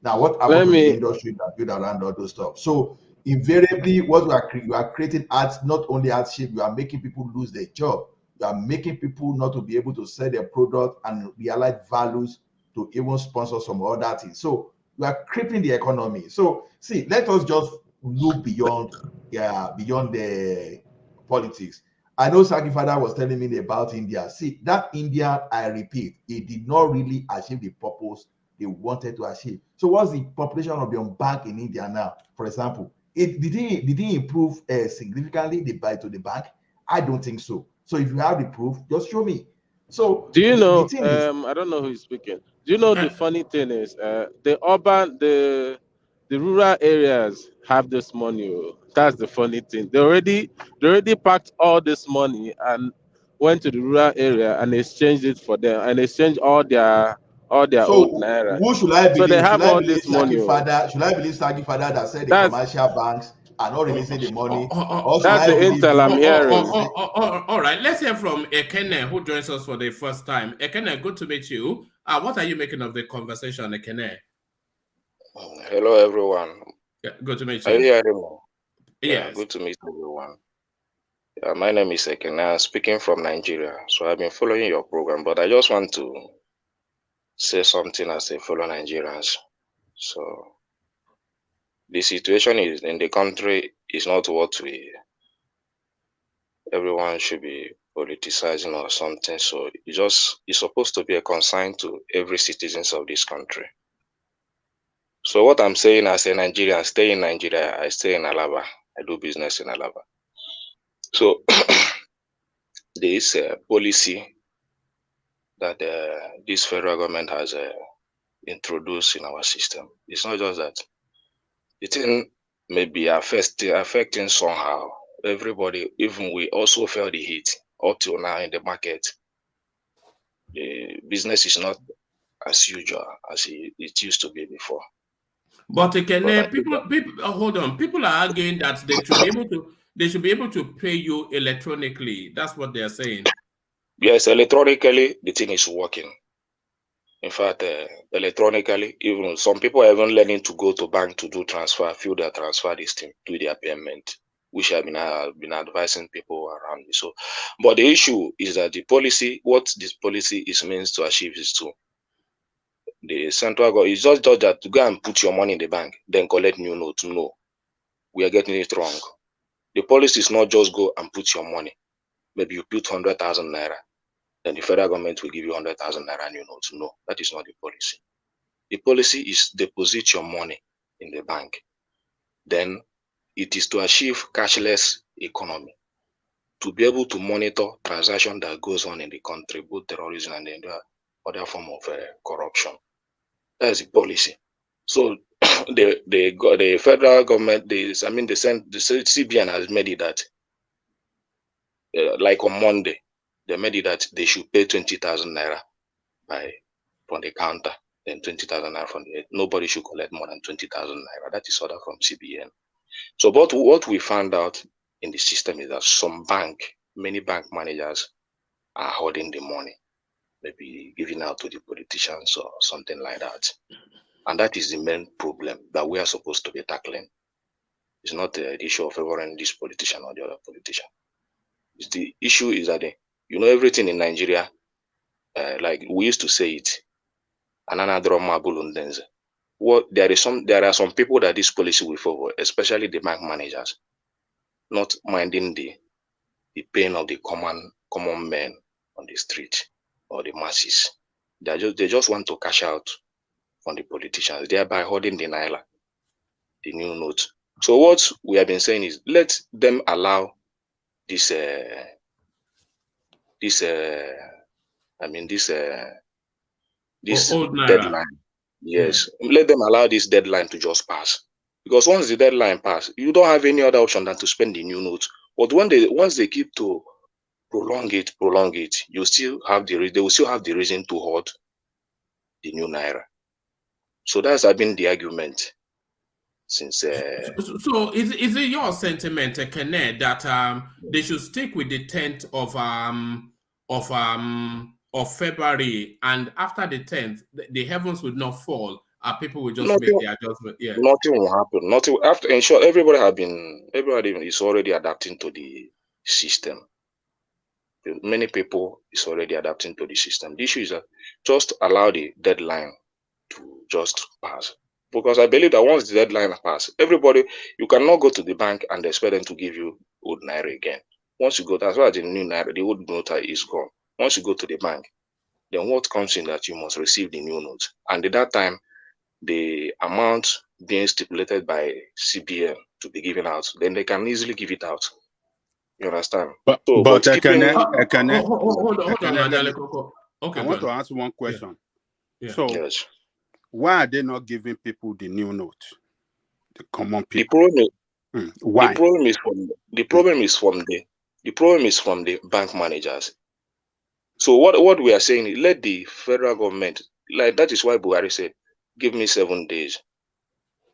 Now, what happened to the industry that build around all those stuff? So invariably, what you are creating ads, not only hardship, you are making people lose their job. You are making people not to be able to sell their product and realize values to even sponsor some other things. So you are crippling the economy. So see, let us just look beyond the politics. I know Saki Father was telling me about India. See, that India, I repeat, it did not really achieve the purpose they wanted to achieve. So what's the population of the unbanked in India now? For example, did it improve significantly to the bank? I don't think so. So if you have the proof, just show me. So Do you know? the thing is, I don't know who is speaking. Do you know the funny thing is the rural areas have this money. Oh. That's the funny thing. They already packed all this money and went to the rural area and exchanged it for them and exchanged all their old so naira. who should I So they believe? Should have I all believe this money. Saki Oh. Father? Should I believe Saki Father that said the That's commercial banks are not releasing the money? Or should that's I the believe intel I'm you hearing. All right, let's hear from Ekene, who joins us for the first time. Ekene, good to meet you. What are you making of the conversation, Ekene? Hello, everyone. Yeah, good to meet Are you you. hearing me? Yes. Yeah, good to meet everyone. My name is Ekene. I'm speaking from Nigeria. So I've been following your program, but I just want to say something as a fellow Nigerians. So the situation is in the country is not what everyone should be politicizing or something. So it's supposed to be a concern to every citizens of this country. So what I'm saying as a Nigerian, I stay in Nigeria, I stay in Alaba, I do business in Alaba. So this policy that this federal government has introduced in our system, it's not just that. The thing may be affecting somehow everybody, even we also felt the heat up till now in the market. The business is not as usual as it used to be before. But people, hold on. People are arguing that they should be able to pay you electronically. That's what they are saying. Yes, electronically the thing is working. In fact, electronically, even some people are even learning to go to bank to do transfer, fill their transfer this thing, do their payment, which I've been advising people around me. So, but the issue is that the policy, what this policy is meant to achieve is to the central government is just that to go and put your money in the bank, then collect new notes. No, we are getting it wrong. The policy is not just go and put your money. Maybe you put 100,000 naira, then the federal government will give you 100,000 naira new notes. No, that is not the policy. The policy is deposit your money in the bank. Then it is to achieve cashless economy, to be able to monitor transaction that goes on in the country, both terrorism and other form of corruption. That is the policy. So the federal government, the CBN has made it that, like on Monday, they made it that they should pay 20,000 naira from the counter, then 20,000 naira from the, nobody should collect more than 20,000 naira. That is order from CBN. So, but what we found out in the system is that many bank managers are holding the money, maybe giving out to the politicians or something like that. And that is the main problem that we are supposed to be tackling. It's not the issue of favoring this politician or the other politician. The issue is that, everything in Nigeria, like we used to say it, there are some people that this policy will favor, especially the bank managers, not minding the pain of the common men on the street or the masses. They just want to cash out from the politicians, thereby holding the naira, the new note. So what we have been saying is let them allow this this Old Naira. deadline. Yes, let them allow this deadline to just pass. Because once the deadline pass, you don't have any other option than to spend the new note. But once they keep to prolong it, you still have they will still have the reason to hold the new Naira. So that's been the argument since. So is it your sentiment, Kenneth, that they should stick with the 10th of February, and after the 10th, the heavens would not fall, people will just make the adjustment? Yeah. Nothing will happen. Nothing after. In short, everybody is already adapting to the system. Many people is already adapting to the system. The issue is that just allow the deadline to just pass. Because I believe that once the deadline passes, everybody, you cannot go to the bank and expect them to give you old Naira again. Once you go, that's why the new Naira, the old note is gone. Once you go to the bank, then what comes in that you must receive the new note. And at that time, the amount being stipulated by CBN to be given out, then they can easily give it out. You understand? But keeping... hold on, okay, I want to ask one question. Yeah. So, yes. Why are they not giving people the new note? The common people. Why? The problem is from the bank managers. So what we are saying is let the federal government, like that is why Buhari said, give me 7 days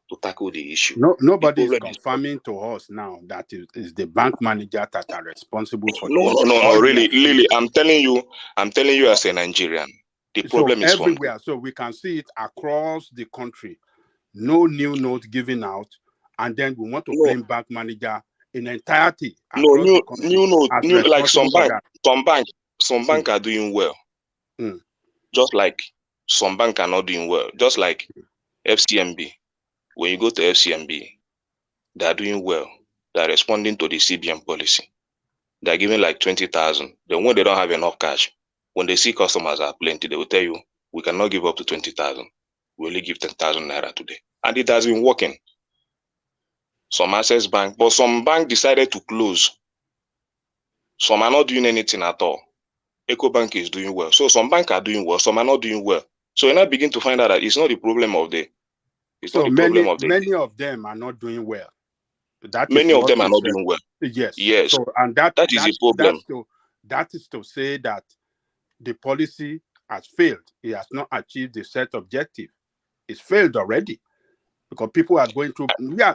to tackle the issue. Nobody is confirming to us now that it is the bank manager that are responsible for No, really, I'm telling you as a Nigerian, the problem is everywhere. So we can see it across the country. No new note given out, and then we want to blame bank manager in entirety. New note, like some bank are doing well. Just like some bank are not doing well. Just like FCMB. When you go to FCMB, they are doing well. They are responding to the CBN policy. They are giving like 20,000. Then when they don't have enough cash, when they see customers are plenty, they will tell you, we cannot give up to 20,000. We only give 10,000 Naira today. And it has been working. Some Access Bank, but some bank decided to close. Some are not doing anything at all. EcoBank is doing well. So some banks are doing well, some are not doing well. So you now begin to find out that it's not the problem of the many of them are not doing well. Many of them are not doing well. Yes. So and that is the problem. That is to say that the policy has failed. It has not achieved the set objective. It's failed already. Because people are going through,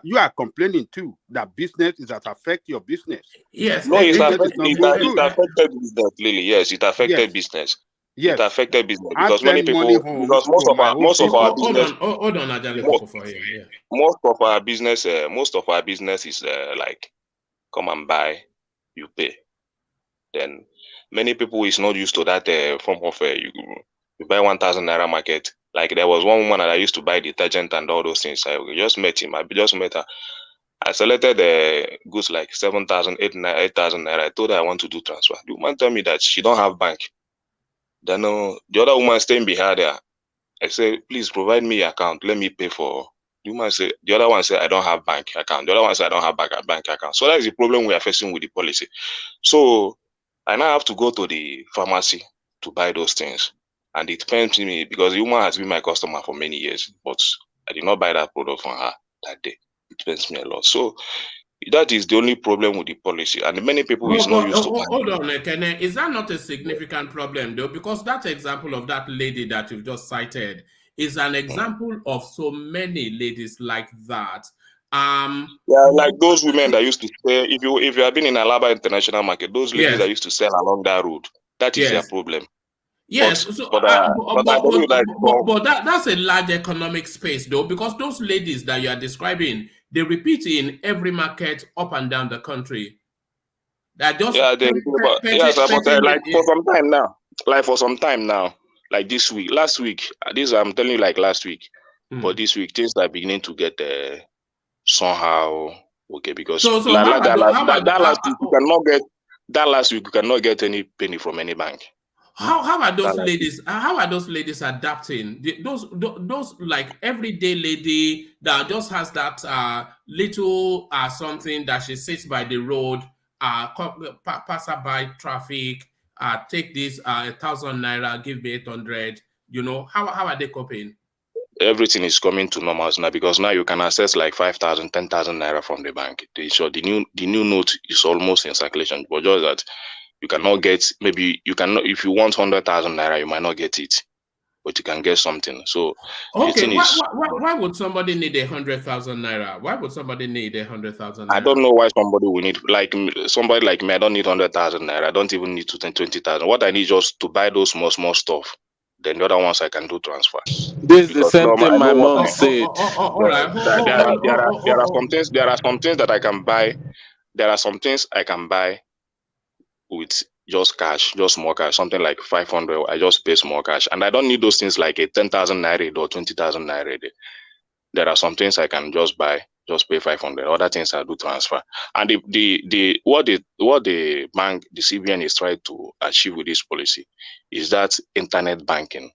you are complaining too that business is that affect your business. Yes, no, it affected business, Lily. Yes, it affected business. Yes, it affected business because many people, because most of our business. Hold on, most of our business is like come and buy, you pay. Then many people is not used to that form of you buy 1,000 Naira market. Like there was one woman that I used to buy detergent and all those things. I just met him. I just met her. I selected the goods like 7,000, 8,000 Naira. I told her I want to do transfer. The woman told me that she don't have bank. Then the other woman staying behind her. I said, please provide me your account. Let me pay for. The other one said, I don't have bank account. The other one said, I don't have bank account. So that is the problem we are facing with the policy. So I now have to go to the pharmacy to buy those things. And it pains me because the woman has been my customer for many years, but I did not buy that product from her that day. It pains me a lot. So that is the only problem with the policy. And many people is not used to that. Hold on, Ekene. Is that not a significant problem though? Because that example of that lady that you've just cited is an example of so many ladies like that. Like those women that used to sell, if you have been in Alaba International Market, those ladies that used to sell along that road, that is their problem. Yes, but that's a large economic space though, because those ladies that you are describing, they repeat in every market up and down the country. That just for some time now, like this week, last week, I'm telling you, like last week, but this week things are beginning to get somehow okay because last week you cannot get any penny from any bank. How are those ladies? How are those ladies adapting? Those like everyday lady that just has that little something that she sits by the road passerby traffic, take this 1,000 naira, give me 800. How are they coping? Everything is coming to normal now because now you can access like 5,000, 10,000 naira from the bank. So the new note is almost in circulation, but just that you cannot get, maybe you cannot, if you want 100,000 naira, you might not get it, but you can get something. So okay, the thing is, why would somebody need 100,000 naira? Why would somebody need 100,000 naira? I don't know why somebody will need, like somebody like me, I don't need 100,000 naira. I don't even need 20,000. What I need just to buy those small stuff. Then the other ones I can do transfer. This is the same thing my mom said. There are some things. There are some things that I can buy. There are some things I can buy with just cash, just small cash, something like 500. I just pay small cash, and I don't need those things like a 10,000 naira or 20,000 naira. There are some things I can just buy, just pay 500. Other things I do transfer. And what the bank, the CBN is trying to achieve with this policy is that internet banking.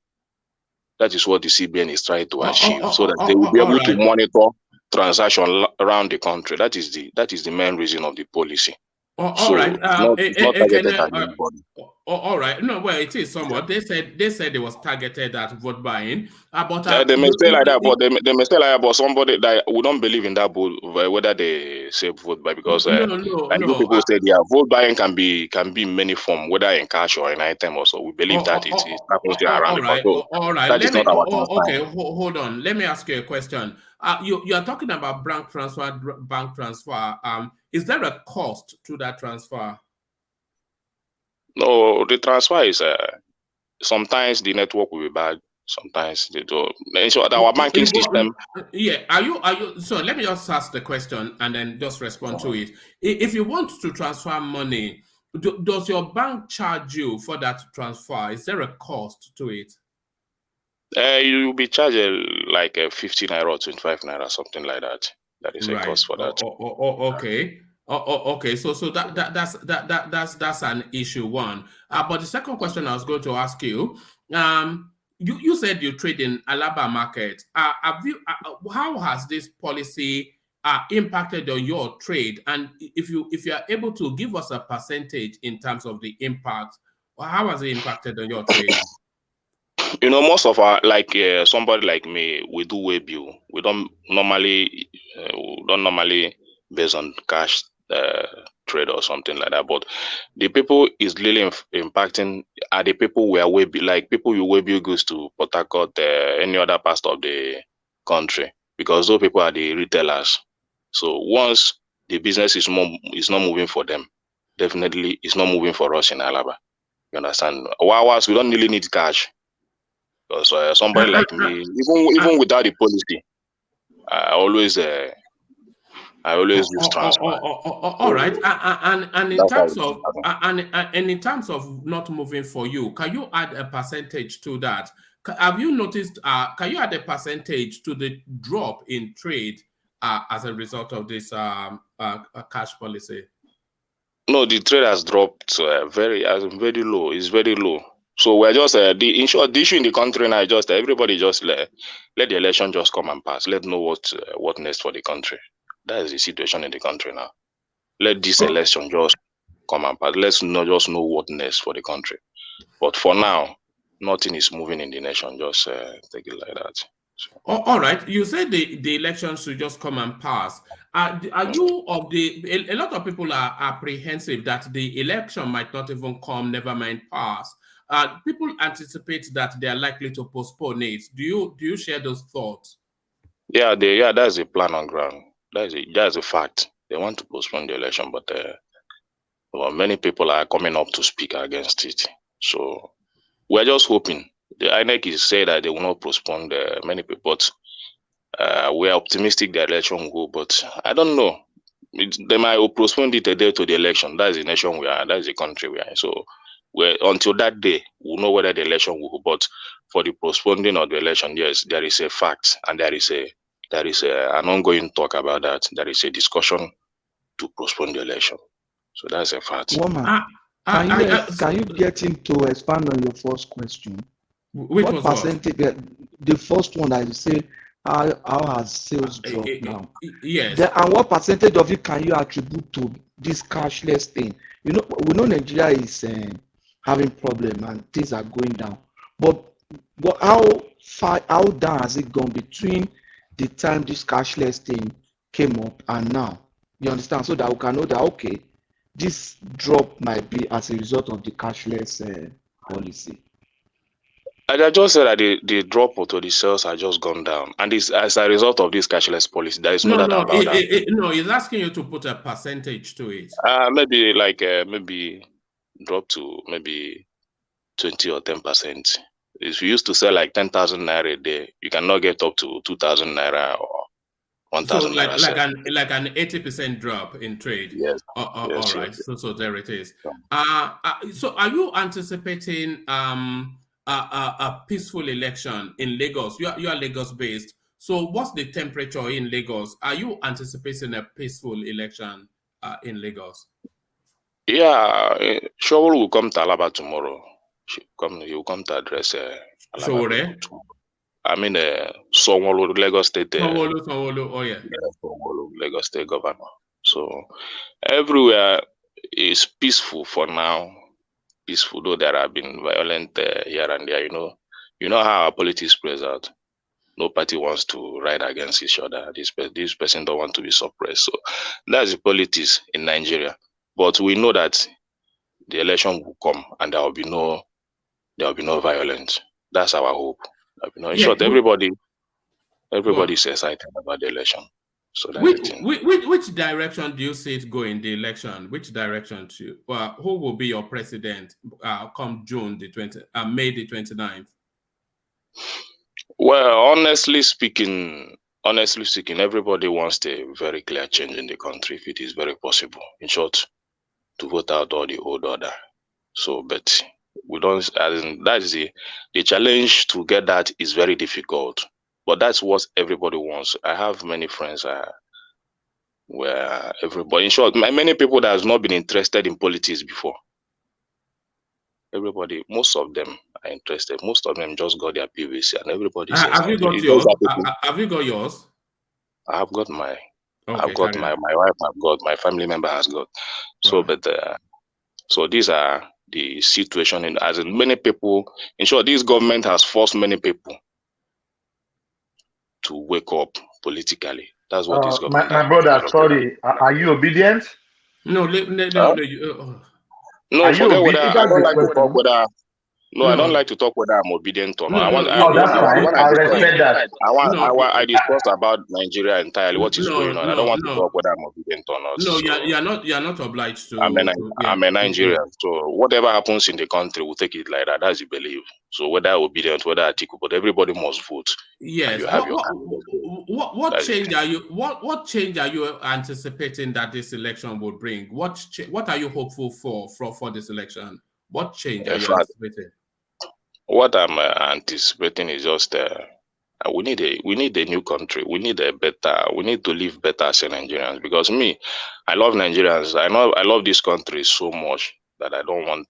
That is what the CBN is trying to achieve, so that they will be able to monitor transaction around the country. That is the main reason of the policy. All right. It's not targeted at anybody. All right. No, well, it is somewhat. They said it was targeted at vote buying. But they may say like that, but they may say like that, but somebody that we don't believe in that vote, whether they say vote buy, because people say vote buying can be in many forms, whether in cash or in item. Also, we believe that it happens around the country. All right. That is not our concern. Okay, hold on. Let me ask you a question. You are talking about bank transfer. Is there a cost to that transfer? No, the transfer is sometimes the network will be bad. Sometimes they do. So our banking system. Yeah. Are you? So let me just ask the question and then just respond to it. If you want to transfer money, does your bank charge you for that transfer? Is there a cost to it? You will be charged like 15 naira or 25 naira, something like that. That is a cost for that. Okay. Okay. So that's an issue one. But the second question I was going to ask you, you said you trade in Alaba market. How has this policy impacted on your trade? And if you are able to give us a percentage in terms of the impact, how has it impacted on your trade? Most of our, like somebody like me, we do web bill. We don't normally based on cash trade or something like that. But the people is really impacting are the people where web, like people you web bill goods to Port Harcourt, any other part of the country, because those people are the retailers. So once the business is not moving for them, definitely it's not moving for us in Alaba. You understand? Whilst we don't really need cash. Because somebody like me, even without the policy, I always use transfer. All right, and in terms of not moving for you, can you add a percentage to that? Have you noticed? Can you add a percentage to the drop in trade as a result of this cash policy? No, the trade has dropped very low. It's very low. So we're just the issue in the country now. Just everybody just let the election just come and pass. Let know what next for the country. That is the situation in the country now. Let this election just come and pass. Let's not just know what next for the country. But for now, nothing is moving in the nation. Just take it like that. All right. You said the elections should just come and pass. Are you of a lot of people are apprehensive that the election might not even come, never mind pass. People anticipate that they are likely to postpone it. Do you share those thoughts? Yeah, that's a plan on ground. That's a fact. They want to postpone the election, but many people are coming up to speak against it. So we're just hoping. The INEC is saying that they will not postpone many people, but we are optimistic the election will go. But I don't know. They might postpone it a day to the election. That is the nation we are. That is the country we are in. So until that day, we'll know whether the election will go. But for the postponing of the election, yes, there is a fact, and there is an ongoing talk about that. There is a discussion to postpone the election. So that's a fact. Woman, can you get him to expand on your first question? Which what percentage? The first one that you say, how has sales dropped now? Yes. And what percentage of it can you attribute to this cashless thing? We know Nigeria is having problem and things are going down, but how down has it gone between the time this cashless thing came up and now? You understand? So that we can know that okay, this drop might be as a result of the cashless policy. I just said that the drop to the sales has just gone down, and it's as a result of this cashless policy. There is no doubt about that. No, he's asking you to put a percentage to it. Maybe maybe drop to maybe 20 or 10%. If you used to sell like 10,000 naira a day, you cannot get up to 2,000 naira or 1,000 naira. Like an 80% drop in trade. Yes. All Yes, right. yes. So there it is. So are you anticipating a peaceful election in Lagos? You are Lagos based. So what's the temperature in Lagos? Are you anticipating a peaceful election in Lagos? Yeah, Showore will come to Alaba tomorrow. He will come to address Alaba Showore? tomorrow. I mean, Sanwo-Olu, Lagos State. Sanwo-Olu, oh yeah. Sanwo-Olu, Lagos State governor. So everywhere is peaceful for now. Peaceful, though there have been violent here and there. You know how our politics plays out. No party wants to ride against each other. This person don't want to be suppressed. So that's the politics in Nigeria. But we know that the election will come and there will be no violence. That's our hope. In short, everybody is excited about the election. So that's the thing. Which direction do you see it go in the election? Which direction who will be your president come May the 29th? Well, honestly speaking, everybody wants a very clear change in the country if it is very possible. In short, to vote out all the old order. So, but we don't, that is the challenge to get that is very difficult. But that's what everybody wants. I have many friends where everybody, in short, many people that has not been interested in politics before. Everybody, most of them are interested. Most of them just got their PVC, and everybody says, have you got yours? Have you got yours? I have got my. Okay, I've got my wife. I've got my family member has got. So, but so these are the situation. In as in many people, in short, this government has forced many people to wake up politically. That's what this government. My brother, sorry, are you obedient? No, forget whether I don't like to talk whether. No, I don't like to talk whether I'm obedient or not. I discuss about Nigeria entirely, what is going on. I don't want to talk whether I'm obedient or not. No, so you're not obliged to. I'm a Nigerian, so whatever happens in the country, we'll take it like that. That's the belief. So whether obedient, whether article, but everybody must vote. Yes. What change are you? What change are you anticipating that this election will bring? What are you hopeful for this election? What change are you anticipating? What I'm anticipating is just we need a new country. We need to live better as Nigerians. Because I love Nigerians. I love this country so much that I don't want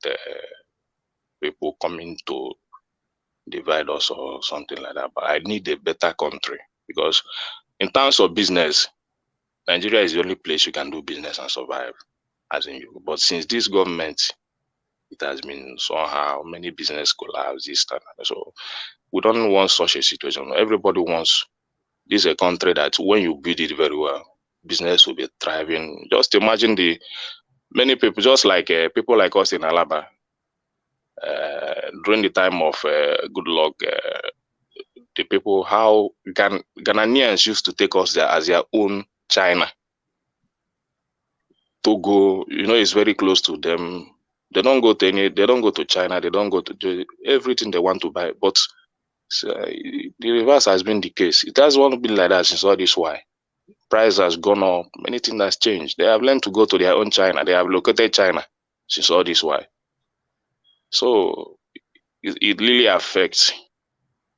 people coming to divide us or something like that. But I need a better country because in terms of business, Nigeria is the only place you can do business and survive. But since this government, it has been somehow many business collapse this time. So we don't want such a situation. Everybody wants this a country that when you build it very well, business will be thriving. Just imagine the many people, just like people like us in Alaba, during the time of good luck, the people, how Ghanaians used to take us there as their own China. Togo, it's very close to them. They don't go to China, they don't go to everything they want to buy. But the reverse has been the case. It has not been like that since all this while. Price has gone up, many things has changed. They have learned to go to their own China. They have located China since all this while. So it really affects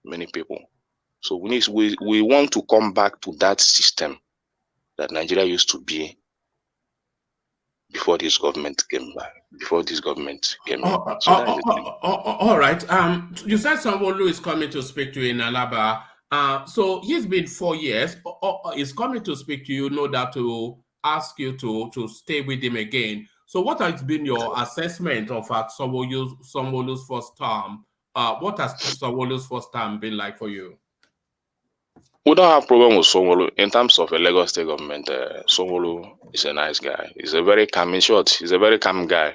many people. So we want to come back to that system that Nigeria used to be before this government came back. Before this government came in. All right. You said Sanwo-Olu is coming to speak to you in Alaba. So he's been 4 years. He's coming to speak to you, no doubt, to ask you to stay with him again. So what has been your assessment of Sanwo-Olu's first term? What has Sanwo-Olu's first term been like for you? We don't have problem with Sanwo-Olu. In terms of a Lagos state government, Sanwo-Olu is a nice guy. He's a very calm, in short, he's a very calm guy.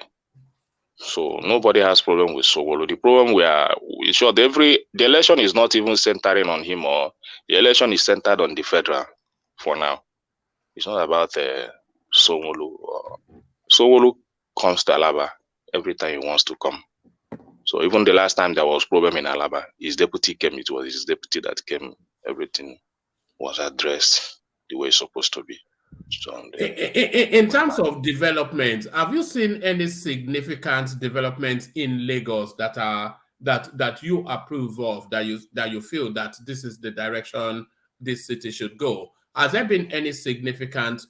So nobody has problem with Sanwo-Olu. The problem we are, in short, the election is not even centering on him, or the election is centered on the federal for now. It's not about Sanwo-Olu. Sanwo-Olu comes to Alaba every time he wants to come. So even the last time there was problem in Alaba, his deputy came. It was his deputy that came. Everything was addressed the way it's supposed to be. So in terms of development, have you seen any significant developments in Lagos that you approve of, that you feel that this is the direction this city should go? Has there been any significant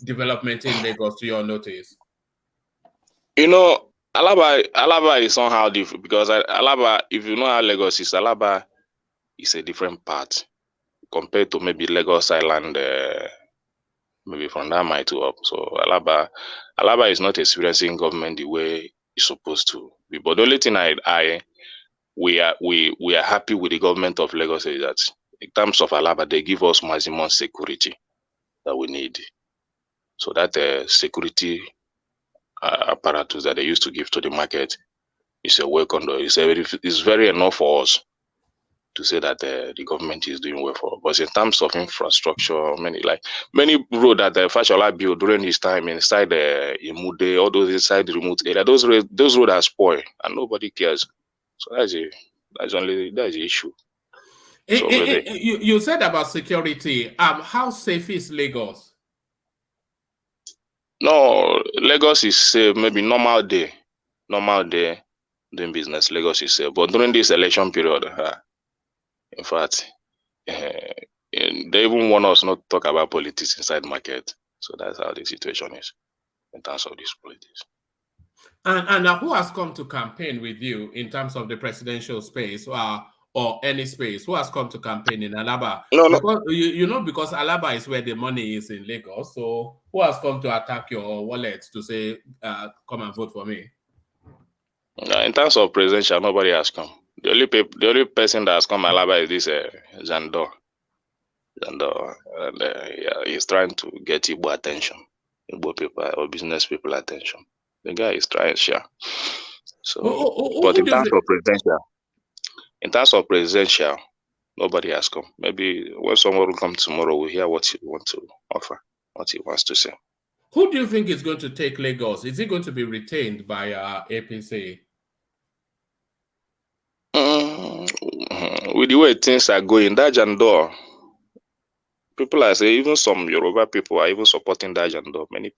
development in Lagos to your notice? You know, Alaba is somehow different, because Alaba, if you know how Lagos is, Alaba is a different part compared to maybe Lagos Island, maybe from that might to up. So Alaba is not experiencing government the way it's supposed to be. But the only thing we are happy with the government of Lagos is that in terms of Alaba, they give us maximum security that we need. So that security apparatus that they used to give to the market is a welcome. It's very enough for us to say that the government is doing well for us. But in terms of infrastructure, many road that Fashola built during his time inside Imude, all those inside the remote area, those roads are spoiled and nobody cares. So that's the issue. So you said about security. How safe is Lagos? No, Lagos is safe. Maybe normal day doing business, Lagos is safe. But during this election period, in fact, they even want us not to talk about politics inside market. So that's how the situation is in terms of this politics. And who has come to campaign with you in terms of the presidential space or any space? Who has come to campaign in Alaba? Because Alaba is where the money is in Lagos. So who has come to attack your wallet to say, come and vote for me? In terms of presidential, nobody has come. The only person that has come Alaba is this Zandor. And he's trying to get Igbo attention, Igbo people or business people attention. The guy is trying, sure. So, but in terms of presidential, nobody has come. Maybe when someone will come tomorrow, we'll hear what he wants to offer, what he wants to say. Who do you think is going to take Lagos? Is it going to be retained by APC? With the way things are going, that Jandor, people are saying, even some Yoruba people are even supporting that Jandor. Many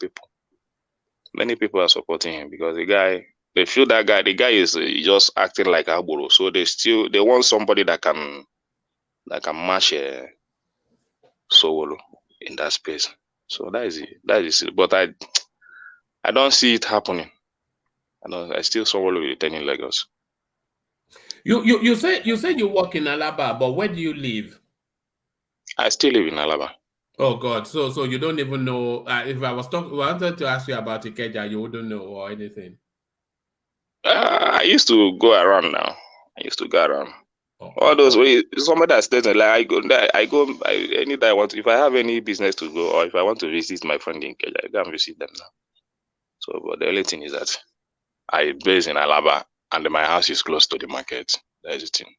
people are supporting him because they feel the guy is just acting like Agboro. So they want somebody that can match Sanwo-Olu in that space. So that is it. But I don't see it happening. I still Sanwo-Olu retaining Lagos. You said you work in Alaba, but where do you live? I still live in Alaba. Oh God! So you don't even know. If I wanted to ask you about Ikeja, you wouldn't know or anything. I used to go around now. All those ways. Somebody that stays like I go any day I want. If I have any business to go or if I want to visit my friend in Ikeja, I go and visit them now. So, but the only thing is that I base in Alaba and my house is close to the market. That's the thing.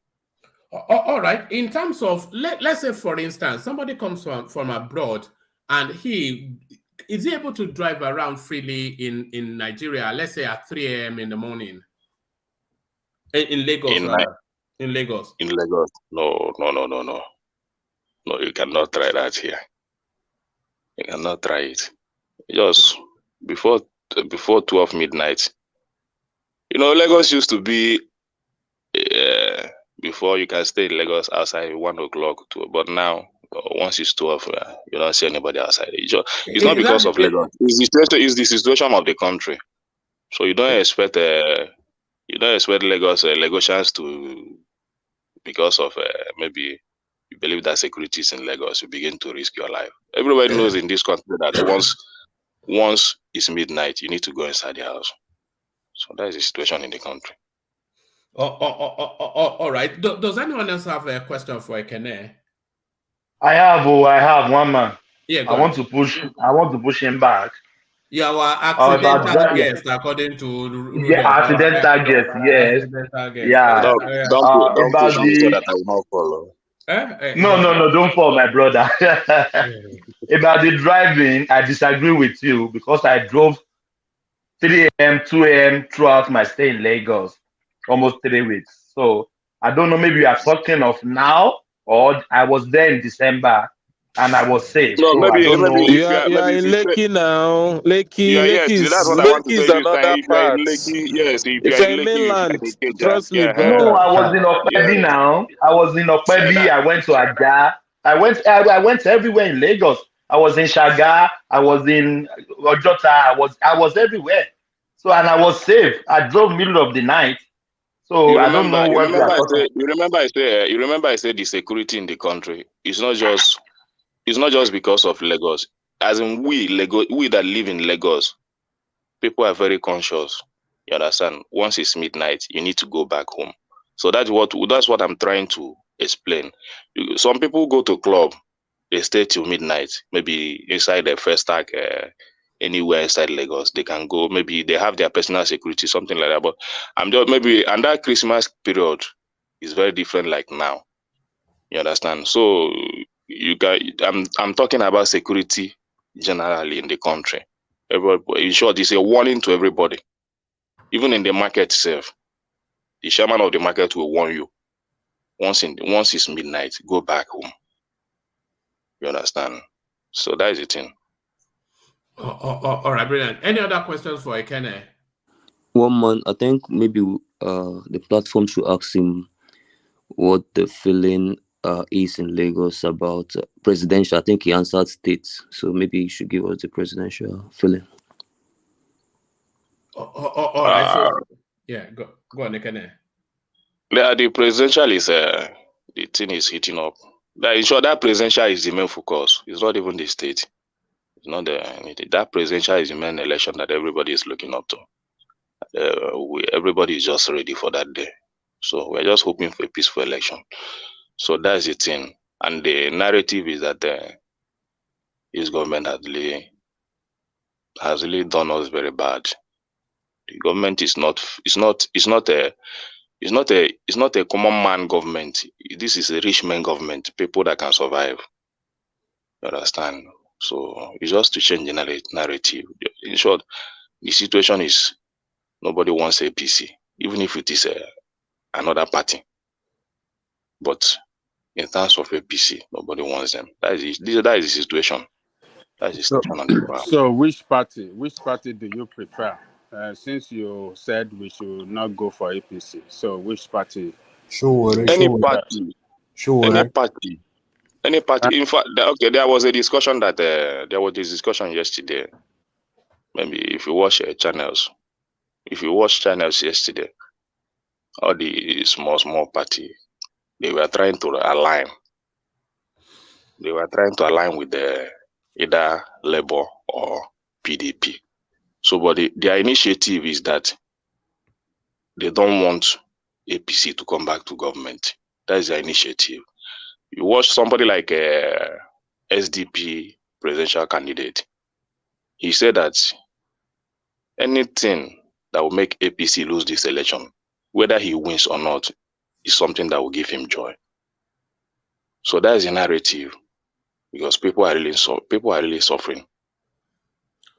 All right. In terms of, let's say, for instance, somebody comes from abroad and is he able to drive around freely in Nigeria, let's say at 3 a.m. in the morning? In Lagos, rather. In Lagos. In Lagos. No. No, you cannot try that here. You cannot try it. Just before 12 midnight. Lagos used to be before you can stay in Lagos outside 1 o'clock, but now once it's 12, you don't see anybody outside. It's not because of Lagos. It's the situation of the country. So you don't expect Lagosians because of maybe you believe that security is in Lagos, you begin to risk your life. Everybody knows in this country that once it's midnight, you need to go inside the house. So that is the situation in the country. All right. Does anyone else have a question for Ekene? I have one man. Yeah, go I want on. to push him back. You are our About accidental that, guest, according to Rudolph. yeah, accidental guest, yes, Accidental guest. yeah. Don't push About me so the that I will not follow. no, don't fall, my brother. About the driving, I disagree with you because I drove 3 a.m., 2 a.m. throughout my stay in Lagos, almost 3 weeks. So I don't know, maybe you are talking of now, or I was there in December and I was safe. No, So I maybe don't know. if you are You are maybe if in you say Lekki now. yes, that's what I want to Lekki is say this time. another If you are in part. Lekki, yes, if you If are you're in in Lekki, you mainland, can indicate trust me, that. No, brother. I was in Yeah. Okpebi now. I was in So Okpebi. that I went to Ajah. I went everywhere in Lagos. I was in Shaga. I was in Ojota. I was everywhere. So and I was safe. I drove middle of the night. So you I don't know remember what you are talking. you remember I said the security in the country is not just because of Lagos. As in we that live in Lagos, people are very conscious. You understand? Once it's midnight, you need to go back home. So that's what I'm trying to explain. Some people go to club, they stay till midnight, maybe inside the first tag, anywhere inside Lagos. They can go, maybe they have their personal security, something like that. But I'm just maybe and that Christmas period is very different like now. You understand? So I'm talking about security generally in the country. Everybody, in short, it's a warning to everybody. Even in the market itself, the chairman of the market will warn you. Once it's midnight, go back home. You understand? So that is the thing. All right, brilliant. Any other questions for Ekene? One man, I think maybe the platform should ask him what the feeling is in Lagos about presidential. I think he answered states, so maybe he should give us the presidential feeling. All right. So yeah, go on, Ekene. The presidential is the thing is heating up. That in short, that presidential is the main focus. It's not even the state. It's not that presidential is the main election that everybody is looking up to. Everybody is just ready for that day. So we're just hoping for a peaceful election. So that's the thing. And the narrative is that this government has really done us very bad. The government is not a common man government. This is a rich man government, people that can survive. You understand? So it's just to change the narrative. In short, the situation is nobody wants APC, even if it is another party. But in terms of APC, nobody wants them. That is the situation. That is the situation on the ground. So which party do you prefer? Since you said we should not go for APC, so which party? Any party. In fact, there was a discussion that there was this discussion yesterday. Maybe if you watch channels yesterday, all the small party, they were trying to align. They were trying to align with either Labour or PDP. So, but their initiative is that they don't want APC to come back to government. That is their initiative. You watch somebody like SDP presidential candidate. He said that anything that will make APC lose this election, whether he wins or not, is something that will give him joy. So that is the narrative, because people are really suffering.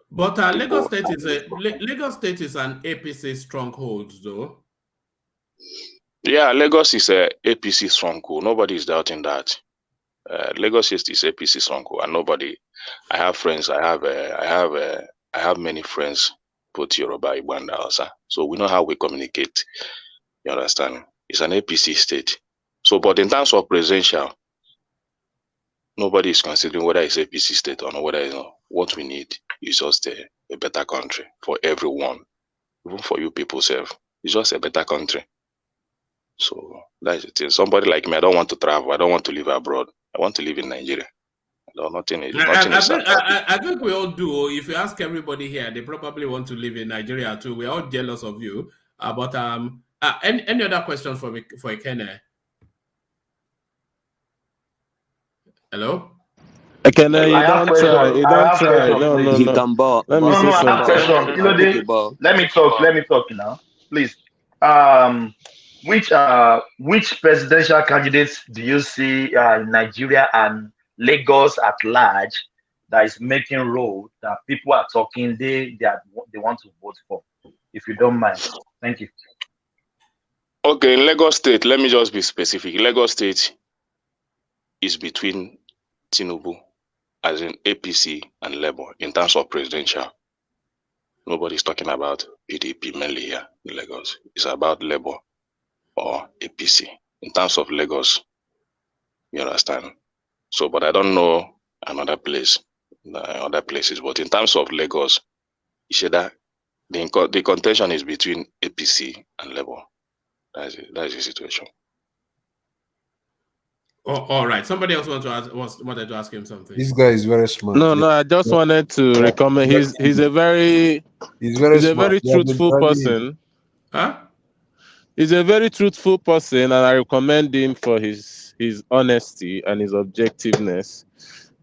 But Lagos State is an APC stronghold, though. Yeah, Lagos is a APC stronghold. Nobody is doubting that. Lagos is APC stronghold, and nobody. I have friends. I have many friends, both Yoruba, Igbo, and Hausa. So we know how we communicate. You understand? It's an APC state. So, but in terms of presidential, nobody is considering whether it's APC state or not. Whether it's not. What we need is just a better country for everyone, even for you people self. It's just a better country. So that's the thing. Somebody like me, I don't want to travel. I don't want to live abroad. I want to live in Nigeria. No, nothing is about it. I think we all do. If you ask everybody here, they probably want to live in Nigeria too. We're all jealous of you. But any other questions for Ekene? Hello? Ekene, I you have don't try. question. You I don't have try. question, No, please. no, He no. can bow. Let me No, say I have something. question. I'll take a bow. Let me talk. Let me talk now, please. Which presidential candidates do you see in Nigeria and Lagos at large that is making road that people are talking they want to vote for? If you don't mind, thank you. Okay, in Lagos State, let me just be specific. Lagos State is between Tinubu, as in APC and Labour, in terms of presidential. Nobody's talking about PDP mainly here in Lagos. It's about Labour or APC. In terms of Lagos, you understand? So, but I don't know another place, other places. But in terms of Lagos, you see that the contention is between APC and Labour. That's it. That's the situation. Oh, all right. Somebody else wanted to ask him something. This guy is very smart. No. I just wanted to recommend. He's a very truthful person. Huh? He's a very truthful person, and I recommend him for his honesty and his objectiveness.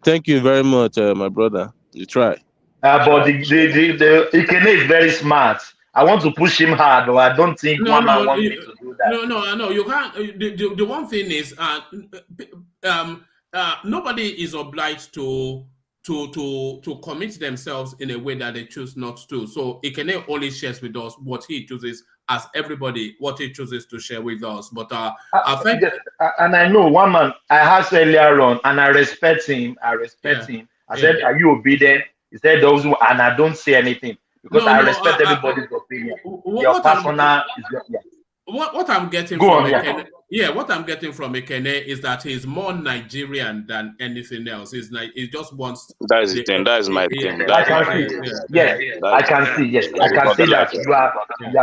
Thank you very much, my brother. You try. But the Ikene is very smart. I want to push him hard, but I don't think one man wants me to do that. No. You can't. The one thing is, nobody is obliged to commit themselves in a way that they choose not to. So Ikene only shares with us what he chooses, as everybody what he chooses to share with us. But I think, and I know one man I asked earlier on, and I respect him. Him. I said, "Are you obedient?" He said, "Those who," and I don't say anything because I respect everybody's opinion. Your personal is what I'm getting Go from on, Ekene, what I'm getting from Ekene is that he's more Nigerian than anything else. He just wants. That is the thing. That is my thing. I can see. Yes, I can see. Yes, I can see that you are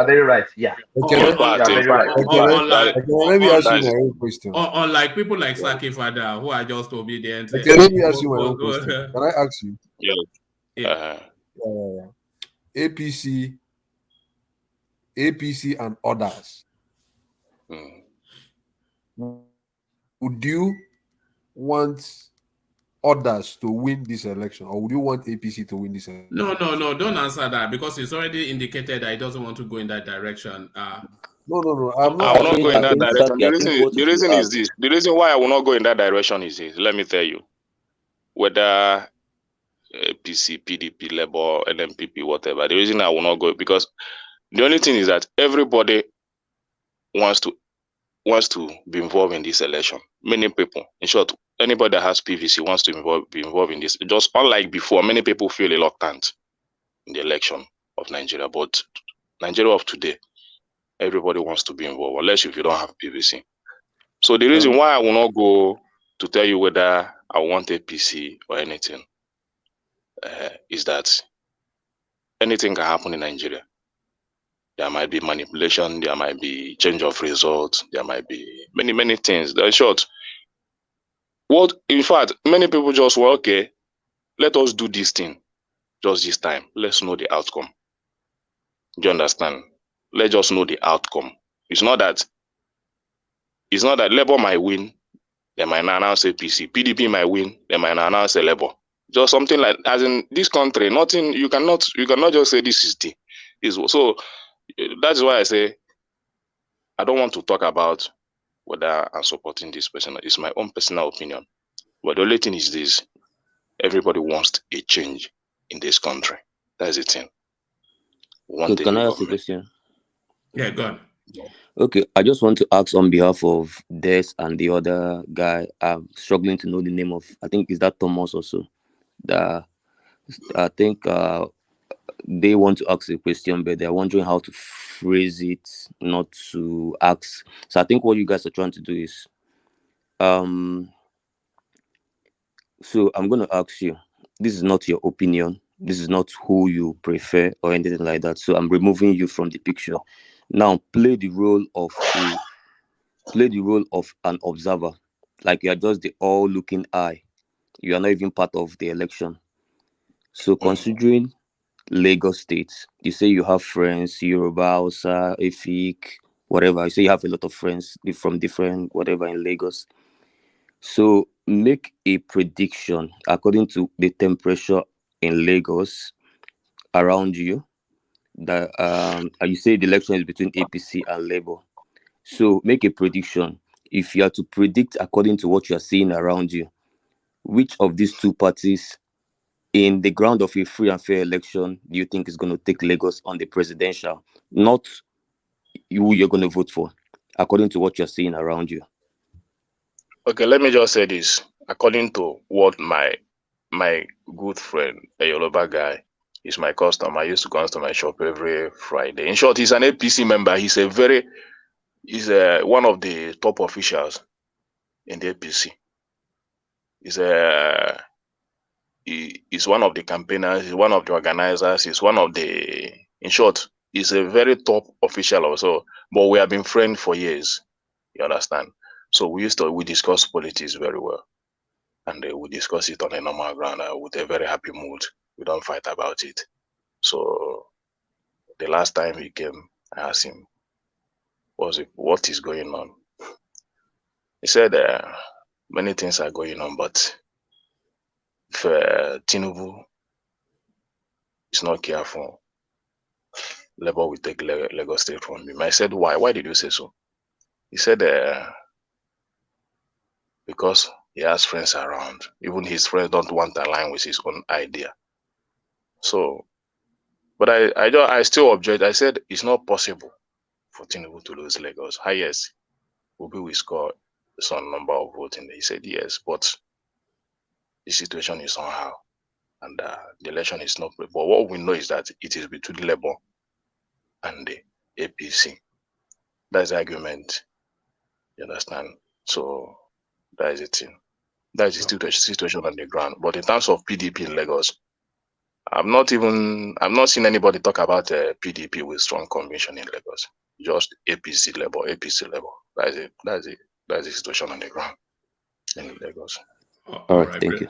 very right. Yeah. Let me ask you my own question. Unlike people like Saki Fada, who are just obedient. Okay, let me ask you my own question. Can I ask you? APC and others. Would you want others to win this election, or would you want APC to win this election? No, don't answer that, because it's already indicated that he doesn't want to go in that direction. No. I will not go in that direction. The reason is this. The reason why I will not go in that direction is this. Let me tell you. Whether APC, PDP, Labour, LMPP, whatever. The reason I will not go, because the only thing is that everybody wants to be involved in this election. Many people, in short, anybody that has PVC wants to be involved in this. Just unlike before, many people feel reluctant in the election of Nigeria. But Nigeria of today, everybody wants to be involved, unless if you don't have PVC. So the reason why I will not go to tell you whether I want APC or anything is that anything can happen in Nigeria. There might be manipulation, there might be change of results, there might be many things. In short, in fact, many people just well, okay, let us do this thing just this time. Let's know the outcome. Do you understand? Let's just know the outcome. It's not that Labour might win, they might announce APC. PDP might win, they might announce a Labour. Just something like, as in this country, nothing, you cannot just say this is the so that's why I say I don't want to talk about whether I'm supporting this person. It's my own personal opinion. But the only thing is this: everybody wants a change in this country. That's the thing. Can I ask a question? Yeah, go on. Okay, I just want to ask on behalf of Des and the other guy. I'm struggling to know the name of. I think is that Thomas also. I think they want to ask a question, but they're wondering how to phrase it, not to ask. So I think what you guys are trying to do is, so I'm going to ask you. This is not your opinion. This is not who you prefer or anything like that. So I'm removing you from the picture. Now play the role of a play the role of an observer, like you are just the all-looking eye. You are not even part of the election. So considering Lagos State, you say you have friends, Yoruba, Hausa, Efik, whatever. You say you have a lot of friends from different whatever in Lagos. So make a prediction according to the temperature in Lagos around you. That you say the election is between APC and Labour. So make a prediction. If you are to predict according to what you are seeing around you, which of these two parties in the ground of a free and fair election do you think is going to take Lagos on the presidential? Not who you're going to vote for, according to what you're seeing around you. Okay, let me just say this. According to what my good friend, a Yoruba guy, is my customer. I used to come to my shop every Friday. In short, he's an APC member. He's one of the top officials in the APC. He's one of the campaigners. He's one of the organizers. He's one of the, in short, he's a very top official also. But we have been friends for years. You understand? So we discuss politics very well. And we discuss it on a normal ground with a very happy mood. We don't fight about it. So the last time he came, I asked him, what is going on? He said, many things are going on, but if Tinubu is not careful, Labour will take Lagos State from him. I said, why? Why did you say so? He said, because he has friends around. Even his friends don't want to align with his own idea. So, but I still object. I said, it's not possible for Tinubu to lose Lagos. Highest, Obi will score some number of votes. And he said, yes, but the situation is somehow. And the election is not. But what we know is that it is between Labour and the APC. That's the argument. You understand? So that is the thing. That is the situation on the ground. But in terms of PDP in Lagos, I've not seen anybody talk about PDP with strong conviction in Lagos. Just APC Labour. That's it. That's the situation on the ground in Lagos. All right, thank you.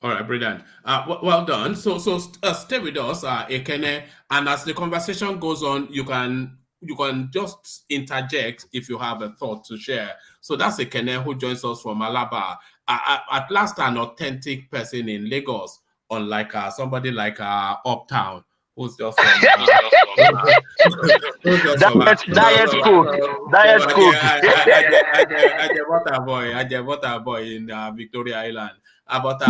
All right, brilliant. Well done. So stay with us, Ekene, and as the conversation goes on, you can just interject if you have a thought to share. So that's Ekene who joins us from Alaba. At last, an authentic person in Lagos, unlike somebody like Uptown, who's just from diet coke. I water boy in Victoria Island. But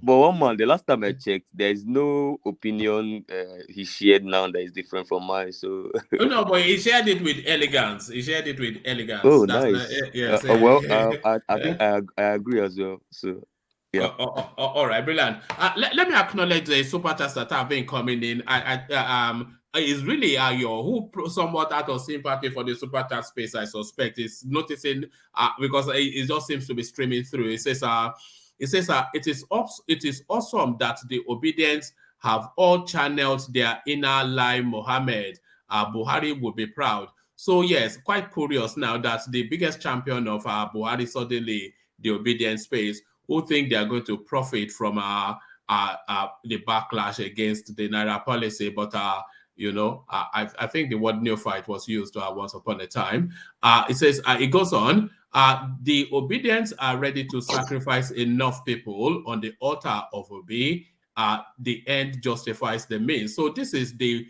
one man, the last time I checked, there is no opinion he shared now that is different from mine. So no, but he shared it with elegance. Oh, nice. Yes. I think I agree as well. So yeah. All right, brilliant. Let me acknowledge the super chats that have been coming in. It's really Ayo who somewhat out of sympathy for the super chat space. I suspect is noticing because it just seems to be streaming through. It says it is awesome that the obedience have all channeled their inner lie. Mohammed Buhari would be proud. So yes, quite curious now that the biggest champion of Buhari suddenly the obedience space who think they are going to profit from the backlash against the Naira policy, but I think the word neophyte was used once upon a time. It says it goes on. The obedience are ready to sacrifice enough people on the altar of Obi. The end justifies the means. So this is the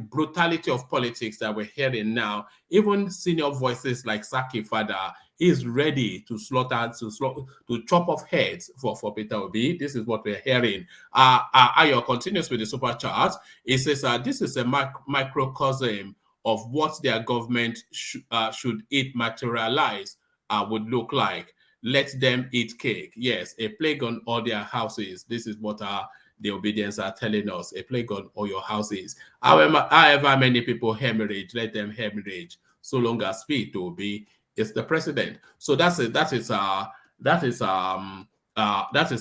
brutality of politics that we're hearing now. Even senior voices like Saki Fada is ready to to chop off heads for Peter Obi. This is what we're hearing. Ayo continues with the super chart. It says this is a microcosm of what their government should it materialize would look like. Let them eat cake. Yes, a plague on all their houses. This is what the obedience are telling us. A plague on all your houses. However many people hemorrhage, let them hemorrhage. So long as Pete Obi is the president. So that is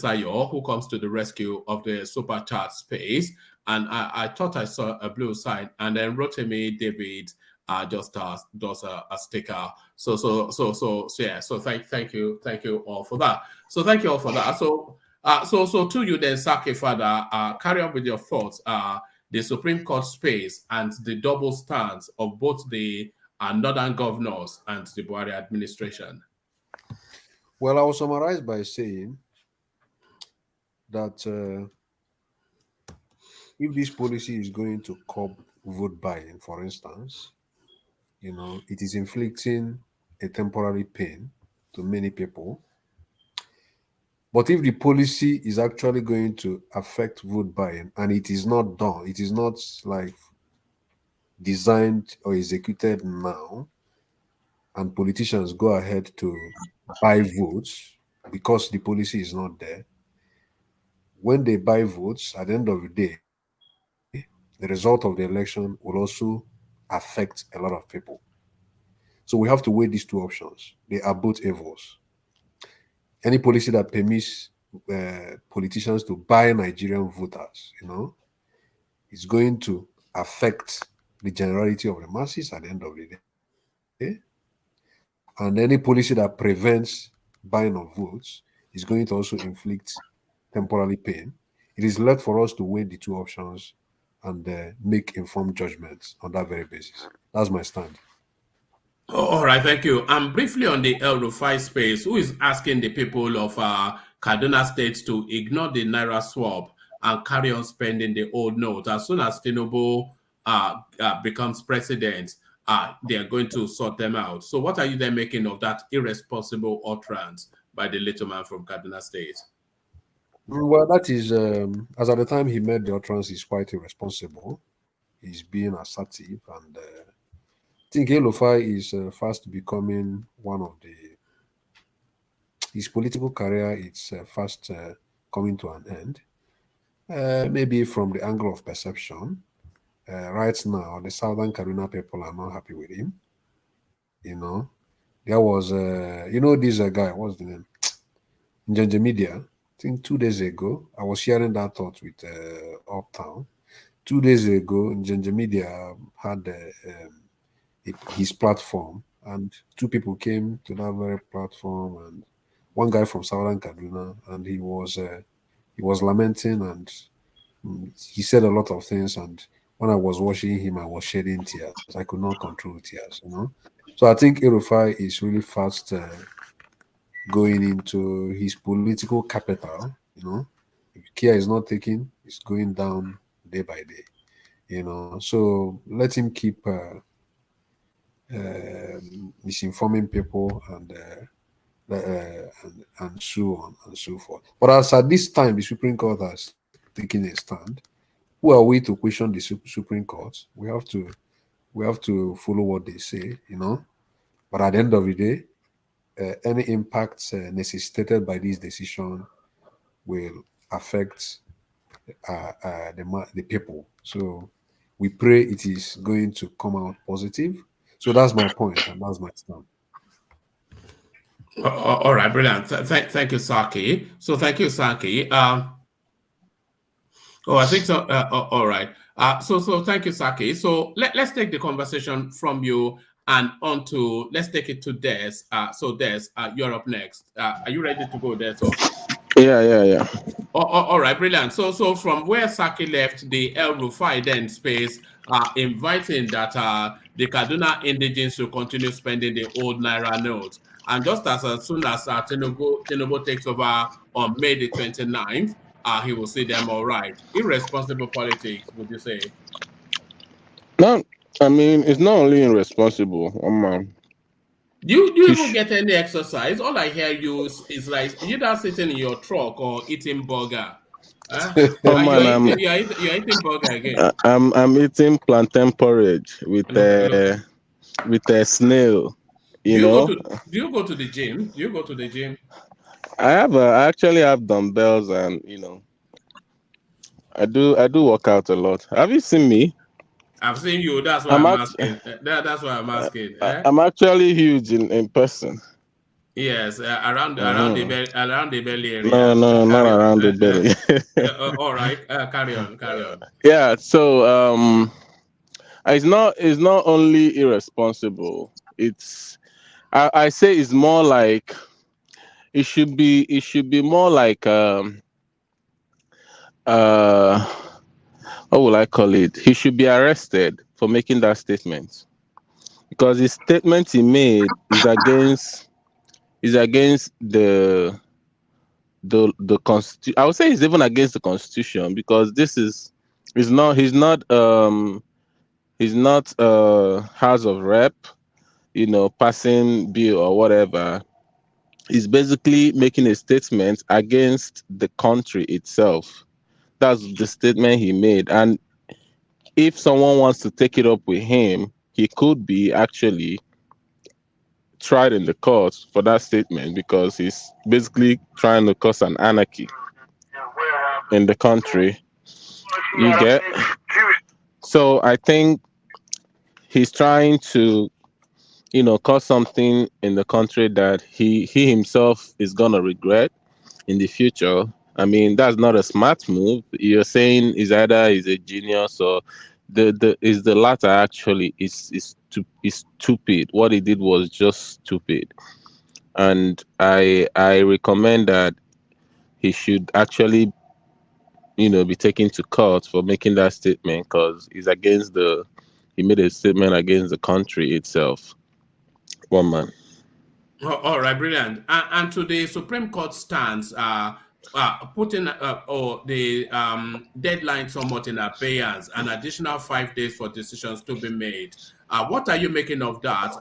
Ayo who comes to the rescue of the super chat space. And I thought I saw a blue sign, and then Rotimi David just does a sticker. So yeah. So thank you all for that. So thank you all for that. So so to you then, Saki Father, carry on with your thoughts. The Supreme Court space and the double stance of both the northern governors and the Buhari administration. Well, I will summarize by saying that if this policy is going to curb vote buying, for instance, it is inflicting a temporary pain to many people. But if the policy is actually going to affect vote buying and it is not done, it is not like designed or executed now, and politicians go ahead to buy votes because the policy is not there, when they buy votes, at the end of the day, the result of the election will also affect a lot of people. So we have to weigh these two options. They are both evils. Any policy that permits politicians to buy Nigerian voters, is going to affect the generality of the masses at the end of the day. And any policy that prevents buying of votes is going to also inflict temporary pain. It is left for us to weigh the two options and make informed judgments on that very basis. That's my stand. All right, thank you. Briefly on the El Rufai space, who is asking the people of Kaduna State to ignore the Naira swap and carry on spending the old note. As soon as Tinubu becomes president, they are going to sort them out. So what are you then making of that irresponsible utterance by the little man from Kaduna State? Well, that is, as at the time he made the utterance, he's quite irresponsible. He's being assertive, and I think El Rufai is fast becoming one of his political career is fast coming to an end. Maybe from the angle of perception. Right now, the Southern Kaduna people are not happy with him. There was, this guy, what's the name? Njanja Media. I think 2 days ago, I was sharing that thought with Uptown. 2 days ago, Njanja Media had his platform, and two people came to that very platform, and one guy from Southern Kaduna, and he was lamenting, and he said a lot of things, and when I was watching him, I was shedding tears. I could not control tears, So I think El Rufai is really fast going into his political capital, If care is not taken, it's going down day by day, So let him keep misinforming people and so on and so forth. But as at this time, the Supreme Court has taken a stand. Who are we to question the Supreme Court? We have to follow what they say, But at the end of the day, any impacts necessitated by this decision will affect the people. So we pray it is going to come out positive. So that's my point, and that's my stand. All right, brilliant. Thank you, Saki. So thank you, Saki. I think so. All right. So thank you, Saki. So let's take the conversation from you and on to, let's take it to Des. So Des, you're up next. Are you ready to go, Des? Yeah. All right, brilliant. So from where Saki left, the El Rufai then space, inviting that the Kaduna indigents to continue spending the old Naira notes. And just as soon as Tinubu takes over on May the 29th, he will see them all right. Irresponsible politics, would you say? No, I mean, it's not only irresponsible. Do you even get any exercise? All I hear you is like either sitting in your truck or eating burger. You're eating burger again. I'm eating plantain porridge with a snail. Do you go to the gym? Do you go to the gym? I actually have dumbbells, and I do work out a lot. Have you seen me? I've seen you. That's why I'm asking. That's why I'm asking. I'm actually huge in person. Yes, around the belly area. No, not around the belly. All right, carry on. Yeah. So It's not only irresponsible. I say it's more like it should be more like uh what will I call it? He should be arrested for making that statement because the statement he made is against the constitution. I would say it's even against the constitution because this is not he's not House of Rep, passing bill or whatever. He's basically making a statement against the country itself. That's the statement he made. And if someone wants to take it up with him, he could be actually tried in the court for that statement because he's basically trying to cause an anarchy in the country. You get? So I think he's trying to, cause something in the country that he himself is gonna regret in the future. I mean, that's not a smart move. You're saying is either he's a genius or the latter actually is stupid. What he did was just stupid. And I recommend that he should actually be taken to court for making that statement because he made a statement against the country itself. One man. Oh, all right, brilliant. And to the Supreme Court stance, putting or the deadline somewhat in abeyance, an additional 5 days for decisions to be made. What are you making of that?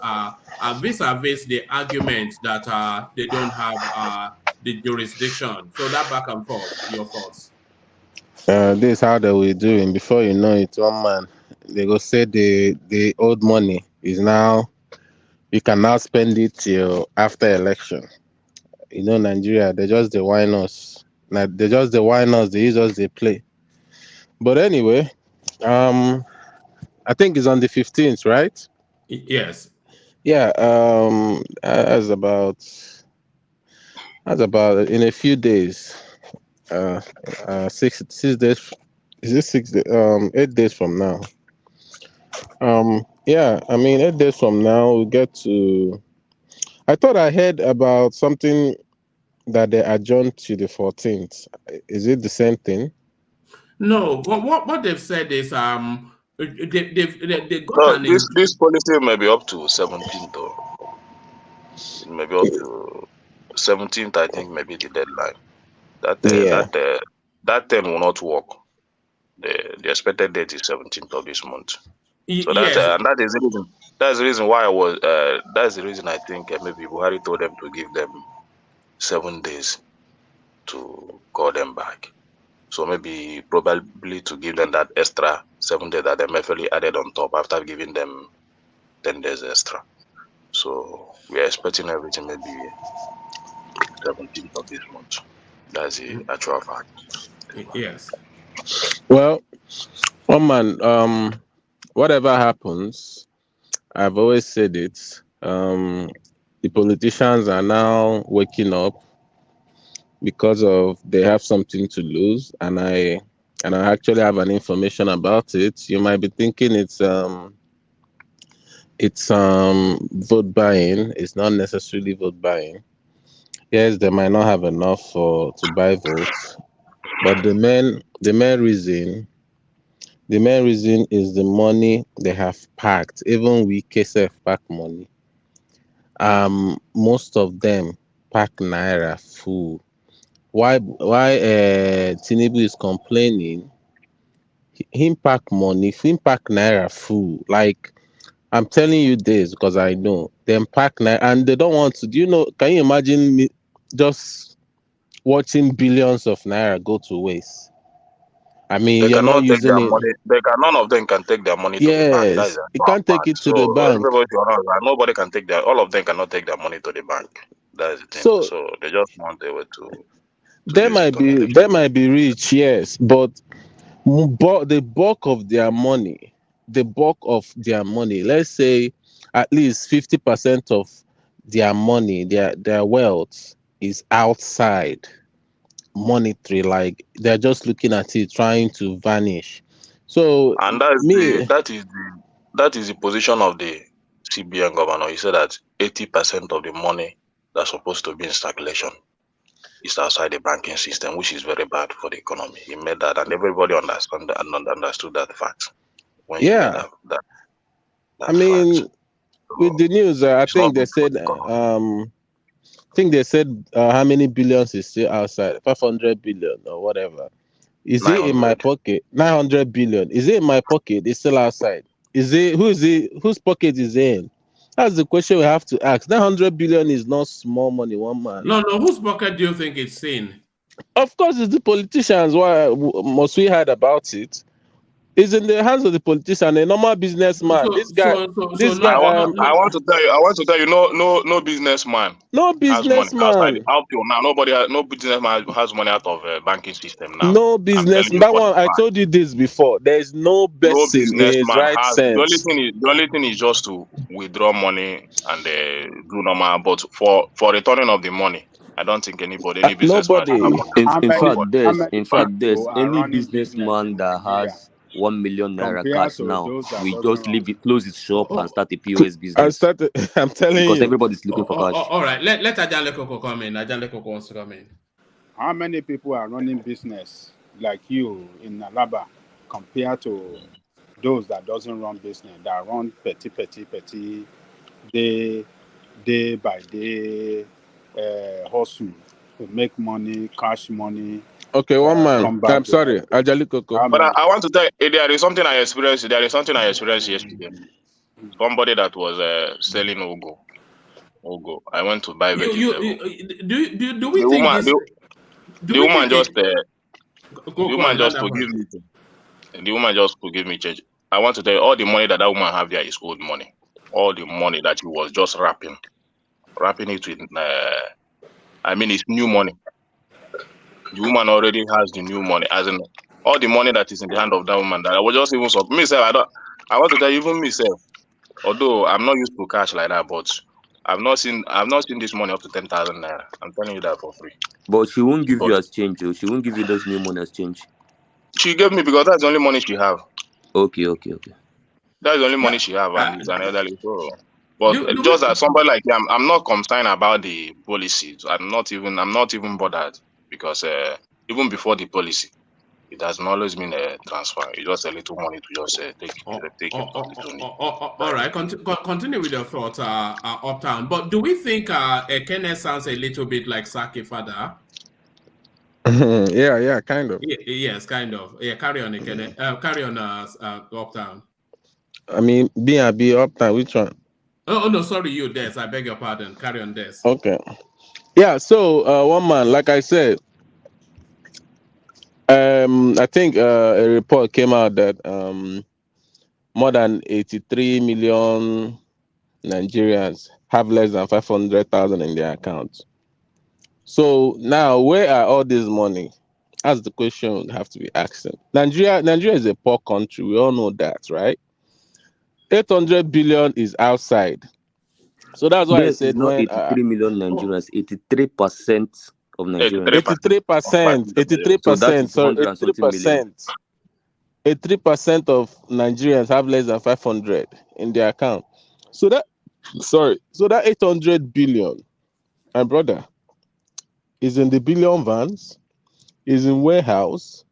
Vis-a-vis the argument that they don't have the jurisdiction. So that back and forth, your thoughts? This is how they will do it. Before you know it, one man, they go say the old money is now, you can now spend it till after election. Nigeria, they just the wine us. Now they just the wine us, they use us, they play. But anyway, I think it's on the 15th, right? Yes. Yeah, that's about in a few days. 6 days. Is it 6 days? 8 days from now. Yeah, I mean 8 days from now we get to. I thought I heard about something that they adjourned to the 14th. Is it the same thing? No, what they've said is they got No, an this policy may be up to 17th though. It may be up to 17th, I think, maybe the deadline. Yeah. That term will not work. The expected date is 17th of this month. So yes. and that is the reason. That's the reason why I was. That's the reason I think maybe Buhari told them to give them 7 days to call them back. So maybe probably to give them that extra 7 days that MFLE added on top after giving them 10 days extra. So we are expecting everything maybe 17th of this month. That's the actual fact. Yes. Well, man, whatever happens, I've always said it. The politicians are now waking up because of they have something to lose, and I actually have an information about it. You might be thinking it's vote buying. It's not necessarily vote buying. Yes, they might not have enough to buy votes, but the main reason is the money they have packed. Even we KSF pack money. Most of them pack naira full. Why Tinubu is complaining? Him pack money, him pack naira full. Like I'm telling you this because I know them pack naira and they don't want to. Do you know? Can you imagine me just watching billions of naira go to waste? I mean, They you're not cannot take using their it. money. None of them can take their money to the bank. That is Yes, the you actual can't take fact. it to So the bank. everybody, nobody can take all of them cannot take their money to the bank. That is the thing. So So they just want a way to they use might it on be election. rich, yes, but the bulk of their money, let's say at least 50% of their money, their wealth is outside monetary. Like they're just looking at it, trying to vanish. So And me, that is the that is the position of the CBN governor. He said that 80% of the money that's supposed to be in circulation is outside the banking system, which is very bad for the economy. He made that, and everybody understood that fact when he made Yeah, I mean, with the news, I think they said, how many billions is still outside? 500 billion or whatever. Is it in my pocket? 900 billion. Is it in my pocket? It's still outside. Is it whose pocket is it in? That's the question we have to ask. 900 billion is not small money, one man. No, whose pocket do you think it's in? Of course, it's the politicians. Why must we hide about it? It's in the hands of the politician, a normal businessman. This guy. I want to tell you, no businessman. No Has money outside. businessman. Up till now, no businessman has money out of banking system now. No I'm telling business. you That for the one, I fact. told you this before. There is no No person in his businessman right has. sense. The only thing is just to withdraw money and do normal. But for returning of the money, I don't think any businessman Nobody. have money. In fact, there's any businessman that has 1 million naira cash now. We just leave it, close his shop, and start a POS business. I'm telling because you, everybody's looking for cash. All right, let Ajale Koko come in. Ajale Koko wants to come in. How many people are running business like you in Alaba compared to those that doesn't run business, that run petty, day by day, hustle to make money, cash money. Okay, one man. I'm sorry, to Ajali Koko. But I want to tell you, there is something I experienced. There is something I experienced yesterday. Somebody that was selling Ogo. I went to buy vegetable. Do we think this? The woman just to give me change. I want to tell you, all the money that woman have there is old money. All the money that she was just wrapping it with. I mean, it's new money. The woman already has the new money, as in all the money that is in the hand of that woman. That I was just even so myself. I want to tell you, even myself. Although I'm not used to cash like that, but I've not seen this money up to 10,000 naira. I'm telling you that for free. But she won't give you as change. She won't give you those new money as change. She gave me because that's the only money she have. Okay. That's the only money she have, and it's an elderly. So, but just as somebody like you, I'm not concerned about the policies. I'm not even bothered because even before the policy, it has always been a transfer. It's just a little money to just take your little need. All right, continue with your thoughts, Uptown. But do we think Ekene sounds a little bit like Saki Father? Yeah, kind of. Yes, kind of. Yeah, carry on, Ekene. Carry on, Uptown. I mean, B&B Uptown, which one? Oh no, sorry, you, Des. I beg your pardon. Carry on, Des. Okay. Yeah, so one man, like I said, I think a report came out that more than 83 million Nigerians have less than 500,000 in their accounts. So now, where are all this money? That's the question we have to be asking. Nigeria is a poor country. We all know that, right? 800 billion is outside. So that's why Yes, I said it's not 83 million Nigerians, 83% of Nigerians. 83%. Sorry, 83%. 83% of Nigerians have less than 500 in their account. So that 800 billion, my brother, is in the billion vans, is in warehouse,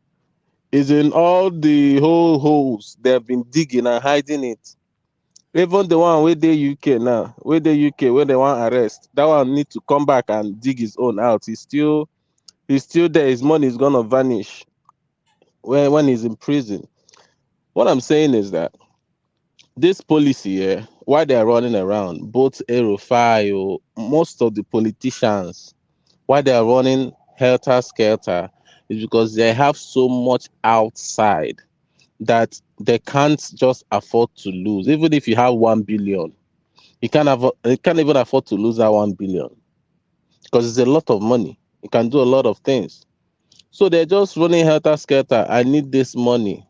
is in all the whole holes they have been digging and hiding it. Even the one where the UK now, where they want arrest, that one need to come back and dig his own out. He's still there. His money is gonna vanish when he's in prison. What I'm saying is that this policy, why they're running around, both Aerofile, most of the politicians, why they're running helter skelter, is because they have so much outside that they can't just afford to lose. Even if you have 1 billion, you can't even afford to lose that 1 billion because it's a lot of money. You can do a lot of things. So they're just running helter skelter. I need this money.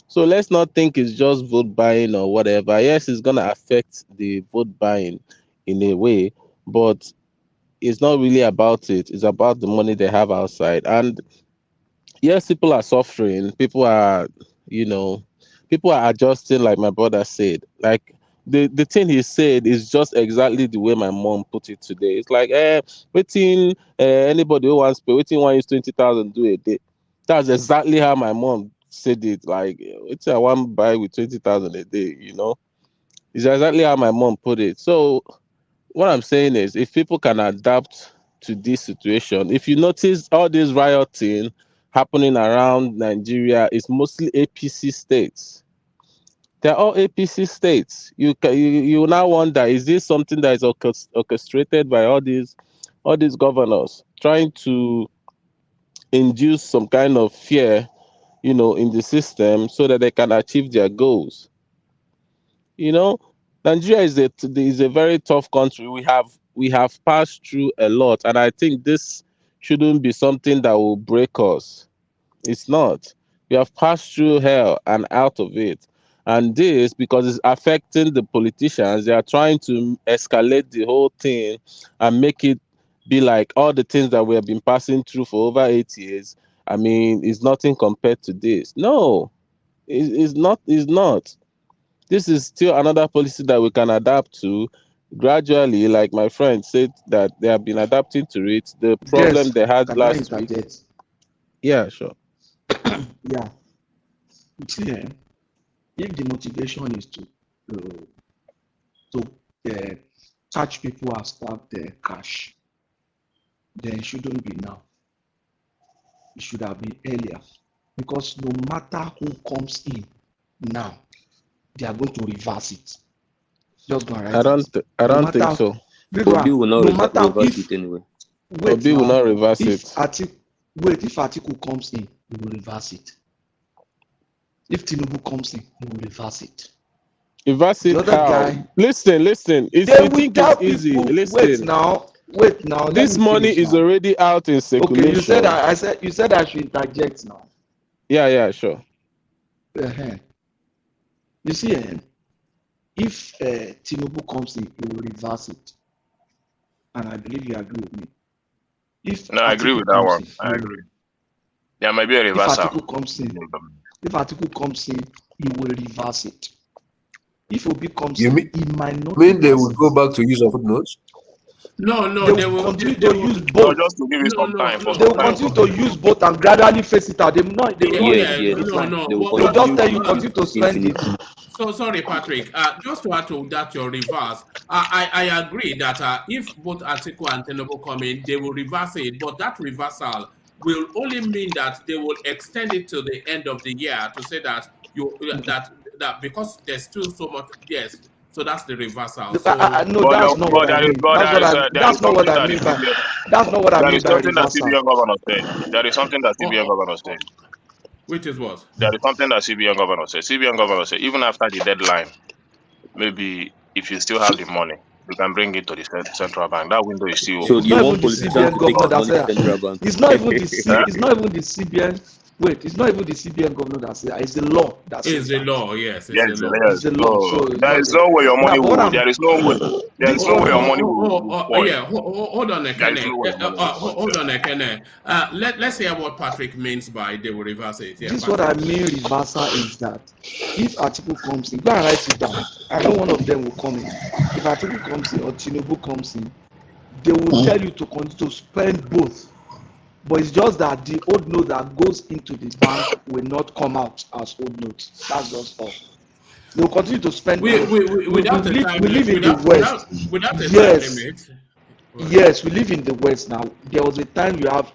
So let's not think it's just vote buying or whatever. Yes, it's gonna affect the vote buying in a way, but it's not really about it. It's about the money they have outside. And yes, people are suffering. People are people are adjusting, like my brother said. Like the thing he said is just exactly the way my mom put it today. It's like, waiting, anybody who wants to pay, waiting one is 20,000 do a day. That's exactly how my mom said it. Like, it's I want to buy with 20,000 a day, you know? It's exactly how my mom put it. So what I'm saying is, if people can adapt to this situation, if you notice all this rioting happening around Nigeria, it's mostly APC states. They're all APC states. You now wonder, is this something that is orchestrated by all these governors trying to induce some kind of fear, in the system so that they can achieve their goals? Nigeria is a very tough country. We have passed through a lot, and I think this shouldn't be something that will break us. It's not. We have passed through hell and out of it. And this, because it's affecting the politicians, they are trying to escalate the whole thing and make it be like all the things that we have been passing through for over 8 years. I mean, it's nothing compared to this. No, it's not. It's not. This is still another policy that we can adapt to gradually. Like my friend said, that they have been adapting to it. The problem Yes, they had can I last week. interject? Yeah, sure. Yeah. You see, if the motivation is to catch people who have stabbed their cash, then it shouldn't be now. It should have been earlier. Because no matter who comes in now, they are going to reverse it. Just go and write I don't think so. Obi will not no matter reverse if it anyway. wait Obi will now, not reverse if it. if Atiku comes in, he will reverse it. If Tinubu comes in, he will reverse it. Reverse The it other how? guy, Listen. If they you will think tell it's easy, people, listen. wait now, let This me money finish is now. already out in circulation. Okay, you said I should interject now. Yeah, sure. You see, if Tinubu comes in, he will reverse it. And I believe you agree with me. If No, I agree Atiku with that comes one. in, I agree. There might be a if reversal. Atiku comes in, he will reverse it. If Obi comes You in, mean, he might not they reverse would it. go back to use of footnotes? No, They will continue to use both. Just to give you some time. For They some will time. continue to use both and gradually face it out. They will not Yes, even yes. decline. They will They will just tell you continue continue to spend it. So sorry, Patrick. Just to add to that, your reverse. I agree that if both Atiku and Tinubu come in, they will reverse it. But that reversal will only mean that they will extend it to the end of the year to say that that because there's still so much. Yes, so that's the reversal. So No, that's not what I mean. That's not what I mean by reversal. CBN governor said. There is something that CBN governor said. Which is what? There is something that CBN governor said. CBN governor said even after the deadline, maybe if you still have the money, you can bring it to the central bank. That window is still So open. you want politicians to take his money to central bank? It's not even the CBN. Wait, it's not even the CBN governor that says that. It's the law that says it's the that. law. Yes, Yes, it's the law. It's the law. So there is no way your money will. There is no way. There is This no one way your is- money will spoil. Yeah, hold on, There is Ekene. no way your money will spoil. Hold on, Ekene. Let's hear what Patrick means by they will reverse it. Yeah, This Patrick. what I mean reversal is that if Atiku comes in, go and write it down. I know one of them will come in. If Atiku comes in or Tinubu comes in, they will tell you to continue to spend both. But it's just that the old note that goes into the bank will not come out as old notes. That's just all. They will continue to spend both. Without a time We live in limit. the West. Without a time Yes. limit. Yes, we live in the West now. There was a time you have,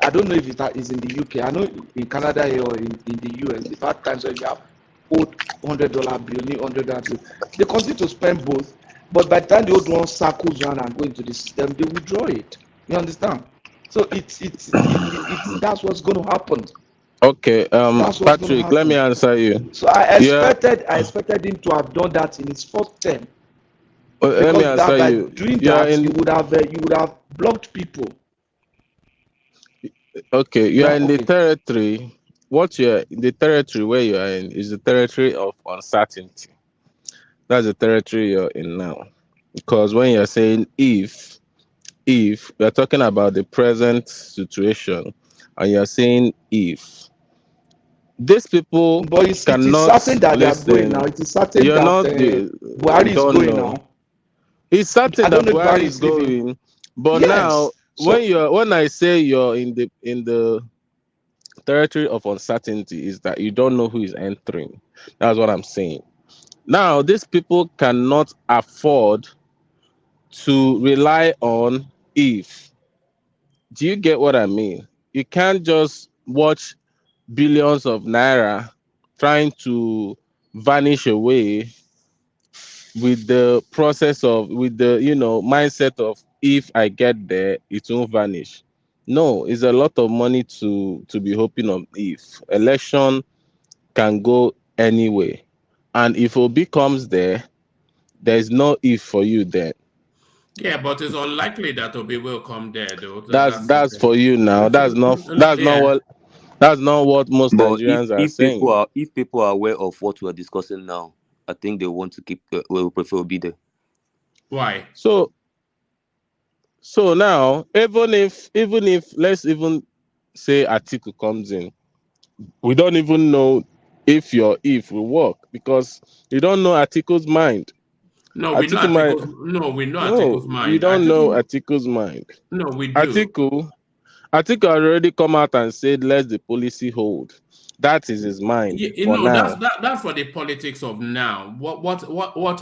I don't know if it is in the UK. I know in Canada here or in the US, they've had times where you have old $100 bill, new $100 bill. They continue to spend both, but by the time the old one circles around and go into the system, they withdraw it. You understand? So it's that's what's going to happen. Okay, Patrick, let me answer you. So I expected him to have done that in his first term. Let me answer by you. doing that, you would have blocked people. Okay, you are in the territory. What you're in the territory where you are in is the territory of uncertainty. That's the territory you're in now. Because when you're saying if we're talking about the present situation and you're saying if, These people But it is cannot certain that they are going now. listen. It is certain You're that not the. I Buhari is don't going know. now. It's certain I that don't know if Buhari Buhari is is leaving. going, but now Yes. So when I say you're in the territory of uncertainty, is that you don't know who is entering. That's what I'm saying. Now these people cannot afford to rely on if. Do you get what I mean? You can't just watch billions of naira trying to vanish away with the process of with the mindset of if I get there it won't vanish. No, it's a lot of money to be hoping on. If election can go anyway, and if Obi comes there's no if for you then. Yeah, but it's unlikely that Obi will come there, though. That's for you now. That's not Yeah. what most But Nigerians are if people saying. are aware of what we're discussing now, I think they want to keep will prefer to be there. Why? So now, even if let's even say Atiku comes in, we don't even know if your if will work because you don't know Atiku's mind. No, we know Atiku's. No, we know Atiku's You mind. don't know Atiku's mind. No, we do. Atiku already come out and said, "Let the policy hold." That is his mind for now. That's for the politics of now. What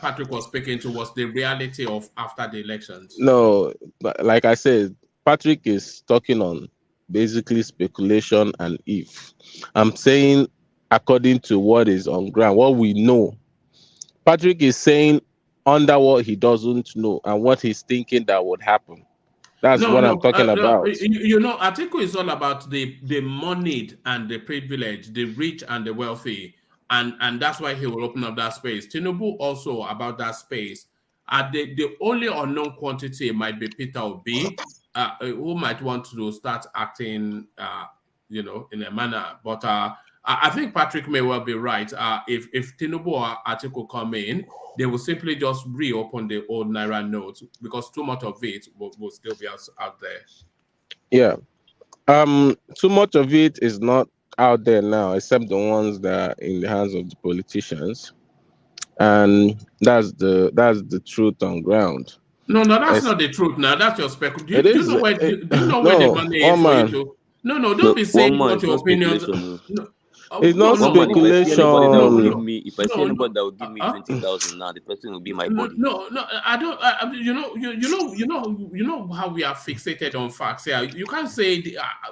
Patrick was speaking to was the reality of after the elections. No, like I said, Patrick is talking on basically speculation and if. I'm saying according to what is on ground, what we know. Patrick is saying under what he doesn't know and what he's thinking that would happen. That's what I'm talking about. Atiku is all about the moneyed and the privileged, the rich and the wealthy, and that's why he will open up that space. Tinubu also about that space. The only unknown quantity might be Peter Obi, who might want to start acting, in a manner. But I think Patrick may well be right. If Tinubu or Atiku come in, they will simply just reopen the old Naira notes because too much of it will still be out there. Yeah. Too much of it is not out there now, except the ones that are in the hands of the politicians. And that's the truth on ground. No, that's not the truth now. That's your speculation. Do you know where no, the money is for you to? No, don't be saying what your opinions. It's not speculation. If I see anybody that will give me 20,000 now, the person will be my body. No, I don't. You know how we are fixated on facts. Yeah, you can't say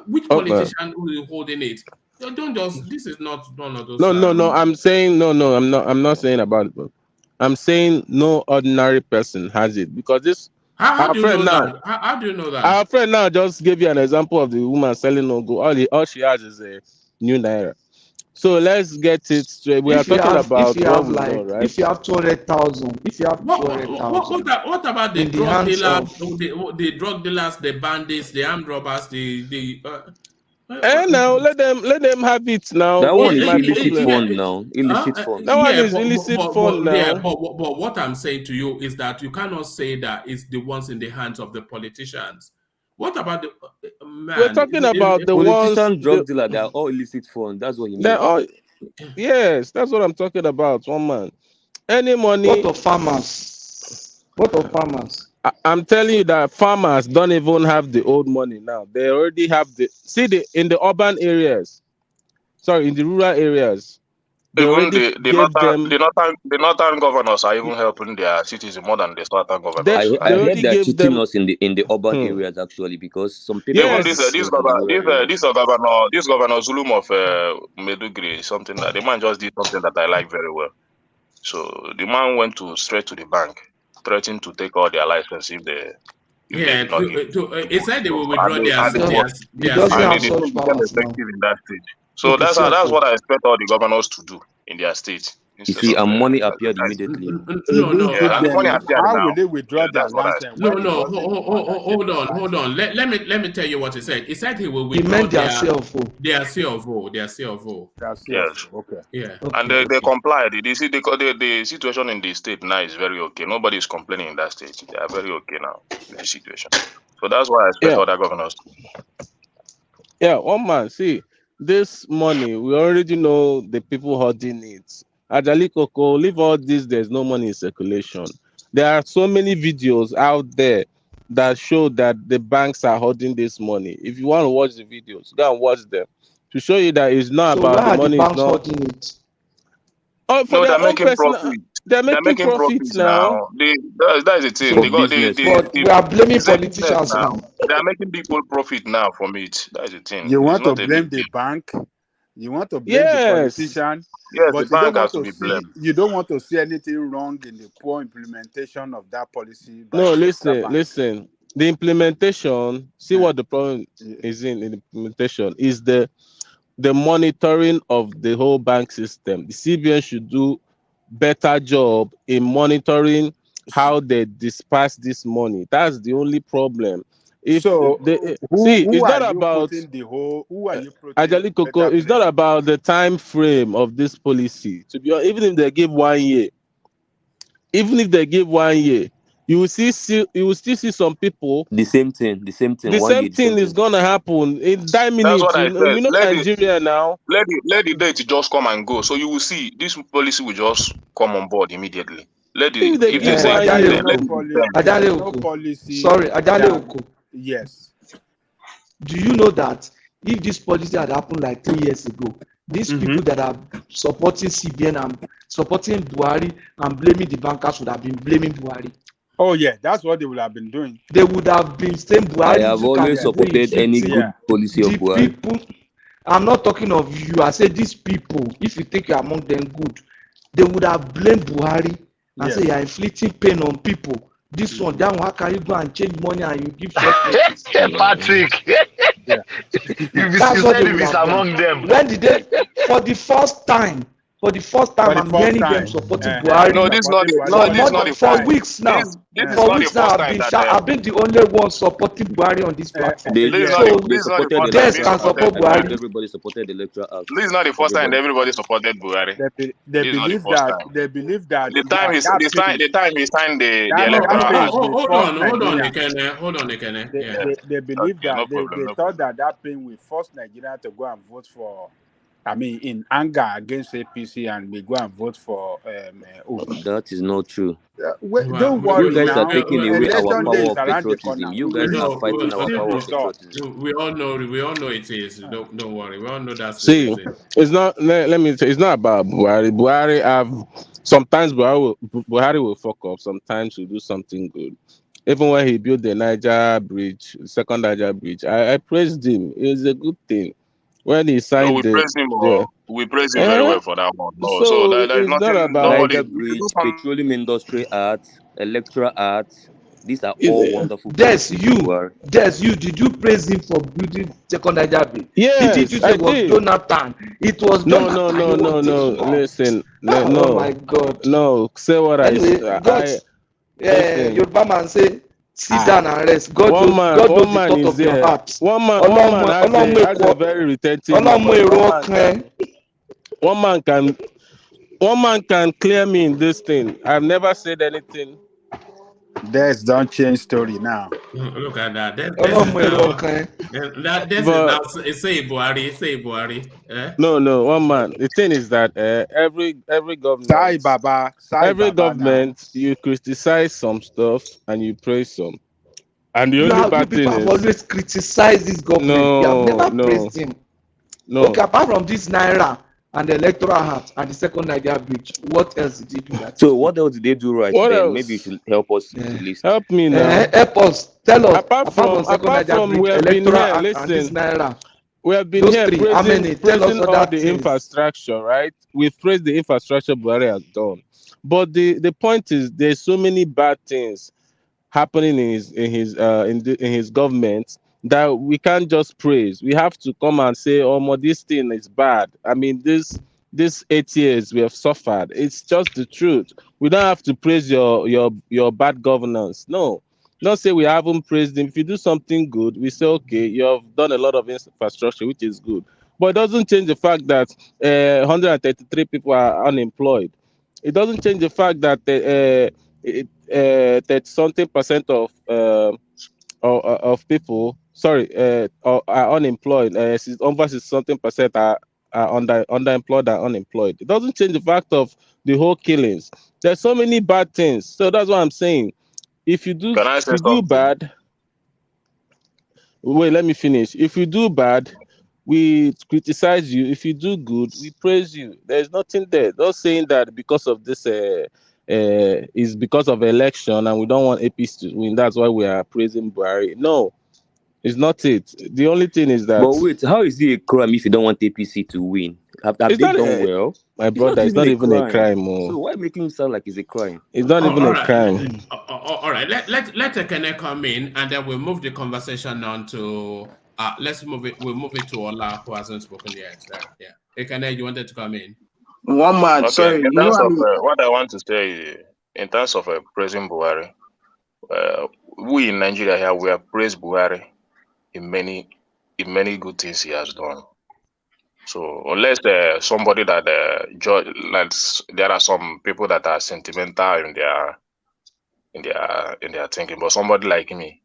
which politician who is holding it. Don't just. This is not one of those. No. I'm saying no. I'm not saying about it. I'm saying no ordinary person has it because this. How do you know that? How do you know that? Our friend now just gave you an example of the woman selling no go. All she has is a new Naira. So let's get it straight. We are talking about what we know, right? If you have 200,000, if you have 200,000, what about the drug dealers, the drug dealers, the bandits, the armed robbers, and now let them have it now. That one is illicit fund now. Illicit fund. That one is illicit fund now. Yeah, but what I'm saying to you is that you cannot say that it's the ones in the hands of the politicians. What about the man? We're talking about the politician drug dealer. They are all illicit fund. That's what you mean. Yes, that's what I'm talking about. One man, any money. What of farmers? I'm telling you that farmers don't even have the old money now. They already have in the urban areas. Sorry, in the rural areas. Even the northern governors are even helping their citizens more than the southern governors. I heard they're cheating us in the urban areas actually because some people. Even this governor Zulum of Medugri, something that the man just did something that I like very well. So the man went straight to the bank, threatening to take all their license if they. He said they will withdraw their. And they don't become effective in that stage. So that's what I expect all the governors to do in their state. You see, and money appeared immediately. Money appeared How now. will they withdraw their license? Hold on. Let me tell you what he said. He said he will withdraw their CFO. Yes. Okay. Yeah. And they complied. You see, the situation in the state now is very okay. Nobody is complaining in that state. They are very okay now with the situation. So that's why I expect other governors. Yeah, one man. See, this money, we already know the people holding it. Ajali Coco, leave all this, there's no money in circulation. There are so many videos out there that show that the banks are holding this money. If you want to watch the videos, go and watch them to show you that it's not So about why the are the money, it's banks not. holding it? Oh, for No, their they're own making personal, profit. they're They're making making profits profits now. now. That's the thing. So, They got But we are blaming it's a business politicians now. now. They are making people profit now from it. That's the thing. You It's want to not a big blame the deal. bank, you want to blame the yes. politician, Yes, the but you don't bank want has to to be see blamed. anything wrong in the poor implementation of that policy by No, the central listen, bank. listen. The implementation, see Eh, what the problem eh, is in the implementation is the monitoring of the whole bank system. The CBN should do better job in monitoring how they disperse this money. That's the only problem. If So they who see, who it's are not you about putting the whole who are you putting Ajali the Coco. better It's blame? not about the time frame of this policy. To be honest, even if they give 1 year, even if they give 1 year, you will still see some people. The same thing. The same thing. The One same year. The same thing is thing. gonna happen in that That's minute. what I said. You know Nigeria now. Let the date just come and go. So you will see this policy will just come on board immediately. If they If they give say it's one 10, year, let it be 10. There is no Ajale policy sorry, Ajale that Oko. yes. Do you know that if this policy had happened like 3 years ago, these people that are supporting CBN and supporting Buhari and blaming the bankers would have been blaming Buhari. Oh yeah, that's what they would have been doing. They would have been saying I Buhari have took and always the way supported any good inflicting policy of the Buhari. people. I'm not talking of you. I say these people, if you think you're among them good, they would have blamed Buhari and say Yes. you're inflicting pain on people. This one, that one, how can you go and change money and you give short notice? Patrick, Yeah. you That's what said they if would it's have done. among them. When did they, for the first time, For the I'm first hearing them time. supporting No, Buhari this is not Supporting the, Buhari no, for this the is not for the first for first. time. weeks now. This is For not the weeks now, first time that I've been the only one supporting Buhari on this platform. They this is Yes. not the So they this is not the supported the first time Des being electoral can act. supported support I believe Buhari. Buhari. everybody supported the electoral act. This is not the first time that Everybody. everybody supported Buhari. They This is not the believe first that time. that The time he signed the that electoral pain act. will Hold force on, Nigerians. Ekene. Hold on, Ekene. Yeah. They believe Okay, that no problem, they no thought problem. that pain will force Nigeria to go and vote for. I mean, in anger against APC, and we go and vote for Obi. That is not true. Don't You worry guys are now. taking away our Election day power is of around the patriotism. corner. You guys are We fighting will our see power of results. patriotism. We all know it is. Don't worry. We all know that's the see, reason. it's not. Let me say, it's not about Buhari. Buhari have sometimes Buhari will fuck up. Sometimes he'll do something good. Even when he built the Niger bridge, second Niger bridge, I praised him. It's a good thing. When he No, signed the we praise him very uh well for that one. No, so so there's it's not nothing. about. Nobody. Niger We should do Bridge, some. Petroleum Industry Act, Electoral Act. These are all It, wonderful Des, policies of Buhari. did you praise him for building second Niger Bridge? Didn't yes, you say I it was did. Jonathan? It was No, no, Jonathan. He no, was no, this no. one. Listen, Oh my no, God. no. Say what Anyway, God, I listen. Yoruba man say, sit down and rest. God knows One the man thought is of your there. heart. One man has a very retentive memory. One man can clear me in this thing. I've never said anything. Don't change story now. Look at that. This is now. This is now. But Say Buhari. Say Buhari. Eh? no, one man. The thing is that Sai every Baba now. government, you criticize some stuff and you praise some. And the only You bad people thing have is always criticized this government. You have no, never no, praised him. no. Okay, apart from this Naira and the electoral act and the second Niger bridge, what else did he do that is So good? what else did they do right What then? Maybe you else? should help us to list. Help me now. Help us. Tell us. Apart Apart from from second Niger bridge, we have been electoral here. act and this Listen, Naira, we have been those here three, how many? Tell us praising all other the things. infrastructure, right? We've praised the infrastructure Buhari has done. But the point is there's so many bad things happening in his government that we can't just praise. We have to come and say, "Oh, this thing is bad." I mean, this 8 years we have suffered. It's just the truth. We don't have to praise your bad governance. No, not say we haven't praised him. If you do something good, we say, "Okay, you have done a lot of infrastructure, which is good." But it doesn't change the fact that 133 people are unemployed. It doesn't change the fact that 30 something percent of people are unemployed. Over something% are underemployed and unemployed. It doesn't change the fact of the whole killings. There's so many bad things. So that's what I'm saying. If you do bad, wait, let me finish. If you do bad, we criticize you. If you do good, we praise you. There's nothing there. Not saying that because of this is because of election and we don't want APC to win. That's why we are praising Buhari. No, it's not it. The only thing is that. But wait, how is it a crime if you don't want APC to win? Have they done well? My brother, it's not even a crime. So why making it sound like it's a crime? It's not even a crime. All right. Let Ekene come in, and then we'll move the conversation on to. Let's move it. We'll move it to Ola, who hasn't spoken yet. Yeah. Ekene, you wanted to come in. One man, Okay, sorry. in terms of what I want to say, in terms of praising Buhari, we in Nigeria here, we have praised Buhari in many good things he has done. So unless somebody that judge, like there are some people that are sentimental in their thinking, but somebody like me,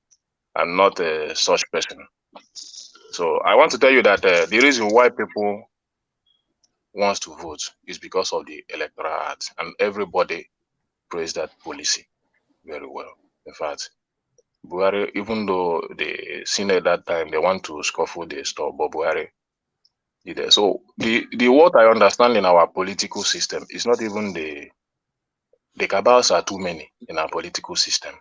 I'm not such person. So I want to tell you that the reason why people wants to vote is because of the Electoral Act, and everybody praised that policy very well. In fact, Buhari, even though the Senate that time they want to scuffle the stuff, but Buhari did it. So the what I understand in our political system is not even the cabals are too many in our political system.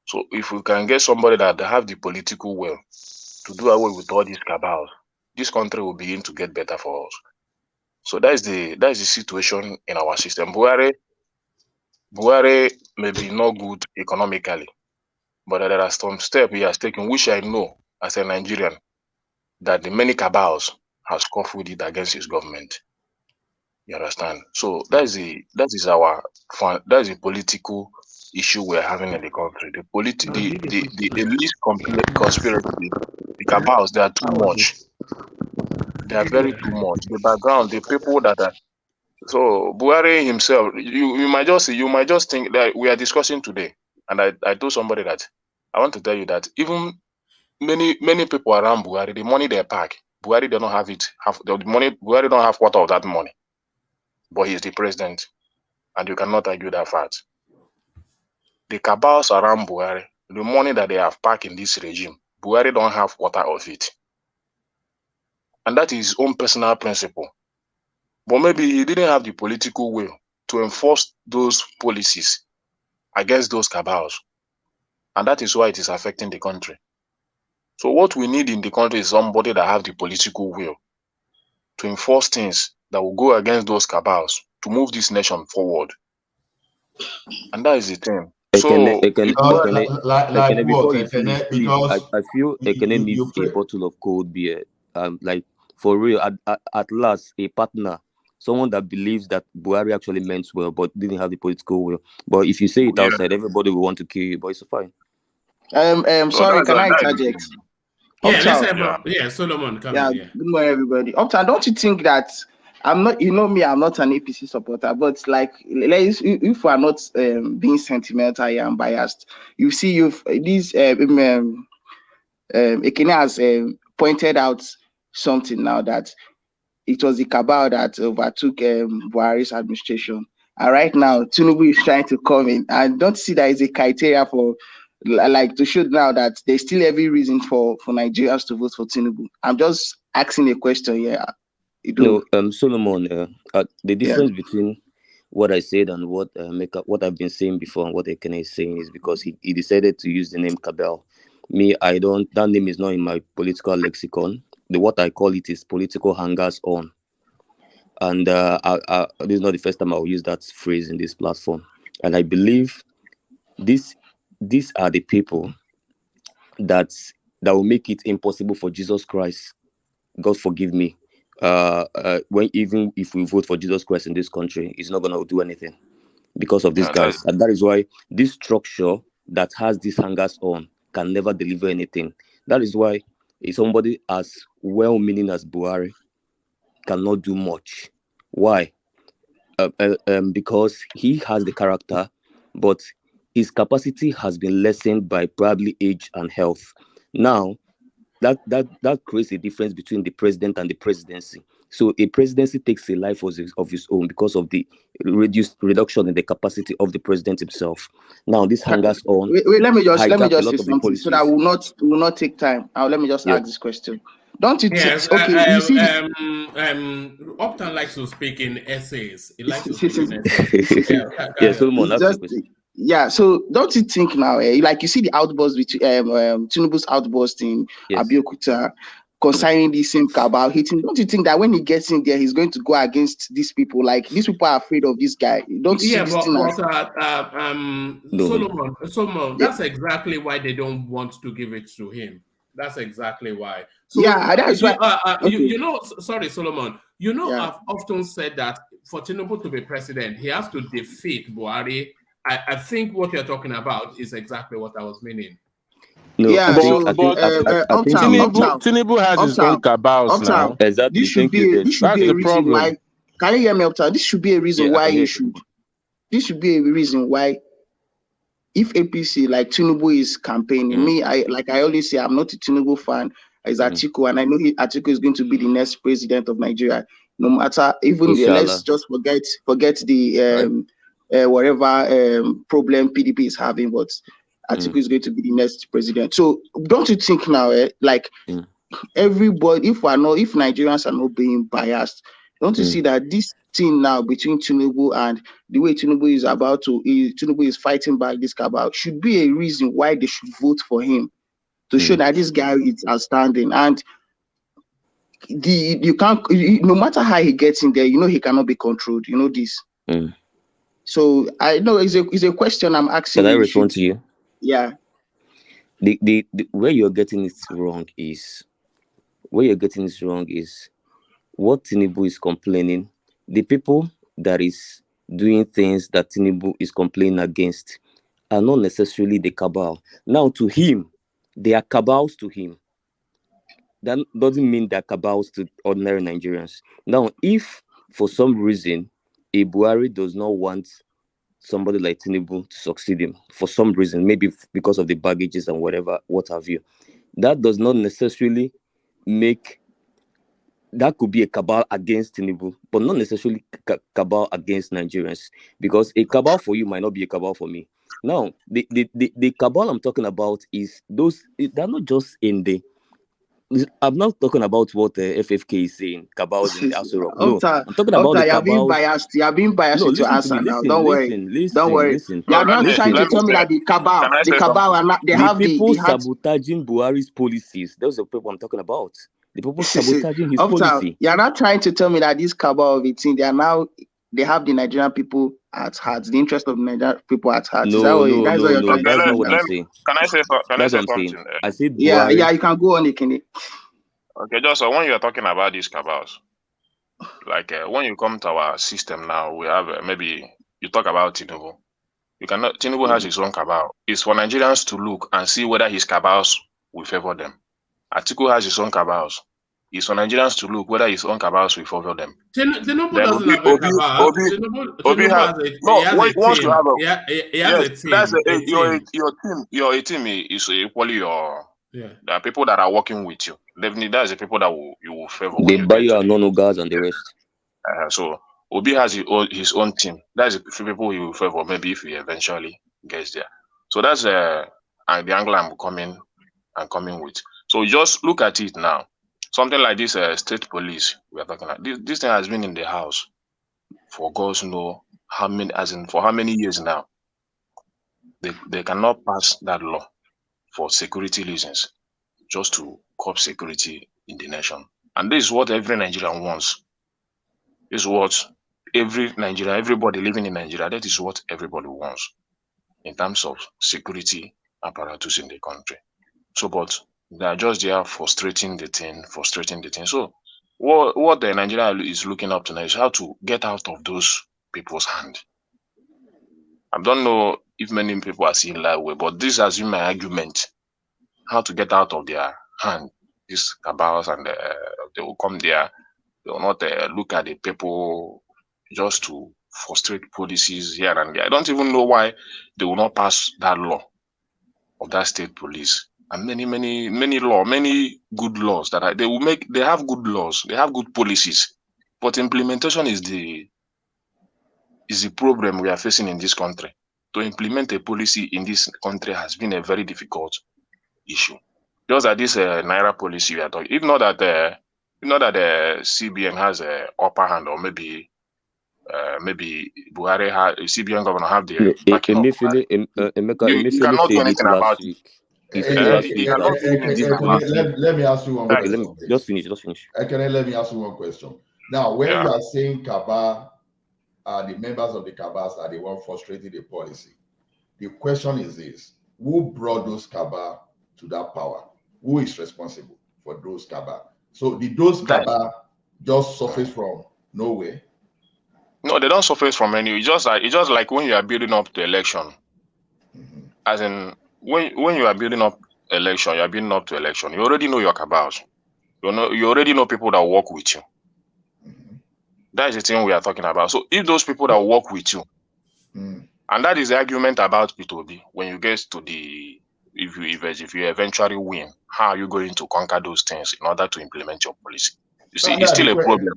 So if we can get somebody that have the political will to do away with all these cabals, this country will begin to get better for us. So that is the situation in our system. Buhari may be not good economically, but there are some steps he has taken, which I know as a Nigerian, that the many cabals has scuffled it against his government. You understand? So that is the political issue we're having in the country. The elite conspiracy, the cabals, they are too much. They are very too much. The background, the people that are. So Buhari himself, you might just think that we are discussing today, and I told somebody that I want to tell you that even many people around Buhari, the money they pack, Buhari they don't have it. The money Buhari don't have quarter of that money, but he's the president, and you cannot argue that fact. The cabals around Buhari, the money that they have packed in this regime, Buhari don't have quarter of it, and that is his own personal principle. But maybe he didn't have the political will to enforce those policies against those cabals. And that is why it is affecting the country. So what we need in the country is somebody that has the political will to enforce things that will go against those cabals to move this nation forward. And that is the thing. So Ekene, before you finish, please, I feel Ekene needs a bottle of cold beer. Like for real, at last, a partner, someone that believes that Buhari actually meant well, but didn't have the political will. But if you say it outside, everybody will want to kill you. But it's fine. Sorry, can I interject? Yeah, Solomon, come in. Good morning, everybody. Uptown, don't you think that I'm not? You know me, I'm not an APC supporter, but like, if we are not being sentimental and biased, you see, Ekene has pointed out something now that it was the cabal that overtook Buhari's administration. And right now, Tinubu is trying to come in. I don't see that as a criteria for, like, to show now that there's still every reason for Nigerians to vote for Tinubu. I'm just asking a question here. No, Solomon, the difference between what I said and what I've been saying before and what Ekene is saying is because he decided to use the name cabal. Me, I don't. That name is not in my political lexicon. What I call it is political hangers on, and this is not the first time I will use that phrase in this platform. And I believe these are the people that will make it impossible for Jesus Christ, God forgive me, when even if we vote for Jesus Christ in this country, it's not gonna do anything because of these guys. And that is why this structure that has these hangers on can never deliver anything. That is why somebody as well-meaning as Buhari cannot do much. Why? Because he has the character, but his capacity has been lessened by probably age and health. Now, that creates a difference between the president and the presidency. So a presidency takes a life of its own because of the reduction in the capacity of the president himself. Now this hangers on. Wait, let me just hijack a say lot of the something so that policies. will not take time. Let me just ask this question. Don't you think? Yes, Okay, you see. Upton likes to speak in essays. He likes to speak in essays. Solomon, It's just, yeah. So don't you think now? Like you see the outburst between Tinubu's outburst in Abeokuta concerning the same cabal hitting. Don't you think that when he gets in there, he's going to go against these people? Like these people are afraid of this guy. Don't you see this thing as Solomon, that's exactly why they don't want to give it to him. That's exactly why. So that's why. You know, sorry, Solomon. You know, I've often said that for Tinubu to be president, he has to defeat Buhari. I think what you're talking about is exactly what I was meaning. No, Tinubu has his own cabals now. Exactly. This should be a reason why. Can you hear me, Uptown? This should be a reason why you should. This should be a reason why. If APC like Tinubu is campaigning, I always say, I'm not a Tinubu fan. It's Atiku, and I know Atiku is going to be the next president of Nigeria. No matter, even let's just forget the whatever problem PDP is having, but Atiku is going to be the next president. So don't you think now, everybody, if Nigerians are not being biased, don't you see that this thing now between Tinubu and the way Tinubu is fighting back this cabal should be a reason why they should vote for him to show that this guy is outstanding. And you can't, no matter how he gets in there, he cannot be controlled. You know this. So I know it's a question I'm asking. Can I respond to you? Yeah. The where you're getting it wrong is what Tinubu is complaining. The people that is doing things that Tinubu is complaining against are not necessarily the cabal. Now, to him, they are cabals to him. That doesn't mean they're cabals to ordinary Nigerians. Now, if for some reason a Buhari does not want somebody like Tinubu to succeed him, for some reason, maybe because of the baggages and what have you, that does not necessarily make. That could be a cabal against Tinubu, but not necessarily cabal against Nigerians, because a cabal for you might not be a cabal for me. Now, the cabal I'm talking about is those, they're not just in the. I'm not talking about what FFK is saying, cabals in the Aso Rock. No, I'm talking about the cabals. You are being biased with your answer now. Don't worry. Listen. You are not trying to tell me that the cabal are not. They have people sabotaging Buhari's policies. Those are the people I'm talking about. The people sabotaging his policy. You're not trying to tell me that this cabal of 18, they have the Nigerian people at heart, the interest of Nigerian people at heart. No, that's not what I'm saying. Can I say something? I said Buhari. Yeah, you can go on, Ikini. Okay, just when you are talking about these cabals, like when you come to our system now, we have maybe you talk about Tinubu. Tinubu has his own cabal. It's for Nigerians to look and see whether his cabals will favor them. Atiku has his own cabals. It's for Nigerians to look whether his own cabals will favor them. Tinubu doesn't have a cabal. Tinubu has a team. He has a team. Your team is equally your. There are people that are working with you. Definitely, that's the people that you will favor. They buy your non-guards and the rest. So Obi has his own team. That's the people he will favor. Maybe if he eventually gets there. So that's the angle I'm coming with. So just look at it now. Something like this state police we are talking about. This thing has been in the house for God know how many, for how many years now. They cannot pass that law for security reasons, just to curb security in the nation. And this is what every Nigerian wants. This is what everybody living in Nigeria, that is what everybody wants in terms of security apparatus in the country. So, but they are just there frustrating the thing. So what the Nigeria is looking up to now is how to get out of those people's hand. I don't know if many people are seeing that way, but this has been my argument. How to get out of their hand. These cabals, and they will come there. They will not look at the people just to frustrate policies here and there. I don't even know why they will not pass that law of that state police and many good laws they have good laws, they have good policies, but implementation is the problem we are facing in this country. To implement a policy in this country has been a very difficult issue. Just that this Naira policy we are talking, if not that the CBN has a upper hand, or maybe Buhari CBN governor have the backing of Buhari. You Emefiele cannot do said it anything about last it. week. He said it last You week cannot that do anything about it. Let me ask you one okay, question. just finish. Okay, let me ask you one question. Now, when Yeah. you are saying Kaba, the members of the Kabas are the one frustrating the policy, the question is this: who brought those Kaba to that power? Who is responsible for those Kaba? So did those Kaba just surface from nowhere? No, they don't surface from any. It's just like when you are building up the election. As in, when you are building up election, you are building up to election. You already know your cabals. You already know people that work with you. That is the thing we are talking about. So if those people that work with you, and that is the argument about P2B, when you get to the if you eventually win, how are you going to conquer those things in order to implement your policy? You see, it's still a problem.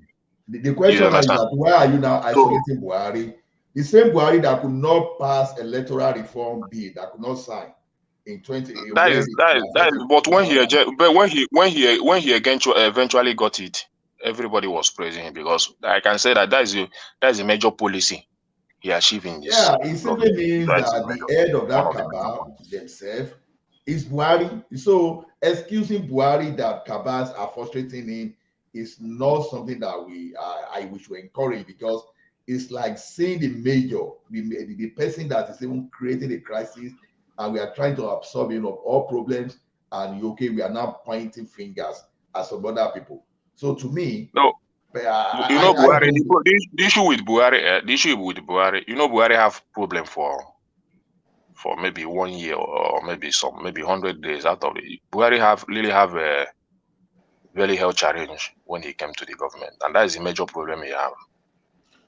The question is that why are you now isolating Buhari? The same Buhari that could not pass electoral reform bill, that could not sign in 20. That is. But when he eventually got it, everybody was praising him, because I can say that is a major policy he achieved in this. Yeah, it simply means that the head of that cabal themselves is Buhari. So excusing Buhari that cabals are frustrating him is not something that I wish to encourage, because it's like seeing the major, the person that is even creating a crisis, and we are trying to absorb all problems, and we are now pointing fingers at some other people. So to me, no, Buhari. The issue with Buhari, Buhari have problem for maybe 1 year, or maybe 100 days out of it. Buhari really have a very health challenge when he came to the government, and that is the major problem he have.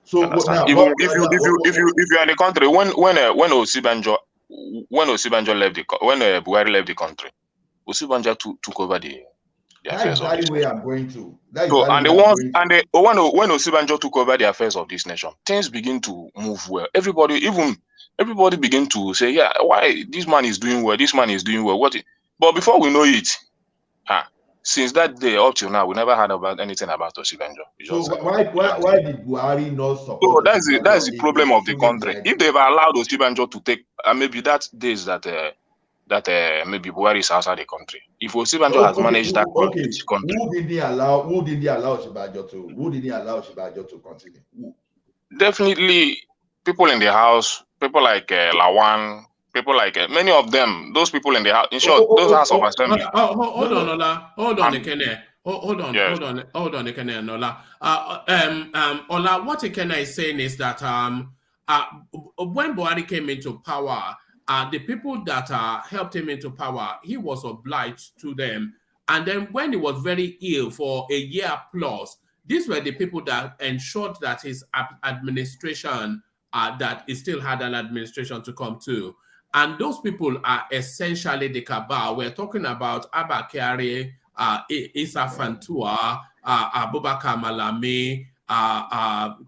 So understand? Even if you are in the country, when Osibanjo left when Buhari left the country, Osibanjo took over the affairs of this nation. When Osibanjo took over the affairs of this nation, things begin to move well. Everybody begin to say, yeah, why this man is doing well, this man is doing well. But before we know it, since that day up till now, we never heard about anything about Osibanjo. So why did Buhari not support? So that's the problem of the country. If they've allowed Osibanjo to take, maybe that days that maybe Buhari is outside the country. If Osibanjo has managed that country, who did he allow Osibanjo to? Who did he allow Osibanjo to continue? Who? Definitely, people in the house, people like Lawan, people like many of them. Those people in the house, in short, those House of Assembly. Hold on, Ola. Hold on, Ekene. Hold on, Ekene and Ola. Ola, what Ekene is saying is that when Buhari came into power, the people that helped him into power, he was obliged to them. And then when he was very ill for a year plus, these were the people that ensured that his administration, that he still had an administration to come to. And those people are essentially the cabal. We're talking about Abba Kyari, Issa Fantua, Abubakar Malami,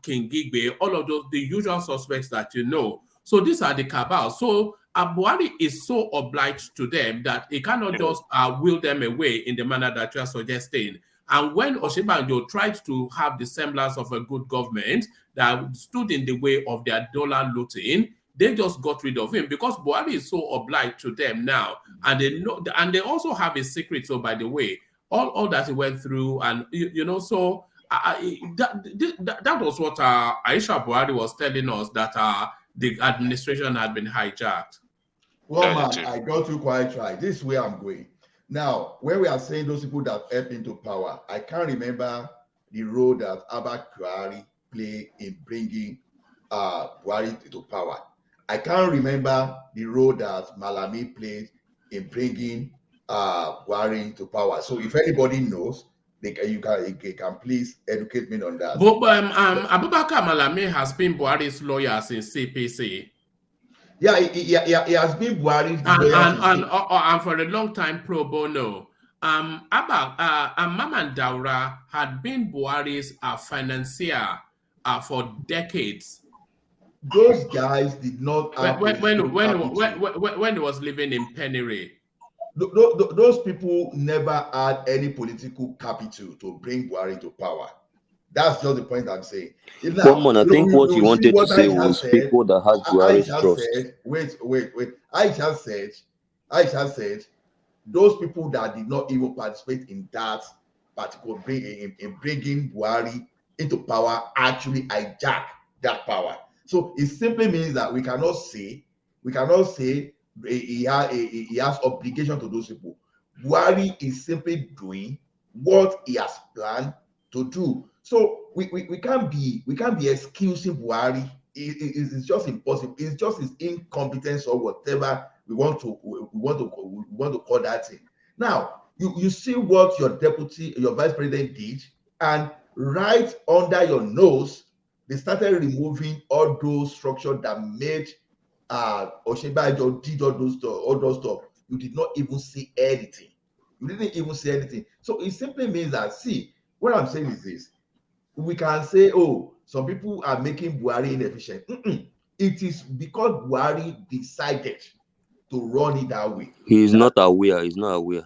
King Gigbe, all of those, the usual suspects that you know. So these are the cabal. So Buhari is so obliged to them that he cannot just will them away in the manner that you are suggesting. And when Osibanjo tried to have the semblance of a good government that stood in the way of their dollar looting, they just got rid of him because Buhari is so obliged to them now. And they know, and they also have a secret. So by the way, all that he went through, and so that was what Aisha Buhari was telling us, that the administration had been hijacked. Well, man, I got you quite right. This is where I'm going. Now, when we are saying those people that helped into power, I can't remember the role that Abba Kyari played in bringing Buhari into power. I can't remember the role that Malami played in bringing Buhari into power. So if anybody knows, they can please educate me on that. But Abubakar Malami has been Buhari's lawyer since CPC. Yeah, he has been Buhari's and for a long time pro bono. Maman Daura had been Buhari's financier for decades. Those guys did not have when capital. he was living in Penury. Those people never had any political capital to bring Buhari to power. That's just the point I'm saying. Now, I think what you wanted to say Aisha was said, people that has Buhari's Aisha trust. said, wait. Aisha said, those people that did not even participate in that particular in bringing Buhari into power actually hijack that power. So it simply means that we cannot say he has obligation to those people. Buhari is simply doing what he has planned to do. So we can't be excusing Buhari. It's just impossible. It's just his incompetence or whatever we want to call that thing. Now you see what your vice president did, and right under your nose, they started removing all those structures that made Osinbajo did all those stuff. You did not even see anything. You didn't even see anything. So it simply means that, see, what I'm saying is this: we can say, oh, some people are making Buhari inefficient. It is because Buhari decided to run it that way. He is not aware. He's not aware.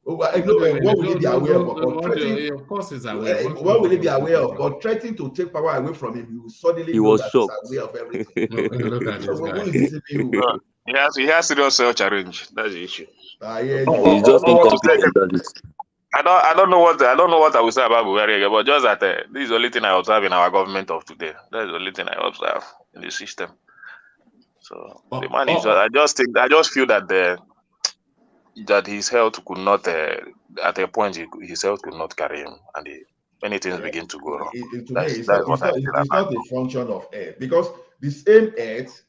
What will he be aware of? Of course, he's aware. What will he be aware of? But threatening to take power away from him, you suddenly know that he's aware of everything. Look at this guy. Who is deceiving you? He has serious self-challenge. That's the issue. He's just incompetent. That is. I don't know what I will say about Buhari, but just that this is the only thing I observe in our government of today. That's the only thing I observe in the system. So the man is. I just feel that that his health could not at a point his health could not carry him, and many things begin to go wrong. It's not a function of health, because the same health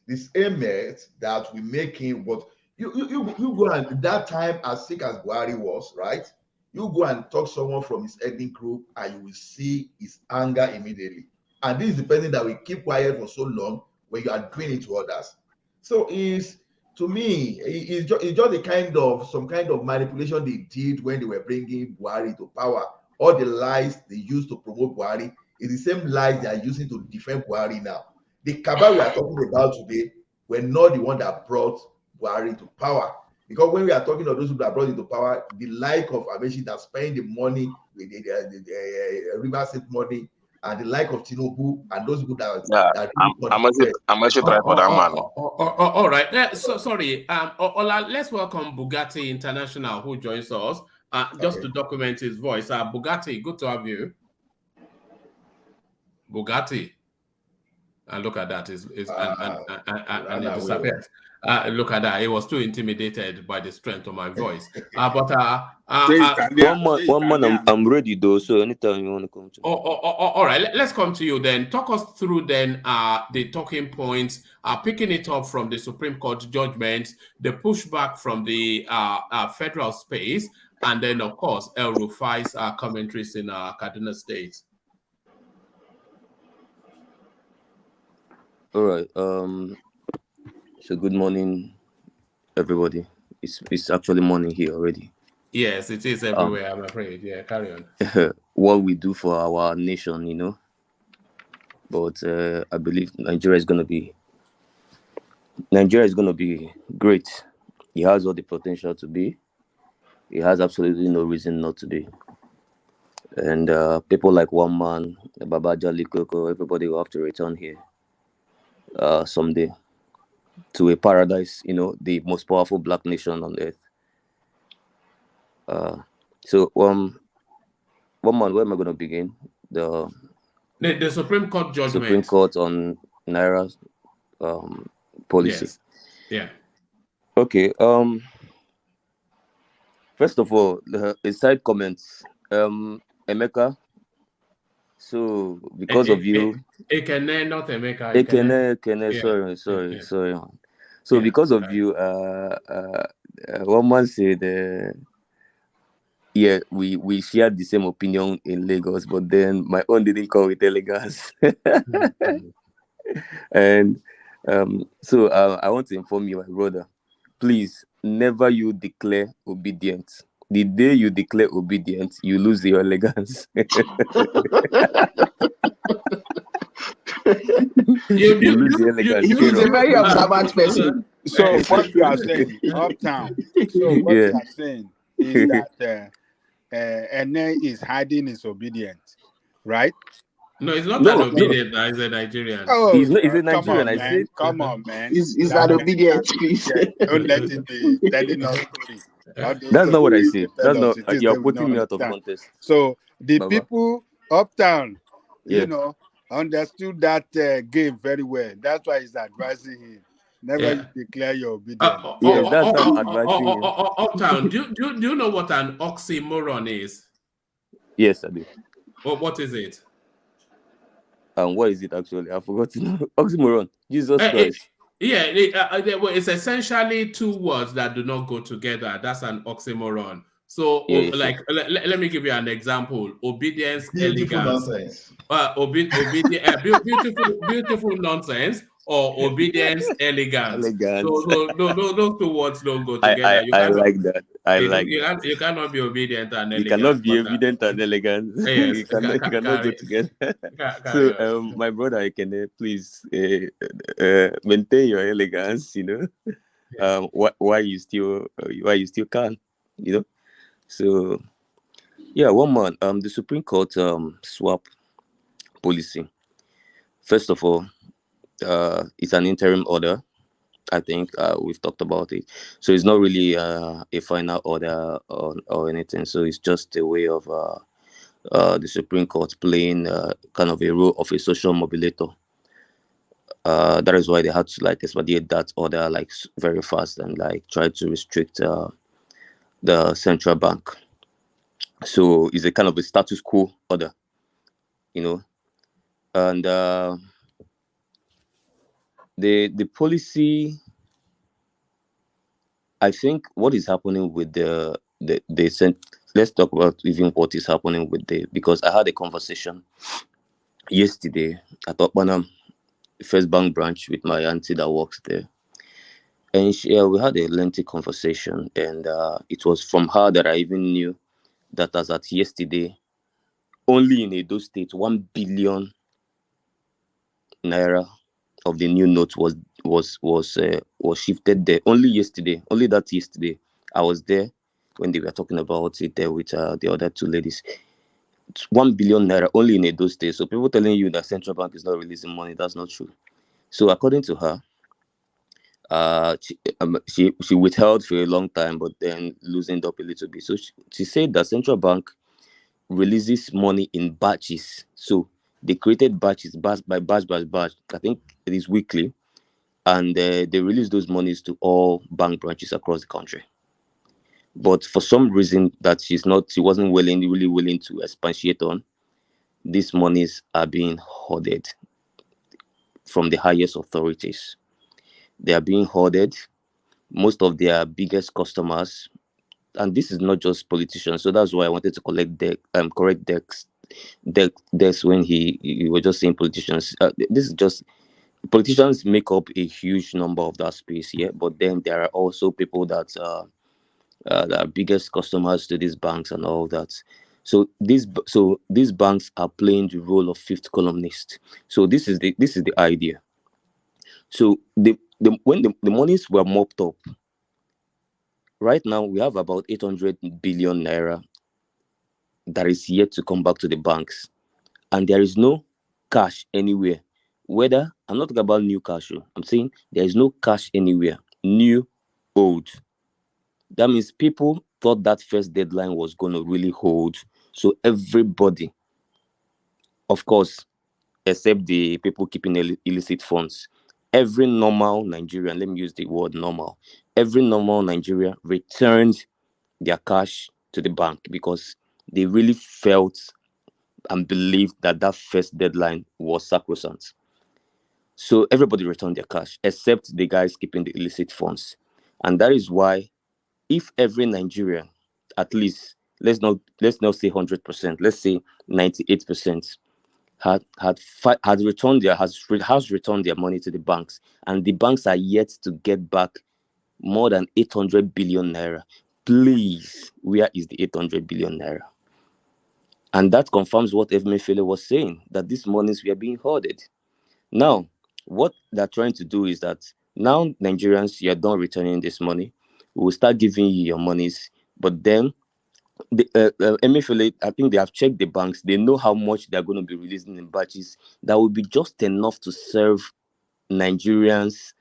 that we make him. But you go, and that time, as sick as Buhari was, right? You go and talk to someone from his ethnic group, and you will see his anger immediately. And this is the person that we keep quiet for so long when you are doing it to others. So to me, it's just some kind of manipulation they did when they were bringing Buhari to power. All the lies they used to promote Buhari is the same lies they are using to defend Buhari now. The cabal we are talking about today were not the one that brought Buhari to power. Because when we are talking of those who that brought it to power, the like of Amechi that spent the money, the River State money, and the like of Tinubu, and those people I'm actually trying for that man. All right. Sorry. Ola, let's welcome Bugatti International, who joins us just to document his voice. Bugatti, good to have you. Bugatti. And look at that. And it disappeared. Look at that. He was too intimidated by the strength of my voice. One man, I'm ready though. So anytime you want to come to me. All right. Let's come to you then. Talk us through then the talking points, picking it up from the Supreme Court judgment, the pushback from the federal space, and then of course El Rufai's commentaries in Kaduna State. All right. So good morning, everybody. It's actually morning here already. Yes, it is everywhere. I'm afraid. Yeah, carry on. What we do for our nation, you know. But I believe Nigeria is gonna be great. It has all the potential to be. It has absolutely no reason not to be. And people like One Man, Baba Jali Koko, everybody will have to return here someday to a paradise, you know, the most powerful black nation on earth. So One Man, where am I going to begin? The Supreme Court judgment. Supreme Court on Naira's policy. Yes. Yeah. Okay. First of all, a side comments. Emeka. So because of you, Ekene, not Emeka. Ekene. Sorry. So because of you, One Man said, yeah, we shared the same opinion in Lagos, but then my own didn't come with elegance. And So I want to inform you, my brother. Please, never you declare obedient. The day you declare obedient, you lose your elegance. You lose your elegance straight He's a up. very observant person. So what you are saying, Uptown. So what Yeah. you are saying is that Ene is hiding his obedience, right? No, it's not an No, no. obedient. He's a Nigerian. Oh, He's a come Nigerian. on, I man. said Come on, man. He's That an man is obedient, an please. obedient. Don't let him be telling us story. All those that's not what I stories they said. That's tell us. not. It is You're that we putting don't me out of understand. context, So the Baba. people uptown, Yeah. understood that game very well. That's why he's advising him. Never Yeah. you declare your obedience. Yes, that's why I'm advising him. Uptown, do you know what an oxymoron is? Yes, I do. What is it? And what is it actually? I forgot to know. Oxymoron. Jesus Eh, eh, Christ. well, it's essentially two words that do not go together. That's an oxymoron. So, Yeah, sure. like, let me give you an example: obedience, Beautiful elegance. nonsense. Beautiful nonsense, or obedience, elegance. Elegance. So, those two words don't go I, together. I, I like that. I You, like you, that. you cannot be obedient and You elegant. cannot be But evident and elegant. yes, You cannot go together. carry So, on. my brother, can please maintain your elegance. Yeah. Why you still can. So yeah, one man. The Supreme Court swap policy. First of all, it's an interim order. I think we've talked about it. So it's not really a final order or anything. So it's just a way of the Supreme Court playing kind of a role of a social mobilizer. That is why they had to like expedite that order like very fast and like try to restrict the central bank. So it's a kind of a status quo order, and the policy. I think what is happening with let's talk about even what is happening with because I had a conversation yesterday at Okpanam First Bank branch with my auntie that works there. And we had a lengthy conversation, and it was from her that I even knew that as at yesterday, only in Edo State, 1 billion naira of the new note was shifted there. Only yesterday, only that yesterday, I was there when they were talking about it there with the other two ladies. It's 1 billion naira only in Edo State. So people telling you that central bank is not releasing money, that's not true. So according to her, she withheld for a long time, but then loosened up a little bit. So she said that central bank releases money in batches. So they created batches, batch by batch by batch. I think it is weekly, and they release those monies to all bank branches across the country. But for some reason that she wasn't really willing to expatiate on, these monies are being hoarded from the highest authorities. They are being hoarded. Most of their biggest customers, and this is not just politicians, so that's why I wanted to correct Dex when he was just saying politicians. This is just politicians make up a huge number of that space, yeah. But then there are also people that are biggest customers to these banks and all that. So these banks are playing the role of fifth columnist. So this is the idea. So when the monies were mopped up, right now we have about 800 billion naira that is yet to come back to the banks, and there is no cash anywhere. Whether I'm not talking about new cash, I'm saying there is no cash anywhere, new, old. That means people thought that first deadline was going to really hold. So everybody, of course, except the people keeping illicit funds, every normal Nigerian, let me use the word normal, every normal Nigerian returned their cash to the bank because they really felt and believed that first deadline was sacrosanct. So everybody returned their cash except the guys keeping the illicit funds. And that is why if every Nigerian, at least let's not say 100%, let's say 98% had returned has returned their money to the banks, and the banks are yet to get back more than 800 billion naira. Please, where is the 800 billion naira? And that confirms what Emefiele was saying, that these monies were being hoarded. Now, what they're trying to do is that now Nigerians, you're done returning this money. We will start giving you your monies. But then, Emefiele, I think they have checked the banks. They know how much they're going to be releasing in batches. That will be just enough to serve Nigerians,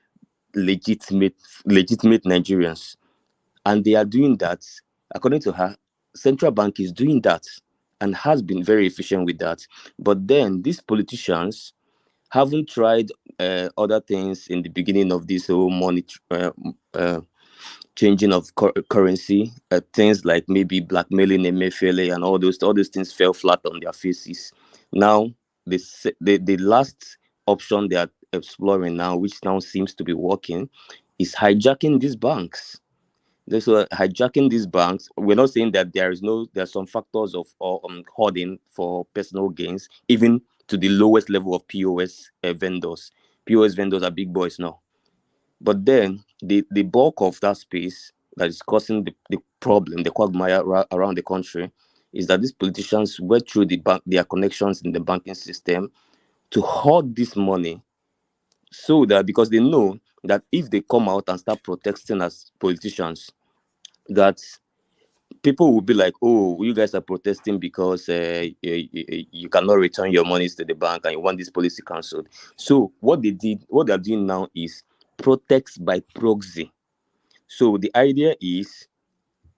legitimate Nigerians. And they are doing that. According to her, central bank is doing that and has been very efficient with that. But then these politicians haven't tried other things in the beginning of this whole money changing of currency. Things like maybe blackmailing Emefiele and all those things fell flat on their faces. Now the last option they are exploring now, which now seems to be working, is hijacking these banks. So hijacking these banks, we're not saying that there are some factors of hoarding for personal gains, even to the lowest level of POS vendors. POS vendors are big boys now. But then the bulk of that space that is causing the problem, the quagmire around the country, is that these politicians went through their connections in the banking system to hoard this money, so that because they know that if they come out and start protesting as politicians, that people will be like, oh, you guys are protesting because you cannot return your monies to the bank and you want this policy cancelled. So what they're doing now is protest by proxy. So the idea is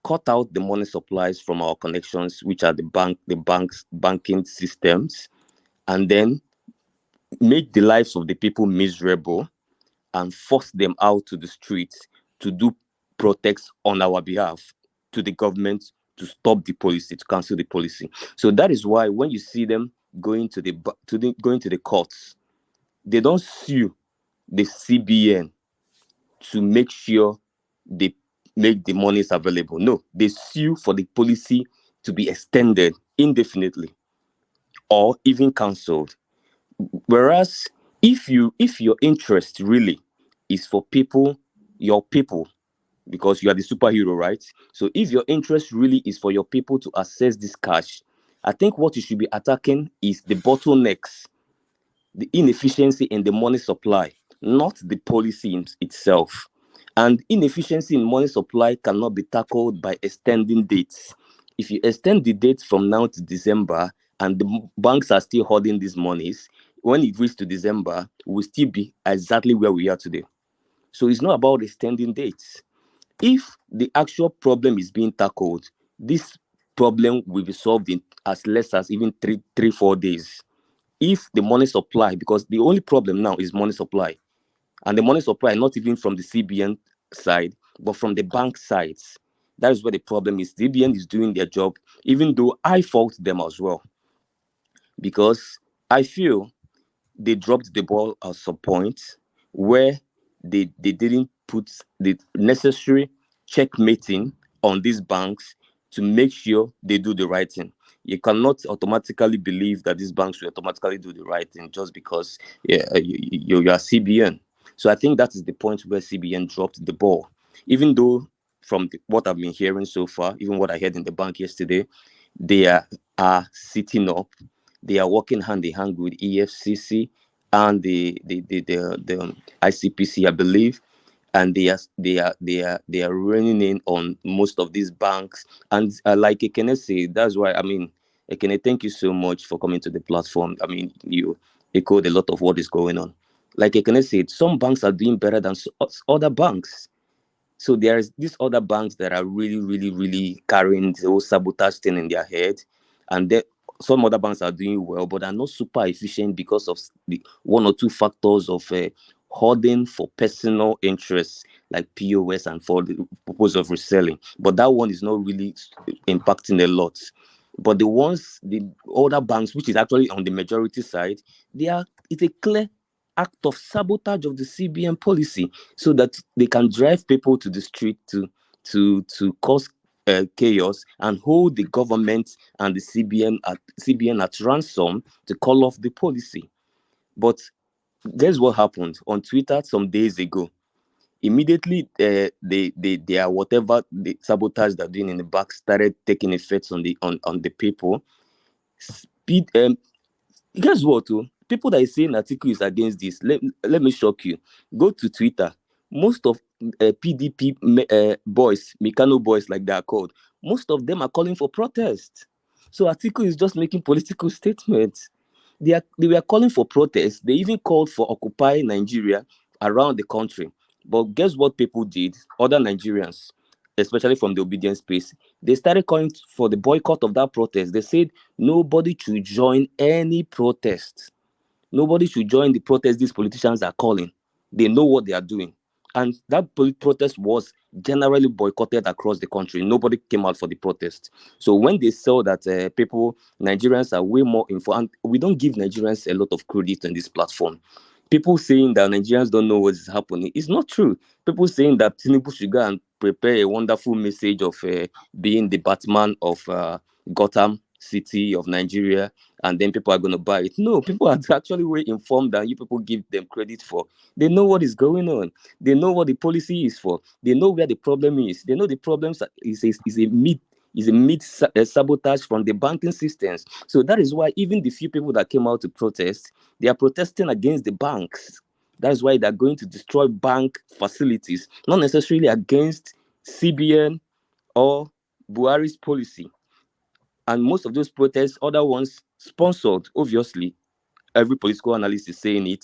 cut out the money supplies from our connections, which are banking systems, and then make the lives of the people miserable and force them out to the streets to do protests on our behalf to the government to stop the policy, to cancel the policy. So that is why when you see them going to the courts, they don't sue the CBN to make sure they make the monies available. No, they sue for the policy to be extended indefinitely or even cancelled. Whereas if your interest really is for people, your people, because you are the superhero, right? So if your interest really is for your people to access this cash, I think what you should be attacking is the bottlenecks, the inefficiency in the money supply, not the policy itself. And inefficiency in money supply cannot be tackled by extending dates. If you extend the dates from now to December and the banks are still holding these monies, when it reaches to December, we'll still be exactly where we are today. So it's not about extending dates. If the actual problem is being tackled, this problem will be solved in as less as even 4 days. If the money supply, because the only problem now is money supply, and the money supply not even from the CBN side, but from the bank sides. That is where the problem is. CBN is doing their job, even though I fault them as well, because I feel they dropped the ball at some point where they didn't put the necessary checkmating on these banks to make sure they do the right thing. You cannot automatically believe that these banks will automatically do the right thing just because you are CBN. So I think that is the point where CBN dropped the ball. Even though from what I've been hearing so far, even what I heard in the bank yesterday, they are sitting up. They are working hand in hand with EFCC and the ICPC, I believe, and they are running in on most of these banks. And like Ekene said, that's why Ekene, thank you so much for coming to the platform. I mean, you echoed a lot of what is going on. Like Ekene said, some banks are doing better than other banks. So there's these other banks that are really, really, really carrying the whole sabotage thing in their head, and some other banks are doing well, but are not super efficient because of the one or two factors of hoarding for personal interests, like POS and for the purpose of reselling. But that one is not really impacting a lot. But the other banks, which is actually on the majority side, it's a clear act of sabotage of the CBN policy so that they can drive people to the street to cause chaos and hold the government and the CBN at ransom to call off the policy. But guess what happened on Twitter some days ago? Immediately, they are whatever the sabotage they're doing in the back started taking effects on the people. Speed. Guess what? Oh? People that is saying Atiku is against this. Let me shock you. Go to Twitter. Most of PDP boys, Mikano boys, like they are called, most of them are calling for protest. So Atiku is just making political statements. They were calling for protest. They even called for Occupy Nigeria around the country. But guess what people did? Other Nigerians, especially from the obedience space, they started calling for the boycott of that protest. They said nobody should join any protest. Nobody should join the protest these politicians are calling. They know what they are doing. And that protest was generally boycotted across the country. Nobody came out for the protest. So when they saw that Nigerians are way more informed, we don't give Nigerians a lot of credit on this platform. People saying that Nigerians don't know what is happening, it's not true. People saying that Tinubu should go and prepare a wonderful message of being the Batman of Gotham City of Nigeria, and then people are going to buy it. No, people are actually way informed than you people give them credit for. They know what is going on. They know what the policy is for. They know where the problem is. They know the problem is a mid sabotage from the banking systems. So that is why even the few people that came out to protest, they are protesting against the banks. That is why they're going to destroy bank facilities, not necessarily against CBN or Buhari's policy. And most of those protests, other ones sponsored, obviously. Every political analyst is saying it.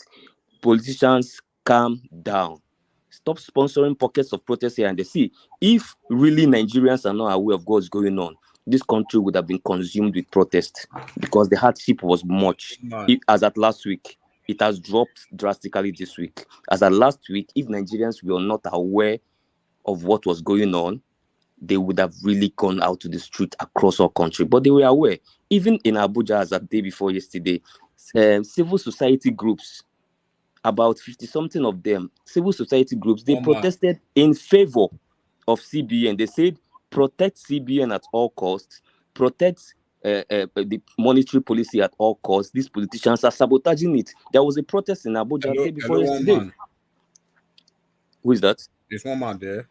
Politicians, calm down. Stop sponsoring pockets of protest here and there. See, if really Nigerians are not aware of what's going on, this country would have been consumed with protest because the hardship was much. As at last week, it has dropped drastically this week. As at last week, if Nigerians were not aware of what was going on, they would have really gone out to the street across our country. But they were aware. Even in Abuja, as at day before yesterday, civil society groups, about 50-something of them, civil society groups, they protested in favor of CBN. They said, protect CBN at all costs, protect the monetary policy at all costs. These politicians are sabotaging it. There was a protest in Abuja the day before yesterday. Who is that? There's one man there.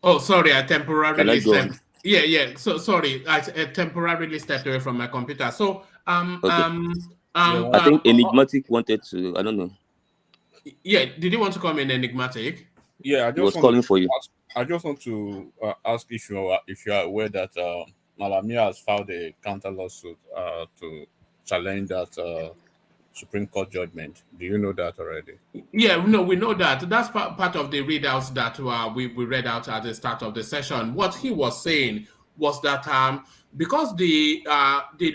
Oh, sorry, I temporarily stepped. Yeah. So sorry, I temporarily stepped away from my computer. So I think Enigmatic wanted to. I don't know. Yeah, did you want to come in, Enigmatic? Yeah, I just calling for you. I just want to ask if you are aware that Malamia has filed a counter lawsuit to challenge that Supreme Court judgment. Do you know that already? Yeah, no, we know that. That's part of the readouts that we read out at the start of the session. What he was saying was that because the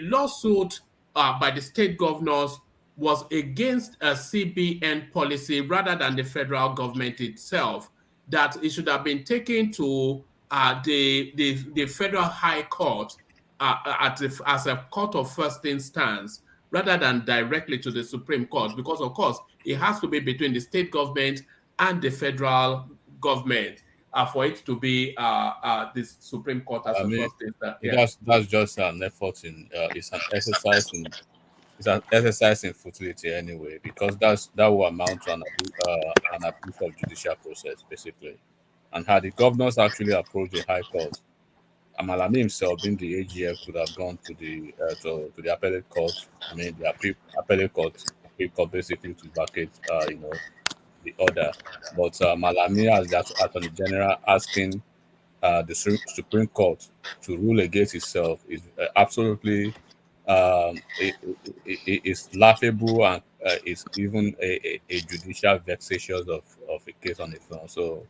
lawsuit by the state governors was against a CBN policy rather than the federal government itself, that it should have been taken to the federal high court as a court of first instance, rather than directly to the Supreme Court, because of course it has to be between the state government and the federal government for it to be the Supreme Court as a first instance. Yeah. That's just an effort in it's an exercise in futility anyway, because that will amount to an abuse of judicial process basically. And had the governors actually approached the High Court, Amalami himself, being the AGF, could have gone to the appellate court. I mean, the appellate court basically to vacate, the order. But Malami, as the Attorney General, asking the Supreme Court to rule against itself is absolutely it's laughable, and it's even a judicial vexatious of a case on its own. So.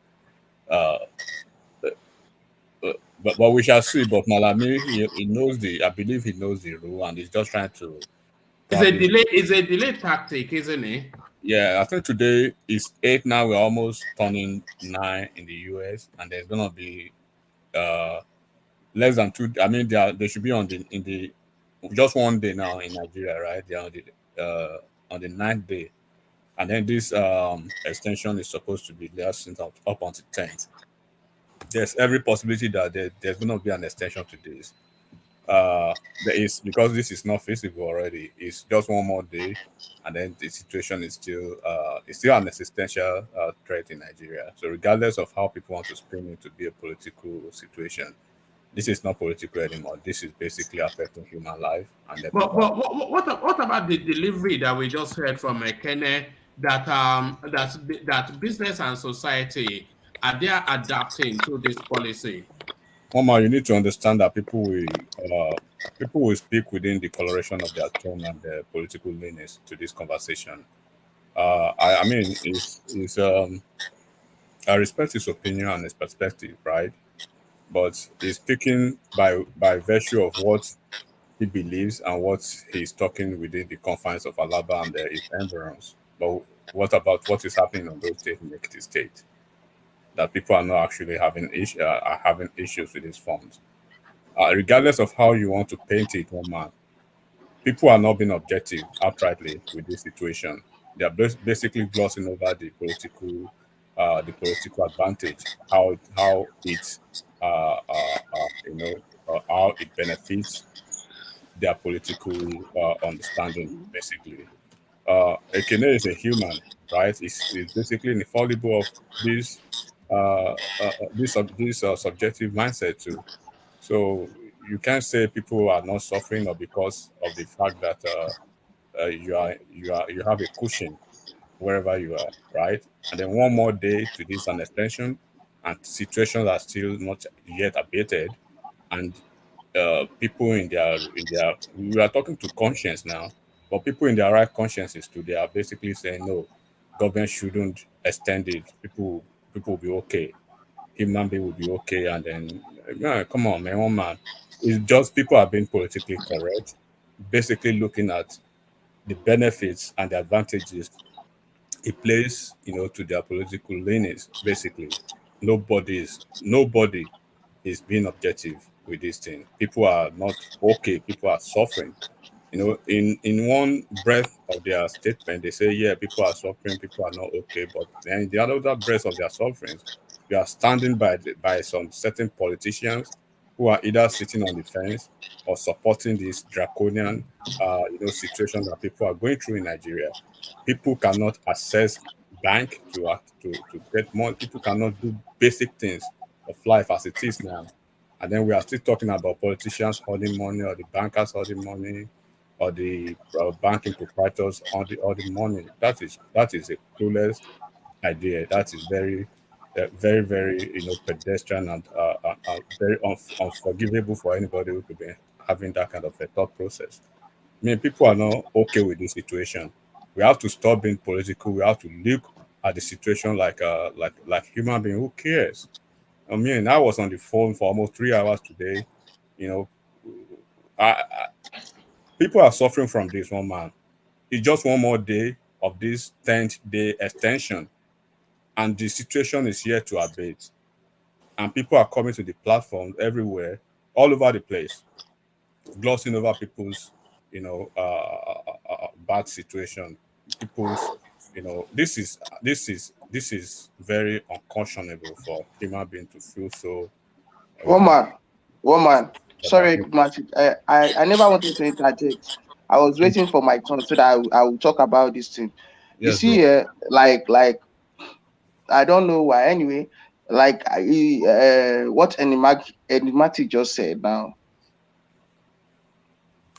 But we shall see. But Malami, he knows I believe he knows the rule, and he's just trying to. It's a delay tactic, isn't it? Yeah, I think today is 8 now. We're almost turning 9 in the US, and there's gonna be less than 2. I mean, they should be in the just one day now in Nigeria, right? They're on the 9th day, and then this extension is supposed to be lasting up until 10th. There's every possibility that there's going to be an extension to this. There is, because this is not feasible already. It's just one more day, and then the situation is still an existential threat in Nigeria. So regardless of how people want to spin it to be a political situation, this is not political anymore. This is basically affecting human life, and then But people. what about the delivery that we just heard from Kene, that business and society are they adapting to this policy? Mama, you need to understand that people will speak within the coloration of their tone and their political leanings to this conversation. I mean, I respect his opinion and his perspective, right? But he's speaking by virtue of what he believes and what he's talking within the confines of Alaba and its environs. But what about what is happening on those states in Ekiti State? That people are not actually are having issues with these funds. Regardless of how you want to paint it, one man, people are not being objective outrightly with this situation. They are basically glossing over the political advantage, how it, how it benefits their political understanding, basically. Ekene is a human, right? It's basically infallible of this subjective mindset too. So you can't say people are not suffering or because of the fact that you have a cushion wherever you are, right? And then one more day to this an extension, and situations are still not yet abated, and people in their we are talking to conscience now, but people in their right consciences too, they are basically saying no, government shouldn't extend it. People will be okay. Human being will be okay, and then yeah, come on, man, one man. It's just people are being politically correct, basically looking at the benefits and the advantages it plays, to their political leanings. Basically, nobody is being objective with this thing. People are not okay. People are suffering. In one breath of their statement, they say, "Yeah, people are suffering. People are not okay." But then in the other breath of their sufferings, you are standing by some certain politicians who are either sitting on the fence or supporting this draconian, situation that people are going through in Nigeria. People cannot access bank to get money. People cannot do basic things of life as it is now. And then we are still talking about politicians holding money, or the bankers holding money, or the banking proprietors holding money. That is a clueless idea. That is very pedestrian and very unforgivable for anybody who could be having that kind of a thought process. I mean, people are not okay with this situation. We have to stop being political. We have to look at the situation like human being. Who cares? I mean, I was on the phone for almost 3 hours today. You know, people are suffering from this, one man. It's just one more day of this 10th day extension, and the situation is here to abate. And people are coming to the platform everywhere, all over the place, glossing over people's, bad situation. People's, this is very unconscionable for human being to feel so. Woman, woman. Sorry, That Magic. I never wanted to interject. I was waiting for my turn so that I will talk about this thing. You Yes, see, bro. like I don't know why. Anyway, what enigmatic just said now.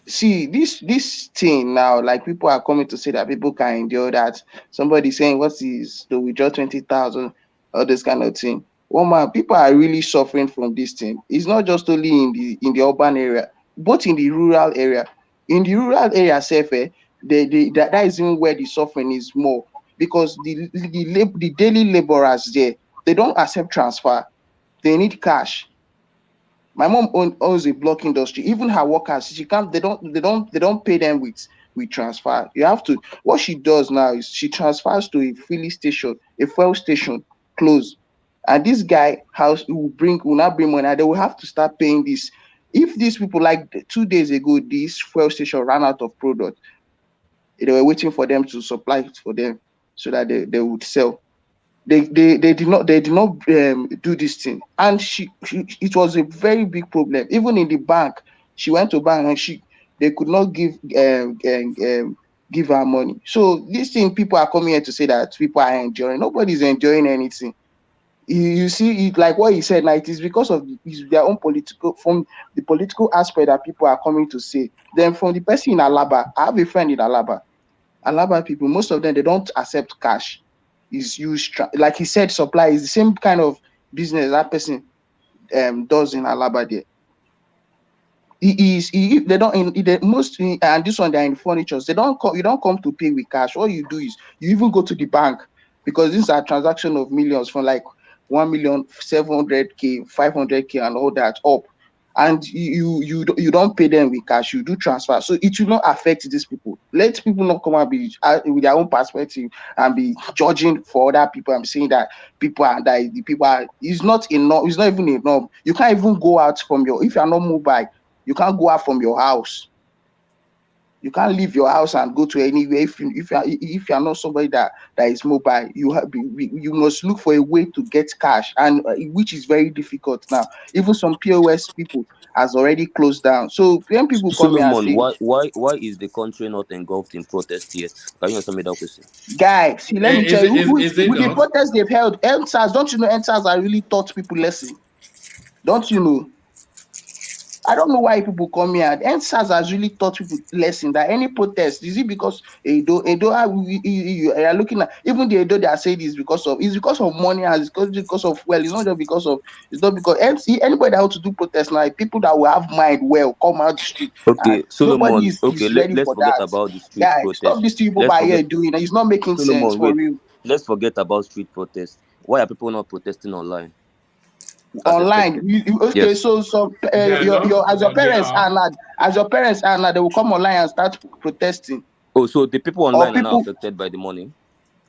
See, this thing now, like people are coming to say that people can endure that. Somebody saying what is to withdraw 20,000, all this kind of thing. Well, man, people are really suffering from this thing. It's not just only in the urban area, but in the rural area. In the rural area, safe, that is even where the suffering is more, because the daily laborers there, they don't accept transfer. They need cash. My mom owns a block industry. Even her workers, she can't. They don't pay them with transfer. You have to. What she does now is she transfers to a filling station, a fuel station close, and this guy house will not bring money. And they will have to start paying this. If these people, like 2 days ago, this fuel station ran out of product, they were waiting for them to supply it for them. so that they would sell. They did not do this thing, and it was a very big problem. Even in the bank, she went to bank and they could not give her money. So this thing, people are coming here to say that people are enjoying. Nobody's enjoying anything. You see it, like what he said. Now it is because of their own from the political aspect that people are coming to say. Then from the person in Alaba, I have a friend in Alaba people, most of them, they don't accept cash. Is used, like he said, supply is the same kind of business that person does in Alaba there. They don't and this one, they're in furnitures. You don't come to pay with cash. All you do is you even go to the bank, because these are transaction of millions, from like 1,700,000, 500K and all that up. And you don't pay them with cash, you do transfer. So it will not affect these people. Let people not come and be with their own perspective and be judging for other people and saying that it's not enough. It's not even enough. You can't even go out from if you're not mobile, you can't go out from your house. You can't leave your house and go to anywhere if you're not somebody that is mobile. You must look for a way to get cash, and which is very difficult now. Even some POS people has already closed down. So when people come here and Solomon, say, why is the country not engulfed in protest yet? Can you answer me that question? guy, see, let me tell you, Is it with the not? protest they've held, EndSARS, don't you know EndSARS are really taught people lesson? Don't you know? I don't know why people come here. EndSARS has really taught people lesson that any protest, is it because Edo you are looking at, even the Edo they are saying it's because of money, and it's because of, well, it's not just because of, it's not because anybody that wants to do protest now, people that will have mind well come out the street. Okay, Nobody Solomon. is Okay, ready let's for forget that. about the street Guys, stop protest. this to people Let's by here forget doing it. It's not making sense Solomon. for Wait, real. let's forget about street protest. Why are people not protesting online as Online, expected? okay, Yes. so They are your not, as your but they parents are. are not, they will come online and start protesting. Oh, so the people Or online are not people affected by the money?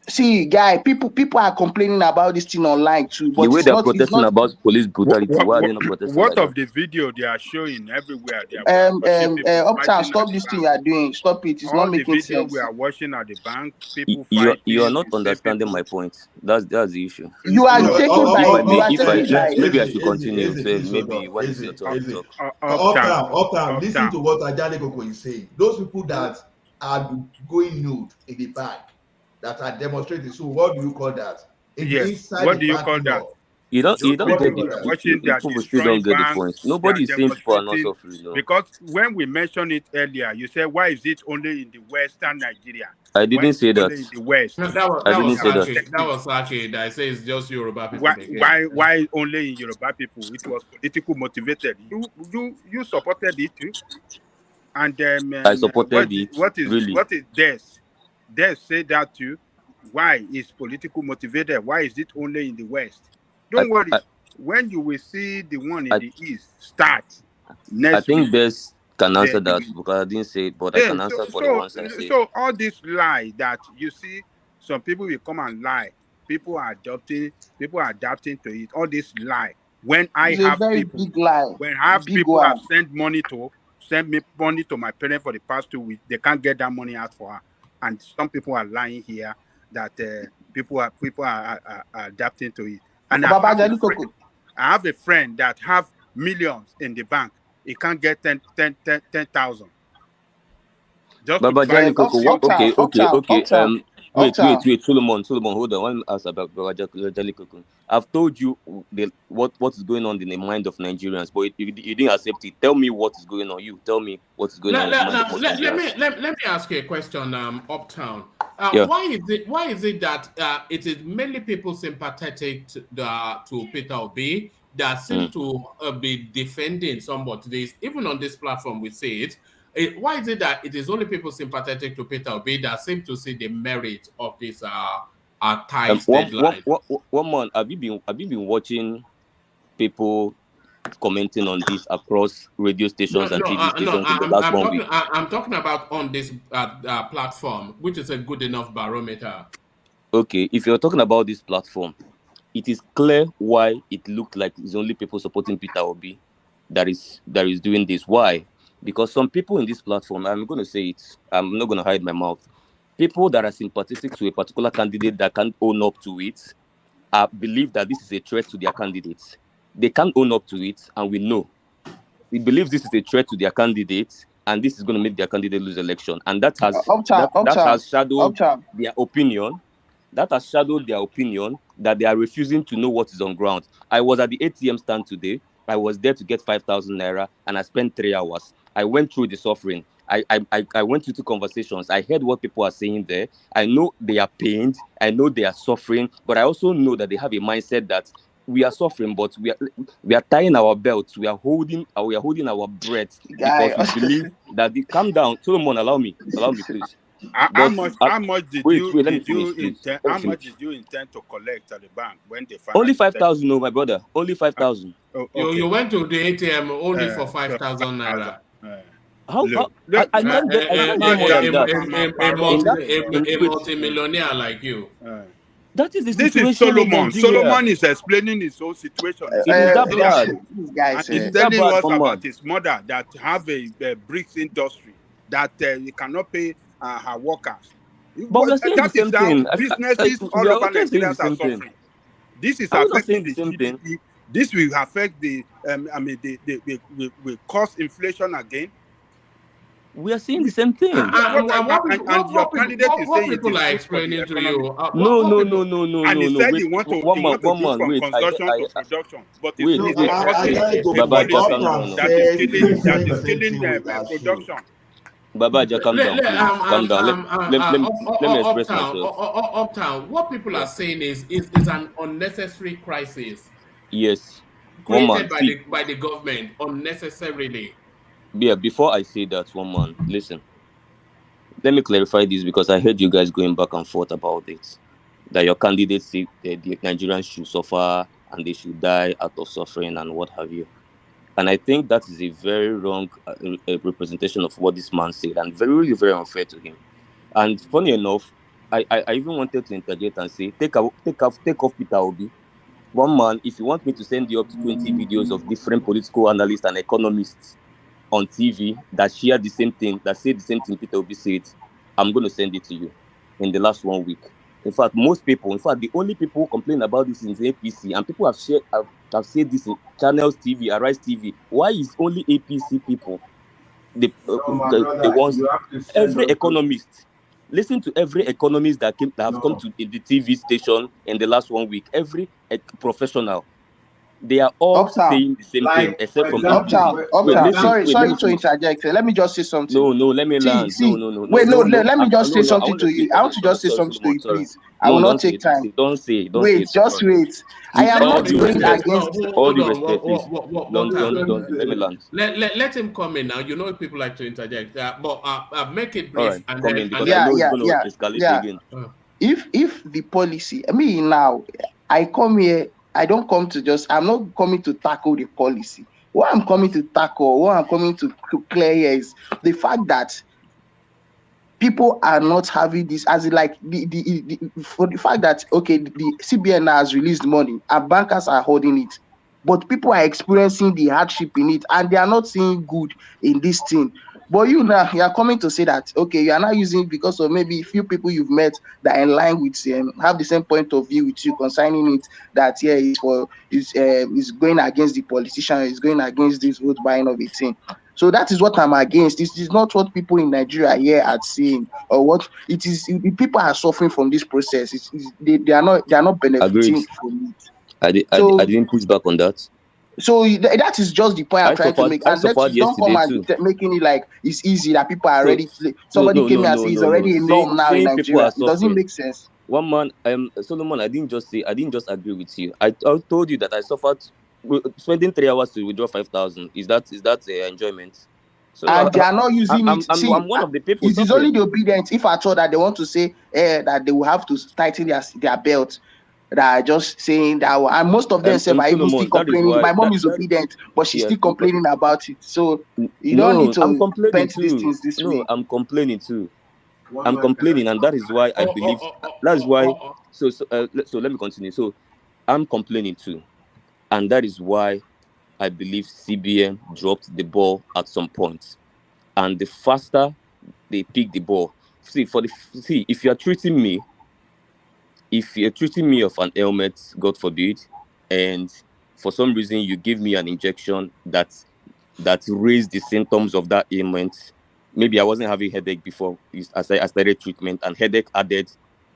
see, guy, people are complaining about this thing online too, The but way it's they're not protesting about police brutality, why are they not protesting What like of that? the video they are showing everywhere? We are watching people Uptown, fighting at stop the this thing bank. you are doing. Stop it. It's not All the making video we sense. are watching at the bank, You, people you are fighting. not You see understanding people. my point. That's the issue. You are No, taking Okay, by if I may, maybe I Easy, should continue. So please hold maybe on. when it's your turn, you talk. uptown, Listen uptown. to what Ajani Koko is saying. Those people that are going nude in the bank, that are demonstrating. So what do you call that? Yes. Inside What the do you call parking that? lot. You Those don't What do people you get call we are that? watching, they are people still don't destroying get the banks. point. They are Nobody is saying people are not demonstrating. suffering. No, Because when we mentioned it earlier, you said, why is it only in the Western Nigeria? I Why didn't is it say that. only in the West? No, I that didn't was They are say that. Sake. That protesting. was Sake that says just Yoruba Why, people again. why only in Yoruba people? It was politically motivated. You supported it too. And I supported it. Really. what is this? Des say that too. Why is political motivated? Why is it only in the West? I, Don't I, worry. When you will see the one in I, the East start I next week, think Bess can answer then you that will. because I didn't say it, but I Yeah, can answer for the ones I said. so all this lie that you see, some people will come and lie. People are adapting to it. All this lie. When I It's a have very people, big lie. when I have Big people have one. sent me money to my parents for the past 2 weeks, they can't get that money out for her. And some people are lying here that are adapting to it. And Baba Jali Koko. I have a friend that have millions in the bank. He can't get 10,000 just to Baba buy Jali Koko, Uptown, okay. Uptown. Wait, Solomon, hold on. Let me ask about Baba Jali Koko. I've told you what is going on in the mind of Nigerians, but you didn't accept it. Tell me what is going on. You tell me what is going on in the mind of most Nigerians. Let me ask you a question, Uptown. Yeah. Why is it that it is mainly people sympathetic to Peter Obi that seem to be defending somebody? Even on this platform, we see it. Why is it that it is only people sympathetic to Peter Obi that seem to see the merit of this tight deadline? One man, have you been watching people commenting on this across radio stations and TV stations in the last 1 week? I'm talking about on this platform, which is a good enough barometer. Okay, if you're talking about this platform, it is clear why it looked like it's only people supporting Peter Obi that is doing this. Why? Because some people in this platform, I'm going to say it, I'm not going to hide my mouth. People that are sympathetic to a particular candidate that can't own up to it believe that this is a threat to their candidates. They can't own up to it, and we know. We believe this is a threat to their candidates, and this is going to make their candidate lose election. And that has that has shadowed their opinion. That has shadowed their opinion that they are refusing to know what is on ground. I was at the ATM stand today. I was there to get 5,000 naira, and I spent 3 hours. I went through the suffering. I went through two conversations. I heard what people are saying there. I know they are pained. I know they are suffering, but I also know that they have a mindset that we are suffering, but we are tying our belts. We are holding our breath because we believe that they calm down. Solomon, allow me, please. How But much did wait, you let me finish, please. Let me finish. did you intend to collect at the bank when they Only finally 5,000, no, my brother. Only 5,000. You went to the ATM only for 5,000 naira. How I can't get more than that. A multi-millionaire like you. That is the This is situation in Solomon. Nigeria. Solomon is explaining his own situation. He's It is that bad. and he's telling us about his mother that have a bricks industry that he cannot pay her workers. But we are saying the That is same how thing. businesses We all are over okay saying Nigeria the are same thing. suffering. This is Are we not affecting saying the the same thing? GDP. This will affect the will cause inflation again. We are saying the same thing. And your candidate is saying it is good for the economy. No. And he said Wait, he want to do man, from wait. consumption to production, but he's Wait, still wait. supporting a Baba, policy calm down. that is killing production. Baba, calm down, please. Calm down. Let me express myself. Uptown, what people are saying is an unnecessary crisis Yes. One man. created by the government unnecessarily. Yeah, before I say that, one man, listen. Let me clarify this because I heard you guys going back and forth about it. That your candidates say the Nigerians should suffer and they should die out of suffering and what have you. And I think that is a very wrong representation of what this man said and very, very unfair to him. And funny enough, I even wanted to interject and say, take off Peter Obi. One man, if you want me to send you up to 20 videos of different political analysts and economists on TV that share the same thing, that say the same thing Peter Obi said, I'm going to send it to you in the last 1 week. In fact, the only people who complain about this is APC, and people have said this in channels TV, Arise TV. Why is only APC people the ones? Every economist, listen to every economist that have come to the TV station in the last 1 week. Every professional, they are all saying the same thing, except from APC. Wait, listen. Sorry to interject. Let me just say something. No, let me land. See, No. Wait, let me just say I something want to you. I want to just say something to you, please. I will not take time. Don't say it. Wait, just wait. I am not going against. All the respect, please. Don't. Let me land. Let him come in now. You know people like to interject, but make it brief. All right, come in because I know it's going to escalate again. If the policy, now, I come here. I don't come to I'm not coming to tackle the policy. What I'm coming to clear here is the fact that people are not having this as like for the fact that the CBN has released money and bankers are holding it, but people are experiencing the hardship in it and they are not seeing good in this thing. But you are coming to say that you are not using it because of maybe few people you've met that are in line with have the same point of view with you concerning it, that it's going against the politician, it's going against this vote buying of a thing. So that is what I'm against. This is not what people in Nigeria here are saying, or what it is. People are suffering from this process. They are not benefiting from it. I didn't push back on that. So that is just the point I'm trying to make. And let's don't come and making it like it's easy that people are already. Somebody came here and said it's already a norm now in Nigeria. It doesn't make sense. One man, Solomon, I didn't just agree with you. I told you that I suffered spending 3 hours to withdraw 5,000. Is that enjoyment? So and they are not using it. I'm one of the people. It is only the obedient. If at all that they want to say that they will have to tighten their belt, that are just saying that, and most of them say, I even still complaining. My mom is obedient, but she's still complaining about it. So you don't need to paint these things this way. I'm complaining too. I'm complaining, and that is why I believe. That is why. So let me continue. So I'm complaining too, and that is why I believe CBN dropped the ball at some point, and the faster they pick the ball, if you are treating me, if you're treating me of an ailment, God forbid, and for some reason you give me an injection that raised the symptoms of that ailment. Maybe I wasn't having headache before I started treatment, and headache added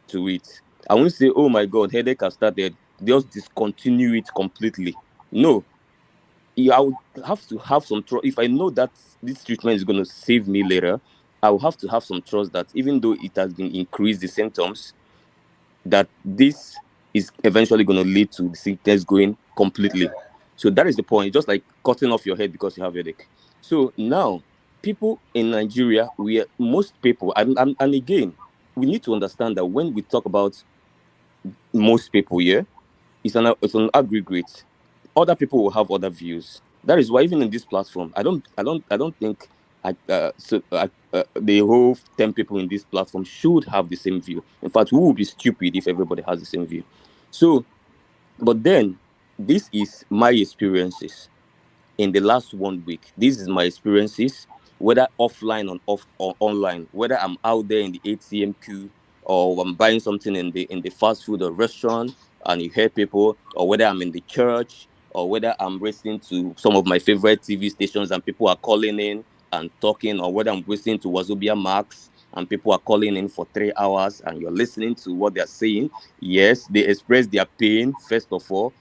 to it. I won't say, oh my God, headache has started. Just discontinue it completely. No, I would have to have some trust. If I know that this treatment is going to save me later, I will have to have some trust that even though it has been increased the symptoms, that this is eventually going to lead to the sickness going completely. So that is the point. Just like cutting off your head because you have headache. So now, people in Nigeria, most people, and again, we need to understand that when we talk about most people here, it's an aggregate. Other people will have other views. That is why even in this platform, I don't think the whole 10 people in this platform should have the same view. In fact, we would be stupid if everybody has the same view. So, but then this is my experiences in the last 1 week. This is my experiences, whether offline or online, whether I'm out there in the ATM queue or I'm buying something in the fast food or restaurant and you hear people, or whether I'm in the church, or whether I'm listening to some of my favorite TV stations and people are calling in and talking, or whether I'm listening to Wazobia Max and people are calling in for 3 hours and you're listening to what they're saying. Yes, they express their pain first of all.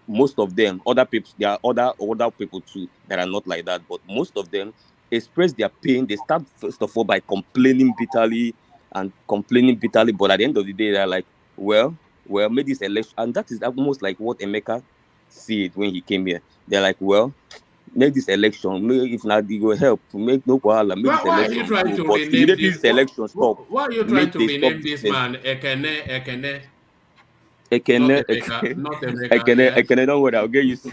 Most of them, other people, there are other people too that are not like that, but most of them express their pain. They start first of all by complaining bitterly and complaining bitterly, but at the end of the day, they're like, well, maybe this election, and that is almost like what Emeka said when he came here. They're like, well, make this election, make, if not, it will help. Make no wahala, make this Why are you election trying go. to But rename immediately this? this election stop, Why are you trying make to they stop rename this business. man Ekene? Ekene, not Ekene, Emeka, not Emeka. Ekene, Yeah. Ekene, don't worry, I'll get used.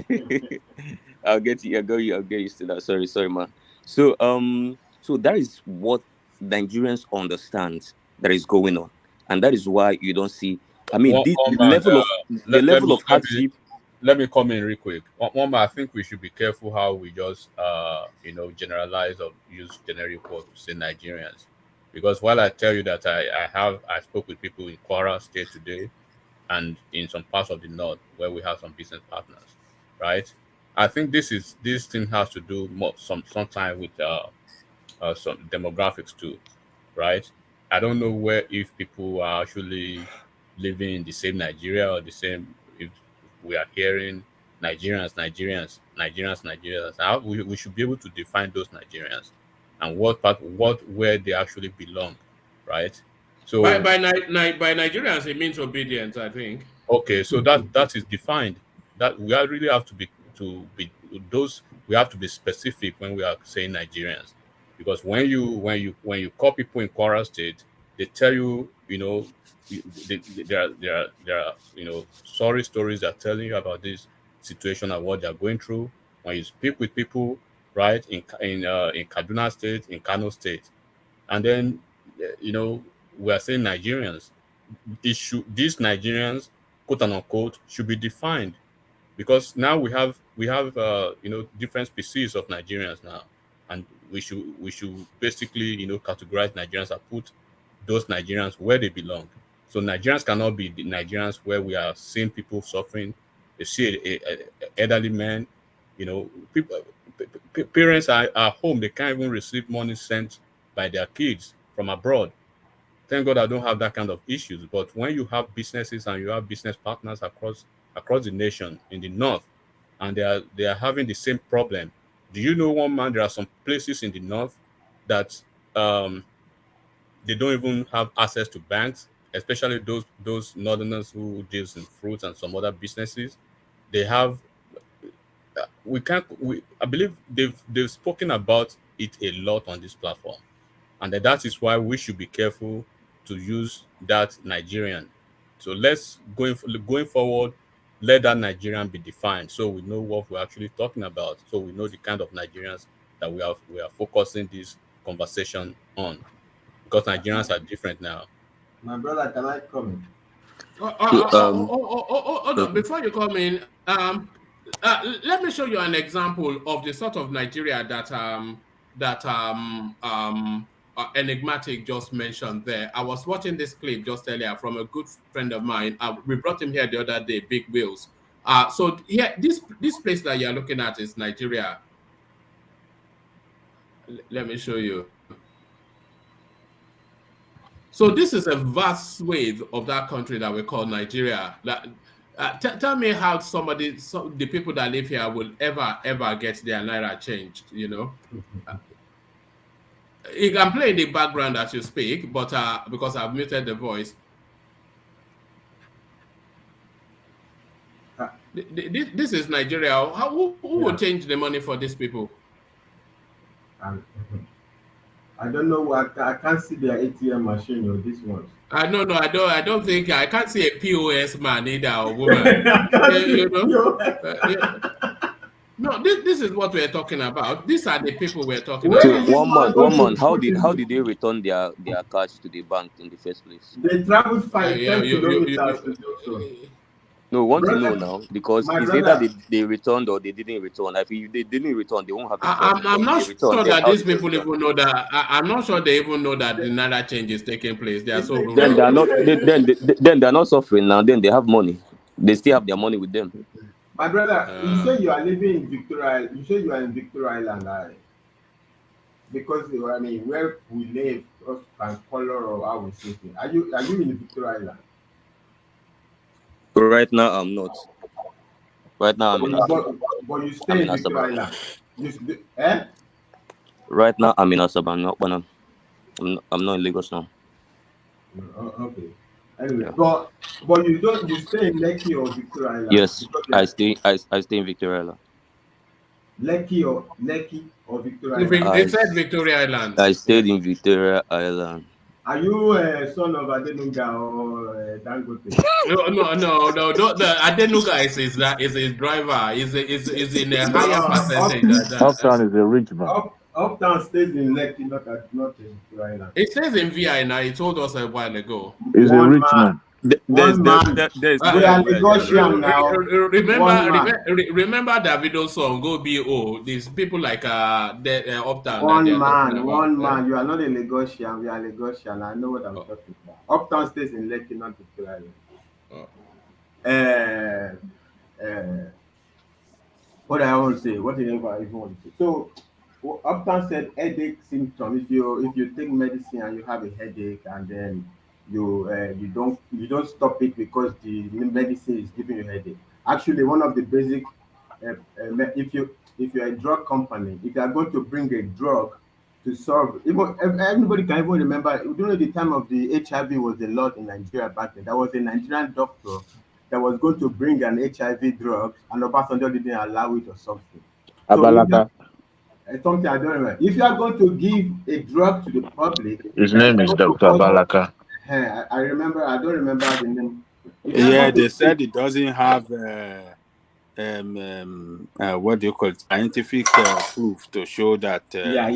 I'll get used to that. Sorry, man. So that is what Nigerians understand that is going on, and that is why you don't see. I mean, One, the, one the man, level of the let level me of hardship. let me come in real quick. One man, I think we should be careful how we just generalize or use generic word to say Nigerians, because while I tell you that I spoke with people in Kwara State today and in some parts of the north where we have some business partners, right? I think this thing has to do more sometime with some demographics too, right? I don't know where if people are actually living in the same Nigeria or the same. If we are hearing Nigerians, how we should be able to define those Nigerians and what where they actually belong, right? By So by by Nigerians, it means obedience, I think. okay, so that is defined. That we are really have to be those we have to be specific when we are saying Nigerians, because when you call people in Kwara State, they tell you there are sorry stories they're telling you about this situation and what they're going through. When you speak with people, right, in Kaduna State, in Kano State, and then we are saying Nigerians, these Nigerians, quote and unquote, should be defined, because now we have different species of Nigerians now, and we should basically categorize Nigerians and put those Nigerians where they belong. So Nigerians cannot be the Nigerians where we are seeing people suffering. You see elderly men, people, parents are home, they can't even receive money sent by their kids from abroad. Thank God I don't have that kind of issues. But when you have businesses and you have business partners across the nation in the north, and they are having the same problem, do you know, one man, there are some places in the north that um, they don't even have access to banks, especially those northerners who deals in fruits and some other businesses. They have we can't we I believe they've spoken about it a lot on this platform, and that is why we should be careful to use that Nigerian. So let's going forward, let that Nigerian be defined so we know what we're actually talking about. So we know the kind of Nigerians that we are focusing this conversation on, because Nigerians are different now. My brother, can I come? So Hold on. okay. Before you come in, let me show you an example of the sort of Nigeria that Enigmatic just mentioned there. I was watching this clip just earlier from a good friend of mine. We brought him here the other day, Big Wheels. So here, this place that you're looking at is Nigeria. Let me show you. So this is a vast swathe of that country that we call Nigeria. Tell me how the people that live here will ever get their naira changed. You know, you can play in the background as you speak, but because I've muted the voice. This is Nigeria. Who will change the money for these people? I don't know what I can't see their ATM machine or this one. No, I don't think I can't see a POS man either or woman. You know, no, this is what we're talking about. These are the people we're talking So about. one man, how did they return their cash to the bank in the first place? They traveled 10 kilometers to do so. No, we want to know Brother, now because my it's either brother, they returned or they didn't return. If they didn't return, they won't have a problem. I'm But if not they return, sure then that how these did they people return? even know that. I'm not sure they even know that the naira change is taking place. They are so Then they rural. are not. Then they are not suffering now. Then they have money. They still have their money with them. my brother, you say you are living in Victoria. You say you are in Victoria Island, because I mean, where we live, us can color or how we see it. Are you in Victoria Island? Right now, I'm not. Right now, I'm in But you I'm stay in in Victoria Asaba. Island. Eh? Right now, I'm in Asaba. I'm not in Lagos now. Okay. Anyway, Yeah. but you stay in Lekki or Victoria Island Yes, because I stay in Victoria Island. Lekki or Victoria Island. They said Victoria Island. I stayed in Victoria Island. Are you a son of Adenuga or Dangote? No. The Adenuga is his driver. Is in a higher percentage than that. Uptown is a rich man. Uptown stays in Lekki, not in Victoria Island. It says in VI now. He told us a while ago. He's a rich man. There's We are where Lagosian now. One man. Remember Davido's song "Go Bo." These people like Uptown that they One are talking man, about. one man. You are not a Lagosian. We are Lagosian. I know what I'm talking about. Uptown stays in Lekki, not Victoria Island. What I want to say, what did I even want to say? So, Uptown said headache symptom. If you take medicine and you have a headache, and then you don't stop it because the medicine is giving you headache. Actually, one of the basic if you're a drug company, if you are going to bring a drug to solve, even everybody can even remember during the time of the HIV was a lot in Nigeria back then. There was a Nigerian doctor that was going to bring an HIV drug, and Obasanjo didn't allow it or something. So Abalaka. something I don't remember. If you are going to give a drug to the public, His that is name is going to Dr. cause. Abalaka. I remember. I don't remember the name. If you are Yeah, going they to said it doesn't have what do you call it, scientific proof to show that yeah.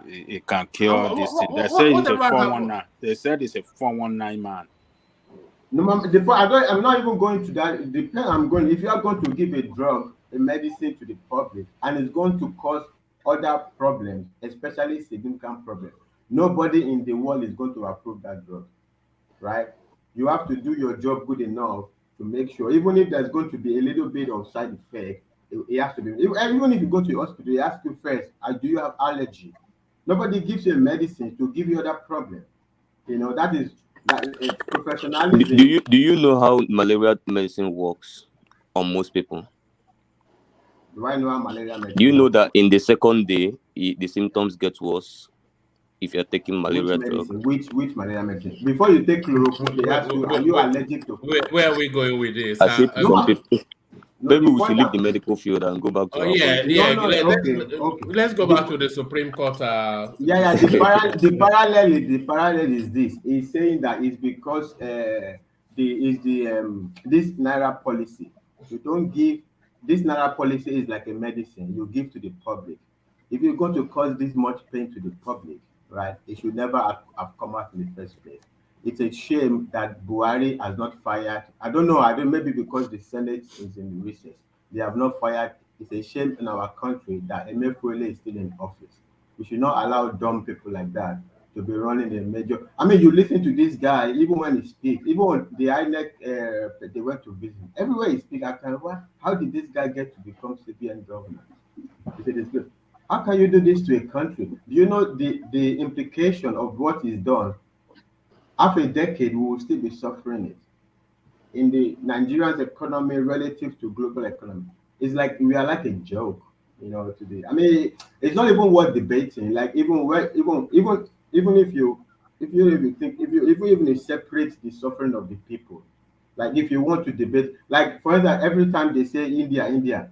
it can cure this thing. They say he's a Whatever 419. They said it's a 419 man. No, I'm not even going to that. The plan I'm going. If you are going to give a drug, a medicine to the public, and it's going to cause other problems, especially significant problems, nobody in the world is going to approve that drug, right? You have to do your job good enough to make sure, even if there's going to be a little bit of side effect, it has to be. Even if you go to the hospital, they ask you first, do you have allergy? Nobody gives you a medicine to give you other problem. That is that professionalism. Do you know how malaria medicine works on most people? Do I know how malaria Do you medicine know works? that in the second day the symptoms get worse if you're taking Which malaria drug? medicine? Which malaria medicine? Before you take chloroquine, they ask you, are you allergic to Where are chloroquine? we going with this? I say some No, people. no. Maybe The we point should leave that the medical field and go back to our Yeah. politics. no, okay. Let's go back to the Supreme Court. Yeah. The parallel is this. He's saying that it's because this naira policy. You don't give this naira policy is like a medicine you give to the public. If you're going to cause this much pain to the public, right? It should never have come out in the first place. It's a shame that Buhari has not fired. I don't know. I don't maybe because the Senate is in recess. They have not fired. It's a shame in our country that Emefiele is still in office. We should not allow dumb people like that to be running a major. I mean, you listen to this guy, even when he speaks, even when the INEC, they went to visit, everywhere he speaks, I can, what? How did this guy get to become CBN governor? He said, it's good. How can you do this to a country? Do you know the implication of what is done? After a decade, we will still be suffering it in the Nigerian's economy relative to global economy. It's like we are like a joke, today. I mean, it's not even worth debating. Like even if you think if you even separate the suffering of the people, like if you want to debate, like for instance, every time they say India, India,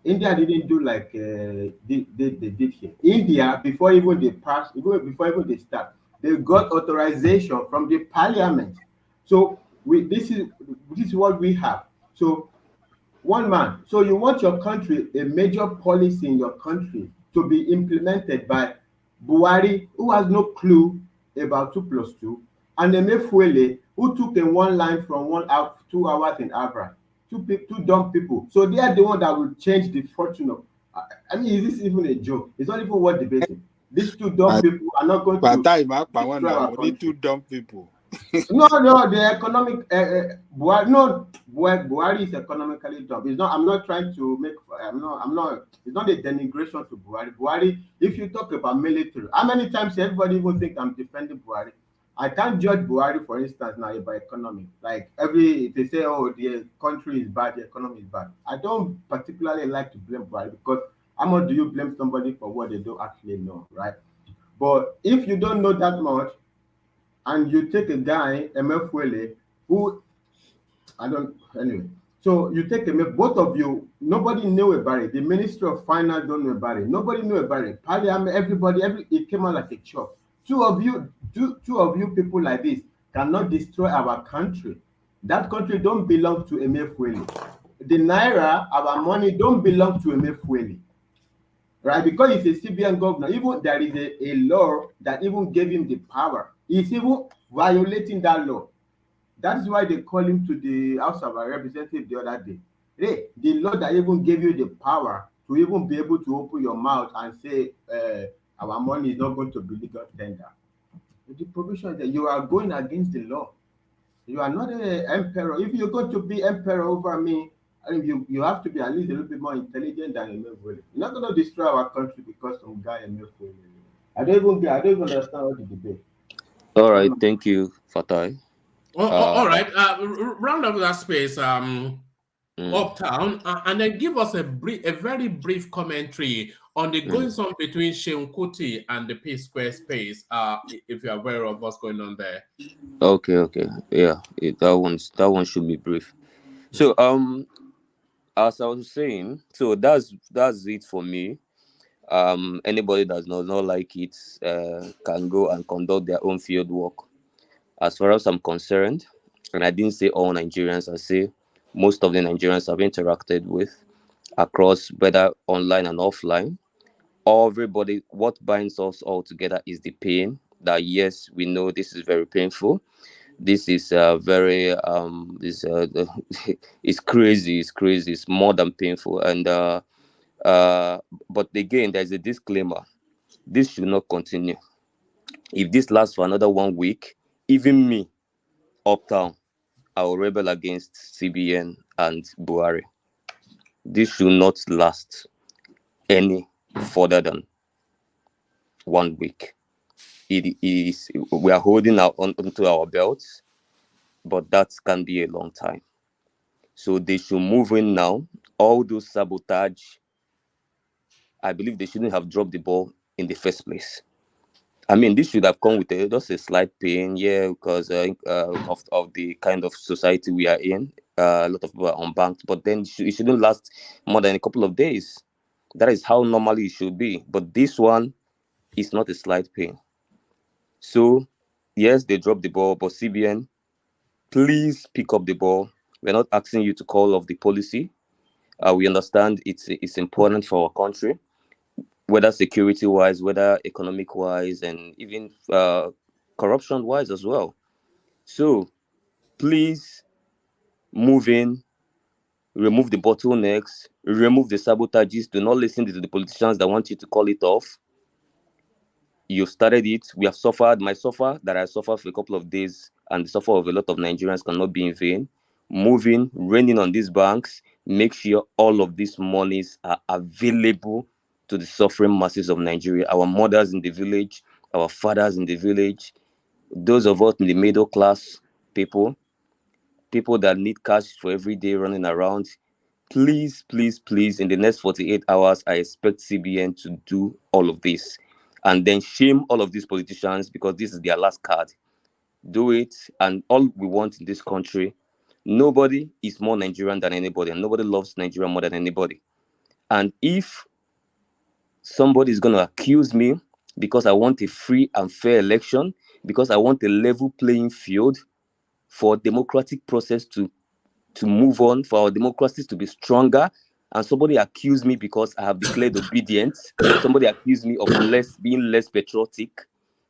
India didn't do like they did here. India, before even they pass, even before even they start, they got authorization from the parliament. So this is what we have. So one man. So you want your country, a major policy in your country to be implemented by Buhari, who has no clue about 2 plus 2, and Emefiele, who took a one line from 2 hours in average. Two dumb people. So they are the one that will change the fortune of. I mean, is this even a joke? It's not even worth debating. These two dumb people are not going to destroy our We need two country. dumb people. No, the economic Buhari, no, Buhari is economically dumb. It's not. I'm not trying to make. I'm not. It's not a denigration to Buhari. Buhari. If you talk about military, how many times everybody even think I'm defending Buhari? I can't judge Buhari, for instance, now by economy. Like they say, oh, the country is bad, the economy is bad. I don't particularly like to blame Buhari because how much do you blame somebody for what they don't actually know, right? But if you don't know that much, and you take a guy, Emefiele, who I don't anyway. So you take both of you, nobody knew about it. The Ministry of Finance don't know about it. Nobody knew about it. Parliament, everybody, it came out like a chop. Two of you people like this cannot destroy our country. That country don't belong to Emefiele. The Naira, our money, don't belong to Emefiele, right? Because he's a CBN governor, even there is a law that even gave him the power. He's even violating that law. That's why they call him to the House of Representatives the other day. Hey, the law that even gave you the power to even be able to open your mouth and say our money is not going to be legal tender. The provision that you are going against the law. You are not an emperor. If you're going to be emperor over me, I mean, you have to be at least a little bit more intelligent than Emefiele. You're not going to destroy our country because some guy Emefiele. I don't even understand what the debate. All right, thank you, Fatai. All right. Round up that space. Mm, Uptown, and then give us a very brief commentary on the mm. goings on between Sheun Kuti and the P Square space. If you're aware of what's going on there. Okay, yeah, that one should be brief. So, as I was saying, so that's it for me. Anybody that does not like it can go and conduct their own field work. As far as I'm concerned, and I didn't say all Nigerians, I say most of the Nigerians I've interacted with across whether online and offline, everybody, what binds us all together is the pain that yes, we know this is very painful. This is very this it's crazy, it's more than painful. And but again, there's a disclaimer: this should not continue. If this lasts for another 1 week, even me, Uptown, I will rebel against CBN and Buhari. This should not last any further than 1 week. It is, we are holding onto our belts, but that can be a long time. So they should move in now. All those sabotage, I believe they shouldn't have dropped the ball in the first place. I mean, this should have come with just a slight pain, yeah, because of the kind of society we are in. A lot of people are unbanked, but then it shouldn't last more than a couple of days. That is how normally it should be. But this one is not a slight pain. So, yes, they dropped the ball, but CBN, please pick up the ball. We're not asking you to call off the policy. We understand it's important for our country, whether security wise, whether economic wise, and even corruption wise as well. So please move in, remove the bottlenecks, remove the sabotages. Do not listen to the politicians that want you to call it off. You started it. We have suffered. My suffer that I suffered for a couple of days, and the suffer of a lot of Nigerians cannot be in vain. Moving, raining on these banks, make sure all of these monies are available to the suffering masses of Nigeria. Our mothers in the village, our fathers in the village, those of us in the middle class people, people that need cash for every day running around. Please, please, please, in the next 48 hours, I expect CBN to do all of this and then shame all of these politicians because this is their last card. Do it. And all we want in this country, nobody is more Nigerian than anybody, and nobody loves Nigeria more than anybody. And if somebody is going to accuse me because I want a free and fair election, because I want a level playing field for democratic process to move on, for our democracies to be stronger, and somebody accuse me because I have declared obedience, somebody accuse me of being less patriotic,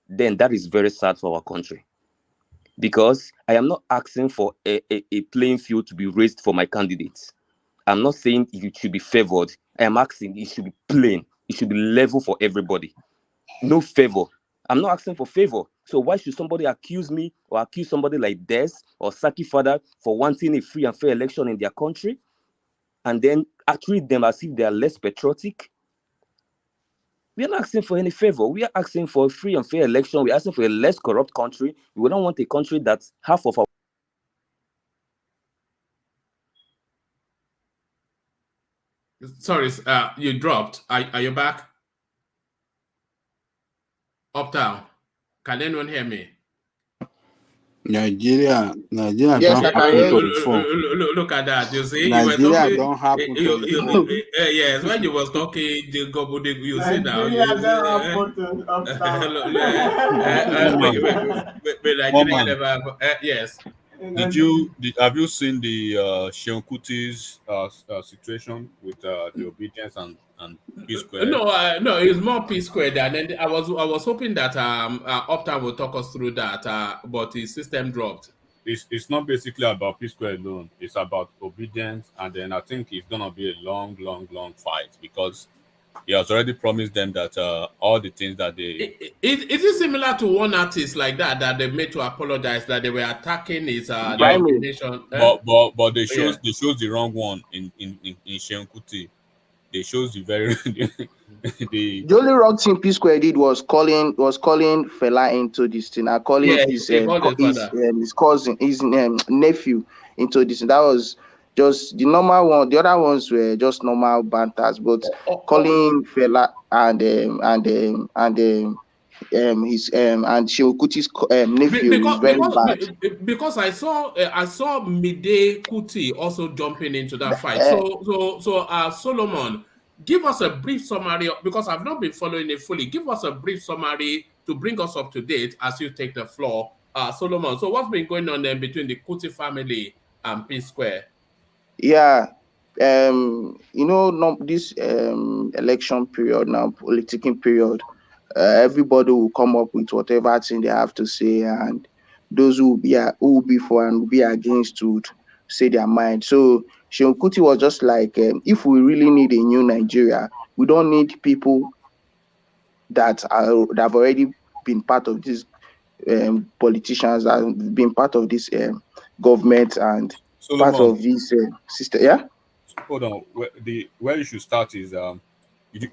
then that is very sad for our country. Because I am not asking for a playing field to be raised for my candidates. I'm not saying it should be favored. I am asking it should be plain. It should be level for everybody. No favor. I'm not asking for favor. So why should somebody accuse me or accuse somebody like Des or Saki Father for wanting a free and fair election in their country and then treat them as if they are less patriotic? We are not asking for any favor. We are asking for a free and fair election. We're asking for a less corrupt country. We don't want a country that's half of our... Sorry, you dropped. Are you back? Uptown. Can anyone hear me? Nigeria Yes, don't I can happen hear to you. the phone. Look at that. You see, you were Nigeria talking. don't happen to the phone. Yes, when you was talking, you see now. Nigeria don't have button uptown. One Nigeria man, never. Yes. have you seen the Seun Kuti's situation with the obedience and P Square? No, it's more P squared. And then I was hoping that Uptown will talk us through that, but his system dropped. It's not basically about P Square alone. It's about obedience, and then I think it's gonna be a long, long, long fight because he has already promised them that all the things that they... Is it similar to one artist like that they made to apologize that they were attacking his Yeah, definition? but they Yeah. shows the wrong one in Seun Kuti. They shows the very the The only wrong thing P Square did was calling Fela into this thing. I calling Yeah, his he called his father. his cousin, his nephew into this. That was just the normal one. The other ones were just normal banters, but calling Fela and his and Shokuti's nephew is very bad. Because I saw Mide Kuti also jumping into that fight. Uh, So Solomon, give us a brief summary because I've not been following it fully. Give us a brief summary to bring us up to date as you take the floor, Solomon. So what's been going on then between the Kuti family and P Square? Yeah, this election period now, politicking period, everybody will come up with whatever thing they have to say, and those who will be for and will be against would say their mind. So Seun Kuti was just like, if we really need a new Nigeria, we don't need people that have already been part of these politicians and been part of this government and part Solomon. of this system. Yeah. Hold on. Where you should start is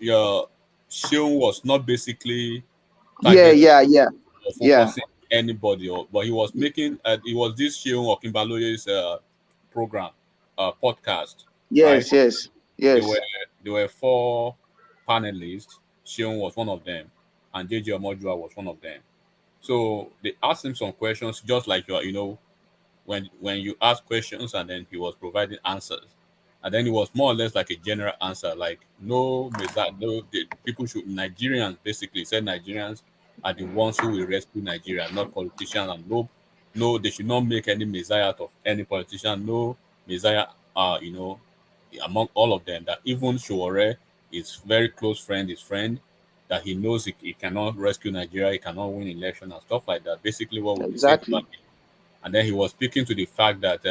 your Seun was not basically targeting or focusing anybody, but he was making it was this Seun Okinbaloye's program, podcast. Yes, right? yes, yes. There were 4 panelists. Seun was one of them, and JJ Omojua was one of them. So they asked him some questions, just like when you ask questions, and then he was providing answers. And then it was more or less like a general answer, like people should Nigerians basically said Nigerians are the ones who will rescue Nigeria, not politicians, and no, they should not make any messiah out of any politician, no messiah, among all of them. That even Showore, his very close friend, his friend, that he knows he cannot rescue Nigeria, he cannot win election and stuff like that. Basically, what would be said about him. And then he was speaking to the fact that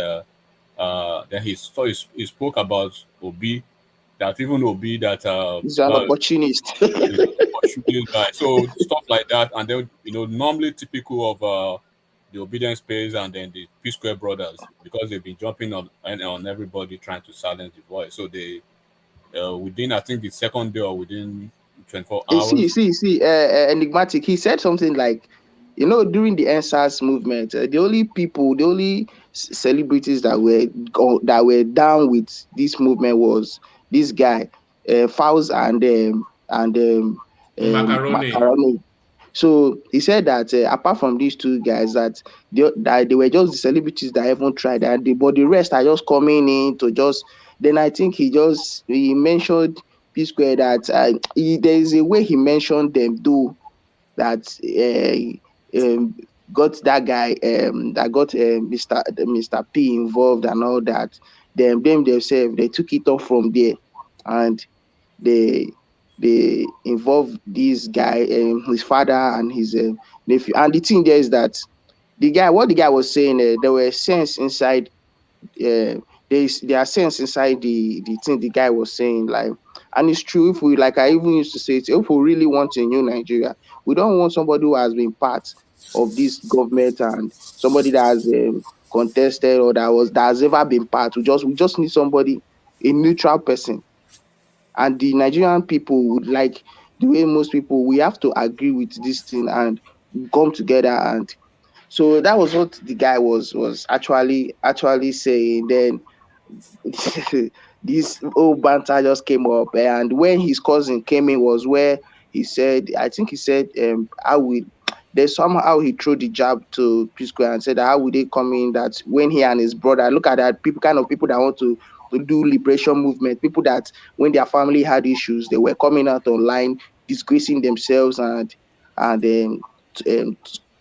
then he spoke about Obi, that even Obi that he's an opportunist. really lie. So stuff like that, and then normally typical of the obedience space and then the P Square brothers, because they've been jumping on everybody trying to silence the voice. So they within, I think, the second day or within 24 hours. Enigmatic. He said something like, during the NSAS movement, the only celebrities that were down with this movement was this guy, Faust and Macaroni. Macaroni. So he said that apart from these two guys, that they were just the celebrities that haven't tried, but the rest are just coming in to just. Then I think he mentioned P Square that there is a way he mentioned them though that got that guy that got Mr. P involved and all that. Them themselves they took it off from there, and they involved this guy, his father and his nephew. And the thing there is that what the guy was saying, there were sense inside. There are sense inside the thing the guy was saying, like, and it's true. If we, like I even used to say it, if we really want a new Nigeria, we don't want somebody who has been part of this government and somebody that has contested or that has ever been part. We just need somebody, a neutral person. And the Nigerian people would like, the way most people, we have to agree with this thing and come together. And so that was what the guy was actually saying. Then this old banter just came up, and when his cousin came in was where he said, I think he said, how will there's somehow he threw the jab to P Square and said, how would they come in that when he and his brother, look at that, people that want to do liberation movement, people that when their family had issues, they were coming out online disgracing themselves and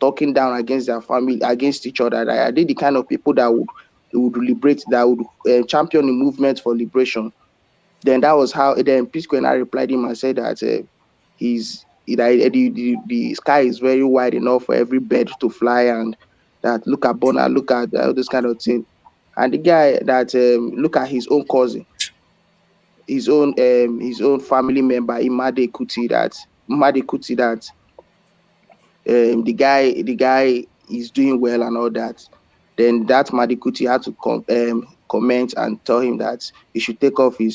talking down against their family, against each other. Are they the kind of people that would liberate, that would champion the movement for liberation? Then that was how. Then P Square and I replied him and said that the sky is very wide enough for every bird to fly, and that look at Bonner, look at all this kind of thing. And the guy that look at his own cousin, his own family member, Imade Kuti, that the guy is doing well and all that. Then that Madikuti had to comment and tell him that he should take off he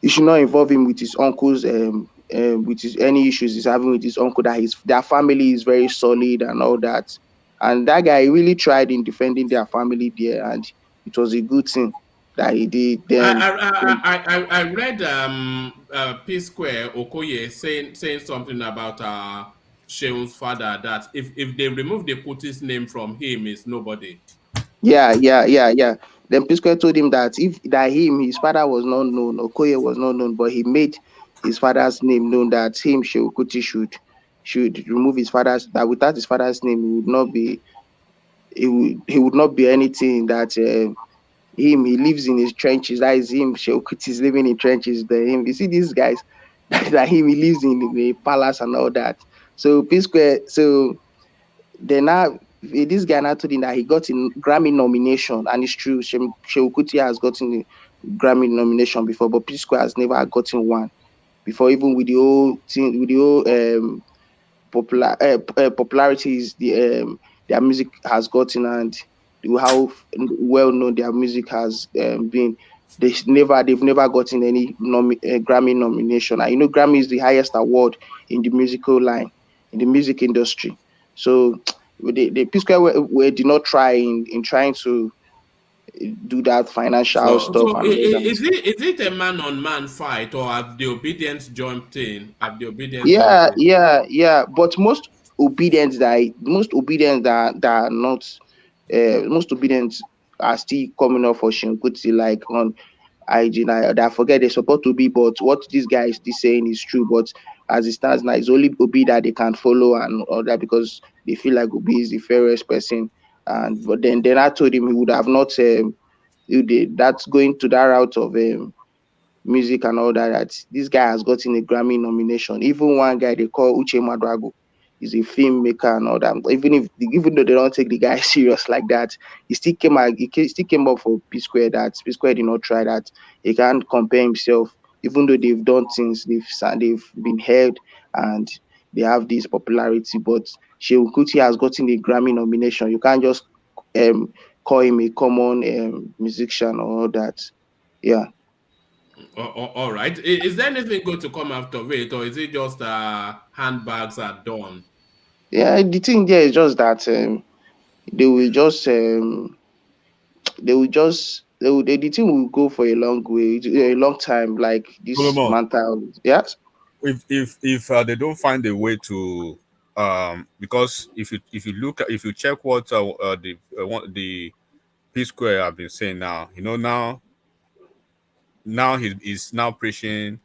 should not involve him with his uncle's with his any issues he's having with his uncle, that their family is very solid and all that. And that guy really tried in defending their family there, and it was a good thing that he did. Then I read P Square Okoye saying something about Sheun's father, that if they remove the Kuti's name from him, it's nobody. Yeah. Then P Square told him that his father was not known, Okoye was not known, but he made his father's name known, that him, Shehu Kuti, should remove his father's, that without his father's name he would not be anything, that he lives in his trenches. That is him, Shehu Kuti is living in trenches. You see these guys, that he lives in the palace and all that. So P Square, so then now this guy now told him that he got a Grammy nomination, and it's true. Shehu Kuti has gotten a Grammy nomination before, but P Square has never gotten one before, even with the whole thing, with the whole popularities their music has gotten, and how well known their music has been. They've never gotten any Grammy nomination. And Grammy is the highest award in the musical line, in the music industry. So the P Square did not try in trying to do that financial stuff So and all that. is it a man on man fight, or have the obedience jumped in? Yeah. But most obedience that are not most obedience are still coming up for Shinkuti, like on IG. I forget they're supposed to be, but what this guy is still saying is true. But as it stands now, it's only Obi that they can follow and all that, because they feel like Obi is the fairest person. And but then I told him he would have not that's going to that route of music and all that this guy has gotten a Grammy nomination. Even one guy they call Uche Madrago is a filmmaker and all that. Even though they don't take the guy serious like that, he still came up for P Square, that P Square did not try that. He can't compare himself, even though they've done things, they've been held and they have this popularity. But Shehu Kuti has gotten a Grammy nomination. You can't just call him a common musician or all that. Yeah. All right. Is there anything going to come after it, or is it just handbags are done? Yeah, the thing there is just that they will just the thing will go for a long way, a long time, like this Solomon, mental. Yes. if they don't find a way to because if you look at, if you check what the P Square have been saying now, now he's now preaching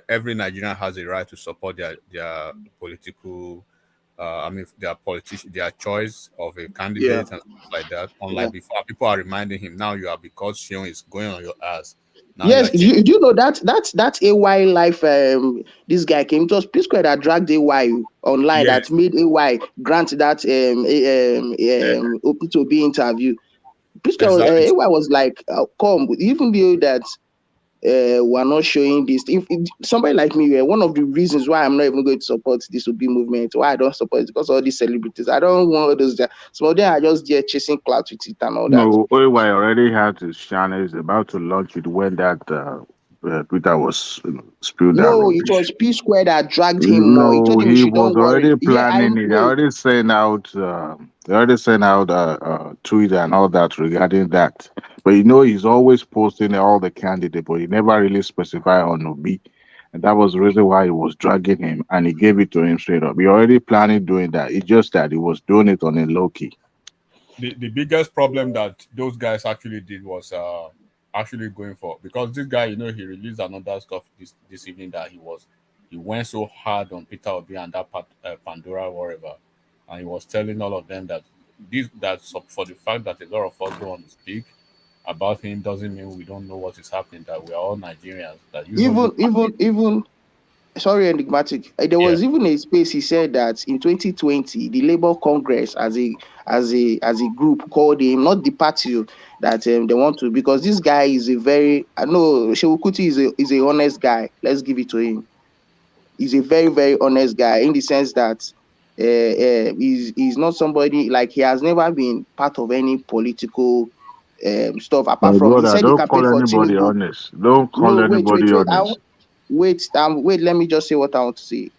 every Nigerian has a right to support their political their choice of a Yeah. candidate and stuff like that. Yeah. Unlike before, people are reminding him now you are, because Shion is going on your ass. Now you Yes, are changing. do you know that AY life? This guy came. It was P Square that dragged AY online, Yes, that made AY grant that P2B interview. P Square exactly. AY was like, come, even though that we're not showing this. If somebody like me, one of the reasons why I'm not even going to support this would be movement, why I don't support it, because all these celebrities, I don't want all those. Some of them are just there chasing clout with it and all that. No, OY already had his channel. He's about to launch it when that Twitter was spilled that No, it rubbish. was P Square that dragged him more. He No, told him he he should was don't worry. already Yeah, I planning it. They wait. already sent out. They already sent out Twitter and all that regarding that. But he's always posting all the candidates, but he never really specified on Obi, and that was the reason why he was dragging him, and he gave it to him straight up. He already planning doing that. It's just that he was doing it on a low key. The biggest problem that those guys actually did was actually going for, because this guy, he released another stuff this evening that he went so hard on Peter Obi and that Pandora whatever, and he was telling all of them that for the fact that a lot of us don't want to speak about him doesn't mean we don't know what is happening, that we are all Nigerians, that Even sorry, enigmatic. There yeah. was even a space he said that in 2020, the Labour Congress as a group called him, not the party that they want to, because this guy is a very, I know Shehu Kuti is a honest guy. Let's give it to him. He's a very, very honest guy, in the sense that he's not somebody, like, he has never been part of any political stuff, apart My from, he brother, said he don't campaigned call for anybody Tinubu. honest. Don't call No, wait, anybody honest. wait, let me just say what I want to say.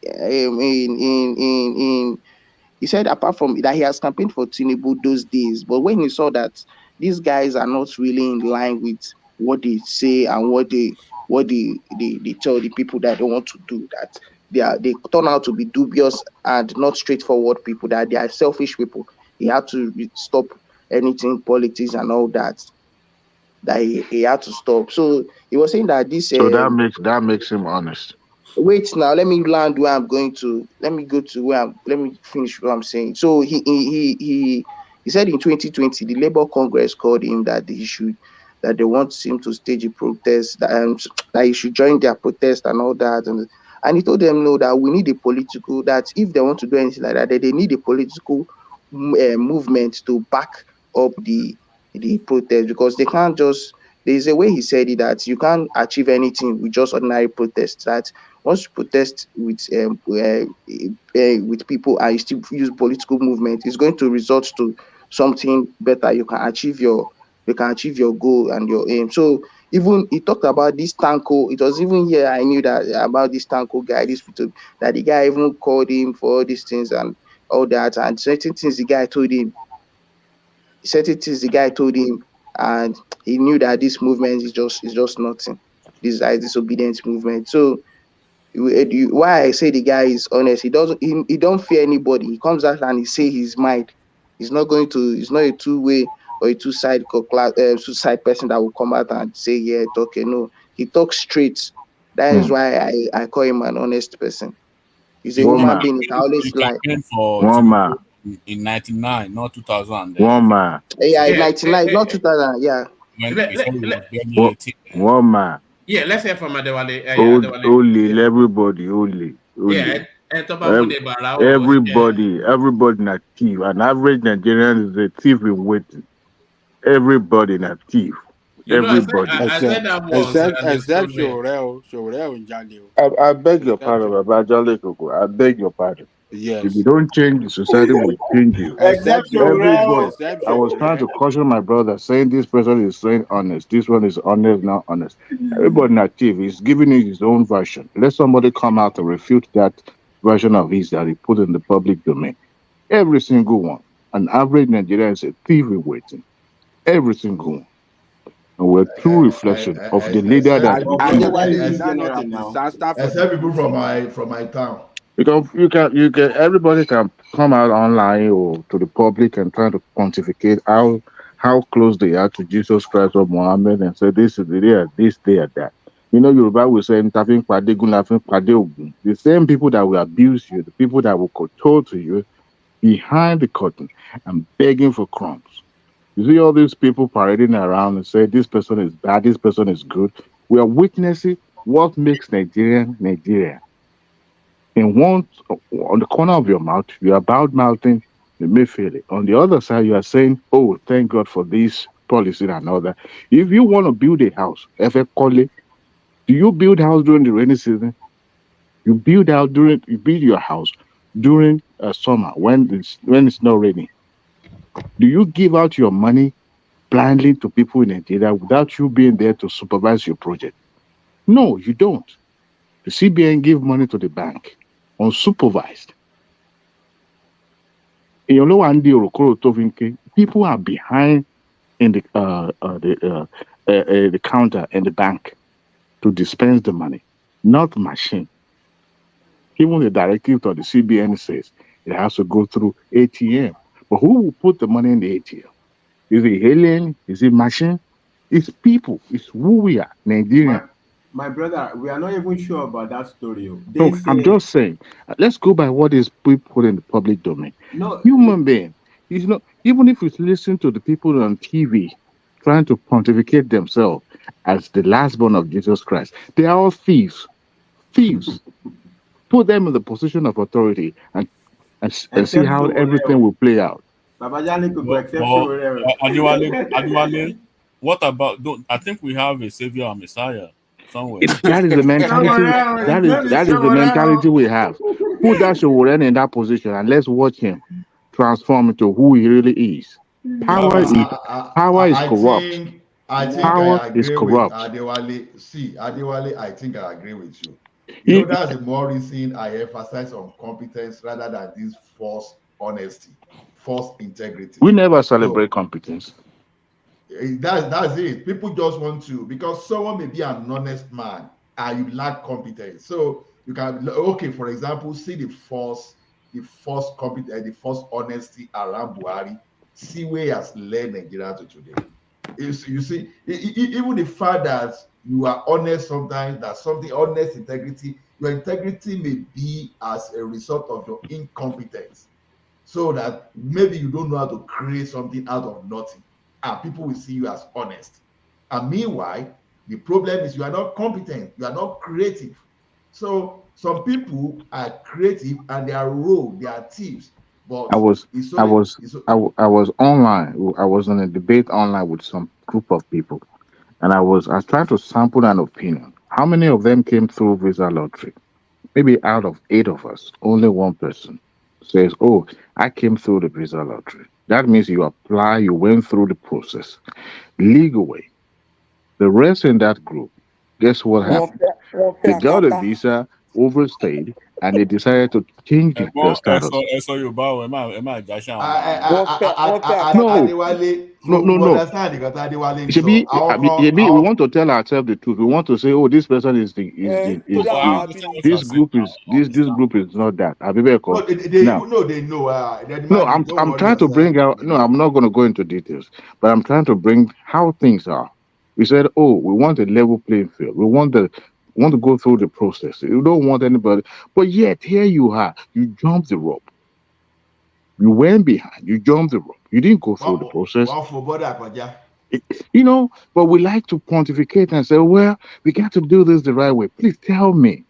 He said apart from that, he has campaigned for Tinubu those days, but when he saw that these guys are not really in line with what they say and what they tell the people that they want to do, that they turn out to be dubious and not straightforward people, that they are selfish people, he had to stop anything politics and all that. That he had to stop. So he was saying that this So that makes him honest. wait, now let me land where I'm going to. Let me go to where let me finish what I'm saying. So he said in 2020 the Labour Congress called him, that they want him to stage a protest, that he should join their protest and all that, and he told them no, that we need a political, that if they want to do anything like that, they need a political movement to back up the protest, because they can't just, there's a way he said it, that you can't achieve anything with just ordinary protests, that once you protest with people and you still use political movement, it's going to result to something better. You can achieve your goal and your aim. So even he talked about this Tanko. It was even here I knew that about this Tanko guy, this people, that the guy even called him for all these things and all that, and certain things the guy told him, and he knew that this movement is just nothing. This is disobedience movement. So why I say the guy is honest, he don't fear anybody. He comes out and he say his mind. He's not a two-way or a two-side person that will come out and say, yeah, okay, no. He talks straight. That is why I call him an honest person. He's a He human Woman, being. He can always he lie. campaigned for woman, Tinubu in '99, not 2000, and woman, Yeah, Yeah, 99, not 2000. Yeah. when he said he was let, barely 18. woman. yeah, let's hear from Adewale. Yeah, Old, Adewale. only Yeah, everybody, only, yeah. only. And Toba Mune Barao, yeah. Everybody na thief. An average Nigerian is a thief in waiting. Everybody na thief. You know, everybody. I said that once, and they except told me. Shoreo Njali. I beg your Except pardon, Baba Jolly Coco. I beg your pardon. If you yes. don't change, the society will change you. Except Everybody. except I was trying Shoreo. to caution my brother, saying this person is saying honest, this one is honest, not honest. Everybody not chief is giving you his own version. Let somebody come out and refute that version of his that he put in the public domain. Every single one. An average Nigerian is a thief in waiting. Every single one. And we're true reflection of the leader that Except we choose. Adewale, is that not a disaster for the except people from country? my town. Everybody can come out online or to the public and try to pontificate how close they are to Jesus Christ or Muhammad and say this is they are this, they are that. You know, Yoruba will say, "Ntafin pade gun, lafin pade ogun." The same people that will abuse you, the people that will kowtow to you behind the curtain and begging for crumbs. You see all these people parading around and say this person is bad, this person is good. We are witnessing what makes Nigeria Nigeria. In one on the corner of your mouth, you are bad mouthing the Mayfield. On the other side, you are saying, "Oh, thank God for this policy and all that." If you want to build a house, do you build house during the rainy season? You build your house during summer when it's not raining. Do you give out your money blindly to people in Nigeria without you being there to supervise your project? No, you don't. The CBN give money to the bank unsupervised. Èèyàn ló wà ń di òròkòrò tó fi ń ké. People are behind in the counter in the bank to dispense the money, not machine. Even the directive to the CBN says it has to go through ATM. But who will put the money in the ATM? Is it alien? Is it machine? It's people. It's who we are, Nigerian. My brother, we are not even sure about that story. They So I'm say just saying, let's go by what is put in the public domain. no. Human being, is not even if you listen to the people on TV trying to pontificate themselves as the last born of Jesus Christ, they are all thieves. Thieves. Put them in the position of authority and see Except how everything Showore. will play out. Baba Jani could go But, except but Showore. Adewale, what about? Don't I think we have a savior and messiah somewhere. That is the mentality. Showore, his name is That is the Showore. mentality we have. Put that Showoren in that position and let's watch him transform into who he really is. Yeah, Power but is power is I corrupt. think I think Power I is agree with corrupt. Adewale. See, Adewale, I think I agree with you. You know, You- that's the more reason I emphasize on competence rather than this false honesty, false integrity. we never So celebrate competence. that's it. People just want to because someone may be an honest man and you lack competence. So you can okay, for example, see the false competence, the false honesty around Buhari. See where he has led Nigeria to today. You see, even the fact that you are honest sometimes, that something honest integrity, your integrity may be as a result of your incompetence. So that maybe you don't know how to create something out of nothing, and people will see you as honest. And meanwhile, the problem is you are not competent, you are not creative. So some people are creative and they are rogue, they are thieves, but I was it's I only was it's I was online. I was on a debate online with some group of people, and I was trying to sample an opinion. How many of them came through visa lottery? Maybe out of 8 of us, only one person says, "Oh, I came through the visa lottery." That means you apply, you went through the process, legal way. The rest in that group, guess what happened? They got a visa, overstayed, and they decided to change the Ẹ̀gbọ́n status. ẹ sọ Yorùbá o, ẹ má jáṣà àwọn I, bàbá. No, Adewale, no, so no, mo no. understand nǹkan tí Adewale ń sọ. Shebi, Shebi, we want to tell ourselves the truth. We want to say, "Oh, this person But I understand what you are this saying group now. is I this understand. group is not that." No, Abibeko. they Now, even know they know. Then no, imagine, don't I'm worry trying to yourself. bring out. No, I'm not going to go into details, but I'm trying to bring how things are. We said, "Oh, we want a level playing field. We want to go through the process. You don't want anybody, but yet here you are. You jumped the rope. You went behind. You jumped the rope. You didn't go through the process." One for border kọjá. You know, but we like to pontificate and say, "Well, we got to do this the right way." Please tell me,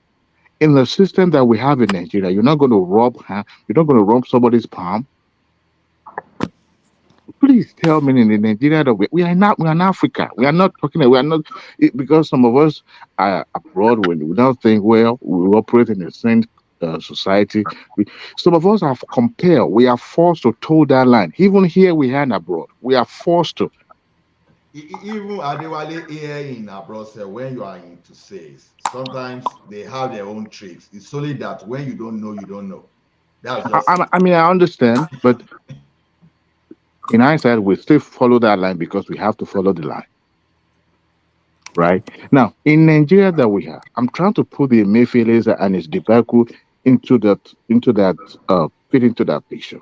in the system that we have in Nigeria, you're not going to rob somebody's palm. Please tell me in Nigeria that we are not, we are in Africa. We are not talking, we are not, because some of us are abroad when we don't think, well, we operate in the same society. Some of us are compelled, we are forced to toe that line. Even here we are in abroad, we are forced to. Even Adewale here in abroad, when you are into sales, sometimes they have their own tricks. It's only that when you don't know, you don't know. That's just it. I mean, I understand, but in hindsight, we still follow that line because we have to follow the line. Right now, in Nigeria, that we have, I'm trying to put the Emefiele and his debacle fit into that picture.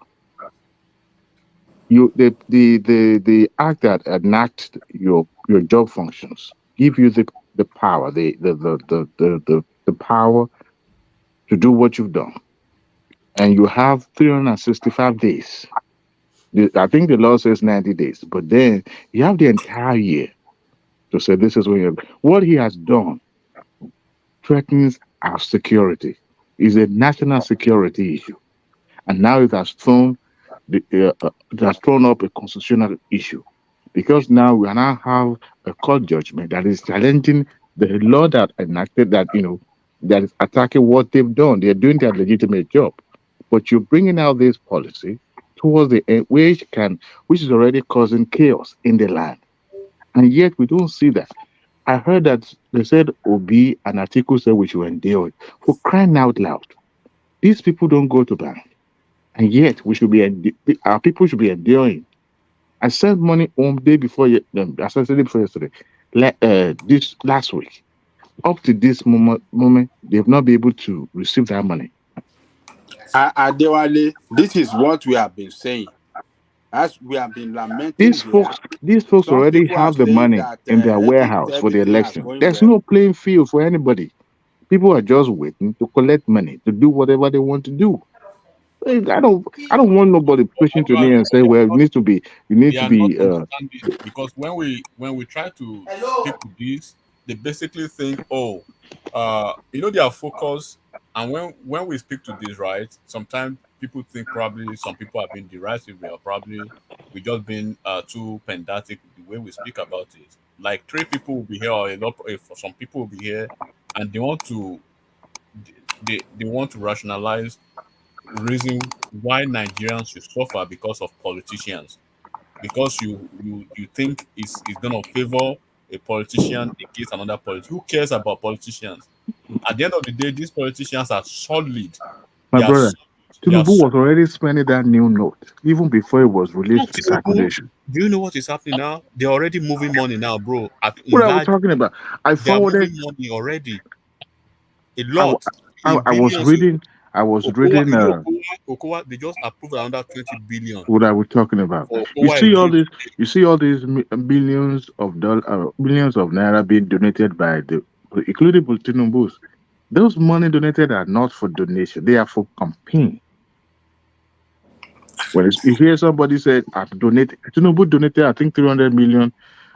The act that enact your job functions give you the power, the power to do what you've done, and you have 365 days. I think the law says 90 days, but then you have the entire year to say this is what he has done threatens our security. Is a national security issue, and now it has thrown up a constitutional issue because now we now have a court judgment that is challenging the law that enacted that is attacking what they've done. They're doing their legitimate job, but you're bringing out this policy towards the end, which is already causing chaos in the land, and yet we don't see that. I heard that they said Obi and Atiku said we should endure it. For crying out loud, these people don't go to bank, and yet our people should be enduring. I sent money home day before I sent it before yesterday. This last week, up to this moment, they've not been able to receive that money. Adewale, this is what we have been saying. As we have been lamenting These here, folks some already people are have the saying money that in their warehouse for the everything is election. going There's well. no playing field for anybody. People are just waiting to collect money to do whatever they want to do. I don't want nobody pushing to me and say, well, you need to be, They are not understanding because when we try to speak to this, they basically think, oh, they are focused. And when we speak to this, right, sometimes people think probably some people have been derisive or probably we just been too pedantic the way we speak about it. Like three people will be here, or a lot, for some people will be here, and they want to rationalize reason why Nigerians should suffer because of politicians, because you think it's gonna favor a politician against another politician. Who cares about politicians? At the end of the day, these politicians are solid. my They are brother, solid. They are Tinubu was already spending that new note even before it was released to Tinubu. circulation. Do you know what is happening now? They're already moving money now, bro. What In are we large, talking about? I they are forwarded. moving money already. A I, wa- lot in I was billions. reading. I was Okowa, reading. Okowa, they just approved another 20 billion What are we talking about? for You Okowa see all again. this. You see all these billions of billions of naira being donated by including Tinubu's. Those money donated are not for donation. They are for campaign. You hear somebody say, "I've donated," Tinubu donated, I think 300 million.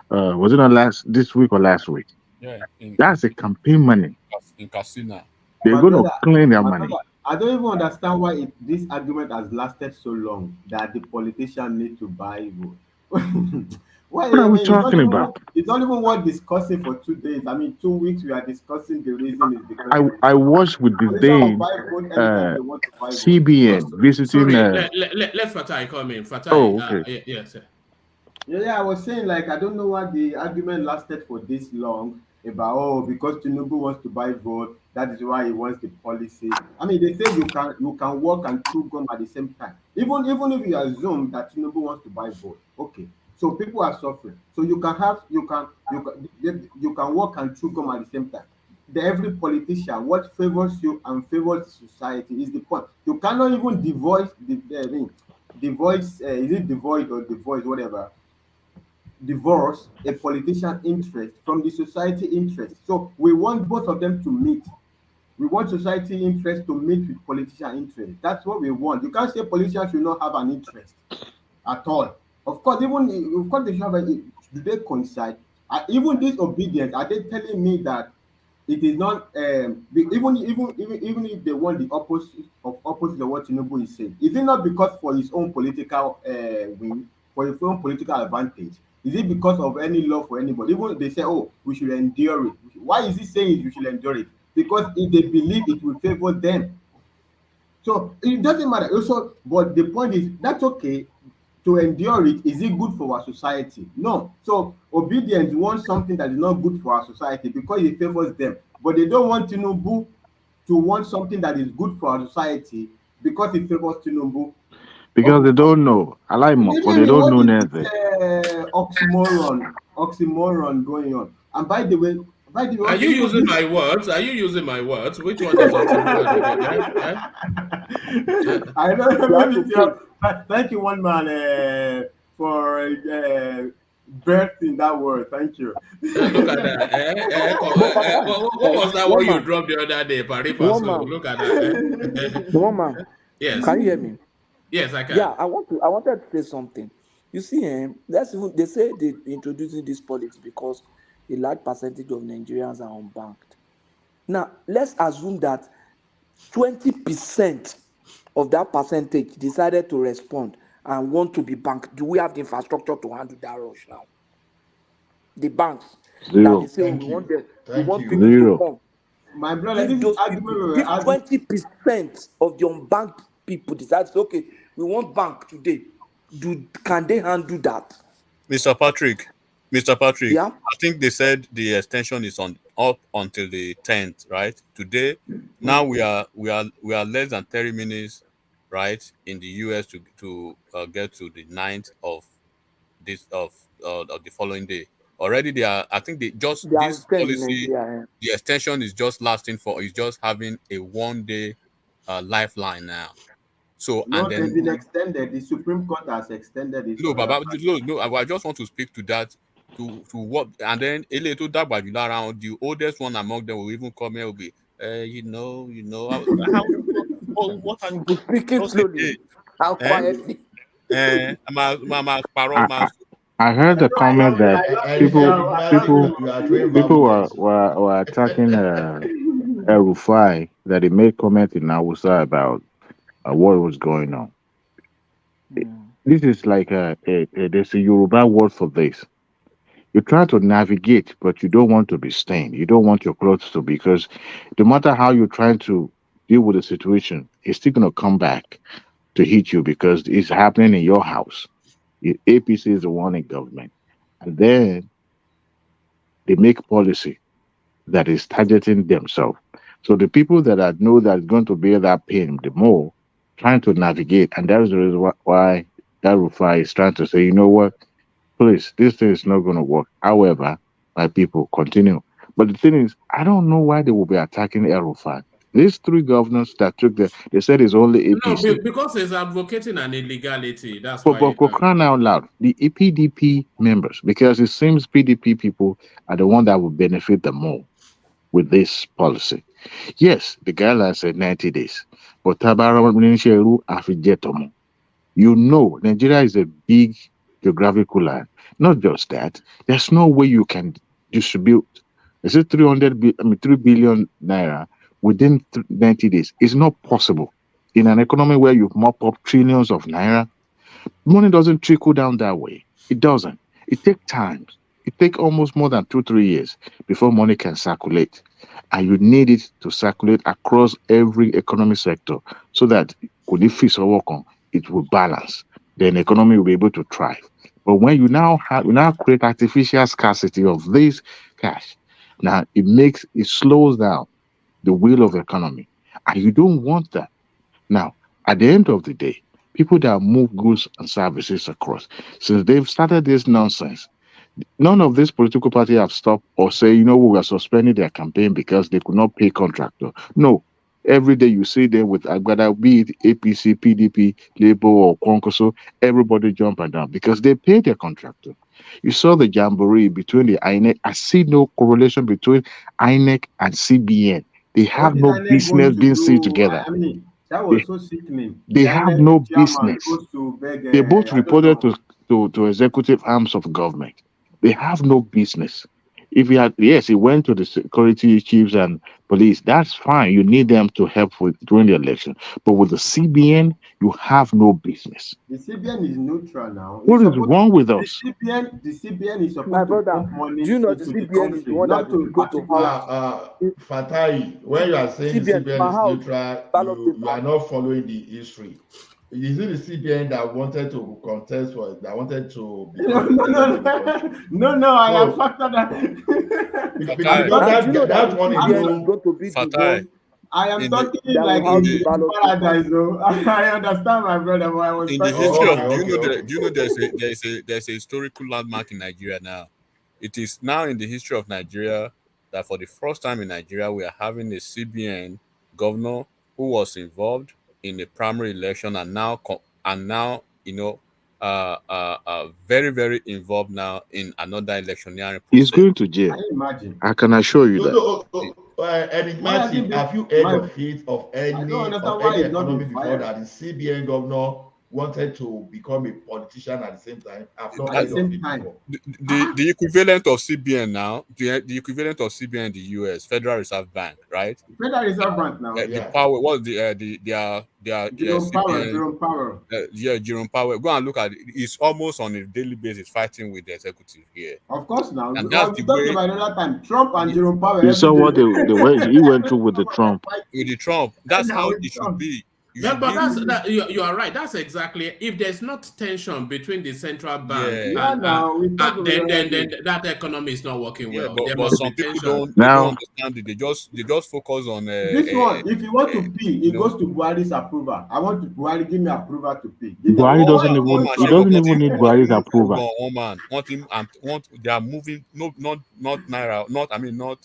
Was it on this week or last week? Yeah, That's a campaign money. in Casina. They're My going to brother, claim their my money. brother, I don't even understand why this argument has lasted so long that the politician need to buy vote. Why? What are I we mean, talking about? it's not even worth discussing for 2 days. I mean, 2 weeks we are discussing the reason is because of I watched with politician will disdain buy vote anytime they want to buy vote. CBN visiting. Sorry, let Fatai come in. Fatai, Oh, okay. yes, sir. Yeah, I was saying like I don't know why the argument lasted for this long about because Tinubu wants to buy vote, that is why he wants the policy. I mean, they say you can work and chew gum at the same time. Even if you assume that Tinubu wants to buy vote, okay. So people are suffering. So you can work and chew gum at the same time. Every politician, what favors you and favors society is the point. You cannot even divorce I mean, divorce. Is it devoid or divorce, whatever? Divorce a politician interest from the society interest. So we want both of them to meet. We want society interest to meet with politician interest. That's what we want. You can't say politicians should not have an interest at all. Of course, they should have do they coincide? Even this obedience, are they telling me that it is not even if they want the opposite of what Tinubu is saying, is it not because for his own political win? for its own political advantage? Is it because of any love for anybody? Even if they say, oh, we should endure it. Why is he saying you should endure it? Because if they believe it will favor them. So it doesn't matter. Also, but the point is that's okay to endure it. Is it good for our society? No. So obedience wants something that is not good for our society because it favors them. But they don't want Tinubu to want something that is good for our society because it favors Tinubu. Because they don't know. I like more, but they don't What know is this anything. oxymoron going on? And by the way, Are also you even using this my words? Are you using my words? Which one is oxymoron again? I know You have maybe to it's pay. your thank you one man for birthing that word. Thank you. Look at that. What was that One one you man, dropped the other day? one Paripaso. man, Look at that. one man. Yes. Can you hear me? Yes, I can. Yeah, I wanted to say something. You see, that's even they say they introducing this policy because a large percentage of Nigerians are unbanked. Now, let's assume that 20% of that percentage decided to respond and want to be banked. Do we have the infrastructure to handle that rush now? The banks that they Zero. say, oh, we Thank want you. people to Zero. come. My brother, If this is those argument people, we were if having. 20% of the unbanked people decide, okay, we want bank today, can they handle that? Mr. Patrick, Mr. Patrick, Yeah. I think they said the extension is on up until the 10th, right? Today, now Mm. we are less than 30 minutes, right, in the US to get to the 9th of this of the following day. Already they are. I think they just They are this 10 in policy, Nigeria. the extension is just lasting for is just having a 1 day lifeline now. So and No, they've then been extended. The Supreme Court has extended it no, for another Baba, no, I just want to speak to that, to what, and then a little that by around the oldest one among them will even come here will be, what are you We're speaking just slowly again? and Eh? quietly. I, I I heard the comment that people were attacking El Rufai, that he made comment in Hausa about what was going on. This is like there's a Yoruba word for this. You try to navigate, but you don't want to be stained. You don't want your clothes to, because no matter how you're trying to deal with the situation, it's still going to come back to hit you because it's happening in your house. APC is the one in government. And then they make policy that is targeting themselves. So the people that I know that is going to bear that pain the more, trying to navigate, and that is the reason why that Rufai is trying to say, you know what, please, this thing is not going to work. However, my people continue. But the thing is, I don't know why they will be attacking El Rufai. These three governors that took they said it's only No, APC. because he's advocating an illegality. That's But, why. for crying out loud, the PDP members, because it seems PDP people are the one that will benefit the more with this policy. Yes, the guidelines said 90 days, but you know, Nigeria is a big geographical land. Not just that, there's no way you can distribute. Is it 3 billion naira within 90 days? It's not possible. In an economy where you mop up trillions of naira, money doesn't trickle down that way. It doesn't. It takes time. It takes almost more than 2 3 years before money can circulate, and you need it to circulate across every economic sector so that when it fits or work on, it will balance. Then the economy will be able to thrive. But when you now create artificial scarcity of this cash, now it slows down the wheel of the economy, and you don't want that. Now, at the end of the day, people that move goods and services across, since they've started this nonsense, none of these political parties have stopped or say, we are suspending their campaign because they could not pay contractor. No. Every day you see them with Agbada, be it APC, PDP, Labour, or Concoso, everybody jump and down because they pay their contractor. You saw the jamboree between the INEC. I see no correlation between INEC and CBN. They What have is no INEC going business to being seen do? together. I mean, that They, was so sickening. they The have INEC no chairman business. goes to beg, They both I don't reported know. to executive arms of government. They have no business. If he had, yes, he went to the security chiefs and police. That's fine. You need them to help with during the election. But with the CBN, you have no business. The CBN is neutral now. What is wrong with us? The CBN is My supposed to brother, pump money do you know the into the CBN is the country, one that not is to a going to particular. house Fatai, when you are saying the CBN, CBN my is house, neutral, ballot you are paper. not following the history. Is it the CBN that wanted to contest for that wanted to become the president of the country? No, I have So factored that. because And do you know that that the one CBN is alone, going to be the one I am in the talking that will like house in the the ballot paper? paradise, though. I understand, my brother, but I was in the talking history about. of do okay. you know there's a historical landmark in Nigeria now. It is now in the history of Nigeria that for the first time in Nigeria we are having a CBN governor who was involved in a primary election and now very very involved now in another electioneering He's process. going to jail. Can you imagine? I can assure you No, that. no, Why has it enigmatic. been Have you heard my? of it of I don't any understand why he's not economy been before fired that the CBN governor wanted to become a politician at the same time? I've not at the heard of same it time. before. The equivalent of CBN now, the equivalent of CBN in the US, Federal Reserve Bank, right? Federal Reserve Bank now. The Yeah. power, what the their CBN, Jerome Powell. yeah, Jerome Powell. Go and look at it. It's almost on a daily basis fighting with the executive here, Of course, now and that's we the talked way about another time. Trump and Jerome Powell You every saw day. what he went through with the Trump. with the Trump. That's Now how with it should Trump. be. You Yeah, should but be able to, you are right. That's exactly if there's not tension between the central bank yeah, Yeah, and now we talked about then another day. that economy is not working yeah. well. But There must be some people tension. they don't Now, understand it. They just focus on This one, if you want to pay, you it know. goes to Buhari's approval. I want to Buhari give me approval to pay. Give me Buhari what doesn't is One even going man, he Shemo, doesn't to even need want him Buhari's move hold approval. on, one man. Want they are moving no not naira, not I mean not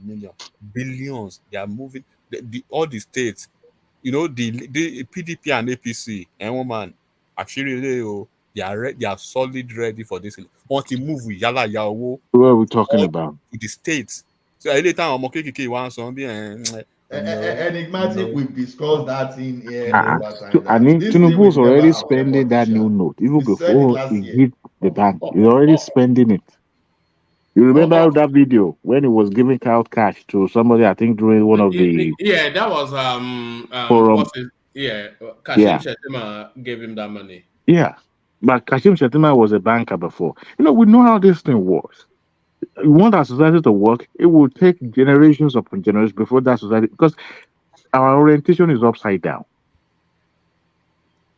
million billions. They are moving all the states, the PDP and APC and one man actually they are solid ready for this. Want to move with Yala Yawo What are we talking all about? to the states. So any time I'm okay, one song Enigmatic, no. we've discussed that in here Uh-uh. over time I that mean, this thing Tinubu will is never already affect spending that new politicians. note even We said it before last he year. hit the bank. He's already spending it. You remember that video when he was giving out cash to somebody? I think during one of the Yeah, that was forum. what's it? Yeah, Kashim Yeah, Shettima gave him that money. yeah. But Kashim Shettima was a banker before. We know how this thing works. We want our society to work. It will take generations upon generations before that society, because our orientation is upside down.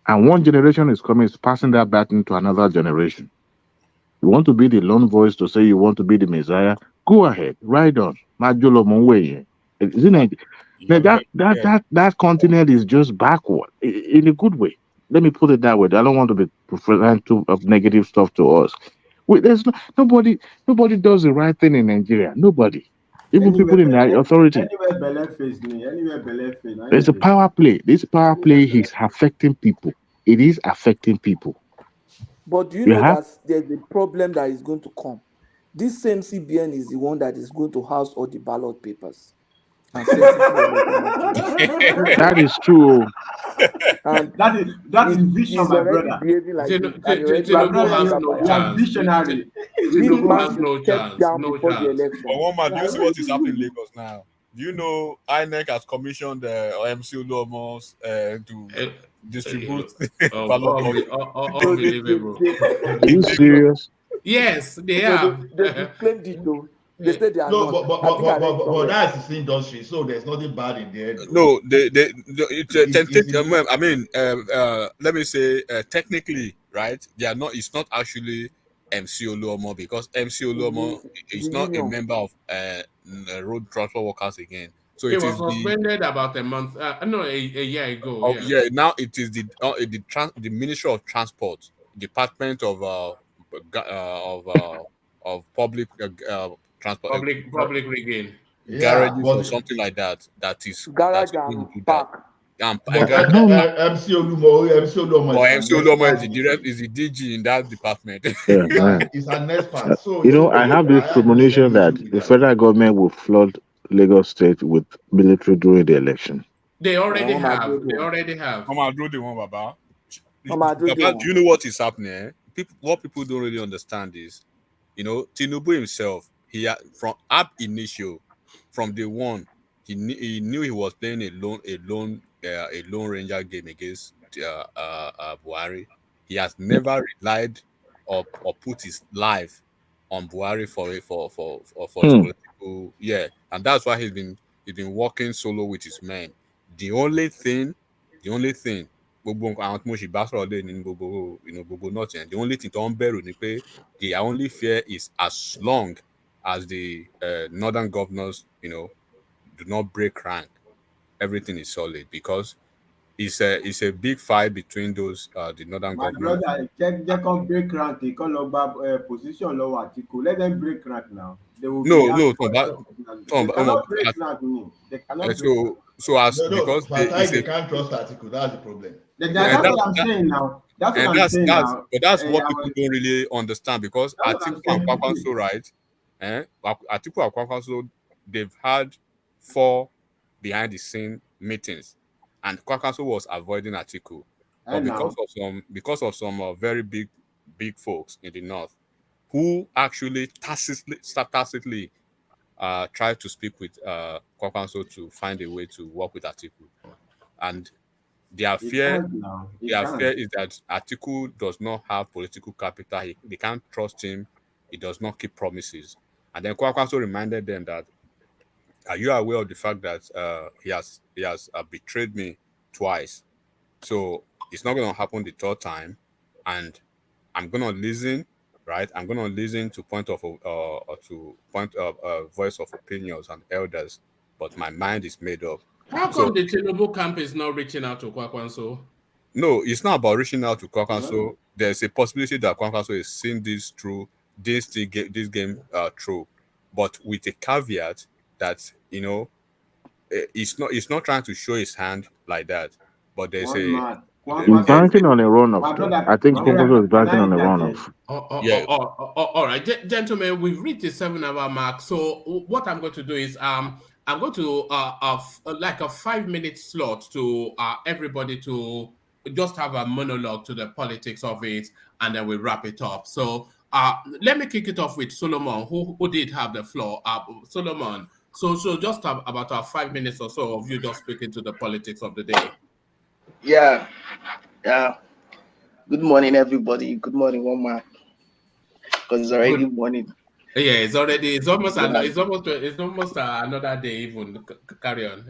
And one generation is coming, is passing that baton to another generation. You want to be the lone voice to say you want to be the Messiah? Go ahead, ride on. Majolo Monweye. Isn't it? Now that continent is just backward in a good way. Let me put it that way. I don't want to be preferential of negative stuff to us. There's nobody does the right thing in Nigeria. Nobody, even people in the authority. Anywhere Bele face me, anywhere Bele face. There's a power play. This power play is affecting people. It is affecting people. But do you You know have that there's a problem that is going to come? This same CBN is the one that is going to house all the ballot papers and sensitive electoral documents. that is true. And that is vision, he's my already brother. behaving like this, and he already My has Tinubu brother, money has in no you are Nigeria. chance. visionary. This Tinubu man has should no step chance. down No before the chance. But election. one man, do you see what is happening in Lagos now? Do you know INEC has commissioned MC Oluomo's to distribute ballot box? No, Unbelievable. Are you serious? Yes, they no, have. they disclaimed it though. They said they are No, not. I think I read it but somewhere. that's his industry, so there's nothing bad in there, though. No, it's It's in this. I mean, let me say, technically, right? They are not. It's not actually MC Oluomo, because MC Oluomo The is not a union. member of road transport workers again. So It it was is the suspended about a month, no, a year ago. of Yeah. yeah. Now it is the Ministry of Transport, Department of public transport, Public regain. Yeah, garages or but something like that. Garage That's going and to do that. park. And but garage. MC Oluomo But is MC an Oluomo expert in it. is the DG in that department. Yeah, man. He's an expert. So I yesterday have I this had the same premonition that issue with the that. federal government will flood Lagos State with military during the election. They already Oh, my have. good They one. already have. Come on, do the one, Baba. Oh, my good Baba, do one. you know what is happening? What people don't really understand is, Tinubu himself from ab initio, from day one, he knew he was playing a lone ranger game against Buhari. He has never relied or put his life on Buhari for his political, and that's why he's been working solo with his men. The only thing, gbogbo nǹkan àwọn tí mo sì bá sọ̀rọ̀ lé ní gbogbo north yẹn, the only thing tó ń bẹ̀rù ni pé their only fear is as long as the northern governors, do not break rank, everything is solid, because it's a big fight between those the northern My governors. brother, they can break rank. They can log back position lower article. Let them break rank now. They will be No, happy Tom, for they cannot break rank. They cannot break rank. as No, because Fatai, it's they a can't trust article. That's the problem. and That's what I'm saying now. That's what and I'm that's saying that's now. but that's Eh, what I people was, don't really understand, because that's what I'm Atiku and saying. Kwakwanso, right? Atiku and Kwakwanso, they've had 4 behind the scene meetings, and Kwakwanso was avoiding Atiku, but And now, because of some very big folks in the north who actually tacitly tried to speak with Kwakwanso to find a way to work with Atiku, and their it fear can't now. It their fear can't. is that Atiku does not have political capital. They can't trust him. He does not keep promises. And then Kwakwanso reminded them that, are you aware of the fact that he has betrayed me twice? So it's not going to happen the third time, and I'm going to listen. Right, I'm going to listen to point of voice of opinions and elders, but my mind is made up. How come So the Tinubu camp is not reaching out to Kwakwanso? no, it's not about reaching out to Kwakwanso. There's a possibility that Kwakwanso is seeing this game through, but with a caveat that it's not trying to show his hand like that. But there's One a man, one He's person. banking on a runoff, My though. brother, I think my brother, Kwankwaso is can banking I on a interject? runoff. Yeah. All right, gentlemen, we've reached the 7 hour mark. So what I'm going to do is I'm going to like a 5 minute slot to everybody to just have a monologue to the politics of it, and then we wrap it up. So let me kick it off with Solomon, who did have the floor. Solomon, so just have about 5 minutes or so of you just speaking to the politics of the day. Yeah, yeah. Good morning, everybody. Good morning, one man. Because it's already Good. morning. Yeah, it's almost Yeah. another day even. Carry on.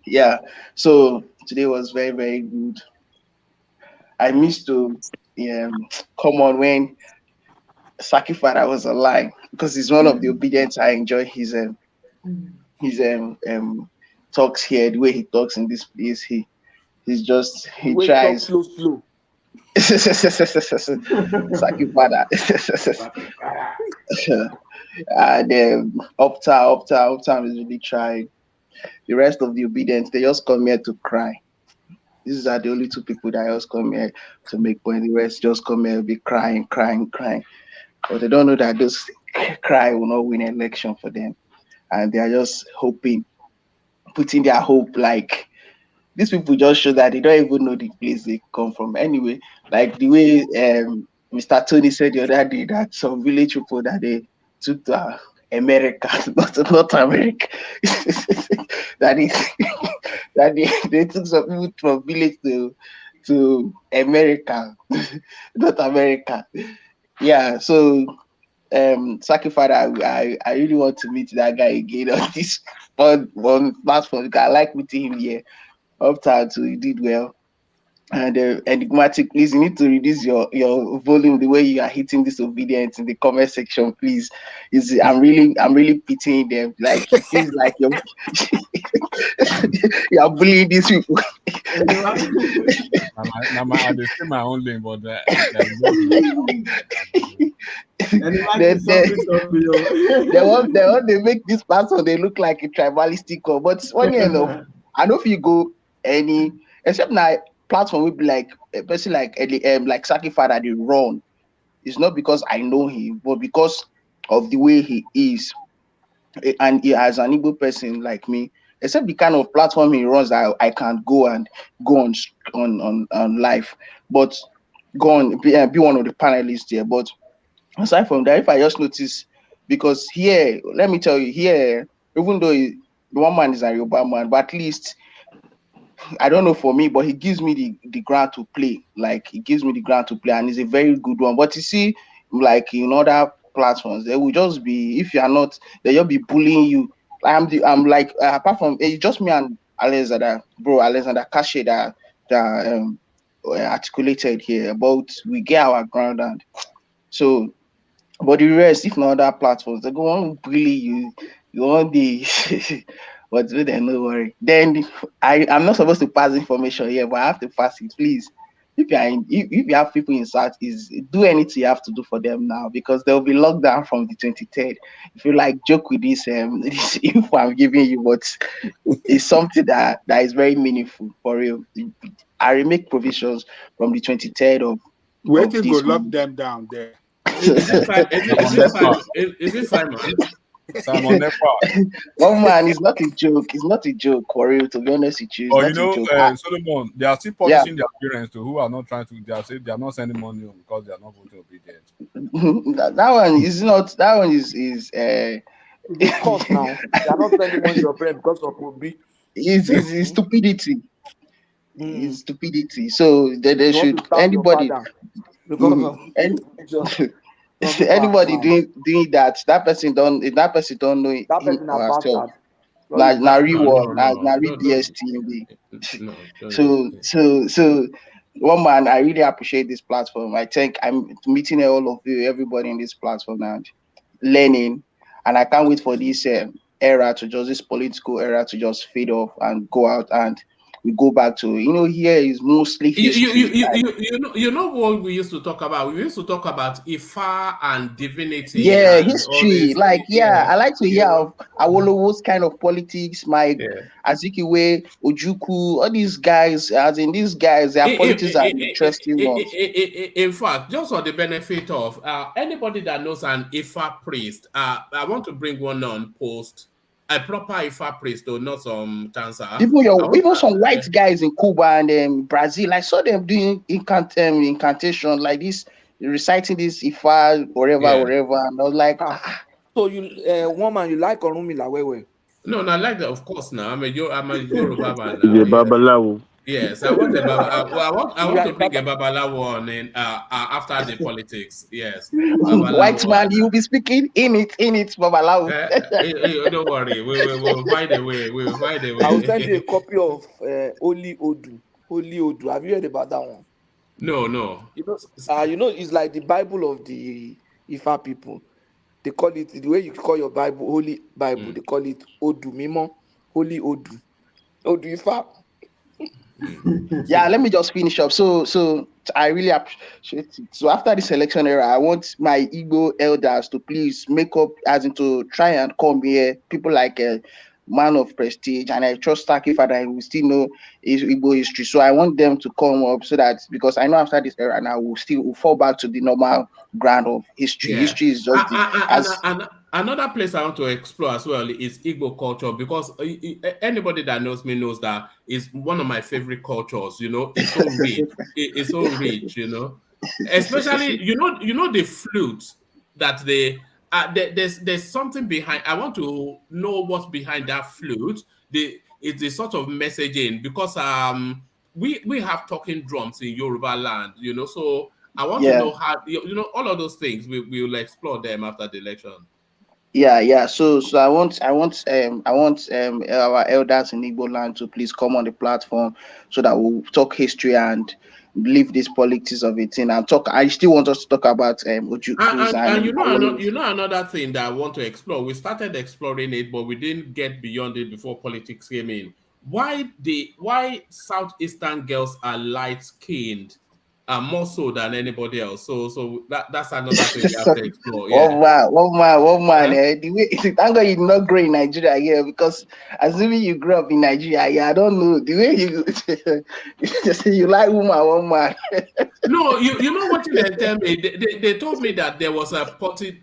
Yeah. So today was very, very good. I missed to come on when Saki Father was alive because he's one of the obedience. I enjoy his talks here, the way he talks in this place. He Wait, talk tries. slow. Saki Father. And Opta is really trying. The rest of the obedience, they just come here to cry. These are the only 2 people that just come here to make point. The rest just come here be crying. But they don't know that those cry will not win election for them. And they are just hoping, putting their hope like these people just show that they don't even know the place they come from. Anyway, like the way Mr. Tony said the other day that some village people that they took to America, not America, that is that they took some people from village to America, not America. Yeah, so Saki Father, I really want to meet that guy again on this on platform. I like meeting him here. After he did well. And enigmatic, please, you need to reduce your volume the way you are hitting disobedience in the comment section, please. I'm really pitying them. Like it feels like you're bullying these people. I just say my own lane, but they make this person they look like a tribalistic call. But funny enough, I know if you go any except now platform will be like a person like Saki Father they run. It's not because I know him, but because of the way he is. And he as an Igbo person like me, except the kind of platform he runs that I can go and go on live, but go on be one of the panelists there. But aside from that, if I just notice because here, let me tell you, here, even though one man is a Yoruba man, but at least I don't know for me, but he gives me the ground to play. Like he gives me the ground to play, and he's a very good one. But you see, like in other platforms, they will just be if you are not, they'll be bullying you. I'm like apart from it's just me and Alexander Kashe that articulated here, but we get our ground and so but the rest, if not other platforms, they go on bully you. You want the but then no worry. Then I'm not supposed to pass information here, but I have to pass it, please. If you have people in South is do anything you have to do for them now because there will be lockdown from the 23rd. If you like joke with this this info I'm giving you, but it's something that is very meaningful for real. I will make provisions from the 23rd Where of to go this lock month. them down there? Is it Simon? Is it Simon? Simon Nepal. One man, it's not a joke. It's not a joke, for real. To be honest with you, it's Or you not a know, joke. Solomon, they are still Yeah, punishing their parents too, who are not trying to. They are saying they are not sending money home because they are not voting obedient. that one is not. That one is They cut now. They are not spending money on your brain because of Obi. is stupidity. Mm. It's stupidity. So they You want should to stab your anybody father because of and religion. Some people are anybody mad. doing that person don't if that person don't know That him person a or herself. bastard. Sorry. Na real No, one. no, no, Na real no, don't, BST. Be. no, don't use So it. so one man, I really appreciate this platform. I think I'm meeting all of you, everybody in this platform and learning, and I can't wait for this era to just this political era to just fade off and go out and we go back to here is mostly history. You know what we used to talk about? We used to talk about Ifa and divinity Yeah, and all history. this. Like, yeah, Yeah, I like to you hear know. of Awolowo's kind of politics, my Yeah. Azikiwe, Ojuku, all these guys, as in these guys, their politics are interesting ones. In fact, just for the benefit of anybody that knows an Ifa priest, I want to bring one on post. A proper Ifa priest, though not some dancer. Even some white guys in Cuba and Brazil, I saw them doing incantation like this, reciting this Ifa, wherever, and I was like, So you one man you like Orunmila Wewe? No, not like that. Of course, now I'm a Yoruba man He's now. a Yes, babalawo. yes. I want a baba. I You want are to a bring a Baba. babalawo on in after the politics. Yes, white babalawo. man, you'll be speaking in it, Babalau. Don't worry. We'll find a way. We'll find a I will send you a way. copy of Holy Odu. Holy Odu. Have you heard about that one? No. It's like the Bible of the Ifa people. They call it the way you call your Bible, Holy Bible. They call it Odu Mimo, Holy Odu, Odu Ifa. Yeah, let me just finish up. So I really appreciate it. So after this election era, I want my Igbo elders to please make up, as in to try and come here. People like a man of prestige, and I trust Taki Father who still know his Igbo history. So I want them to come up so that because I know after this era now we'll fall back to the normal ground of history. Yeah. History is just the as And another place I want to explore as well is Igbo culture because anybody that knows me knows that it's one of my favorite cultures. It's so rich. It's so rich. Especially the flute that there's something behind. I want to know what's behind that flute. It's a sort of messaging because we have talking drums in Yoruba land. So I want to yeah. know how all of those things. We will explore them after the election. Yeah. So I want our elders in Igbo land to please come on the platform so that we'll talk history and leave this politics of it in and talk. I still want us to talk about Ojukus and And Awolowo. another thing that I want to explore. We started exploring it, but we didn't get beyond it before politics came in. Why southeastern girls are light skinned, more so than anybody else. So that's another thing we have to explore. Yeah. One man. The way thank God you did not grow in Nigeria here because assuming you grew up in Nigeria, yeah, I don't know the way you like woman, one man. No, you know what they tell me? They told me that there was a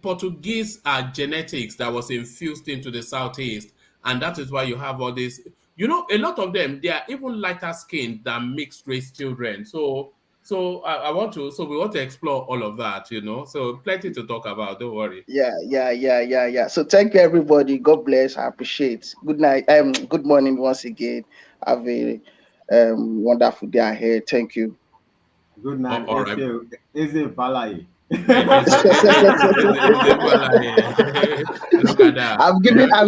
Portuguese genetics that was infused into the southeast, and that is why you have all this. A lot of them they are even lighter skinned than mixed race children. So So I want to. So we want to explore all of that. So plenty to talk about. Don't worry. Yeah. So thank you, everybody. God bless. I appreciate. Good night. Good morning once again. Have a wonderful day ahead. Thank you. Good night. All right. Eze Falaye. Look at that. I'm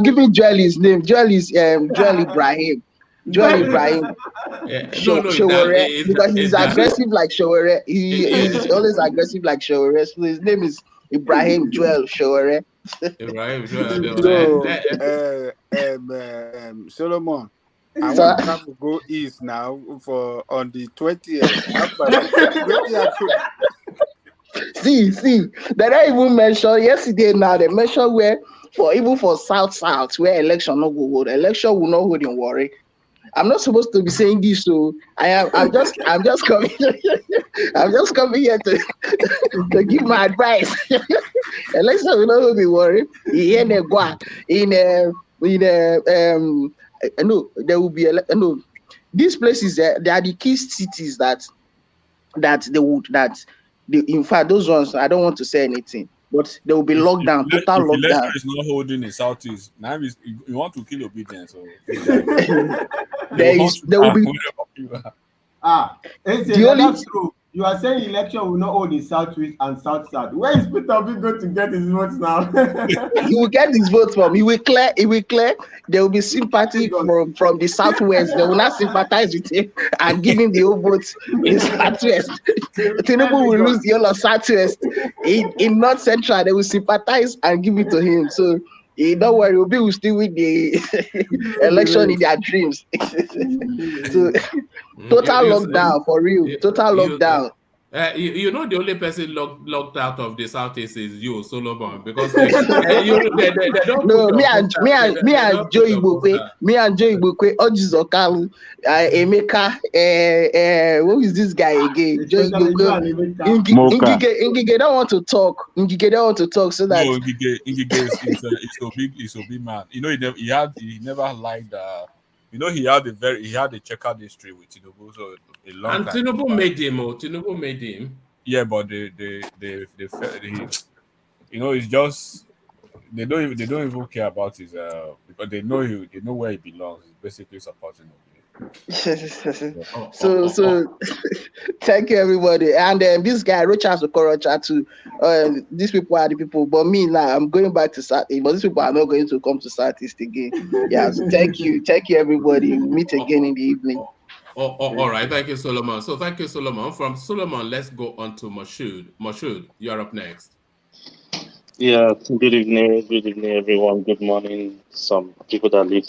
giving Joel his name. Joel is Joel Ibrahim. Joel Ibrahim. No, Showore, because he's that. aggressive like Showore. He's always aggressive like Showore. So his name is Ibrahim Joel Showore. Ibrahim Solomon, I So, want to travel go east now for on the 20th. I have my ticket. Waiting I could. see, they don't even mention yesterday now. They mention where even for South where election no go hold. Election will not hold in Warri. I'm not supposed to be saying this, so I'm just coming. I'm just coming here to give my advice. Election will not be worried. In a no, there will be no. These places they are the key cities that in fact those ones I don't want to say anything, but there will be lockdown, total if lockdown. election is not holding in Southeast, now you want to kill obedience. So there will be that's true. You are saying election will not hold in Southwest and South. Where is Peter Obi going to get his votes now? He will get his votes from. He will clear. There will be sympathy from the Southwest. They will not sympathize with him and give him the whole votes in Southwest. Tinubu will lose the whole of Southwest. In North Central, they will sympathize and give it to him. So don't worry, Obi will still win the election in their dreams. So total lockdown for real. Total lockdown. The only person locked out of the Southeast is you, Solomon, because they don't no, put me and Joe Igbokwe, Ojizokalu, Emeka, who is this guy again? Joe Igbokwe, Ngige don't want to talk. So that no, Ngige is a big man. He never liked. He had a checkered history with Tinubu, so a long and time. Tinubu made him. Yeah, but it's just they don't even care about his because they know where he belongs. He's basically supporting him. So thank you everybody, and this guy Rochas Okorocha too. These people are the people, but me now I'm going back to Southeast, but these people are not going to come to Southeast again. Yeah, so thank you everybody. We'll meet again in the evening. All right, thank you, Solomon. So thank you, Solomon. From Solomon, let's go on to Moshood. Moshood, you're up next. Yeah, good evening, everyone. Good morning. Some people that live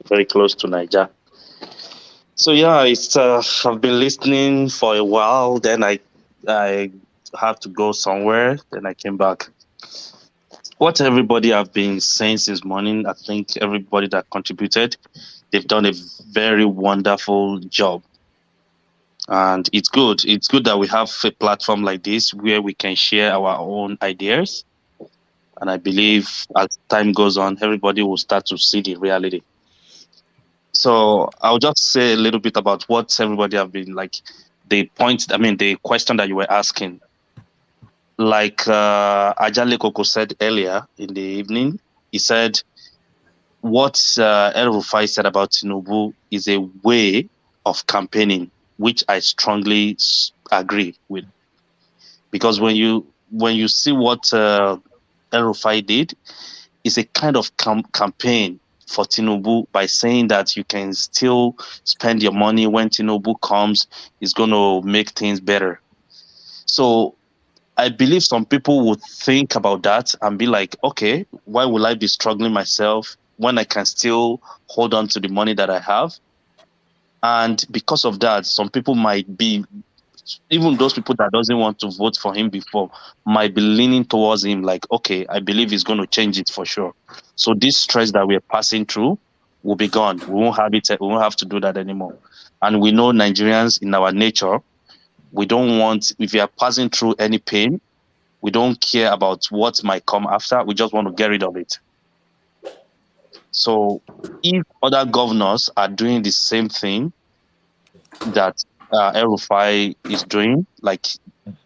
very close to Niger. So yeah, I've been listening for a while. Then I have to go somewhere. Then I came back. What everybody have been saying since morning, I think everybody that contributed, they've done a very wonderful job. And it's good. It's good that we have a platform like this where we can share our own ideas. And I believe as time goes on, everybody will start to see the reality. So I'll just say a little bit about what everybody have been like. The question that you were asking. Like Ajale Koko said earlier in the evening, he said what El Rufai said about Tinubu is a way of campaigning, which I strongly agree with. Because when you see what El Rufai did, it's a kind of campaign for Tinubu by saying that you can still spend your money when Tinubu comes, it's going to make things better. So I believe some people would think about that and be like, okay, why will I be struggling myself when I can still hold on to the money that I have? And because of that, some people might be, even those people that doesn't want to vote for him before, might be leaning towards him like, okay, I believe he's going to change it for sure. So this stress that we're passing through will be gone. We won't have it. We won't have to do that anymore. And we know Nigerians in our nature, we don't want, if we are passing through any pain, we don't care about what might come after. We just want to get rid of it. So if other governors are doing the same thing, that El-Rufai is doing, like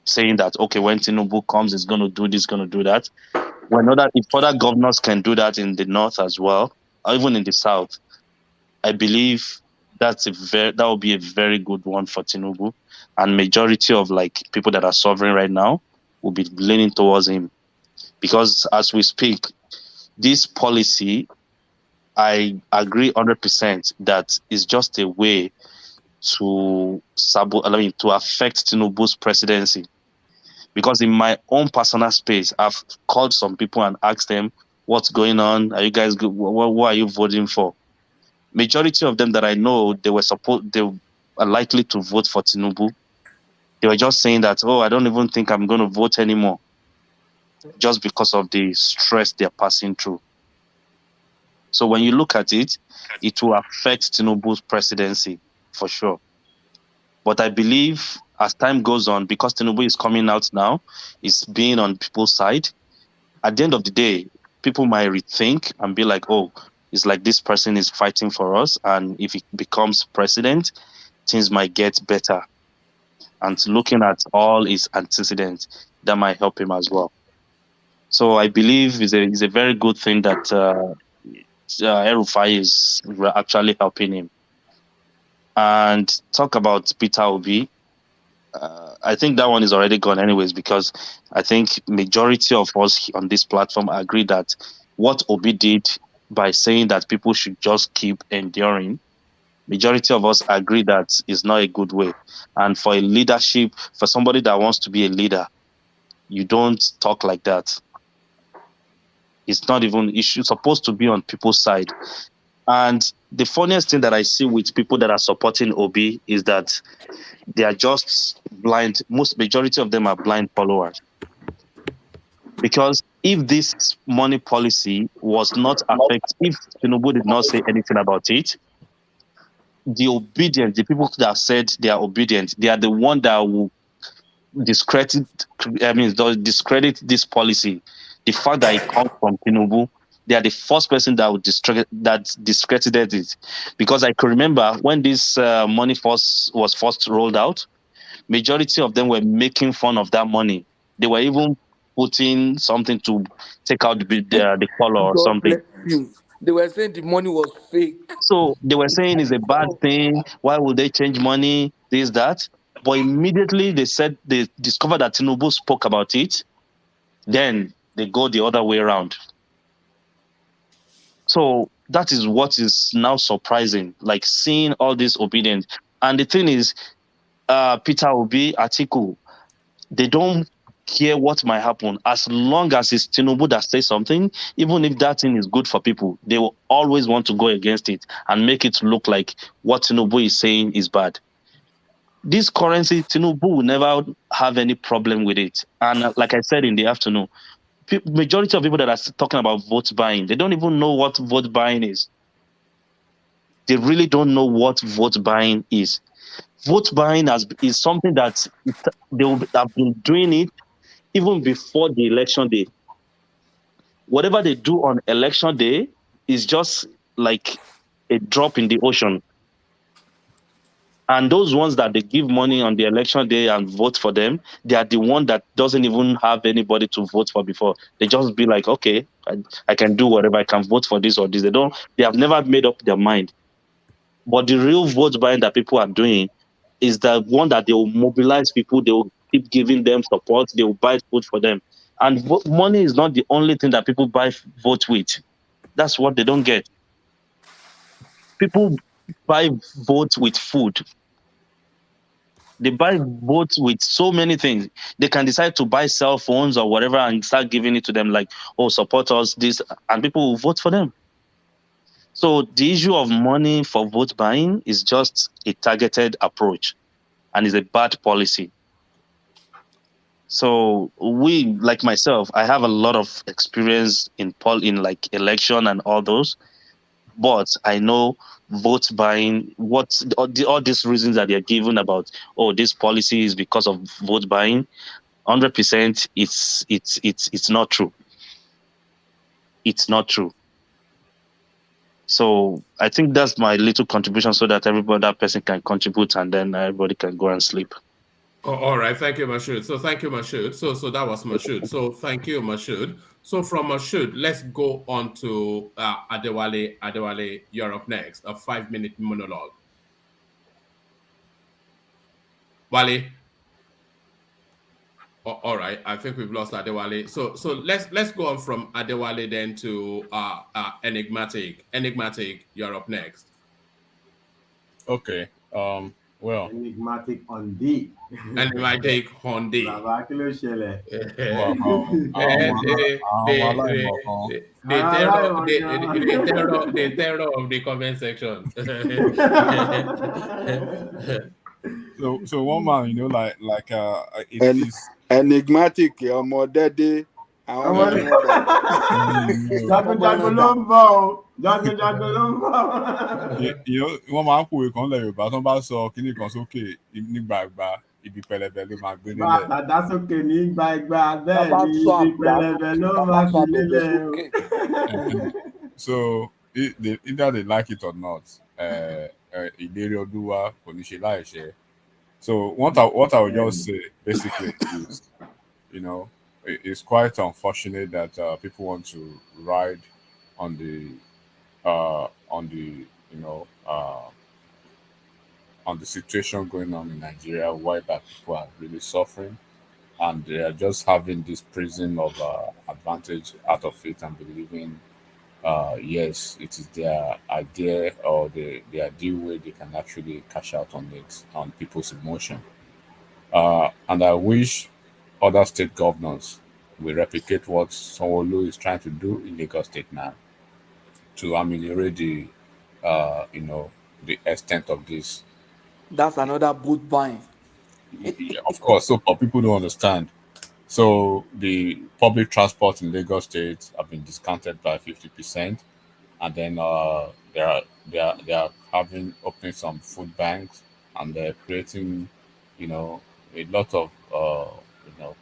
saying that, okay, when Tinubu comes, he's going to do this, going to do that. If other governors can do that in the north as well, or even in the south, I believe that will be a very good one for Tinubu, and majority of like people that are sovereign right now will be leaning towards him, because as we speak, this policy, I agree 100% that is just a way to to affect Tinubu's presidency. Because in my own personal space, I've called some people and asked them, "What's going on? Are you guys good? What are you voting for?" Majority of them that I know, they are likely to vote for Tinubu. They were just saying that, "Oh, I don't even think I'm going to vote anymore," just because of the stress they're passing through. So when you look at it, it will affect Tinubu's presidency for sure. But I believe as time goes on, because Tinubu is coming out now, is being on people's side, at the end of the day, people might rethink and be like, oh, it's like this person is fighting for us, and if he becomes president, things might get better. And looking at all his antecedents, that might help him as well. So I believe it's a very good thing that El-Rufai is actually helping him. And talk about Peter Obi. I think that one is already gone anyways, because I think majority of us on this platform agree that what Obi did by saying that people should just keep enduring, majority of us agree that is not a good way. And for a leadership, for somebody that wants to be a leader, you don't talk like that. It's not even, you're supposed to be on people's side. And the funniest thing that I see with people that are supporting Obi is that they are just blind. Majority of them are blind followers. Because if this money policy was not if Tinubu did not say anything about it, the people that said they are obedient, they are the one that will discredit this policy. The fact that it comes from Tinubu, they are the first person that would discredited it. Because I could remember when this money was first rolled out, majority of them were making fun of that money. They were even putting something to take out the color or God something. bless you. They were saying the money was fake. So they were saying it's a bad thing. Why would they change money? This, that. But immediately they discovered that Tinubu spoke about it. Then they go the other way around. So that is what is now surprising, like seeing all this obedience. And the thing is, Peter Obi, Atiku, they don't care what might happen. As long as it's Tinubu that says something, even if that thing is good for people, they will always want to go against it and make it look like what Tinubu is saying is bad. This currency, Tinubu will never have any problem with it. And like I said in the afternoon, majority of people that are talking about vote buying, they don't even know what vote buying is. They really don't know what vote buying is. Vote buying is something that they have been doing it even before the election day. Whatever they do on election day is just like a drop in the ocean. And those ones that they give money on the election day and vote for them, they are the one that doesn't even have anybody to vote for before. They just be like, okay, I can do whatever. I can vote for this or this. They have never made up their mind. But the real vote buying that people are doing is the one that they will mobilize people. They will keep giving them support. They will buy food for them. And money is not the only thing that people buy vote with. That's what they don't get. People buy votes with food. They buy votes with so many things. They can decide to buy cell phones or whatever and start giving it to them like, oh, support us, this, and people will vote for them. So the issue of money for vote buying is just a targeted approach and is a bad policy. So like myself, I have a lot of experience in like election and all those. But I know vote buying, all these reasons that they're given about, oh, this policy is because of vote buying, 100%, it's not true. It's not true. So I think that's my little contribution, so that that person can contribute, and then everybody can go and sleep. Oh, all right, thank you, Mashud. So thank you, Mashud. So that was Mashud. So thank you, Mashud. So from Mashud, let's go on to Adewale. Adewale, you're up next. A 5-minute monologue. Wale. Oh, all right, I think we've lost Adewale. So let's go on from Adewale then to Enigmatic. Enigmatic, you're up next. Okay. Well. Enigmatic on D. Enigmatic on D. Bàbá kí ló ṣẹlẹ̀? The terror of the comment section. So one man, it's enigmatic ọmọdédé àwọn ọmọ yẹn dà. Jagunjagun ló ń bọ̀ o, jagunjagun ló ń bọ̀. Wọ́n máa ń pòwe kan lẹ̀ Yorùbá tó bá sọ kíní kan sókè nígbàgbà ibi pẹlẹbẹ ló máa gbé nílẹ̀. Bá àtàdá sókè nígbàgbà bẹ́ẹ̀ ni ibi pẹlẹbẹ ló máa fi nílẹ̀ o. So either they like it or not, ìlérí Olúwa kò ní ṣe láìṣẹ. So what I would just say basically is, it's quite unfortunate that people want to ride on the situation going on in Nigeria, why that people are really suffering, and they are just having this prism of advantage out of it and believing, yes, it is their idea or the ideal way they can actually cash out on it, on people's emotion. And I wish other state governors will replicate what Sanwo-Olu is trying to do in Lagos State now to ameliorate the extent of this. That's another boot buying. Of course, so but people don't understand. So the public transport in Lagos State have been discounted by 50%, and then they are opening some food banks, and they're creating, a lot of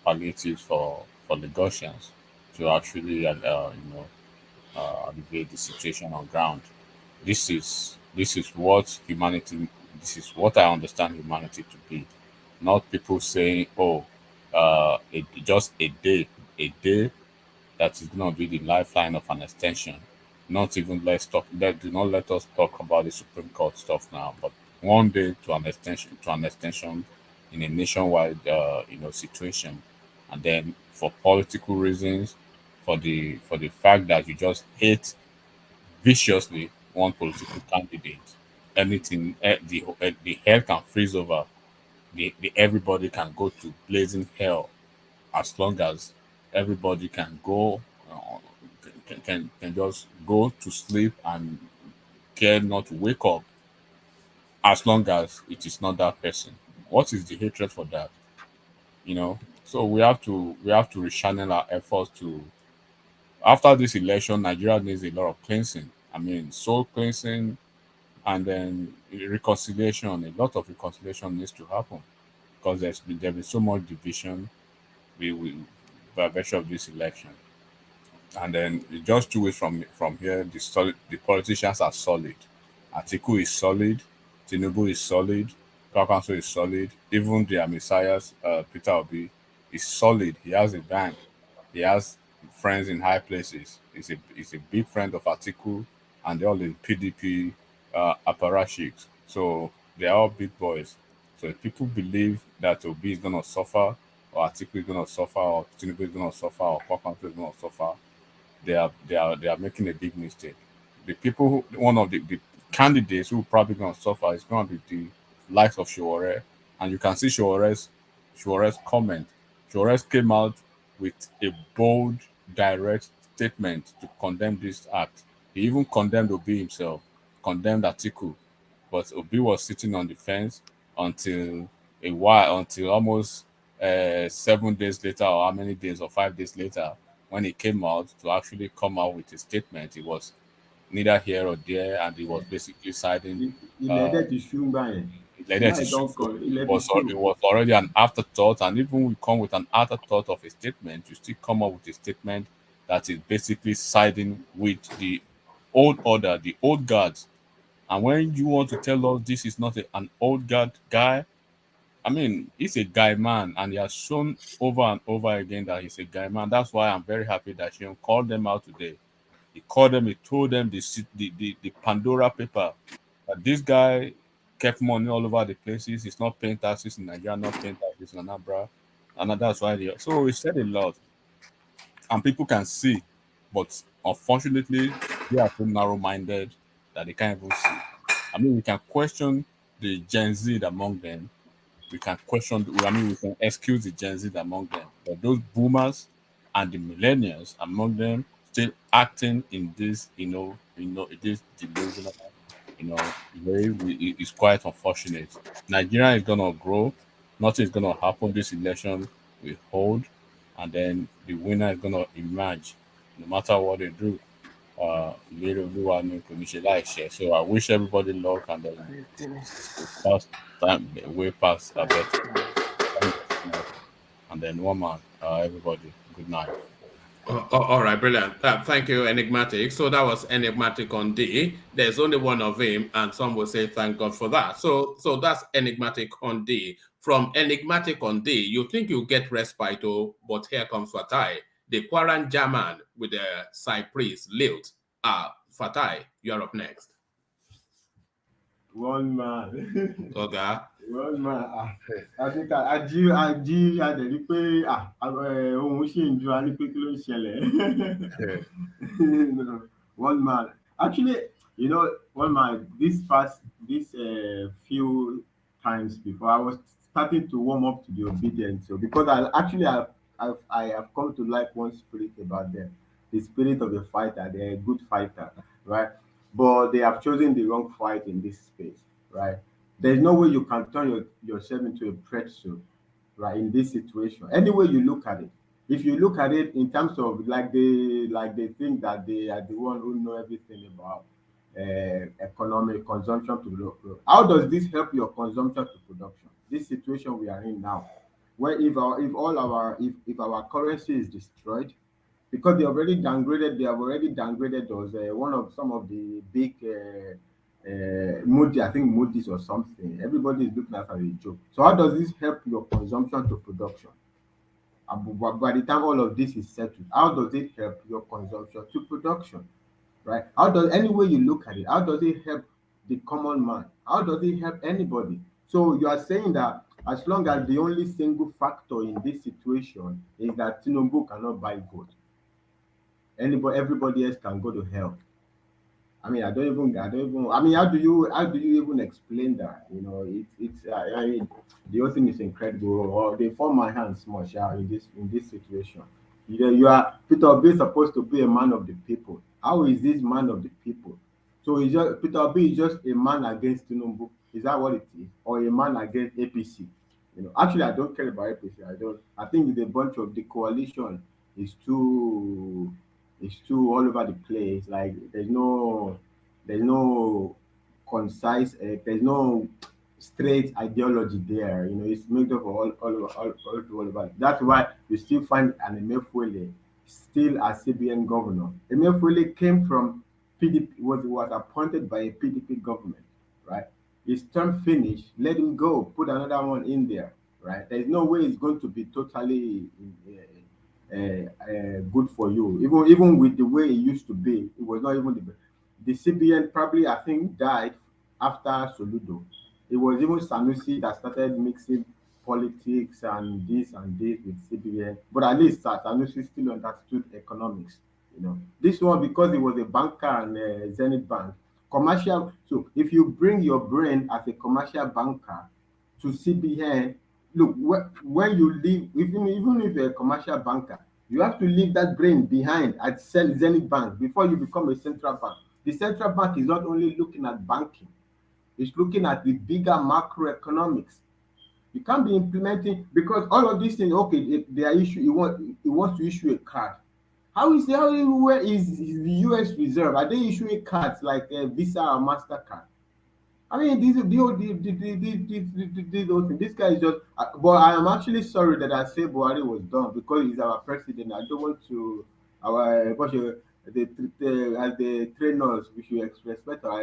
palliatives for Lagosians to actually alleviate the situation on ground. This is what humanity. This is what I understand humanity to be. Not people saying, "Oh, just a day that is going to be the lifeline of an extension." Not even let's talk. Do not let us talk about the Supreme Court stuff now. But one day to an extension in a nationwide, situation, and then for political reasons, for the fact that you just hate viciously one political candidate, anything, the hell can freeze over. The everybody can go to blazing hell as long as everybody can go, can just go to sleep and care not to wake up, as long as it is not that person. What is the hatred for that? So we have to rechannel our efforts to, after this election, Nigeria needs a lot of cleansing. I mean, soul cleansing, and then reconciliation. A lot of reconciliation needs to happen because there's been so much division by virtue of this election. And then just 2 weeks from here, the politicians are solid. Atiku is solid, Tinubu is solid, Kakanso is solid, even their messiahs, Peter Obi, is solid. He has a bank, he has friends in high places. He's a big friend of Atiku, and they're all in PDP apparatchiks. So they're all big boys. So if people believe that Obi is gonna suffer, or Atiku is gonna suffer, or Tinubu is gonna suffer, or Kakanso is gonna suffer, they are making a big mistake. The people one of the candidates who probably going to suffer is going to be the likes of Shore, and you can see Shore's comment. Shore came out with a bold, direct statement to condemn this act. He even condemned Obi himself, condemned Atiku, but Obi was sitting on the fence until almost 7 days later, or how many days, or 5 days later, when he came out to actually come out with a statement. He was neither here or there, and he was basically siding. It was already an afterthought, and even we come with an afterthought of a statement, you still come up with a statement that is basically siding with the old order, the old guards. And when you want to tell us this is not an old guard guy, I mean, he's a guy man, and he has shown over and over again that he's a guy man. That's why I'm very happy that Sheon called them out today. He called them, he told them the Pandora paper that this guy kept money all over the places. He's not paying taxes in Nigeria, not paying taxes in Anambra. And that's why so he said a lot. And people can see, but unfortunately, they are so narrow minded that they can't even see. I mean, we can question the Gen Z among them, we can question, I mean, we can excuse the Gen Z among them, but those boomers and the millennials among them still acting in this, this delusional, way is quite unfortunate. Nigeria is gonna grow, nothing is gonna happen. This election will hold, and then the winner is gonna emerge, no matter what they do. Later, so I wish everybody luck, and then it's past time, way past a better. And then one man, everybody, good night. All right, brilliant. Thank you, Enigmatic. So that was Enigmatic on D. There's only one of him, and some will say thank God for that. So that's Enigmatic on D. From Enigmatic on D, you think you get respite, but here comes Fatai, the Quaran German with the Cypress Lilt. Fatai, you're up next. One man. Okay. One man. Àti ají adẹ̀ rí pé ohun ṣì ń dúró, a ní pé kí ló ń ṣẹlẹ̀. One man. Actually, one man, this few times before, I was starting to warm up to the obedience. So because I have come to like one spirit about them, the spirit of a fighter. They're a good fighter, right? But they have chosen the wrong fight in this space, right? There's no way you can turn yourself into a pretzel, right? In this situation, any way you look at it, if you look at it in terms of like they think that they are the one who know everything about economic consumption to how does this help your consumption to production? This situation we are in now, where if our currency is destroyed, because they have already downgraded us. One of some of the big Moody, I think Moody's or something. Everybody is looking at it as a joke. So how does this help your consumption to production? By the time all of this is settled, how does it help your consumption to production? Right? How does any way you look at it, how does it help the common man? How does it help anybody? So you are saying that as long as the only single factor in this situation is that Tinubu cannot buy vote, everybody else can go to hell. I mean, I mean, how do you even explain that? I mean, the whole thing is incredible. Or they form my hands much in this situation. You are Peter Obi is supposed to be a man of the people. How is this man of the people? So Peter Obi is just a man against Tinubu. Is that what it is, or a man against APC? Actually, I don't care about APC. I don't. I think the bunch of the coalition is too all over the place. Like there's no concise, there's no straight ideology there. It's made up of all over. That's why you still find an Emefiele still a CBN governor. Emefiele came from PDP, was appointed by a PDP government, right? His term finished, let him go, put another one in there, right? There's no way it's going to be totally good for you. Even with the way it used to be, it was not even the CBN probably, I think, died after Soludo. It was even Sanusi that started mixing politics and this with CBN. But at least Sanusi still understood economics. This one, because he was a banker and Zenith Bank, commercial. So if you bring your brain as a commercial banker to CBN, look, when you leave, even if you're a commercial banker, you have to leave that brain behind at Zenith Bank before you become a central bank. The central bank is not only looking at banking, it's looking at the bigger macroeconomics. You can't be implementing, because all of these things, okay, their issue, he wants to issue a card. Where is the US Reserve? Are they issuing cards like Visa or MasterCard? I mean, this guy is just. But I am actually sorry that I say Buhari was done, because he's our president. I don't want to. as the trainers, we should respect our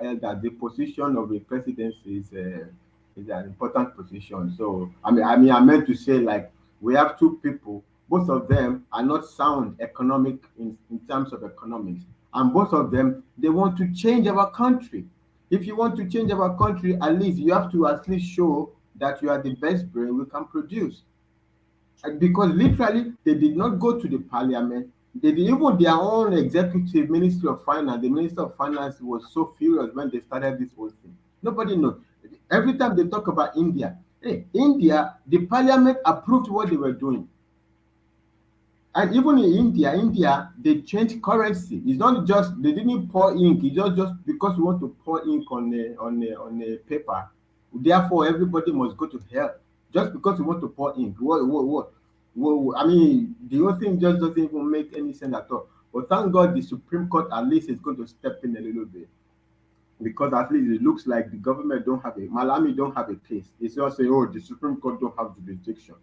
elders. The position of the presidency is an important position. So I meant to say, like, we have two people. Both of them are not sound economic in terms of economics, and both of them, they want to change our country. If you want to change our country, at least you have to at least show that you are the best brain we can produce. And because literally they did not go to the parliament. They did, even their own executive ministry of finance, the minister of finance was so furious when they started this whole thing. Nobody knows. Every time they talk about India, hey, India, the parliament approved what they were doing. And even in India, they changed currency. It's not just they didn't pour ink. It's just because we want to pour ink on a paper. Therefore, everybody must go to hell just because we want to pour ink. What? I mean, the whole thing just doesn't even make any sense at all. But thank God, the Supreme Court at least is going to step in a little bit, because at least it looks like the government don't have a Malami don't have a case. It's just say, oh, the Supreme Court don't have jurisdiction.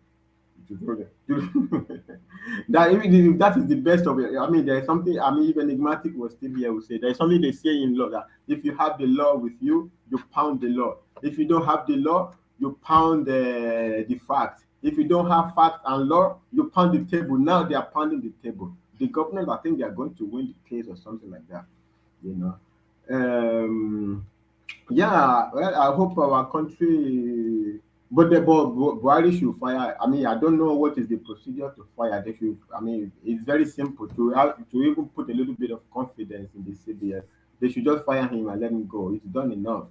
That even if that is the best of it. I mean, there's something. I mean, even enigmatic was still here. Will say there's something they say in law that if you have the law with you, you pound the law. If you don't have the law, you pound the facts. If you don't have facts and law, you pound the table. Now they are pounding the table. The government, I think, they are going to win the case or something like that. You know. Yeah, well, I hope our country, but Buhari should fire. I mean, I don't know what is the procedure to fire. They should. I mean, it's very simple to have to even put a little bit of confidence in the CBS. They should just fire him and let him go. It's done enough.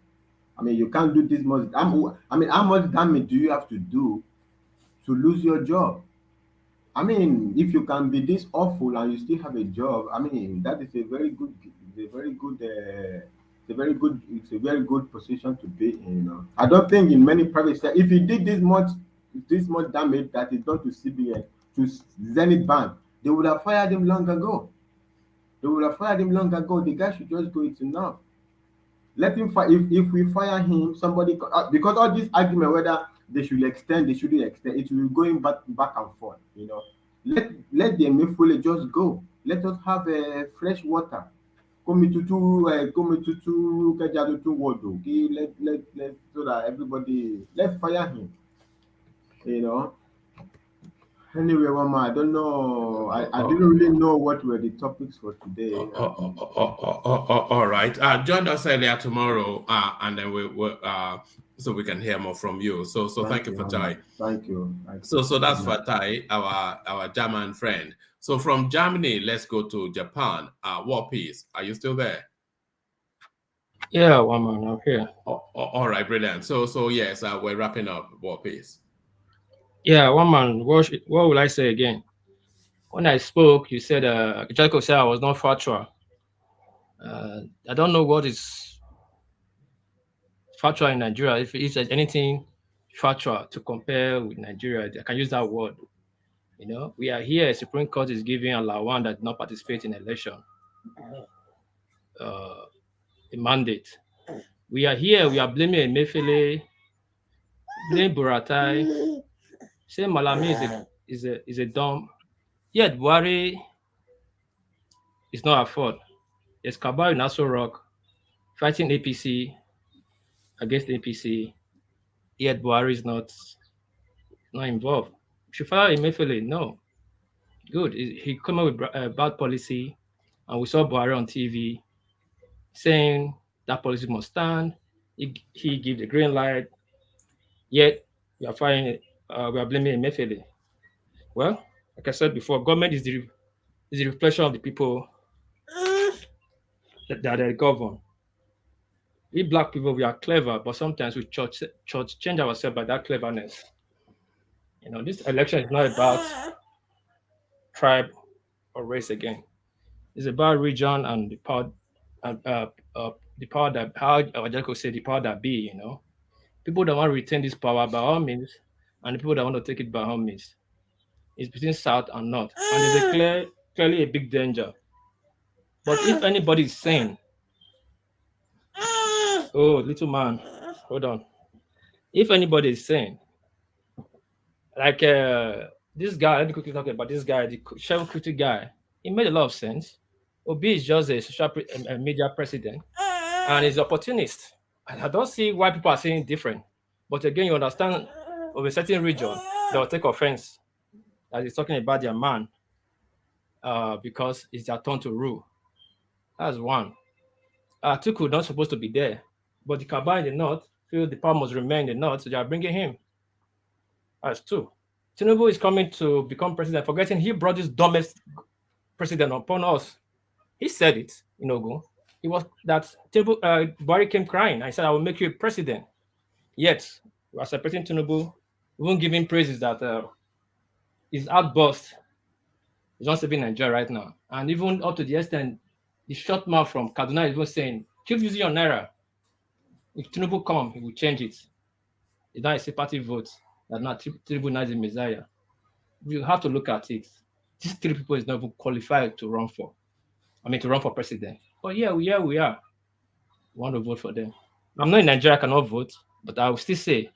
I mean, you can't do this much. I mean, how much damage do you have to do to lose your job? I mean, if you can be this awful and you still have a job, I mean, that is a very good, it's a very good, it's a very good position to be in. You know, I don't think in many private sector, if you did this much damage that is done to CBN, to Zenith Bank, they would have fired him long ago. They would have fired him long ago. The guy should just go. It's enough. Let him fire. If we fire him, somebody because all this argument whether they should extend, they shouldn't extend, it will be going back and forth. You know, let the Emefiele just go. Let us have fresh water. Come to Kaja to Wodo. Okay, let so that everybody let's fire him. You know. Anyway, Mama, I don't know. I didn't really know what were the topics for today. All right. Join us earlier tomorrow, and then we will so we can hear more from you. So thank you, Fatai. Thank you. So that's Fatai, our German friend. So from Germany, let's go to Japan. War Peace, are you still there? Yeah, one man, I'm here. All right, brilliant. So yes, we're wrapping up War Peace. Yeah, one man. What will I say again? When I spoke, you said Jacob said I was not factual. I don't know what is factual in Nigeria. If there's anything factual to compare with Nigeria, I can use that word. You know, we are here. Supreme Court is giving Lawan that did not participate in election a mandate. We are here. We are blaming Emefiele, blame Buratai, say Malami is a dumb. Yet Buhari is not at fault. There's Kabal in Aso Rock fighting APC against APC. Yet Buhari is not involved. Should fire Emefiele? No. Good. He come up with bad policy, and we saw Buhari on TV saying that policy must stand. He give the green light. Yet we are firing. We are blaming Emefiele. Well, like I said before, government is the reflection of the people that they govern. We black people, we are clever, but sometimes we church change ourselves by that cleverness. You know, this election is not about tribe or race again. It's about region and the power, the power that how Jericho said the power that be. You know, people that want to retain this power by all means, and the people that want to take it by all means. It's between south and north, and there's clearly a big danger. But if anybody is saying, "Oh, little man, hold on," if anybody is saying, like this guy, let me quickly talk about this guy, the Shehu Kuti guy. It made a lot of sense. Obi is just a a media president, and he's opportunist. And I don't see why people are saying different. But again, you understand, of a certain region, they will take offense that he's talking about their man because it's their turn to rule. That's one. Atiku not supposed to be there, but the Kaba in the north feel the power must remain in the north, so they are bringing him. That's two. Tinubu is coming to become president, forgetting he brought this dumbest president upon us. He said it in Ogun. It was that Tinubu, Buhari came crying. I said, I will make you a president. Yet, we are separating Tinubu, we won't give him praises that his outburst is not saving Nigeria right now. And even up to the extent, the short mouth from Kaduna is even saying, keep using your Naira. If Tinubu come, he will change it. It's not a sympathy vote. That's not Tinubu not the Messiah. You have to look at it. These three people is not even qualified to run for. To run for president. But yeah, we are. Want to vote for them. I'm not in Nigeria, I cannot vote, but I will still say,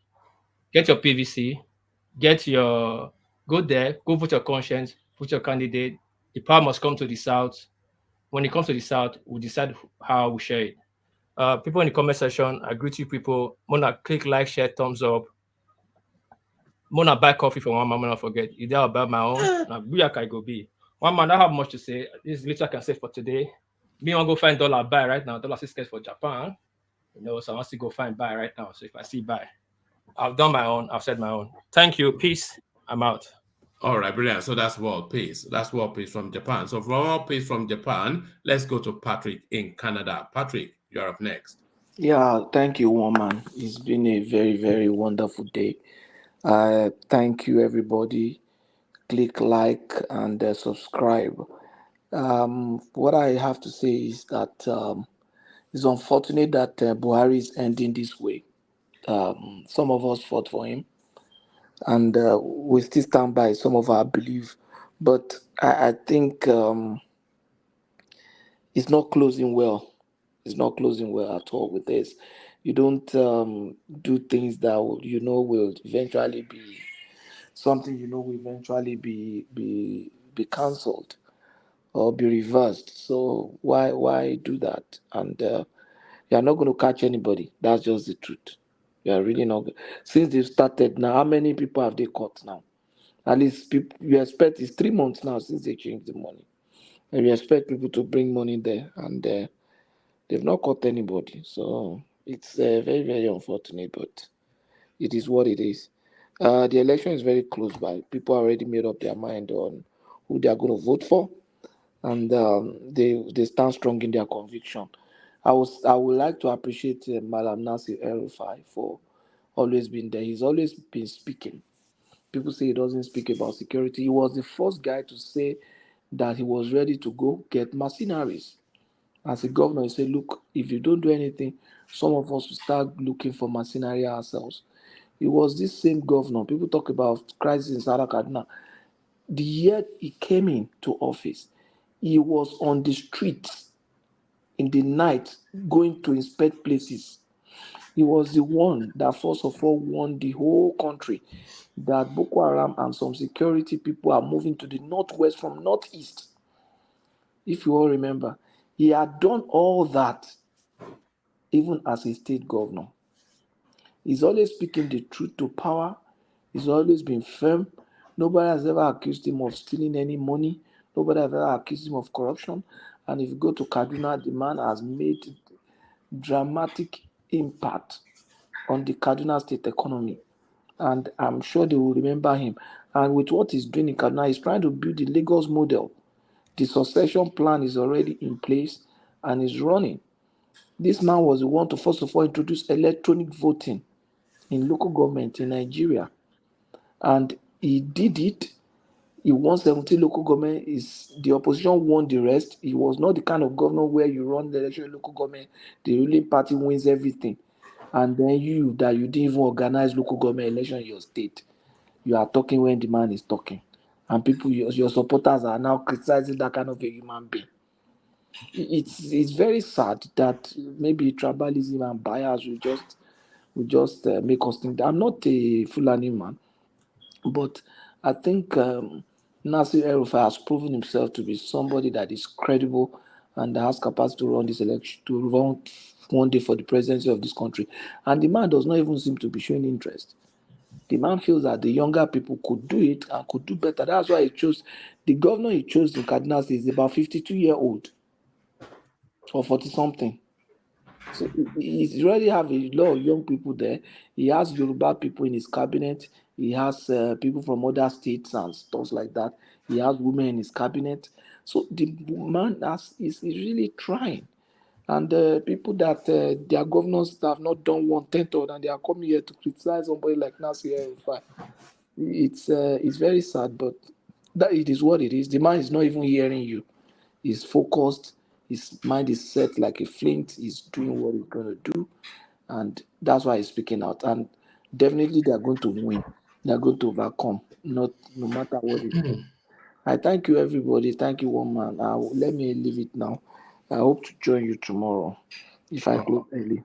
get your PVC, go there, go vote your conscience, vote your candidate. The power must come to the South. When it comes to the South, we'll decide how we share it. People in the comment section, I greet you people. Mona, click like, share, thumbs up. Mona, buy coffee for one man, Mona, forget. You there about my own. Now, be like I go be. One man, I have much to say. This is little I can say for today. Me, want go find dollar buy right now. Dollar 6 for Japan. So I want to go find buy right now. So if I see buy, I've done my own. I've said my own. Thank you. Peace. I'm out. All right, brilliant. So that's world peace. That's world peace from Japan. So for world peace from Japan, let's go to Patrick in Canada. Patrick, you're up next. Yeah, thank you, woman. It's been a very, very wonderful day. Thank you, everybody. Click like and subscribe. What I have to say is that it's unfortunate that Buhari is ending this way. Some of us fought for him, and we still stand by some of our belief. But I think it's not closing well. It's not closing well at all with this. You don't do things that will eventually be something will eventually be cancelled or be reversed. So why do that? And you're not going to catch anybody. That's just the truth. You are really not. Since they've started now, how many people have they caught now? At least people, you expect it's 3 months now since they changed the money, and you expect people to bring money there, and they've not caught anybody. So it's very, very unfortunate, but it is what it is. The election is very close by. People already made up their mind on who they are going to vote for, and they stand strong in their conviction. I would like to appreciate Malam Nasir El-Rufai for always being there. He's always been speaking. People say he doesn't speak about security. He was the first guy to say that he was ready to go get mercenaries. As a governor, he said, look, if you don't do anything, some of us will start looking for mercenary ourselves. It was this same governor. People talk about crisis in South Kaduna. The year he came into office, he was on the streets in the night going to inspect places. He was the one that first of all warned the whole country that Boko Haram and some security people are moving to the northwest from northeast. If you all remember, he had done all that even as a state governor. He's always speaking the truth to power. He's always been firm. Nobody has ever accused him of stealing any money. Nobody has ever accused him of corruption. And if you go to Kaduna, the man has made dramatic impact on the Kaduna state economy. And I'm sure they will remember him. And with what he's doing in Kaduna, he's trying to build the Lagos model. The succession plan is already in place and is running. This man was the one to first of all introduce electronic voting in local government in Nigeria. And he did it. He won 17 local government. Is the opposition won the rest. He was not the kind of governor where you run the election in local government, the ruling party wins everything. And then you didn't even organize local government election in your state. You are talking when the man is talking. And people, your supporters are now criticizing that kind of a human being. It's very sad that maybe tribalism and bias will just make us think that I'm not a Fulani man, but I think Nasir El-Rufai has proven himself to be somebody that is credible and that has capacity to run this election, to run one day for the presidency of this country. And the man does not even seem to be showing interest. The man feels that the younger people could do it and could do better. That's why he chose the governor he chose in Kaduna State is about 52-year-old or 40 something. So he already have a lot of young people there. He has Yoruba people in his cabinet. He has people from other states and stuff like that. He has women in his cabinet. So the man is really trying. And people that their governors have not done 1/10 and they are coming here to criticize somebody like Nasir El-Rufai. It's very sad, but that it is what it is. The man is not even hearing you. He's focused. His mind is set like a flint. He's doing what he's going to do, and that's why he's speaking out. And definitely, they are going to win. They are going to overcome. No matter what it is. I thank you, everybody. Thank you, one man. Let me leave it now. I hope to join you tomorrow if I close early.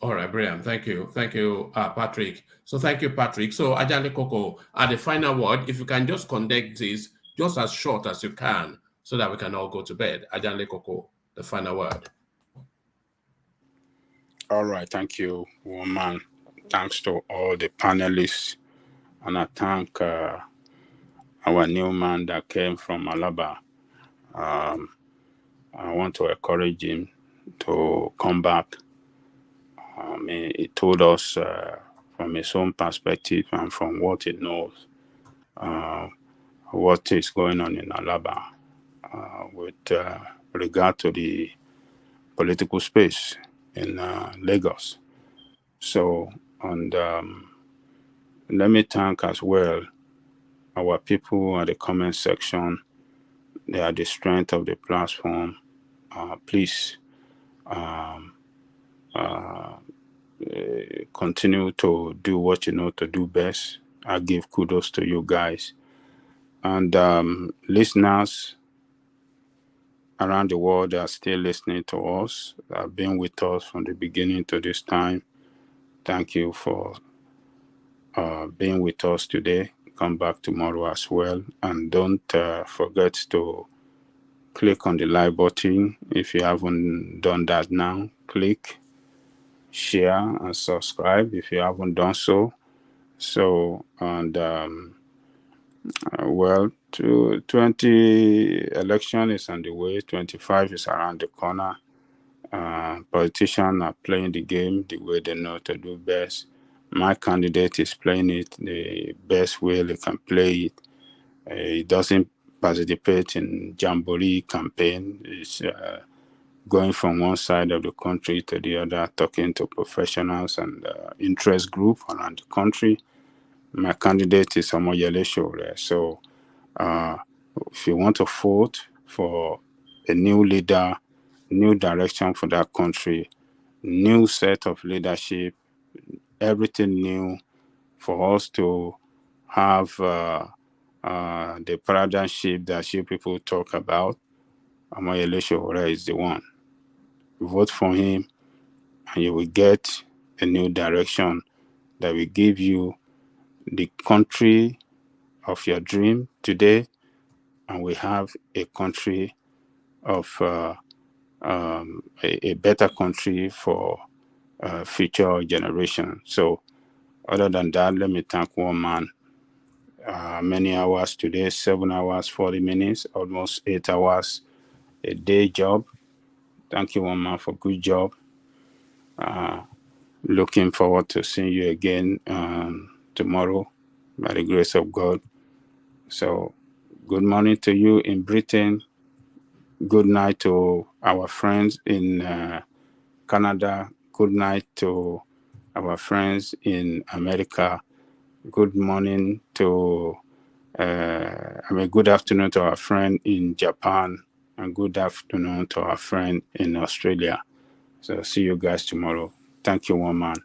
All right, brilliant. Thank you. Thank you, Patrick. So thank you, Patrick. So Ajale Koko, at the final word, if you can just conduct this just as short as you can so that we can all go to bed. Ajale Koko, the final word. All right, thank you, woman. Thanks to all the panelists. And I thank our new man that came from Alaba. I want to encourage him to come back. He told us from his own perspective and from what he knows, what is going on in Alaba with regard to the political space in Lagos. So, and let me thank as well our people at the comment section. They are the strength of the platform. Please continue to do what you know to do best. I give kudos to you guys. And listeners around the world that are still listening to us, that have been with us from the beginning to this time. Thank you for being with us today. Come back tomorrow as well. And don't forget to click on the like button if you haven't done that now. Click, share, and subscribe if you haven't done so. So, and well, 20 election is on the way. 25 is around the corner. Politicians are playing the game the way they know to do best. My candidate is playing it the best way they can play it. He doesn't participate in jamboree campaign. He's going from one side of the country to the other, talking to professionals and interest group around the country. My candidate is Omoyele Sowore. So if you want to vote for a new leader, new direction for that country, new set of leadership, everything new for us to have the paradigm shift that you people talk about, Omoyele Sowore is the one. Vote for him and you will get a new direction that will give you the country of your dream today, and we have a country of a better country for future generation. So other than that, let me thank one man. Many hours today, 7 hours, 40 minutes, almost 8 hours a day job. Thank you, one man, for good job. Looking forward to seeing you again tomorrow by the grace of God. So good morning to you in Britain. Good night to our friends in Canada. Good night to our friends in America. Good morning to, good afternoon to our friend in Japan, and good afternoon to our friend in Australia. So see you guys tomorrow. Thank you, one man.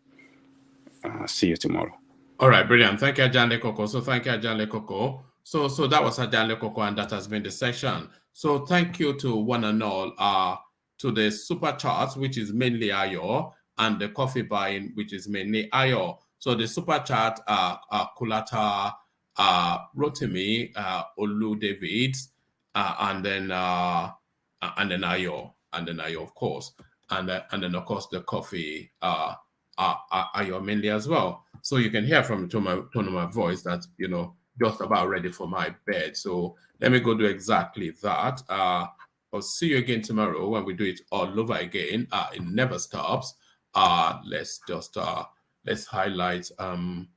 See you tomorrow. All right, brilliant. Thank you, Ajale Koko. So thank you, Ajale Koko. So that was Ajale Koko, and that has been the session. So thank you to one and all, to the super chats, which is mainly Ayo, and the coffee buying, which is mainly Ayo. So the super chat, Kulata, Rotimi, Olu David, and then Ayo, of course, and then of course the coffee Ayo mainly as well. So you can hear from the tone of my voice that just about ready for my bed. So let me go do exactly that. I'll see you again tomorrow when we do it all over again. It never stops. Let's just let's highlight and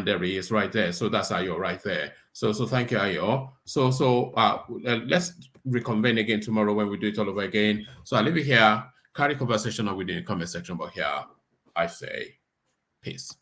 there he is right there. So that's Ayo right there. So thank you, Ayo. So let's reconvene again tomorrow when we do it all over again. So I'll leave it here. Carry conversation on within the comment section, but here I say peace.